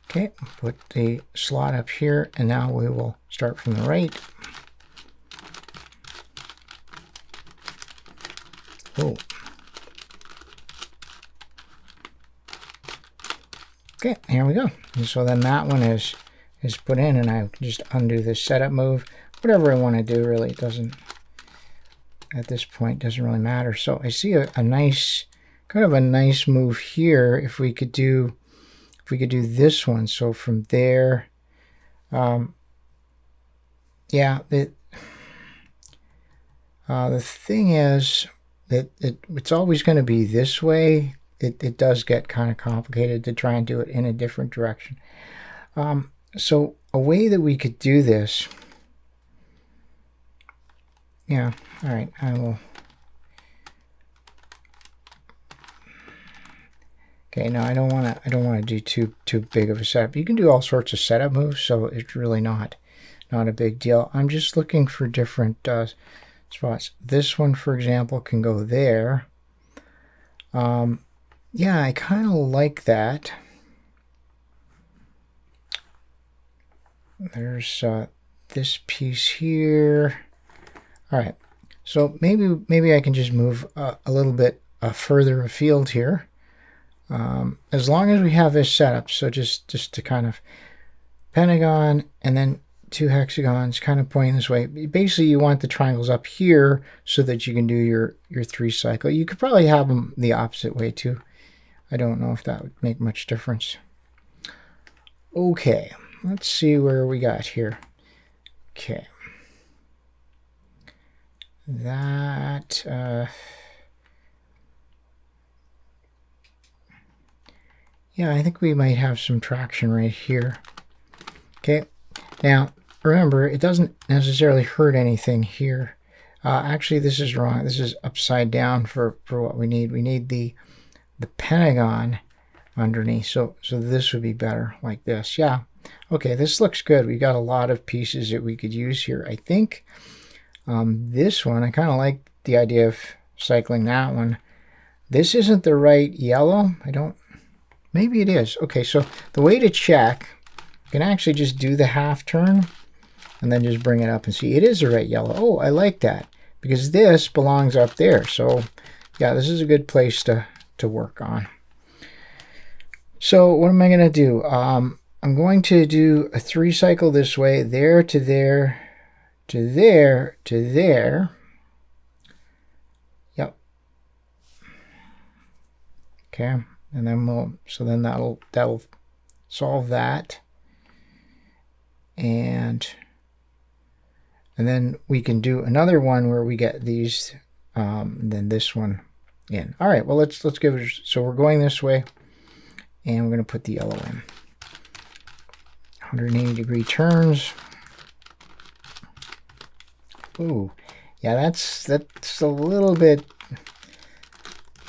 Speaker 1: Okay, put the slot up here, and now we will start from the right. Oh. Okay, here we go. And so then that one is put in, and I can just undo this setup move. Whatever I want to do, really, it doesn't, at this point, doesn't really matter. So I see a nice, kind of a nice move here. If we could do this one, so from there, yeah, the thing is that it's always going to be this way. It does get kind of complicated to try and do it in a different direction. So a way that we could do this, yeah, all right, I will. Okay, now I don't want to do too big of a setup. You can do all sorts of setup moves, so it's really not a big deal. I'm just looking for different spots. This one, for example, can go there. Yeah, I kind of like that. There's this piece here. All right, so maybe I can just move a little bit further afield here. As long as we have this set up, so just to kind of pentagon and then 2 hexagons kind of pointing this way. Basically, you want the triangles up here so that you can do your 3 cycle. You could probably have them the opposite way too. I don't know if that would make much difference. Okay, let's see where we got here. Okay. That... yeah, I think we might have some traction right here. Okay, now remember, it doesn't necessarily hurt anything here. Actually, this is wrong. This is upside down for what we need. We need the pentagon underneath. So this would be better like this. Yeah. Okay, this looks good. We got a lot of pieces that we could use here. I think this one, I kind of like the idea of cycling that one. This isn't the right yellow. Maybe it is. Okay, so the way to check, you can actually just do the half turn and then just bring it up and see. It is the right yellow. Oh, I like that because this belongs up there. So yeah, this is a good place to work on. So what am I going to do? I'm going to do a 3 cycle this way, there to there, to there, to there. Yep. Okay. And then then that'll solve that. And then we can do another one where we get these, then this one in. All right, well, let's give it, so we're going this way, and we're going to put the yellow in. 180-degree turns. Ooh, yeah, that's a little bit,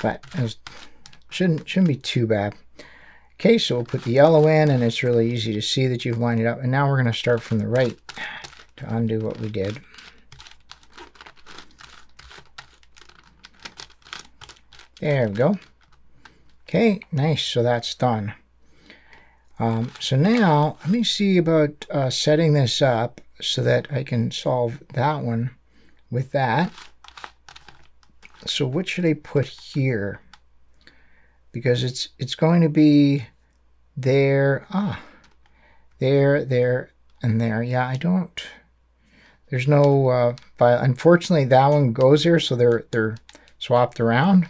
Speaker 1: but it shouldn't be too bad. Okay, so we'll put the yellow in, and it's really easy to see that you've lined it up. And now we're going to start from the right to undo what we did. There we go. Okay, nice. So that's done. So now let me see about setting this up so that I can solve that one with that. So what should I put here? Because it's going to be there, there, and there. Yeah, there's no file. Unfortunately, that one goes here, so they're swapped around.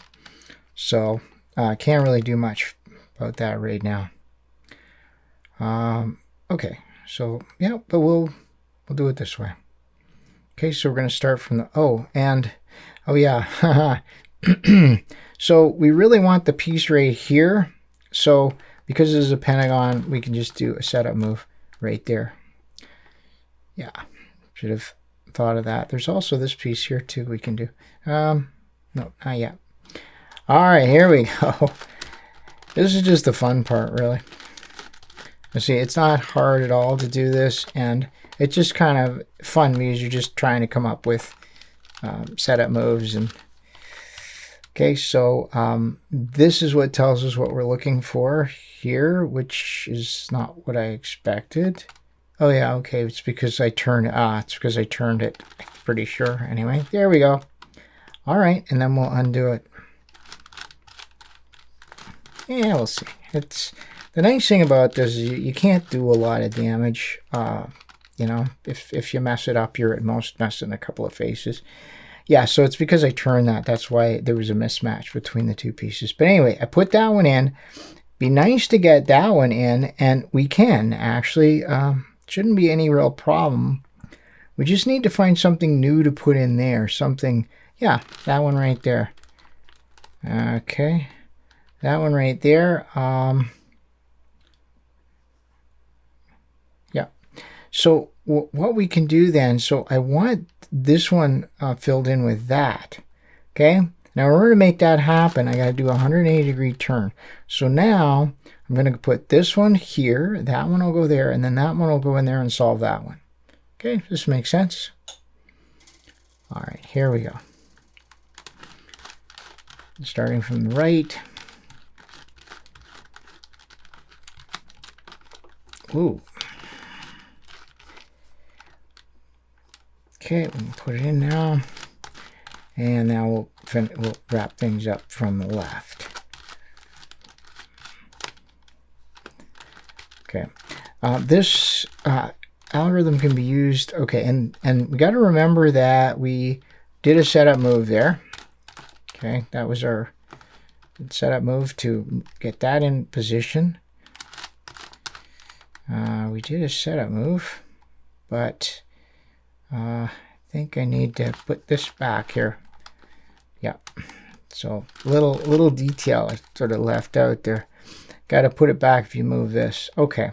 Speaker 1: So I can't really do much about that right now. Okay, so yeah, but we'll We'll do it this way. Okay, so we're going to start from the, oh yeah. So we really want the piece right here. So because this is a pentagon, we can just do a setup move right there. Yeah, should have thought of that. There's also this piece here too we can do. No, not yet. All right, here we go. This is just the fun part, really. You see, it's not hard at all to do this, and it's just kind of fun because you're just trying to come up with setup moves. And okay, so this is what tells us what we're looking for here, which is not what I expected. Oh yeah, okay, it's because I turned it, I'm pretty sure. Anyway, there we go. All right, and then we'll undo it. Yeah, we'll see. It's the nice thing about this is you can't do a lot of damage. You know, if you mess it up, you're at most messing a couple of faces. Yeah, so it's because I turned that. That's why there was a mismatch between the two pieces. But anyway, I put that one in. Be nice to get that one in, and we can actually. Shouldn't be any real problem. We just need to find something new to put in there. Something, yeah, that one right there. Okay, that one right there. Yeah. So what we can do then, so I want this one filled in with that. Okay. Now in order to make that happen, I got to do a 180-degree turn. So now I'm going to put this one here, that one will go there, and then that one will go in there and solve that one. Okay, this makes sense. All right, here we go. Starting from the right. Ooh. Okay, we can put it in now. And now we'll wrap things up from the left. Okay, this algorithm can be used. Okay, and we got to remember that we did a setup move there. Okay, that was our setup move to get that in position. We did a setup move, but I think I need to put this back here. Yeah, so little detail I sort of left out there. Got to put it back if you move this. Okay,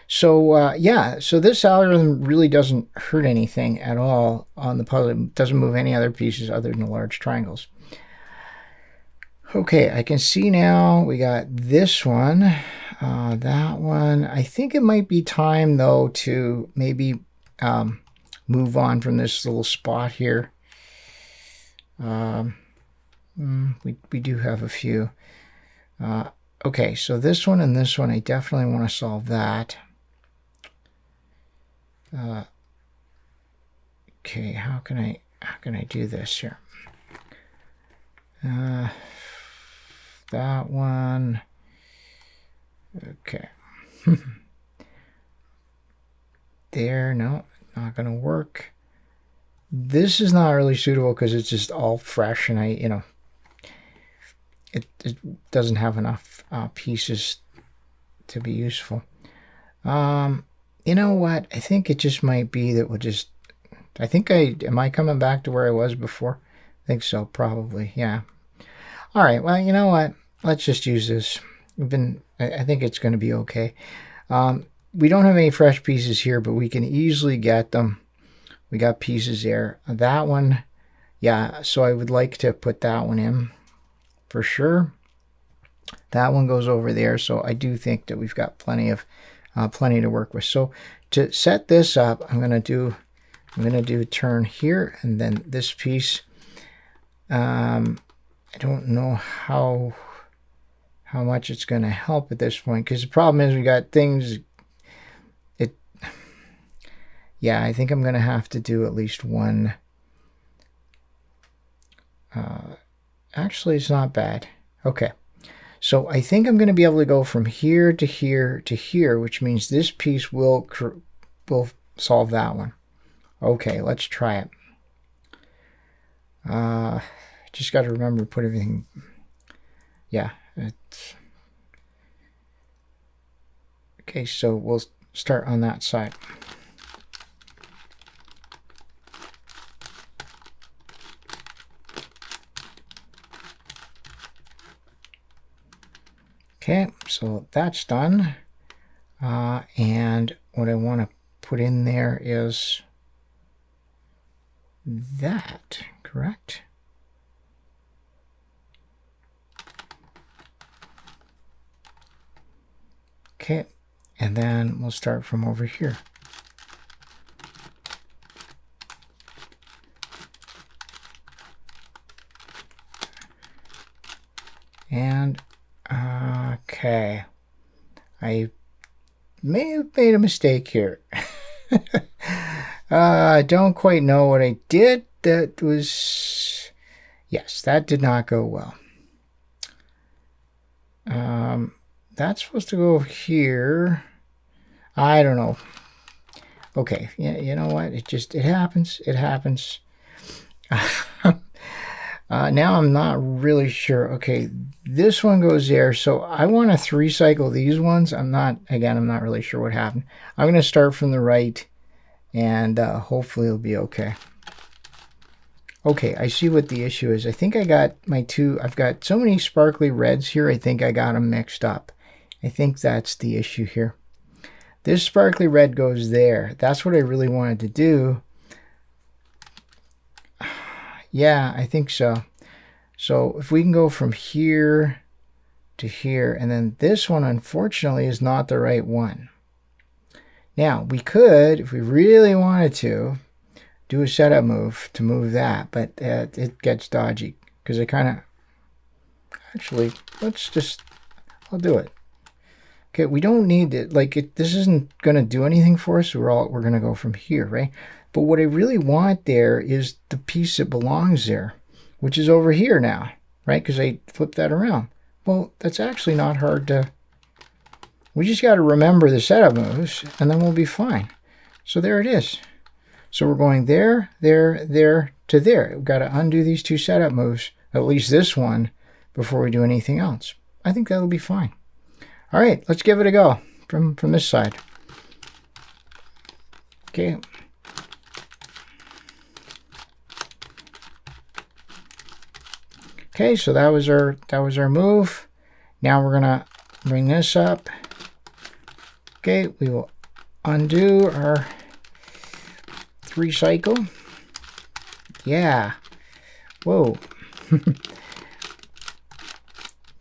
Speaker 1: so yeah, so this algorithm really doesn't hurt anything at all on the puzzle. It doesn't move any other pieces other than the large triangles. Okay, I can see now we got this one, that one. I think it might be time though to maybe move on from this little spot here. We do have a few. Okay, so this one and this one, I definitely want to solve that. Okay, how can I do this here? That one. Okay. There, no, not gonna work. This is not really suitable because it's just all fresh, and it doesn't have enough pieces to be useful. You know what? I think it just might be that we'll just. Am I coming back to where I was before? I think so, probably. Yeah. All right. Well, you know what? Let's just use this. I think it's going to be okay. We don't have any fresh pieces here, but we can easily get them. We got pieces there. That one, yeah. So I would like to put that one in for sure. That one goes over there. So I do think that we've got plenty to work with. So to set this up, I'm going to do a turn here, and then this piece. I don't know how much it's going to help at this point, because the problem is we got things. Yeah, I think I'm going to have to do at least one. Actually, it's not bad. Okay, so I think I'm going to be able to go from here to here to here, which means this piece will solve that one. Okay, let's try it. Just got to remember to put everything. Yeah, it's okay. So we'll start on that side. Okay, so that's done. And what I want to put in there is that, correct? Okay, and then we'll start from over here. And okay, I may have made a mistake here. I don't quite know what I did. That was, yes, that did not go well. That's supposed to go here. I don't know. Okay, yeah, you know what? It happens. It happens. Now I'm not really sure. Okay, this one goes there. So I want to 3-cycle these ones. I'm not really sure what happened. I'm going to start from the right, and hopefully it'll be okay. Okay, I see what the issue is. I think I got my two. I've got so many sparkly reds here. I think I got them mixed up. I think that's the issue here. This sparkly red goes there. That's what I really wanted to do. Yeah, I think so. So if we can go from here to here, and then this one, unfortunately, is not the right one. Now, we could, if we really wanted to, do a setup move to move that, but it gets dodgy because I kind of, actually, I'll do it. Okay, we don't need it, this isn't going to do anything for us, so we're going to go from here, right? But what I really want there is the piece that belongs there, which is over here now, right? Because I flipped that around. Well, that's actually not hard to, we just got to remember the setup moves, and then we'll be fine. So there it is. So we're going there, there, there, to there. We've got to undo these two setup moves, at least this one, before we do anything else. I think that'll be fine. All right, let's give it a go from this side. Okay. Okay, so that was our move. Now we're gonna bring this up. Okay, we will undo our 3-cycle. Yeah. Whoa.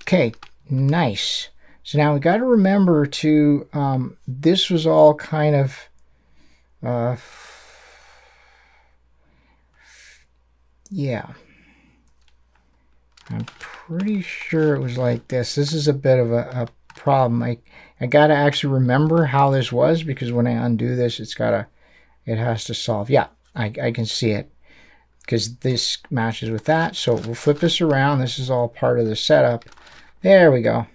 Speaker 1: Okay, nice. So now we got to remember to, this was all kind of, yeah. I'm pretty sure it was like this. This is a bit of a problem. I got to actually remember how this was, because when I undo this, it has to solve. Yeah, I can see it because this matches with that. So we'll flip this around. This is all part of the setup. There we go.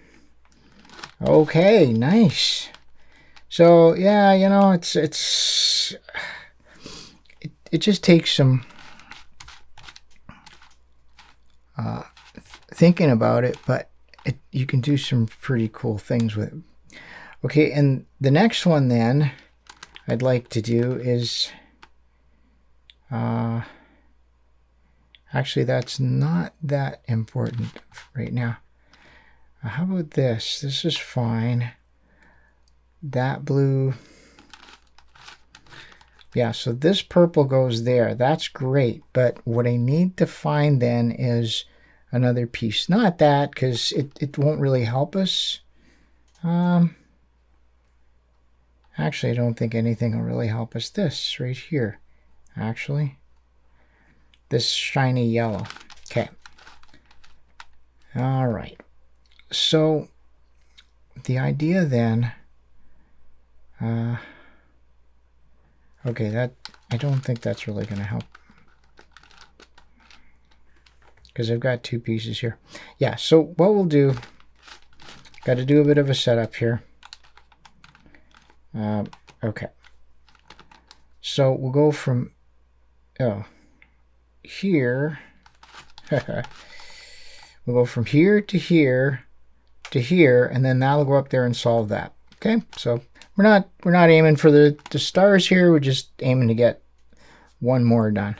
Speaker 1: Okay, nice. So yeah, you know, it just takes some thinking about it, but you can do some pretty cool things with it. Okay, and the next one then I'd like to do is actually that's not that important right now. How about this? This is fine. That blue. Yeah, so this purple goes there. That's great. But what I need to find then is another piece. Not that, because it won't really help us. Actually, I don't think anything will really help us. This right here, actually. This shiny yellow. Okay. All right. So the idea then, okay, that I don't think that's really going to help, because I've got two pieces here. Yeah, so what we'll do, got to do a bit of a setup here. Okay, so we'll go from here. We'll go from here to here to here, and then that'll go up there and solve that. Okay, so we're not aiming for the stars here. We're just aiming to get one more done.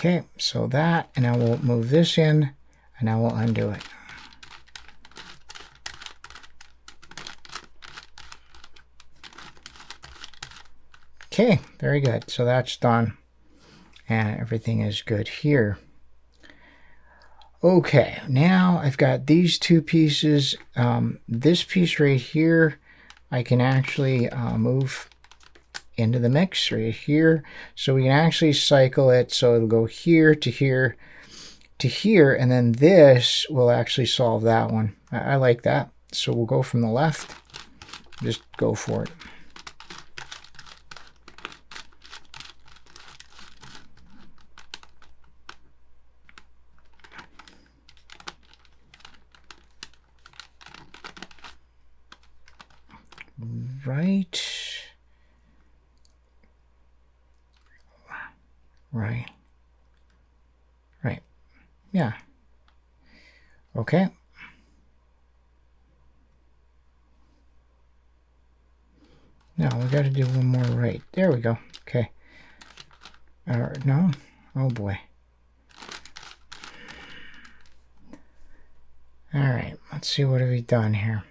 Speaker 1: Okay, so that, and now we'll move this in, and now we'll undo it. Okay, very good. So that's done, and everything is good here. Okay, now I've got these two pieces. This piece right here, I can actually move into the mix right here. So we can actually cycle it so it'll go here to here to here, and then this will actually solve that one. I like that. So we'll go from the left, just go for it. Right. Yeah. Okay. Now we got to do one more right. There we go. Okay. No. Oh boy. All right. Let's see what have we done here.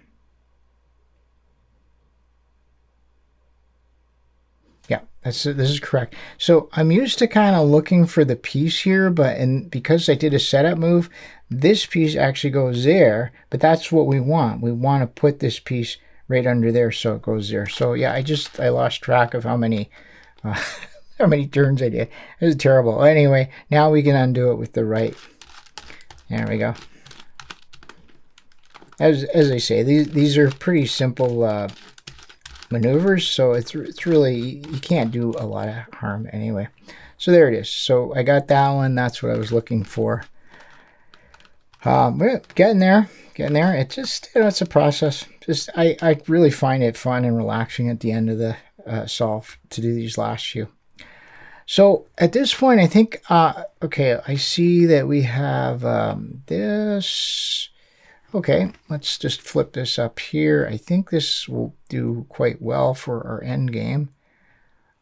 Speaker 1: Yeah, this is correct. So I'm used to kind of looking for the piece here, but because I did a setup move, this piece actually goes there, but that's what we want. We want to put this piece right under there so it goes there. So yeah, I lost track of how many turns I did. It was terrible. Anyway, now we can undo it with the right. There we go. As I say, these are pretty simple maneuvers, so it's really, you can't do a lot of harm anyway. So there it is. So I got that one. That's what I was looking for. We're getting there. It's just, it's a process. Just I really find it fun and relaxing at the end of the solve to do these last few. So at this point, I think okay, I see that we have this. Okay, let's just flip this up here. I think this will do quite well for our end game.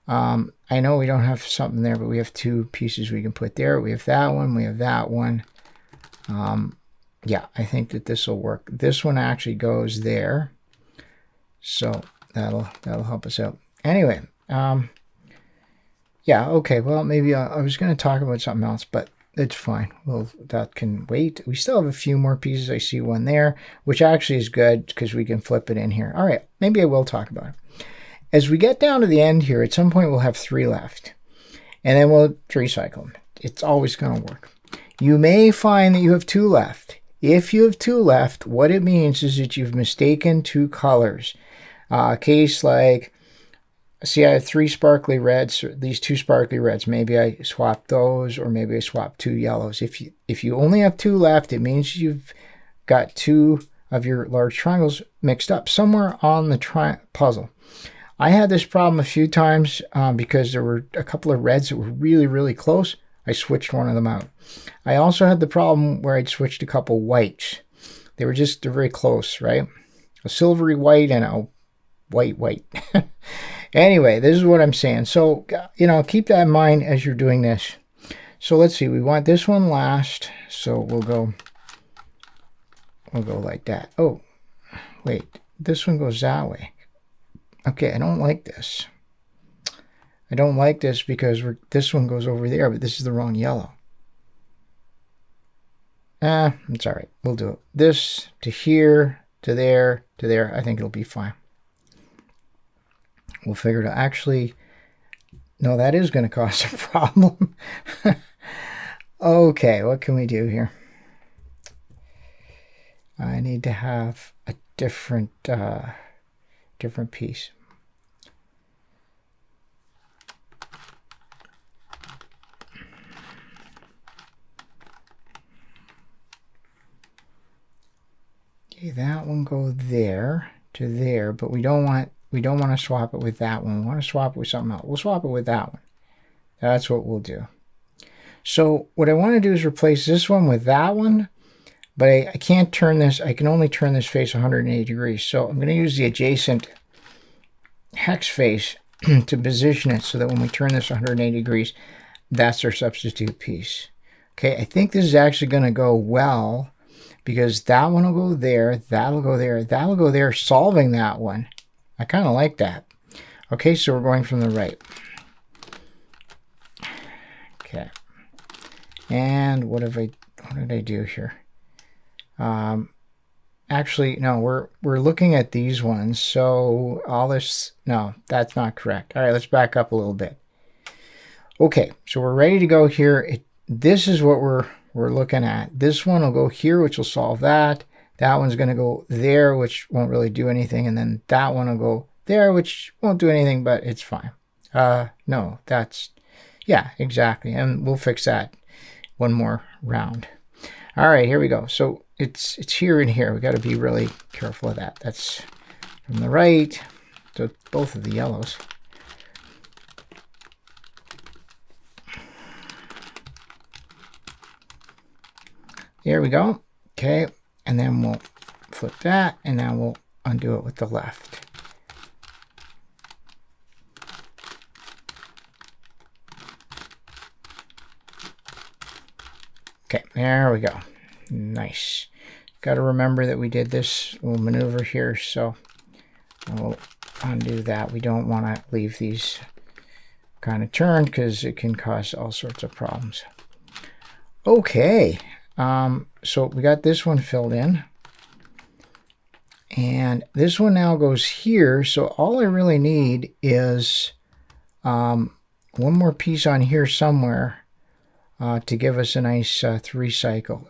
Speaker 1: I know we don't have something there, but we have two pieces we can put there. We have that one, we have that one. Yeah, I think that this will work. This one actually goes there. So that'll help us out. Anyway, yeah, okay, well, maybe I was going to talk about something else, but it's fine. Well, that can wait. We still have a few more pieces. I see one there, which actually is good because we can flip it in here. All right, maybe I will talk about it. As we get down to the end here, at some point we'll have 3 left, and then we'll recycle them. It's always going to work. You may find that you have 2 left. If you have 2 left, what it means is that you've mistaken 2 colors. Case like, see, I have 3 sparkly reds, these 2 sparkly reds. Maybe I swap those, or maybe I swap 2 yellows. If you only have 2 left, it means you've got 2 of your large triangles mixed up somewhere on the puzzle. I had this problem a few times because there were a couple of reds that were really, really close. I switched one of them out. I also had the problem where I'd switched a couple whites. They're very close, right? A silvery white and a white. Anyway, this is what I'm saying. So, keep that in mind as you're doing this. So let's see, we want this one last. So we'll go like that. Oh, wait, this one goes that way. Okay, I don't like this. I don't like this because this one goes over there, but this is the wrong yellow. It's all right. We'll do it. This to here, to there, to there. I think it'll be fine. We'll figure it out. Actually, no, that is going to cause a problem. Okay, what can we do here? I need to have a different piece. Okay, that one go there to there, but we don't want to swap it with that one. We want to swap it with something else. We'll swap it with that one. That's what we'll do. So what I want to do is replace this one with that one, but I can't turn this. I can only turn this face 180 degrees. So I'm going to use the adjacent hex face to position it so that when we turn this 180 degrees, that's our substitute piece. Okay, I think this is actually going to go well because that one will go there, that'll go there, that'll go there, solving that one. I kind of like that. Okay, so we're going from the right. Okay. And what did I do here? Actually, no, we're looking at these ones. So all this, no, that's not correct. All right, let's back up a little bit. Okay, so we're ready to go here. This is what we're looking at. This one will go here, which will solve that. That one's going to go there, which won't really do anything. And then that one will go there, which won't do anything, but it's fine. No, that's, yeah, exactly. And we'll fix that one more round. All right, here we go. So it's here and here. We got to be really careful of that. That's from the right. So both of the yellows. There we go. Okay, and then we'll flip that, and now we'll undo it with the left. Okay, there we go. Nice. Got to remember that we did this little maneuver here, so we'll undo that. We don't want to leave these kind of turned because it can cause all sorts of problems. Okay. So we got this one filled in, and this one now goes here. So all I really need is one more piece on here somewhere to give us a nice 3 cycle.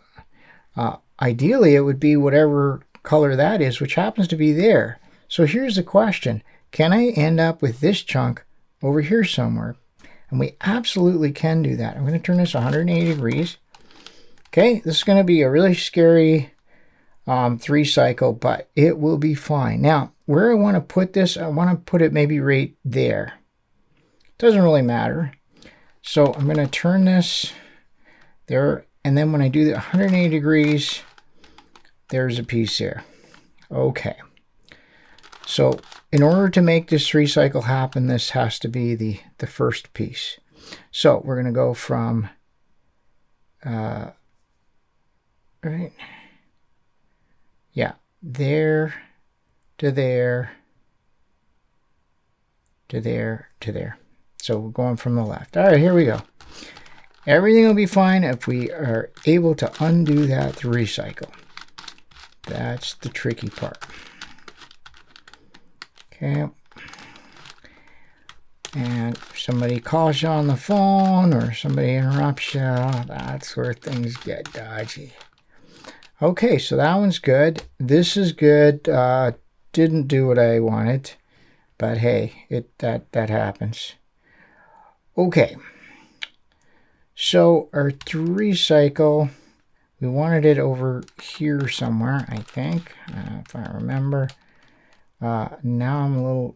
Speaker 1: Ideally, it would be whatever color that is, which happens to be there. So here's the question. Can I end up with this chunk over here somewhere? And we absolutely can do that. I'm going to turn this 180 degrees. Okay, this is going to be a really scary 3 cycle, but it will be fine. Now, where I want to put this, I want to put it maybe right there. Doesn't really matter. So I'm going to turn this there, and then when I do the 180 degrees, there's a piece there. Okay. So in order to make this 3 cycle happen, this has to be the first piece. So we're going to go from right, yeah, there to there to there to there. So we're going from the left. All right, here we go. Everything will be fine if we are able to undo that 3 cycle. That's the tricky part. Okay. And if somebody calls you on the phone or somebody interrupts you, that's where things get dodgy. Okay, so that one's good. This is good. Didn't do what I wanted, but hey, that happens. Okay. So our 3 cycle, we wanted it over here somewhere, I think, if I remember. Now I'm a little,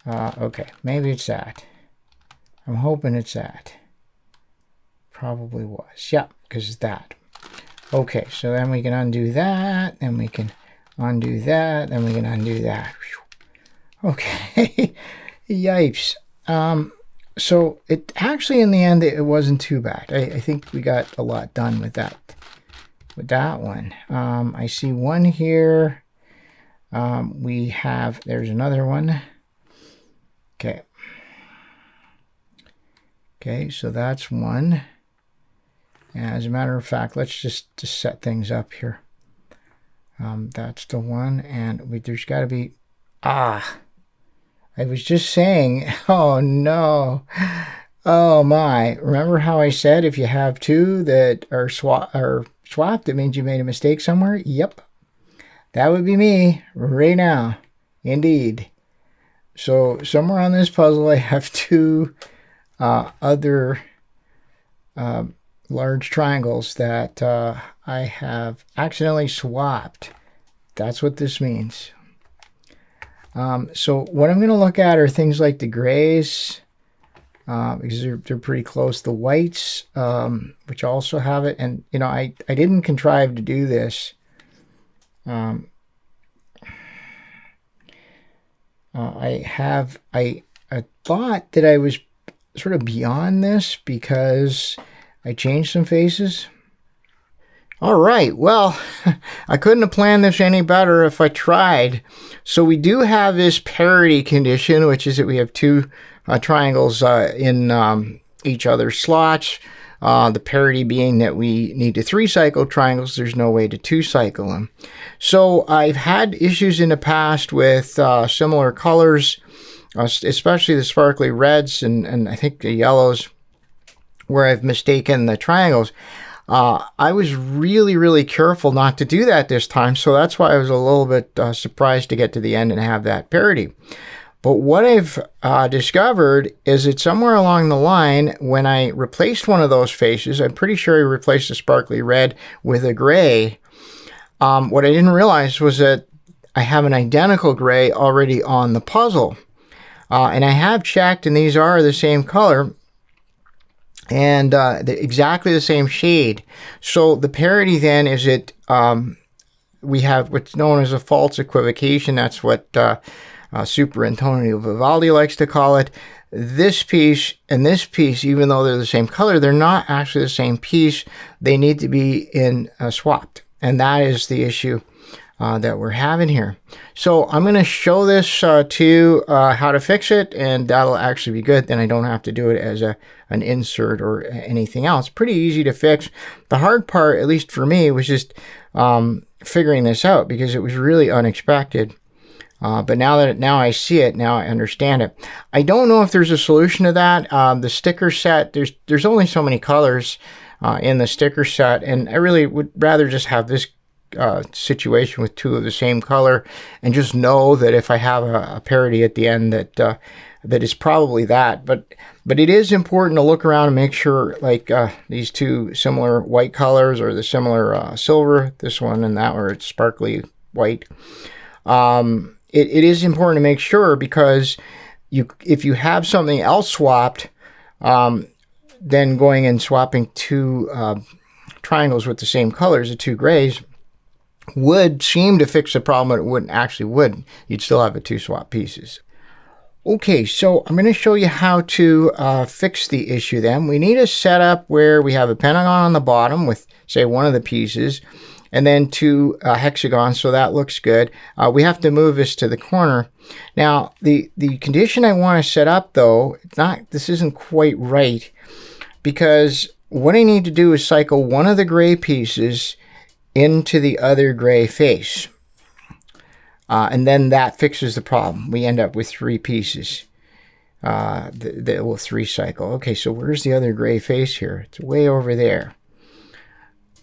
Speaker 1: okay, maybe it's that. I'm hoping it's that. Probably was, yeah, because it's that. Okay, so then we can undo that, then we can undo that, then we can undo that. Okay, yipes. So it actually, in the end, it wasn't too bad. I think we got a lot done with that one. I see one here. There's another one. Okay. Okay, so that's one. As a matter of fact, let's just set things up here. That's the one, and there's got to be, I was just saying, oh no, oh my. Remember how I said if you have 2 that are swapped, it means you made a mistake somewhere? Yep, that would be me right now, indeed. So somewhere on this puzzle, I have 2 other large triangles that I have accidentally swapped. That's what this means. So what I'm going to look at are things like the grays, because they're pretty close. The whites, which also have it. And, you know, I didn't contrive to do this. I thought that I was sort of beyond this because I changed some faces. All right, well, I couldn't have planned this any better if I tried. So we do have this parity condition, which is that we have two triangles in each other's slots. The parity being that we need to 3-cycle triangles. There's no way to 2-cycle them. So I've had issues in the past with similar colors, especially the sparkly reds and I think the yellows, where I've mistaken the triangles. I was really careful not to do that this time, so that's why I was a little bit surprised to get to the end and have that parity. But what I've discovered is that somewhere along the line, when I replaced one of those faces, I'm pretty sure I replaced the sparkly red with a gray. What I didn't realize was that I have an identical gray already on the puzzle. And I have checked, and these are the same color. And exactly the same shade. So the parity then is that we have what's known as a false equivocation. That's what Super Antonio Vivaldi likes to call it. This piece and this piece, even though they're the same color, they're not actually the same piece. They need to be swapped. And that is the issue that we're having here. So I'm going to show this to how to fix it, and that'll actually be good. Then I don't have to do it as an insert or anything else. Pretty easy to fix. The hard part, at least for me, was just figuring this out because it was really unexpected. But now I see it, now I understand it. I don't know if there's a solution to that. The sticker set, there's only so many colors in the sticker set, and I really would rather just have this situation with two of the same color and just know that if I have a parity at the end that is probably that. But it is important to look around and make sure, like these two similar white colors or the similar silver, this one and that, where it's sparkly white. It is important to make sure, because if you have something else swapped, then going and swapping two triangles with the same colors, the two grays, would seem to fix the problem, but it wouldn't. You'd still have the two swap pieces. Okay, so I'm going to show you how to fix the issue then. We need a setup where we have a pentagon on the bottom with, say, one of the pieces, and then two hexagons, so that looks good. We have to move this to the corner. Now, the condition I want to set up, though, this isn't quite right, because what I need to do is cycle one of the gray pieces into the other gray face. And then that fixes the problem. We end up with three pieces that will 3-cycle. Okay, so where's the other gray face here? It's way over there.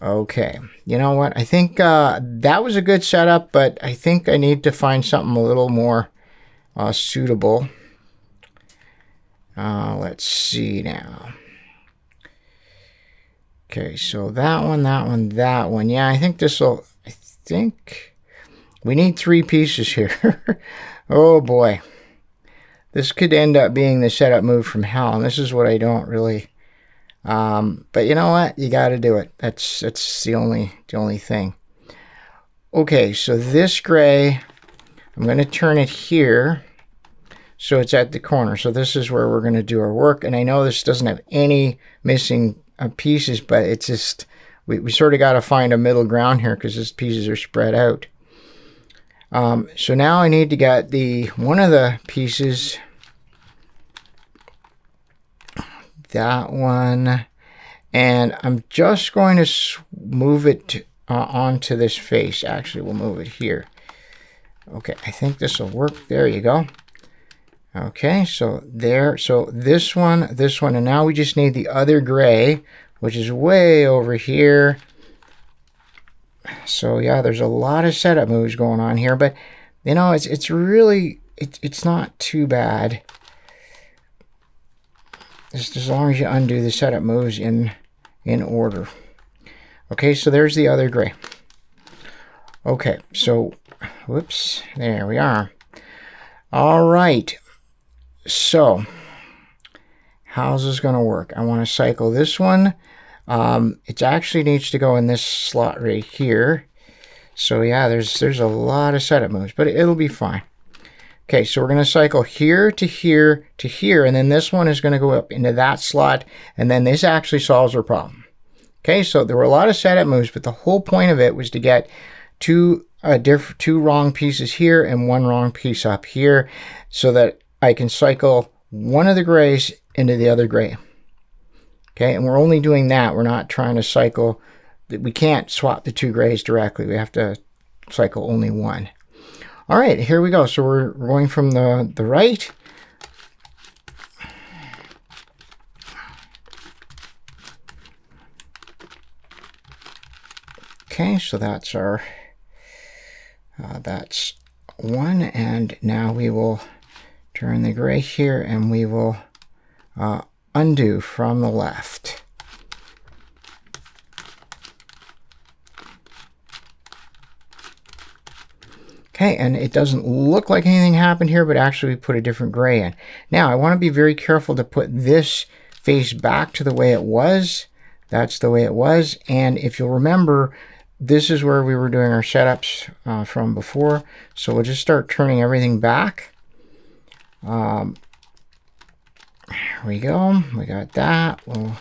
Speaker 1: Okay, you know what? I think that was a good setup, but I think I need to find something a little more suitable. Let's see now. Okay, so that one. Yeah, I think we need three pieces here. Oh boy. This could end up being the setup move from hell, and this is what I don't really... but you know what? You got to do it. That's the only thing. Okay, so this gray, I'm going to turn it here so it's at the corner. So this is where we're going to do our work, and I know this doesn't have any missing pieces, but it's just we sort of got to find a middle ground here because these pieces are spread out. So now I need to get one of the pieces, that one, and I'm just going to move it onto this face. Actually, we'll move it here. Okay, I think this will work. There you go. Okay, so there, so this one, and now we just need the other gray, which is way over here. So yeah, there's a lot of setup moves going on here, but you know, it's really, it's not too bad. Just as long as you undo the setup moves in order. Okay, so there's the other gray. Okay, so, whoops, there we are. All right. So, how's this going to work? I want to cycle this one. It actually needs to go in this slot right here. So yeah, there's a lot of setup moves, but it'll be fine. Okay, so we're going to cycle here to here to here, and then this one is going to go up into that slot, and then this actually solves our problem. Okay, so there were a lot of setup moves, but the whole point of it was to get two wrong pieces here and one wrong piece up here, so that I can cycle one of the grays into the other gray. Okay, and we're only doing that. We're not trying to cycle. We can't swap the two grays directly. We have to cycle only one. All right, here we go. So we're going from the right. Okay, so that's our, that's one. And now we will turn the gray here and we will undo from the left. Okay, and it doesn't look like anything happened here, but actually we put a different gray in. Now, I want to be very careful to put this face back to the way it was. That's the way it was. And if you'll remember, this is where we were doing our setups from before. So we'll just start turning everything back. There we go. We got that. We'll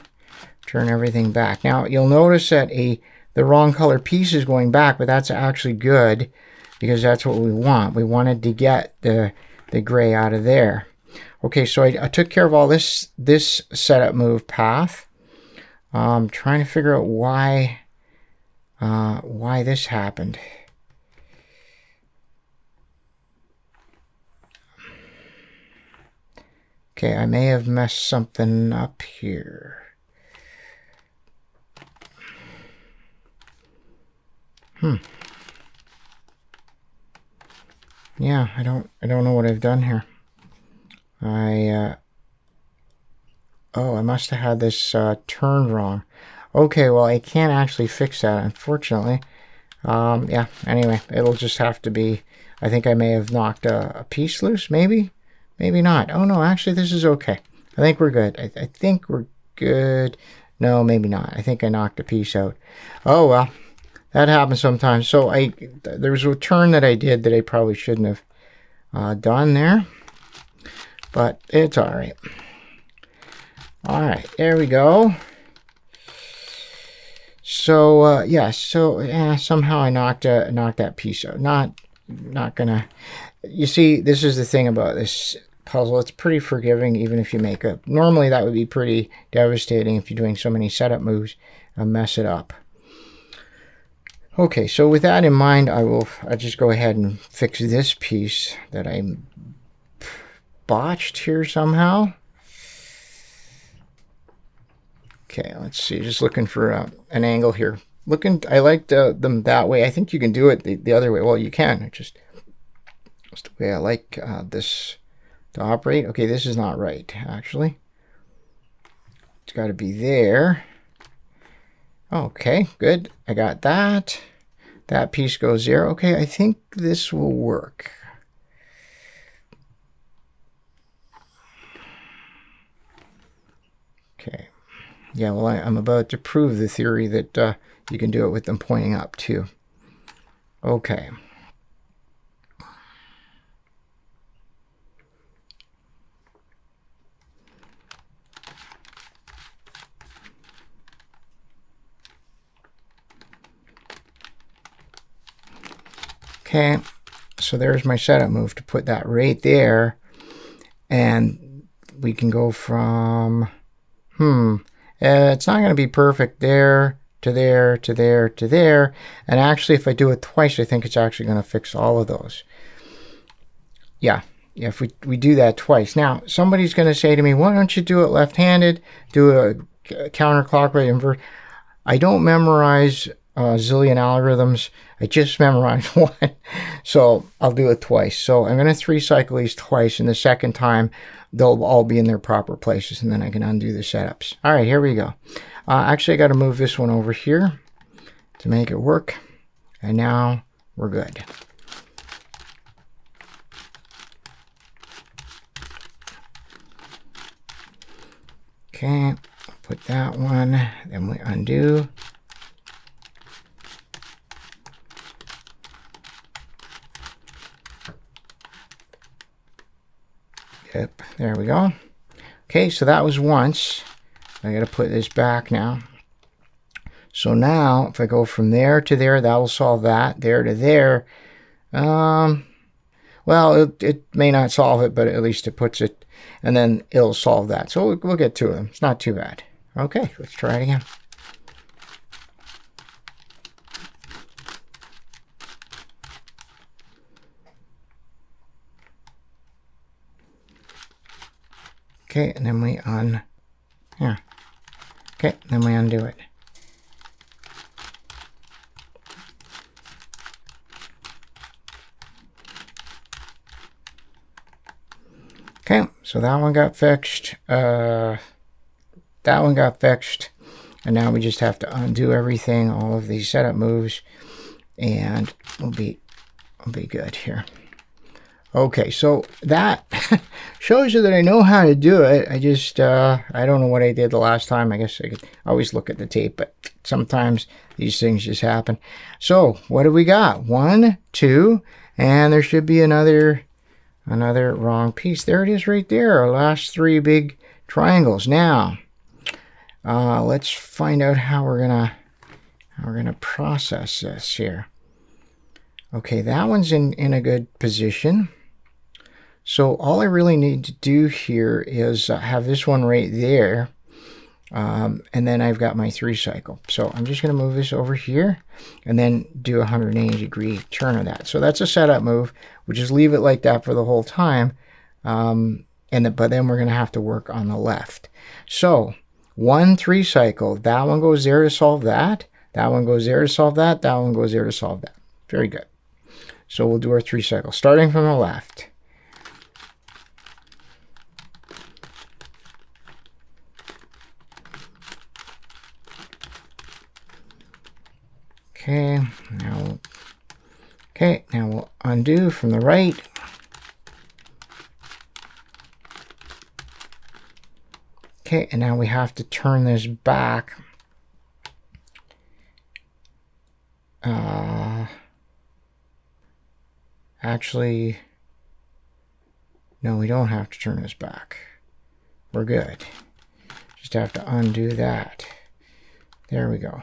Speaker 1: turn everything back. Now, you'll notice that the wrong color piece is going back, but that's actually good, because that's what we want. We wanted to get the gray out of there. Okay, so I took care of all this setup move path. Trying to figure out why this happened. Okay, I may have messed something up here. Yeah, I don't know what I've done here. I must have had this turned wrong. Okay, well, I can't actually fix that, unfortunately. Yeah, anyway, it'll just have to be, I think I may have knocked a piece loose, maybe? Maybe not. Oh, no, actually, this is okay. I think we're good. I think we're good. No, maybe not. I think I knocked a piece out. Oh, well. That happens sometimes. So there was a turn that I did that I probably shouldn't have done there, but it's all right. All right, there we go. So yeah, so somehow I knocked that piece out. Not gonna. You see, this is the thing about this puzzle. It's pretty forgiving, even if you make up. Normally, that would be pretty devastating if you're doing so many setup moves and mess it up. Okay, so with that in mind, I'll just go ahead and fix this piece that I botched here somehow. Okay, let's see. Just looking for an angle here. I like them that way. I think you can do it the other way. Well, you can. Just the way I like this to operate. Okay, this is not right, actually. It's got to be there. Okay, good. I got that. That piece goes there. Okay, I think this will work. Okay. Yeah, well, I'm about to prove the theory that you can do it with them pointing up, too. Okay. Okay, so there's my setup move to put that right there, and we can go from, it's not going to be perfect there to there to there to there, and actually if I do it twice, I think it's actually going to fix all of those. Yeah, if we do that twice. Now, somebody's going to say to me, why don't you do it left-handed, do a counterclockwise invert? I don't memorize a zillion algorithms. I just memorized one, so I'll do it twice. So I'm going to 3-cycle these twice, and the second time they'll all be in their proper places, and then I can undo the setups. All right, here we go. Actually, I got to move this one over here to make it work, and now we're good. Okay, put that one, then we undo. Yep, there we go. Okay, so that was once. I got to put this back now. So now, if I go from there to there, that will solve that. There to there. Well, it may not solve it, but at least it puts it, and then it'll solve that. So we'll get to them. It's not too bad. Okay, let's try it again. Okay, and then we Okay, then we undo it. Okay, so that one got fixed. That one got fixed. And now we just have to undo everything, all of these setup moves, and we'll be good here. Okay, so that shows you that I know how to do it. I just, I don't know what I did the last time. I guess I could always look at the tape, but sometimes these things just happen. So what do we got? 1, 2, and there should be another wrong piece. There it is right there, our last 3 big triangles. Now, let's find out how we're gonna process this here. Okay, that one's in a good position. So all I really need to do here is have this one right there. And then I've got my 3 cycle. So I'm just going to move this over here and then do a 180-degree turn of that. So that's a setup move. We'll just leave it like that for the whole time. But then we're going to have to work on the left. So 1 3 cycle. That one goes there to solve that. That one goes there to solve that. That one goes there to solve that. Very good. So we'll do our 3 cycles, starting from the left. Okay, now we'll undo from the right. Okay, and now we have to turn this back. Actually, no, we don't have to turn this back. We're good. Just have to undo that. There we go.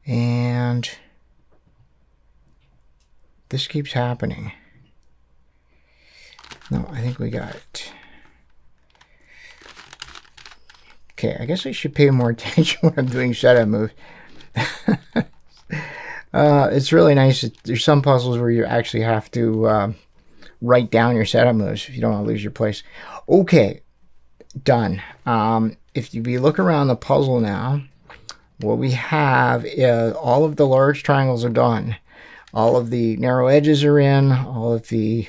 Speaker 1: And this keeps happening. No, I think we got it. Okay, I guess I should pay more attention when I'm doing setup moves. It's really nice. There's some puzzles where you actually have to write down your setup moves if you don't want to lose your place. Okay, done. If you look around the puzzle now, what we have is all of the large triangles are done. All of the narrow edges are in, all of the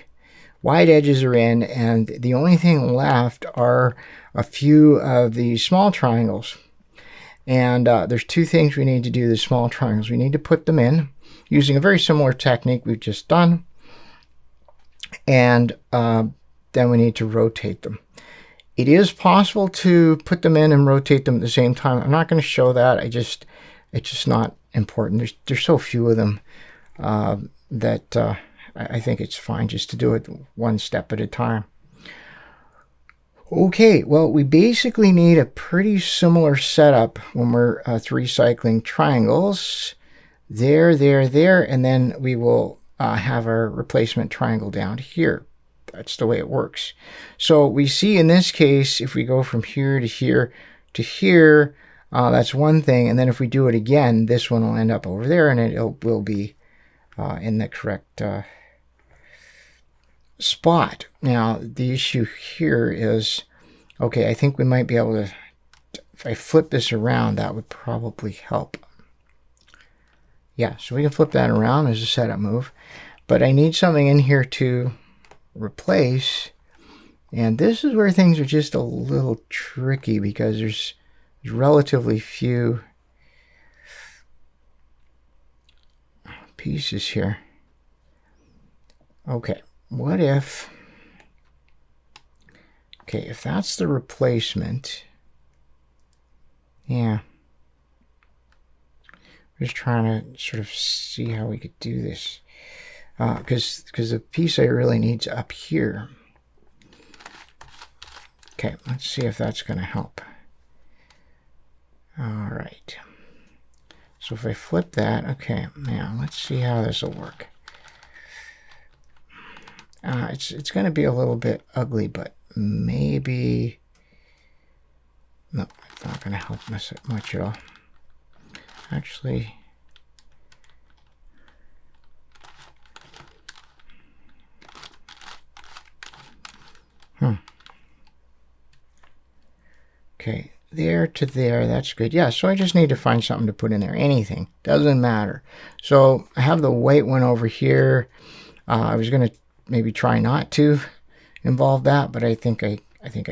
Speaker 1: wide edges are in, and the only thing left are a few of the small triangles. And there's 2 things we need to do, the small triangles. We need to put them in using a very similar technique we've just done. And then we need to rotate them. It is possible to put them in and rotate them at the same time. I'm not going to show that. It's just not important. There's so few of them that I think it's fine just to do it 1 step at a time. Okay, well, we basically need a pretty similar setup when we're 3 cycling triangles. There, there, there, and then we will have our replacement triangle down here. That's the way it works. So we see in this case, if we go from here to here to here, that's one thing. And then if we do it again, this one will end up over there, and it will be in the correct spot. Now, the issue here is, okay, I think we might be able to, if I flip this around, that would probably help. Yeah, so we can flip that around as a setup move. But I need something in here to replace, and this is where things are just a little tricky because there's relatively few pieces here. Okay, what if, okay, if that's the replacement, yeah, I'm just trying to sort of see how we could do this. Because the piece I really need is up here. Okay, let's see if that's going to help. All right. So if I flip that, okay, now let's see how this will work. It's going to be a little bit ugly, but maybe... No, it's not going to help much at all. Actually... Okay, there to there, that's good. Yeah, so I just need to find something to put in there. Anything, doesn't matter. So I have the white one over here. I was going to maybe try not to involve that, but I think I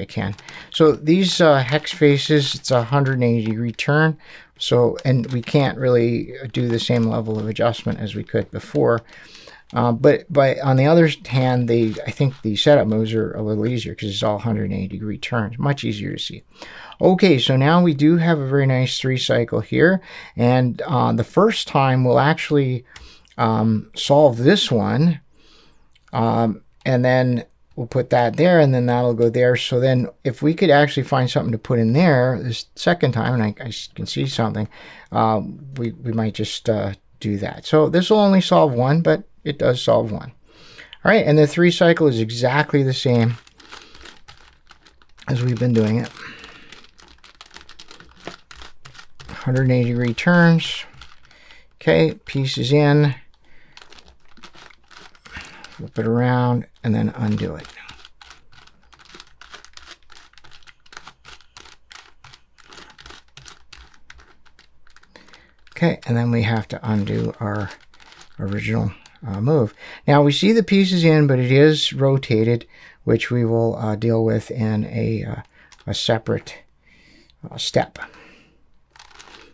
Speaker 1: can. So these hex faces, it's a 180-degree turn. So, and we can't really do the same level of adjustment as we could before. But on the other hand, I think the setup moves are a little easier because it's all 180-degree turns, much easier to see. Okay, so now we do have a very nice 3-cycle here, and the first time we'll actually solve this one, and then we'll put that there, and then that'll go there. So then if we could actually find something to put in there this second time, and I can see something, we might just do that. So this will only solve one, but it does solve one. All right, and the 3-cycle is exactly the same as we've been doing it. 180-degree turns. Okay, pieces in, flip it around, and then undo it. Okay, and then we have to undo our original move. Now we see the pieces in, but it is rotated, which we will deal with in a separate step.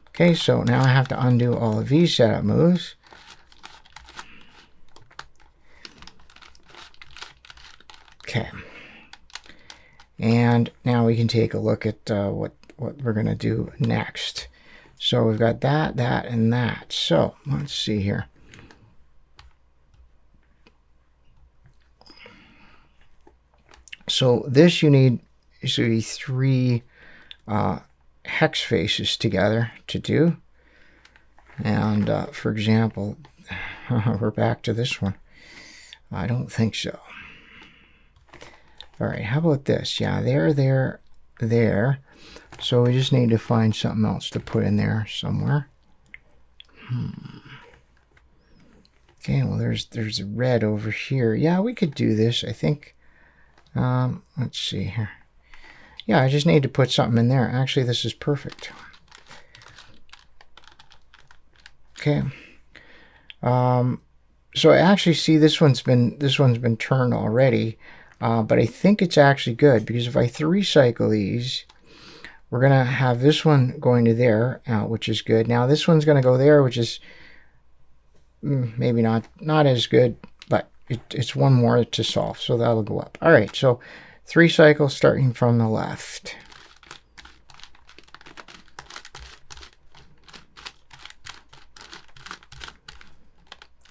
Speaker 1: Okay, so now I have to undo all of these setup moves. Okay, and now we can take a look at what we're going to do next. So we've got that, that, and that. So let's see here. So this you need usually 3 hex faces together to do. And for example, we're back to this one. I don't think so. All right, how about this? Yeah, there. So we just need to find something else to put in there somewhere. Okay, well there's red over here. Yeah, we could do this, I think. Let's see here. Yeah, I just need to put something in there. Actually, this is perfect. Okay. So I actually see this one's been turned already, but I think it's actually good because if I 3-cycle these, we're gonna have this one going to there, which is good. Now this one's gonna go there, which is maybe not as good, but it's one more to solve, so that'll go up. All right, so 3 cycles starting from the left.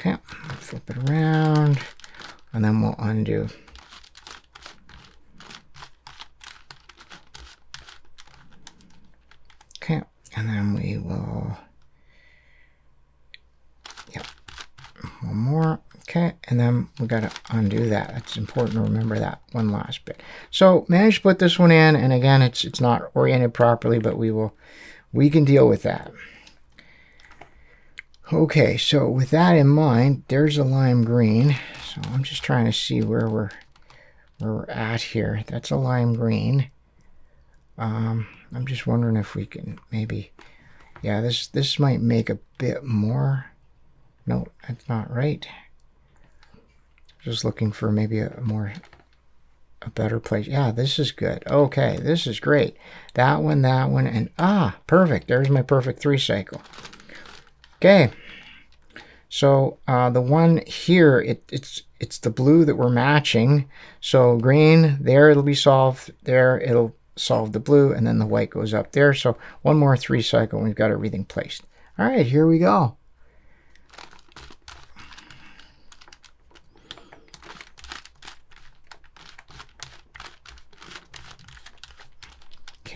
Speaker 1: Okay, flip it around, and then we'll undo. Okay, and then we will, yep, one more. Okay, and then we got to undo that. It's important to remember that one last bit. So managed to put this one in, and again, it's not oriented properly, but we can deal with that. Okay, so with that in mind, there's a lime green. So I'm just trying to see where we're at here. That's a lime green. I'm just wondering if we can maybe, yeah, this might make a bit more. No, that's not right. Just looking for maybe a better place. Yeah, this is good. Okay, this is great. That one, and perfect. There's my perfect 3-cycle. Okay, so the one here, it's the blue that we're matching. So green there, it'll be solved. There, it'll solve the blue, and then the white goes up there. So one more 3-cycle, and we've got everything placed. All right, here we go.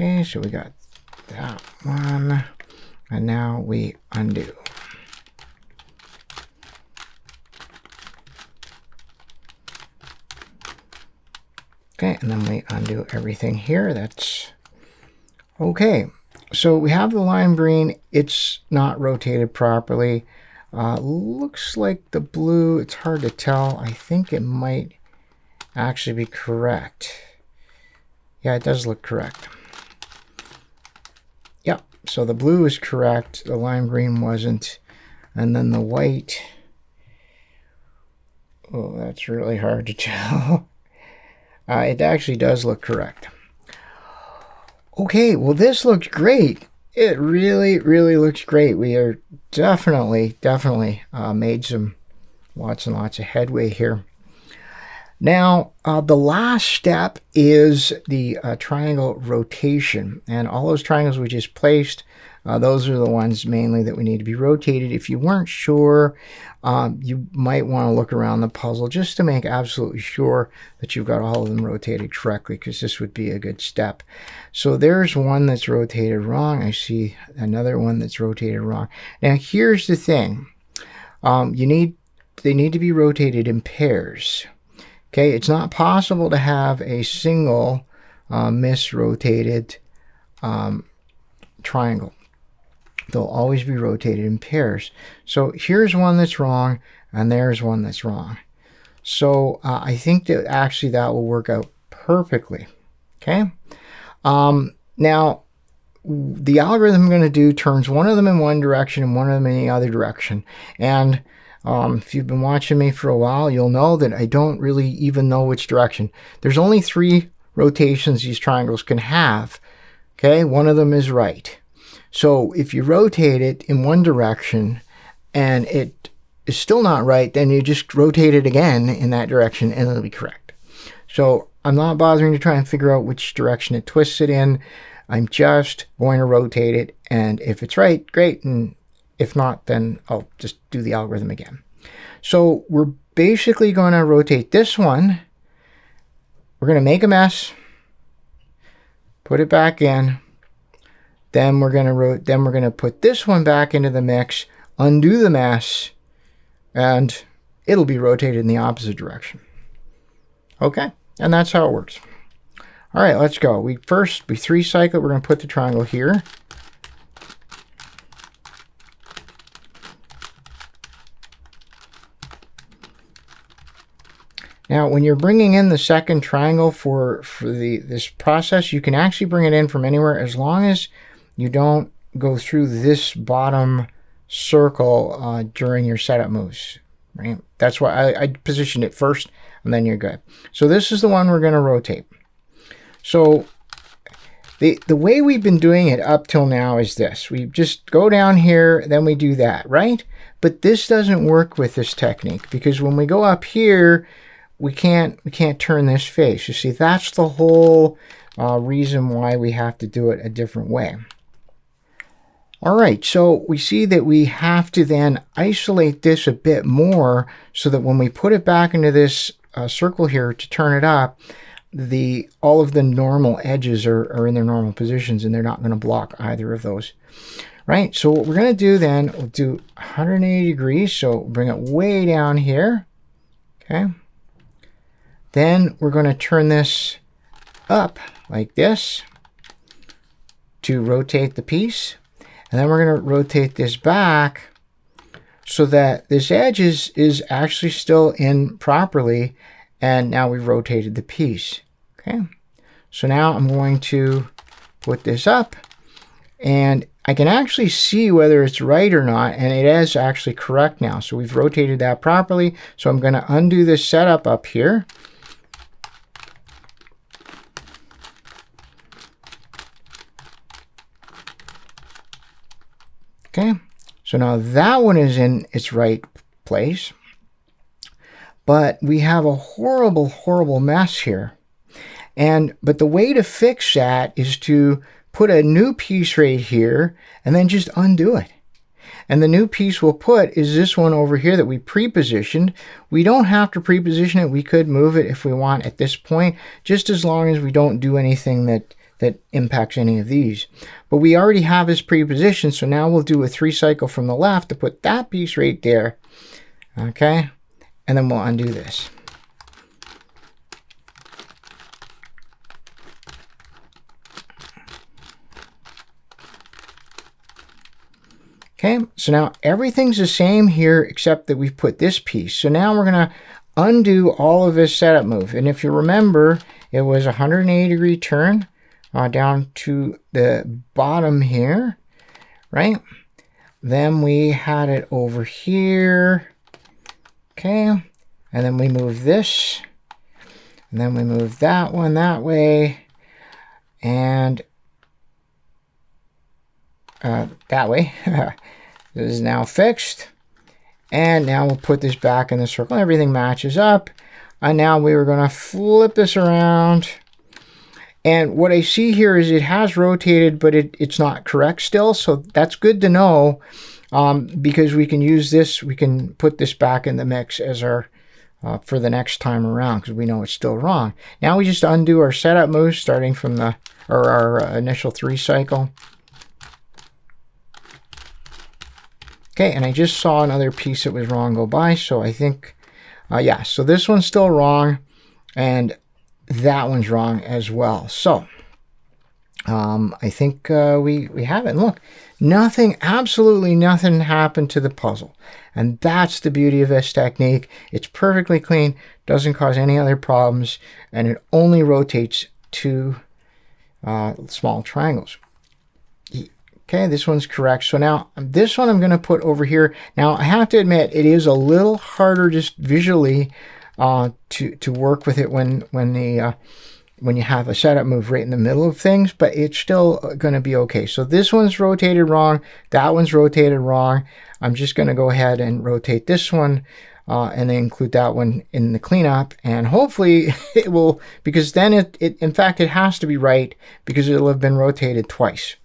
Speaker 1: Okay, so we got that one, and now we undo. Okay, and then we undo everything here. That's okay. So we have the lime green. It's not rotated properly. Looks like the blue, it's hard to tell. I think it might actually be correct. Yeah, it does look correct. Yep, so the blue is correct. The lime green wasn't. And then the white, oh, that's really hard to tell. It actually does look correct. Okay, well, this looks great. It really, really looks great. We are definitely made some lots and lots of headway here. Now, the last step is the triangle rotation. And all those triangles we just placed, those are the ones mainly that we need to be rotated. If you weren't sure, you might want to look around the puzzle just to make absolutely sure that you've got all of them rotated correctly, because this would be a good step. So there's one that's rotated wrong. I see another one that's rotated wrong. Now here's the thing. They need to be rotated in pairs. Okay, it's not possible to have a single misrotated triangle. They'll always be rotated in pairs. So here's one that's wrong, and there's one that's wrong. So I think that actually that will work out perfectly. Okay. Now, the algorithm I'm going to do turns one of them in one direction and one of them in the other direction. And if you've been watching me for a while, you'll know that I don't really even know which direction. There's only 3 rotations these triangles can have. Okay, one of them is right. So if you rotate it in one direction and it is still not right, then you just rotate it again in that direction and it'll be correct. So I'm not bothering to try and figure out which direction it twists it in. I'm just going to rotate it, and if it's right, great, and if not, then I'll just do the algorithm again. So we're basically going to rotate this one. We're going to make a mess, put it back in. Then we're going to put this one back into the mix, undo the mess, and it'll be rotated in the opposite direction. Okay, and that's how it works. All right, let's go. We 3 cycle. We're going to put the triangle here. Now, when you're bringing in the second triangle for this process, you can actually bring it in from anywhere as long as you don't go through this bottom circle during your setup moves. Right? That's why I positioned it first, and then you're good. So this is the one we're going to rotate. So the way we've been doing it up till now is this. We just go down here, then we do that, right? But this doesn't work with this technique, because when we go up here, we can't turn this face. You see, that's the whole reason why we have to do it a different way. All right, so we see that we have to then isolate this a bit more so that when we put it back into this circle here to turn it up, all of the normal edges are in their normal positions, and they're not going to block either of those. Right, so what we're going to do then, we'll do 180 degrees, so bring it way down here. Okay. Then we're going to turn this up like this to rotate the piece. And then we're going to rotate this back so that this edge is actually still in properly. And now we've rotated the piece. Okay. So now I'm going to put this up, and I can actually see whether it's right or not. And it is actually correct now. So we've rotated that properly. So I'm going to undo this setup up here. Okay, so now that one is in its right place, but we have a horrible mess here. But the way to fix that is to put a new piece right here and then just undo it. And the new piece we'll put is this one over here that we pre-positioned. We don't have to pre-position it. We could move it if we want at this point, just as long as we don't do anything that that impacts any of these. But we already have this pre-positioned, so now we'll do a 3 cycle from the left to put that piece right there. Okay, and then we'll undo this. Okay, so now everything's the same here except that we've put this piece. So now we're going to undo all of this setup move. And if you remember, it was a 180-degree turn down to the bottom here, right? Then we had it over here. Okay, and then we move this. And then we move that one that way. And that way. This is now fixed, and now we'll put this back in the circle. Everything matches up, and now we were going to flip this around, and what I see here is it has rotated, but it's not correct still, so that's good to know, because we can use this, we can put this back in the mix as our for the next time around, because we know it's still wrong. Now we just undo our setup moves starting from our initial 3 cycle. Okay, and I just saw another piece that was wrong go by, so I think, yeah, so this one's still wrong, and that one's wrong as well. So, I think we have it. And look, nothing, absolutely nothing happened to the puzzle. And that's the beauty of this technique. It's perfectly clean, doesn't cause any other problems, and it only rotates 2 small triangles. Okay, this one's correct. So now this one I'm going to put over here. Now I have to admit it is a little harder just visually to work with it when you have a setup move right in the middle of things, but it's still going to be okay. So this one's rotated wrong. That one's rotated wrong. I'm just going to go ahead and rotate this one and then include that one in the cleanup, and hopefully it will, because then in fact it has to be right because it'll have been rotated twice.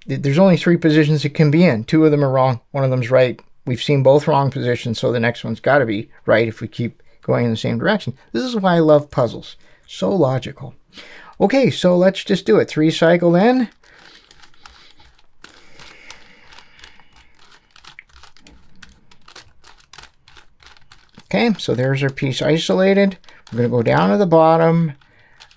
Speaker 1: There's only 3 positions it can be in. 2 of them are wrong. 1 of them's right. We've seen both wrong positions, so the next one's got to be right if we keep going in the same direction. This is why I love puzzles. So logical. Okay, so let's just do it. 3 cycle then. Okay, so there's our piece isolated. We're going to go down to the bottom.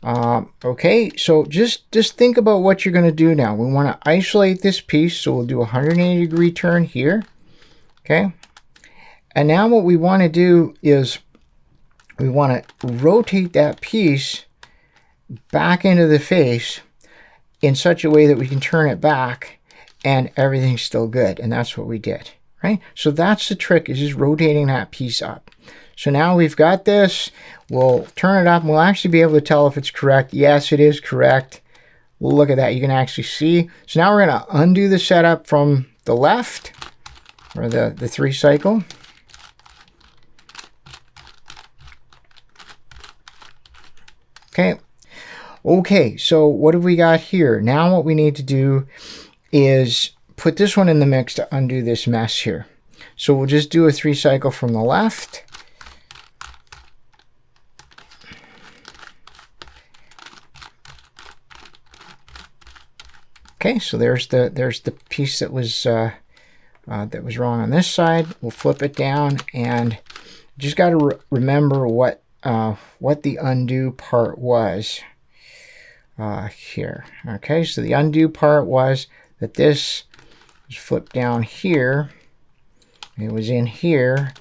Speaker 1: Okay, so just think about what you're going to do now. We want to isolate this piece, so we'll do a 180-degree turn here. Okay, and now what we want to do is we want to rotate that piece back into the face in such a way that we can turn it back and everything's still good, and that's what we did, right? So that's the trick, is just rotating that piece up. So now we've got this, we'll turn it up, and we'll actually be able to tell if it's correct. Yes, it is correct. Look at that, you can actually see. So now we're going to undo the setup from the left, or the 3 cycle. Okay, so what have we got here? Now what we need to do is put this one in the mix to undo this mess here. So we'll just do a 3 cycle from the left. Okay, so there's the piece that was wrong on this side. We'll flip it down, and just got to remember what the undo part was here. Okay, so the undo part was that this was flipped down here. It was in here.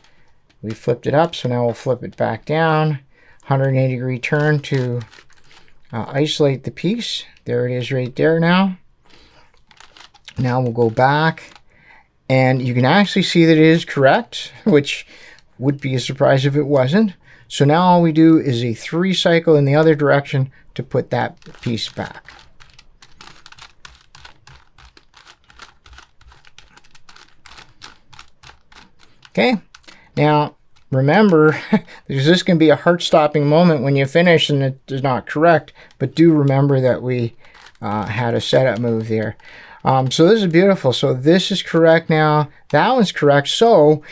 Speaker 1: We flipped it up, so now we'll flip it back down. 180-degree turn to isolate the piece. There it is right there now. Now we'll go back, and you can actually see that it is correct, which would be a surprise if it wasn't. So now all we do is a 3 cycle in the other direction to put that piece back. Okay, now remember, there's this can be a heart-stopping moment when you finish and it is not correct, but do remember that we had a setup move there. So this is beautiful. So this is correct now. That one's correct. So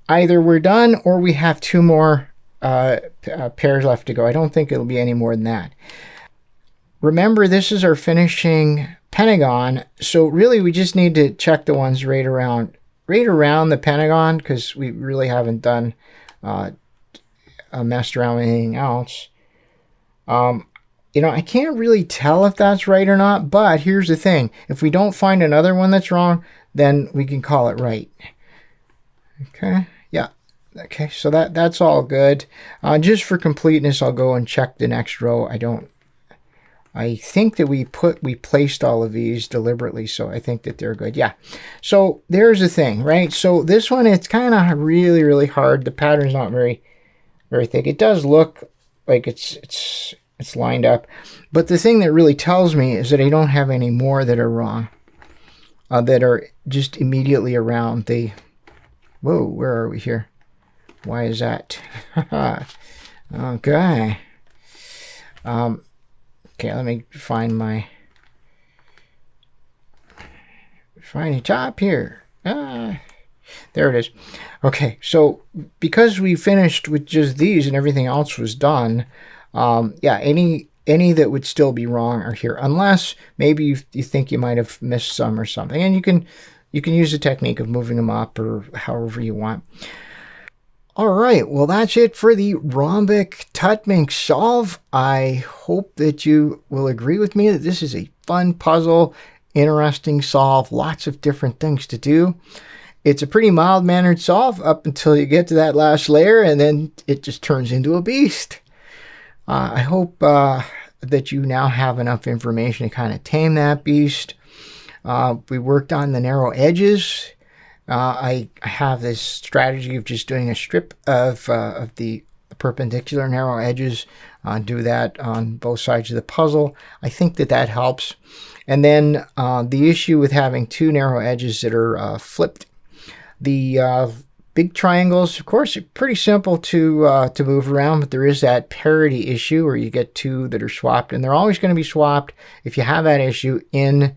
Speaker 1: either we're done or we have 2 more pairs left to go. I don't think it'll be any more than that. remember, this is our finishing pentagon, so really we just need to check the ones right around the pentagon, because we really haven't done messed around with anything else. You know, I can't really tell if that's right or not, but here's the thing. If we don't find another one that's wrong, then we can call it right. Okay, yeah. Okay, so that's all good. Just for completeness, I'll go and check the next row. I think that we placed all of these deliberately, so I think that they're good. Yeah. So there's the thing, right? So this one, it's kind of really, really hard. The pattern's not very, very thick. It does look like it's lined up, but the thing that really tells me is that I don't have any more that are wrong, that are just immediately around the. Whoa, where are we here? Why is that? Okay. Okay, let me find a top here. There it is. Okay, so because we finished with just these and everything else was done, yeah, any that would still be wrong are here, unless maybe you think you might have missed some or something, and you can use the technique of moving them up or however you want. All right, well, that's it for the Rhombic Tuttminx solve. I hope that you will agree with me that this is a fun puzzle, interesting solve, lots of different things to do. It's a pretty mild-mannered solve up until you get to that last layer, and then it just turns into a beast. I hope that you now have enough information to kind of tame that beast. We worked on the narrow edges. I have this strategy of just doing a strip of the perpendicular narrow edges. Do that on both sides of the puzzle. I think that helps. And then the issue with having two narrow edges that are flipped. The big triangles, of course, are pretty simple to move around, but there is that parity issue where you get two that are swapped, and they're always going to be swapped if you have that issue in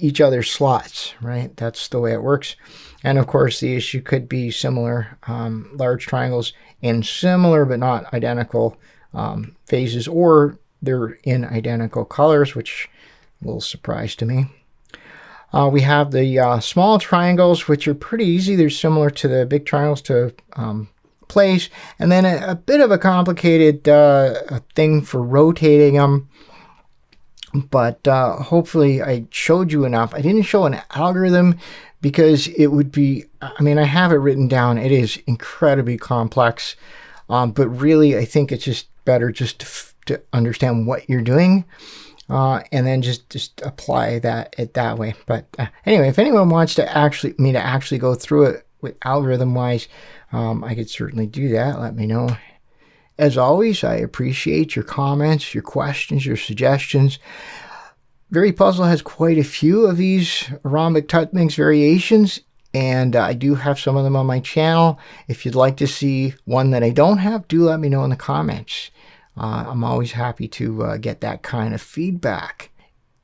Speaker 1: each other's slots, right? That's the way it works. And of course, the issue could be similar, large triangles in similar but not identical phases, or they're in identical colors, which is a little surprise to me. We have the small triangles, which are pretty easy. They're similar to the big triangles to place. And then a bit of a complicated thing for rotating them. But hopefully I showed you enough. I didn't show an algorithm because it would be, I mean, I have it written down. It is incredibly complex. But really, I think it's just better just to understand what you're doing. And then just apply that way. But anyway, if anyone wants to me to actually go through it with algorithm wise, I could certainly do that. Let me know. As always, I appreciate your comments, your questions, your suggestions. Very Puzzle has quite a few of these Rhombic Tuttminx variations, and I do have some of them on my channel. If you'd like to see one that I don't have, do let me know in the comments. I'm always happy to get that kind of feedback.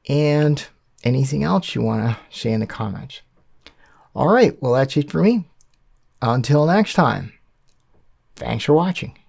Speaker 1: And anything else you want to say in the comments. All right, well, that's it for me. Until next time, thanks for watching.